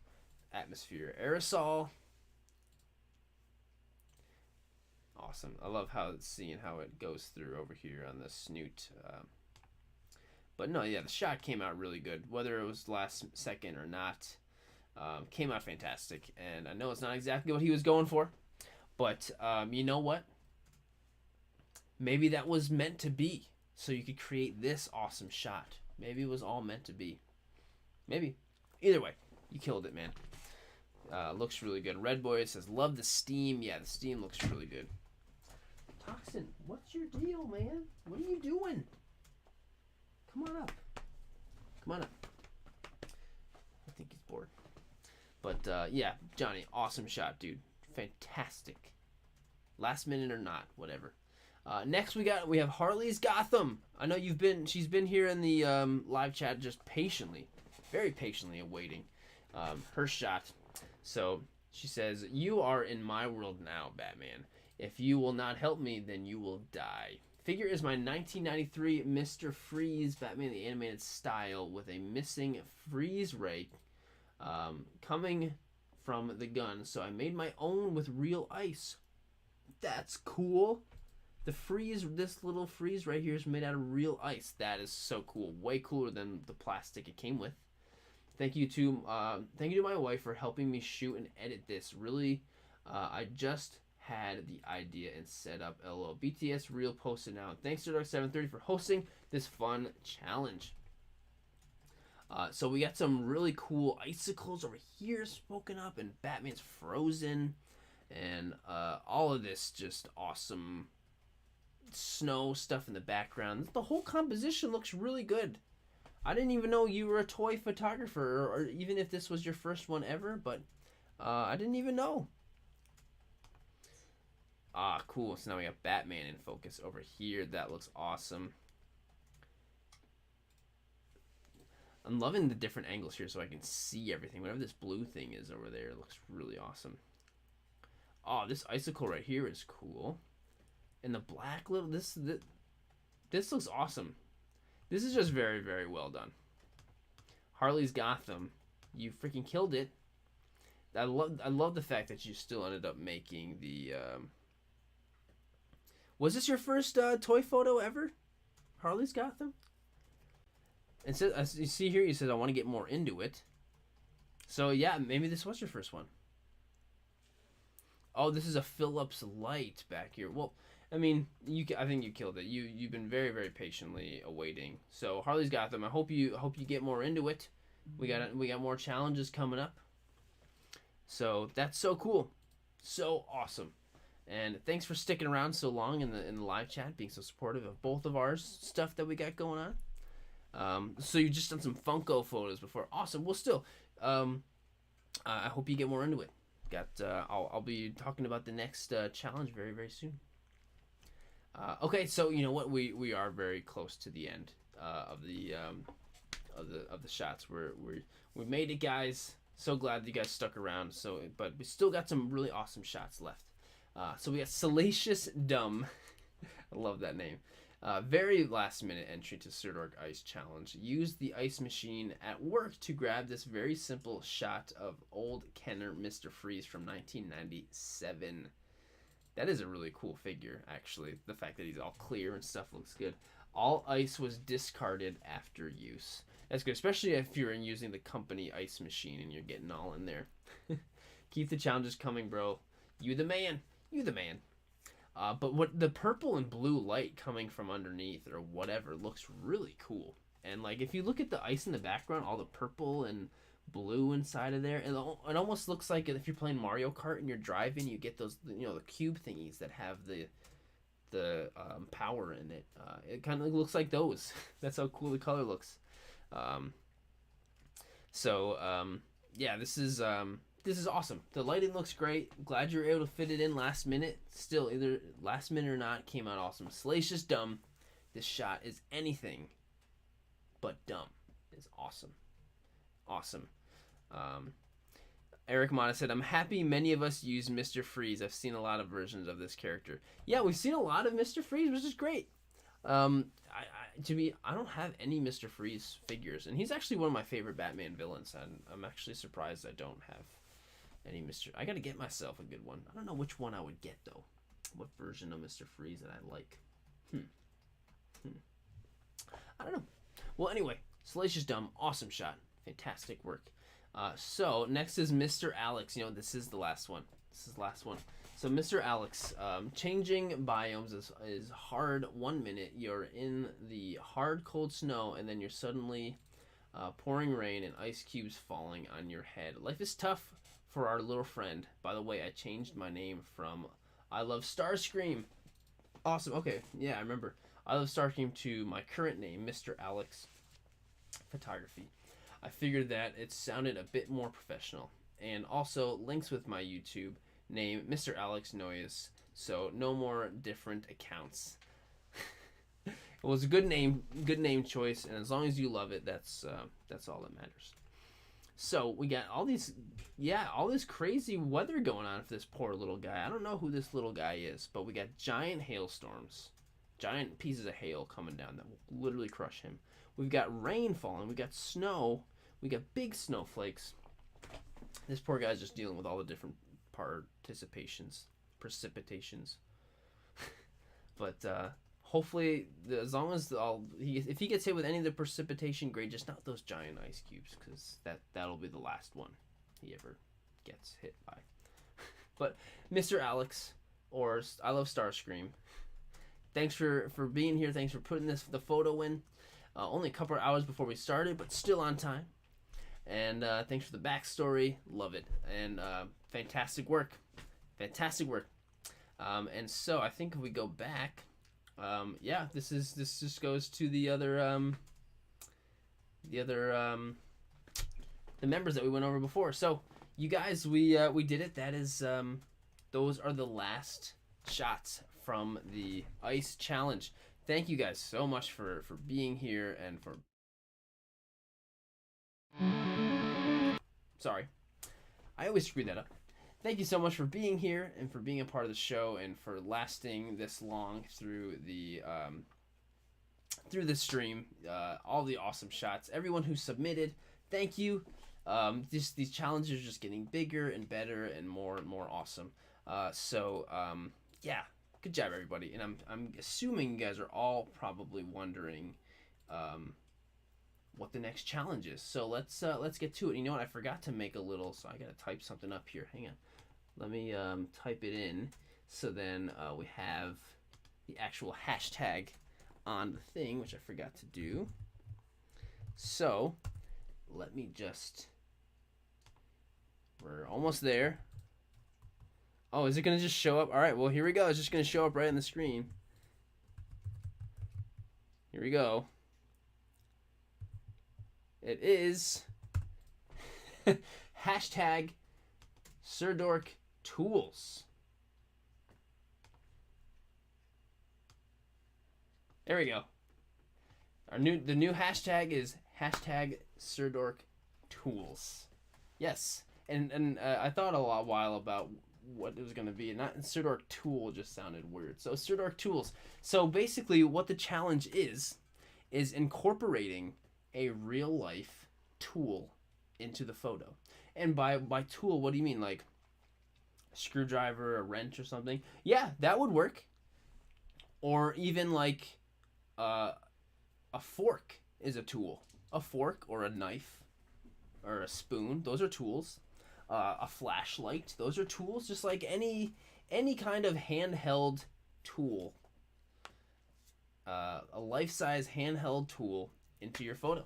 S1: Atmosphere Aerosol. Awesome. I love seeing how it goes through over here on the snoot. But no, yeah, the shot came out really good. Whether it was last second or not, came out fantastic. And I know it's not exactly what he was going for, but you know what? Maybe that was meant to be, so you could create this awesome shot. Maybe it was all meant to be. Maybe. Either way, you killed it, man. Looks really good. Red Boy says, love the steam. Yeah, the steam looks really good. Toxin, what's your deal, man? What are you doing? Come on up. Come on up. I think he's bored. But, yeah, Johnny, awesome shot, dude. Fantastic. Last minute or not, whatever. Next we have Harley's Gotham. I know she's been here in the live chat just patiently, very patiently awaiting her shot. So she says, you are in my world now, Batman. If you will not help me, then you will die. Figure is my 1993 Mr. Freeze Batman the Animated style with a missing freeze ray coming from the gun. So I made my own with real ice. That's cool. This little freeze right here is made out of real ice. That is so cool. Way cooler than the plastic it came with. Thank you to my wife for helping me shoot and edit this. Really, I just had the idea and set up. LOL. BTS Real posted now. Thanks to Sirdork730 for hosting this fun challenge. So we got some really cool icicles over here spoken up, and Batman's frozen, and all of this just awesome snow stuff in the background. The whole composition looks really good. I didn't even know you were a toy photographer, or even if this was your first one ever, but I didn't even know. Ah, cool. So now we got Batman in focus over here. That looks awesome. I'm loving the different angles here so I can see everything. Whatever this blue thing is over there, it looks really awesome. Oh, this icicle right here is cool. And the black little, this looks awesome. This is just very, very well done. Harley's Gotham. You freaking killed it. I love the fact that you still ended up making the, was this your first toy photo ever? Harley's Gotham? It says, as you see here, you said I want to get more into it. So yeah, maybe this was your first one. Oh, this is a Phillips light back here. Well, I mean, I think you killed it. You've been very, very patiently awaiting. So Harley's Gotham. I hope you get more into it. We got more challenges coming up. So that's so cool, so awesome. And thanks for sticking around so long in the live chat, being so supportive of both of our stuff that we got going on. So you just done some Funko photos before. Awesome. Well, still, I hope you get more into it. I'll be talking about the next challenge very, very soon. Okay, so you know what, we are very close to the end of the shots. We made it, guys. So glad you guys stuck around. But we still got some really awesome shots left. So we got Salacious Dumb. I love that name. Very last minute entry to Sirdork Ice Challenge. Use the ice machine at work to grab this very simple shot of old Kenner Mr. Freeze from 1997. That is a really cool figure, actually. The fact that he's all clear and stuff looks good. All ice was discarded after use. That's good, especially if you're using the company ice machine and you're getting all in there. Keep the challenges coming, bro. You the man. You the man. But what the purple and blue light coming from underneath or whatever looks really cool. And like if you look at the ice in the background, all the purple and blue inside of there, it almost looks like if you're playing Mario Kart and you're driving, you get those, you know, the cube thingies that have the power in it. It kind of looks like those. That's how cool the color looks. Yeah, this is awesome. The lighting looks great. Glad you were able to fit it in last minute. Still, either last minute or not, came out awesome. Salacious Dumb. This shot is anything but dumb. It's awesome. Awesome. Eric Mata said, I'm happy many of us use Mr. Freeze. I've seen a lot of versions of this character. Yeah, we've seen a lot of Mr. Freeze, which is great. I don't have any Mr. Freeze figures, and he's actually one of my favorite Batman villains, and I'm actually surprised I don't have any Mr. I gotta get myself a good one. I don't know which one I would get, though. What version of Mr. Freeze that I like. I don't know. Well, anyway, Salacious Dumb, awesome shot. Fantastic work. So, next is Mr. Alex. You know, this is the last one. This is the last one. So, Mr. Alex, changing biomes is hard 1 minute. You're in the hard, cold snow, and then you're suddenly pouring rain and ice cubes falling on your head. Life is tough for our little friend. By the way, I changed my name from I Love Starscream. Awesome. Okay. Yeah, I remember. I Love Starscream to my current name, Mr. Alex Photography. I figured that it sounded a bit more professional. And also links with my YouTube name, Mr. Alex Noyes. So no more different accounts. It was a good name choice, and as long as you love it, that's all that matters. So we got all this crazy weather going on for this poor little guy. I don't know who this little guy is, but we got giant hailstorms, giant pieces of hail coming down that will literally crush him. We've got rain falling. We got snow. We got big snowflakes. This poor guy's just dealing with all the different precipitations. But hopefully, as long as if he gets hit with any of the precipitation, great. Just not those giant ice cubes, because that'll be the last one he ever gets hit by. But Mr. Alex, or I Love Starscream, thanks for being here. Thanks for putting the photo in. Only a couple of hours before we started, but still on time. And thanks for the backstory. Love it. And fantastic work. Fantastic work. And so I think if we go back, this just goes to the other the members that we went over before. So you guys, we did it. That is those are the last shots from the ice challenge. Thank you guys so much for being here and for sorry, I always screw that up. Thank you so much for being here and for being a part of the show and for lasting this long through the stream. All the awesome shots, everyone who submitted, thank you. These challenges are just getting bigger and better and more awesome. Yeah, good job everybody. And I'm assuming you guys are all probably wondering what the next challenge is. So let's get to it. You know what? I forgot to make a little, so I gotta type something up here. Hang on. Let me type it in so then we have the actual hashtag on the thing, which I forgot to do. So let me just, we're almost there. Oh, is it gonna just show up? All right, well, here we go. It's just gonna show up right on the screen. Here we go. It is hashtag Sirdork Tools. There we go. The new hashtag is hashtag Sirdork Tools. Yes, and I thought a while about what it was gonna be, and not Sirdork Tool just sounded weird. So Sirdork Tools. So basically, what the challenge is incorporating a real life tool into the photo. And by tool, what do you mean? Like a screwdriver, a wrench, or something? Yeah, that would work. Or even like a fork is a tool. A fork or a knife or a spoon, those are tools. A flashlight, those are tools. Just like any kind of handheld tool. A life-size handheld tool into your photo.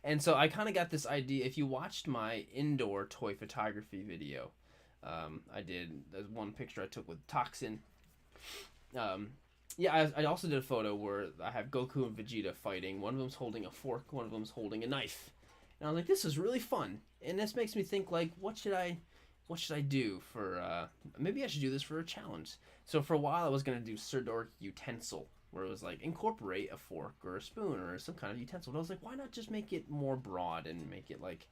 S1: And so I kind of got this idea. If you watched my indoor toy photography video, there's one picture I took with Toxin. Yeah, I also did a photo where I have Goku and Vegeta fighting. One of them's holding a fork, one of them's holding a knife. And I was like, this is really fun. And this makes me think, like, what should I do for, maybe I should do this for a challenge. So for a while I was going to do Sirdork utensil, where it was like incorporate a fork or a spoon or some kind of utensil. But I was like, why not just make it more broad and make it like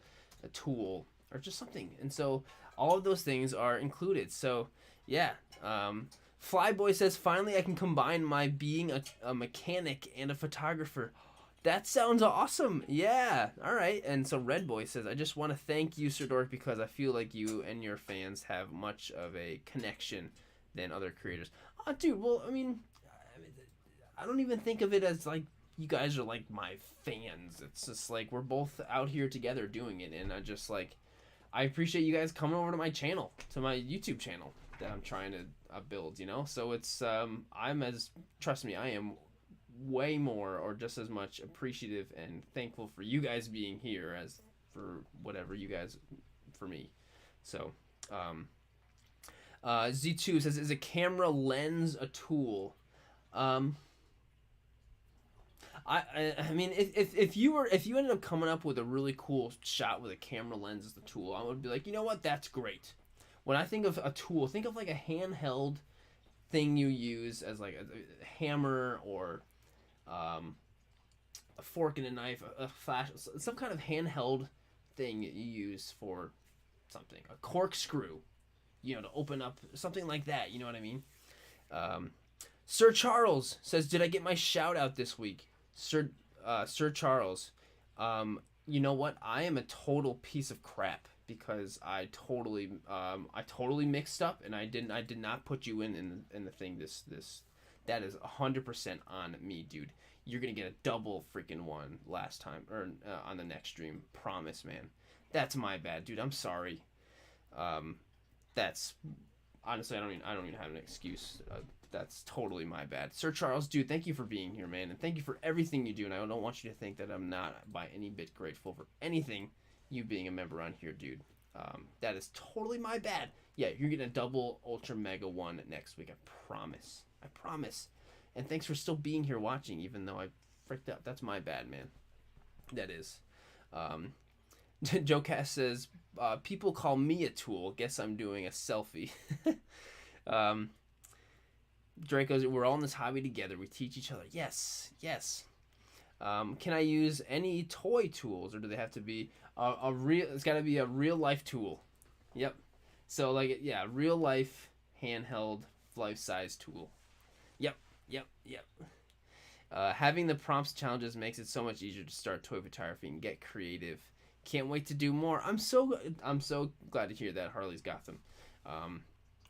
S1: a tool or just something? And so all of those things are included. So yeah, Flyboy says, finally I can combine my being a mechanic and a photographer. That sounds awesome. Yeah. All right. And so Red Boy says, I just want to thank you, Sirdork, because I feel like you and your fans have much of a connection than other creators. Oh, dude, well, I mean, I don't even think of it as like you guys are like my fans. It's just like we're both out here together doing it, and I appreciate you guys coming over to my channel, to my YouTube channel that I'm trying to build. So it's trust me, I am way more or just as much appreciative and thankful for you guys being here as for whatever you guys for me. So Z2 says, is a camera lens a tool? I mean, if you ended up coming up with a really cool shot with a camera lens as the tool, I would be like, you know what, that's great. When I think of a tool, think of like a handheld thing you use as like a hammer or a fork and a knife, a flash, some kind of handheld thing you use for something, a corkscrew, to open up something like that. You know what I mean? Sir Charles says, did I get my shout out this week? Sir Charles, you know what? I am a total piece of crap because I totally mixed up and I did not put you in the thing. This that is 100% on me, dude. You're gonna get a double freaking one last time or on the next stream. Promise, man. That's my bad, dude. I'm sorry. That's honestly, I don't even have an excuse. That's totally my bad. Sir Charles, dude, thank you for being here, man. And thank you for everything you do. And I don't want you to think that I'm not by any bit grateful for anything you being a member on here, dude. That is totally my bad. Yeah, you're getting a double ultra mega one next week. I promise. I promise. And thanks for still being here watching, even though I fricked out. That's my bad, man. That is. Joe Cass says, people call me a tool. Guess I'm doing a selfie. Draco's, we're all in this hobby together. We teach each other. Yes. Can I use any toy tools, or do they have to be a real? It's got to be a real life tool. Yep. So like, yeah, real life handheld life size tool. Yep. Having the prompts challenges makes it so much easier to start toy photography and get creative. Can't wait to do more. I'm so glad to hear that, Harley's Gotham.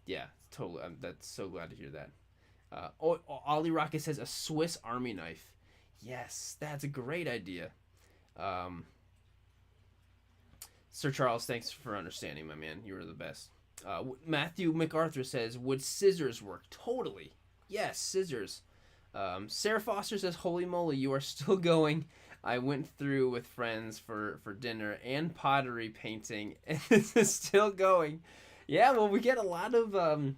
S1: Yeah, totally. That's so glad to hear that. Ollie Rocket says a Swiss Army knife. Yes, that's a great idea. Sir Charles, thanks for understanding, my man. You were the best. Matthew MacArthur says, would scissors work? Totally. Yes, scissors. Sarah Foster says, holy moly, you are still going. I went through with friends for dinner and pottery painting, and this is still going. Yeah, well, we get a lot of a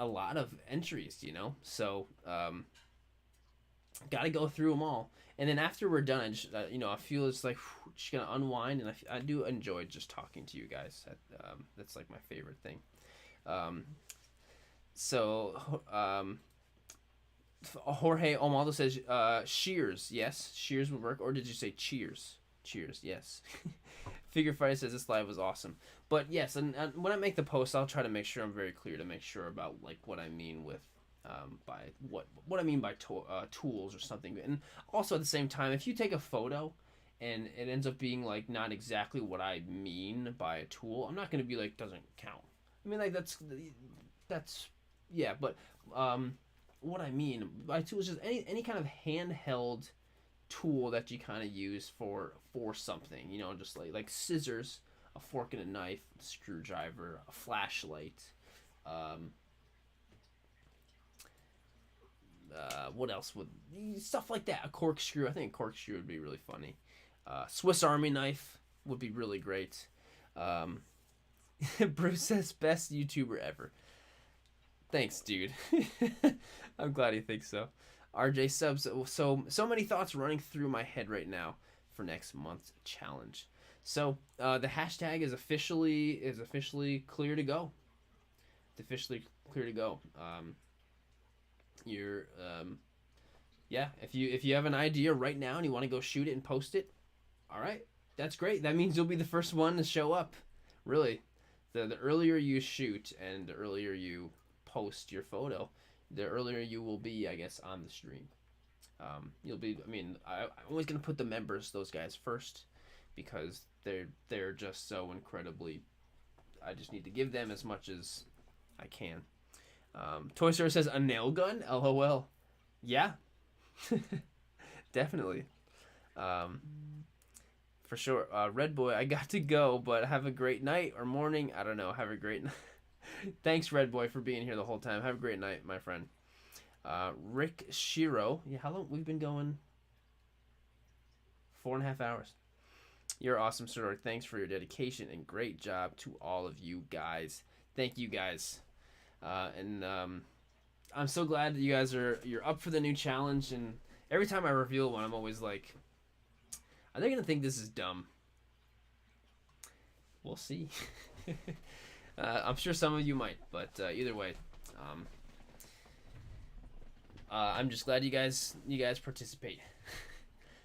S1: lot of entries, you know. So got to go through them all, and then after we're done, I just I feel it's like just gonna unwind, and I do enjoy just talking to you guys. That's like my favorite thing. Jorge Omaldo says shears. Yes, shears would work. Or did you say cheers? Cheers. Yes. Figure Fighter says this live was awesome. But yes, and when I make the post, I'll try to make sure I'm very clear to make sure about like what I mean with by what I mean by tools or something. And also at the same time, if you take a photo and it ends up being like not exactly what I mean by a tool, I'm not going to be like doesn't count. I mean like that's yeah, but what I mean by tool is just any kind of handheld tool that you kind of use for something, you know, just like scissors, a fork and a knife, a screwdriver, a flashlight, what else would stuff like that, a corkscrew. I think a corkscrew would be really funny. Swiss Army knife would be really great. Bruce says best YouTuber ever. Thanks, dude. I'm glad he thinks so. RJ subs. So many thoughts running through my head right now for next month's challenge. So the hashtag is officially clear to go. It's officially clear to go. Yeah. If you have an idea right now and you want to go shoot it and post it, all right, that's great. That means you'll be the first one to show up. Really, the earlier you shoot and the earlier you post your photo, the earlier you will be, I guess, on the stream. You'll be. I mean, I'm always gonna put the members, those guys, first, because they're just so incredibly. I just need to give them as much as I can. Toy Story says a nail gun. LOL. Yeah, definitely. For sure. Red Boy, I got to go, but have a great night or morning. I don't know. Have a great night. Thanks, Red Boy, for being here the whole time. Have a great night, my friend. Rick Shiro. Yeah, how long? We've been going 4.5 hours. You're awesome, Sirdork. Thanks for your dedication and great job to all of you guys. Thank you, guys. And I'm so glad that you guys you're up for the new challenge. And every time I reveal one, I'm always like, are they gonna think this is dumb? We'll see. I'm sure some of you might, but either way, I'm just glad you guys participate.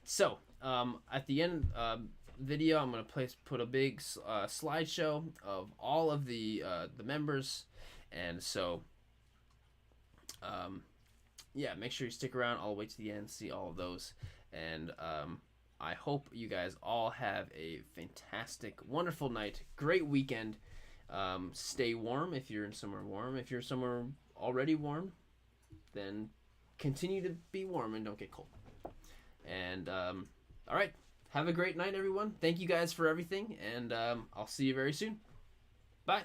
S1: So at the end video, I'm gonna put a big slideshow of all of the members, and so yeah, make sure you stick around all the way to the end, see all of those, and I hope you guys all have a fantastic, wonderful night, great weekend. Stay warm if you're in somewhere warm. If you're somewhere already warm, then continue to be warm and don't get cold. And all right, have a great night, everyone. Thank you guys for everything, and I'll see you very soon. Bye.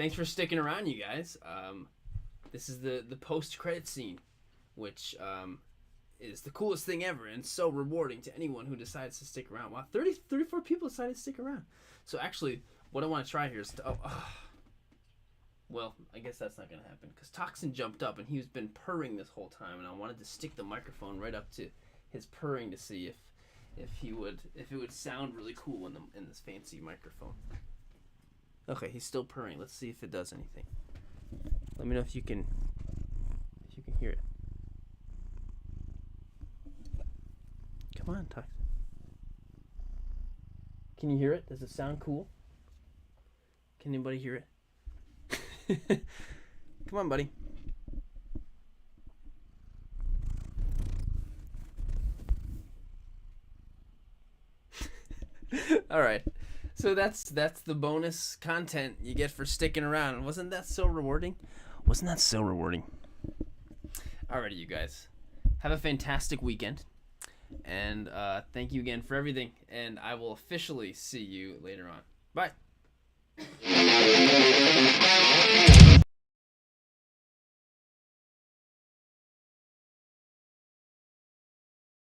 S1: thanks for sticking around, you guys. This is the post-credit scene, which is the coolest thing ever and so rewarding to anyone who decides to stick around. Wow, 34 people decided to stick around. So actually, what I want to try here is to... Well, I guess that's not going to happen because Toxin jumped up and he's been purring this whole time, and I wanted to stick the microphone right up to his purring to see if it would sound really cool in this fancy microphone. Okay, he's still purring. Let's see if it does anything. Let me know if you can hear it. Come on, Toxin. Can you hear it? Does it sound cool? Can anybody hear it? Come on, buddy. All right. So that's the bonus content you get for sticking around. Wasn't that so rewarding? Wasn't that so rewarding? Alrighty, you guys. Have a fantastic weekend. And thank you again for everything. And I will officially see you later on. Bye.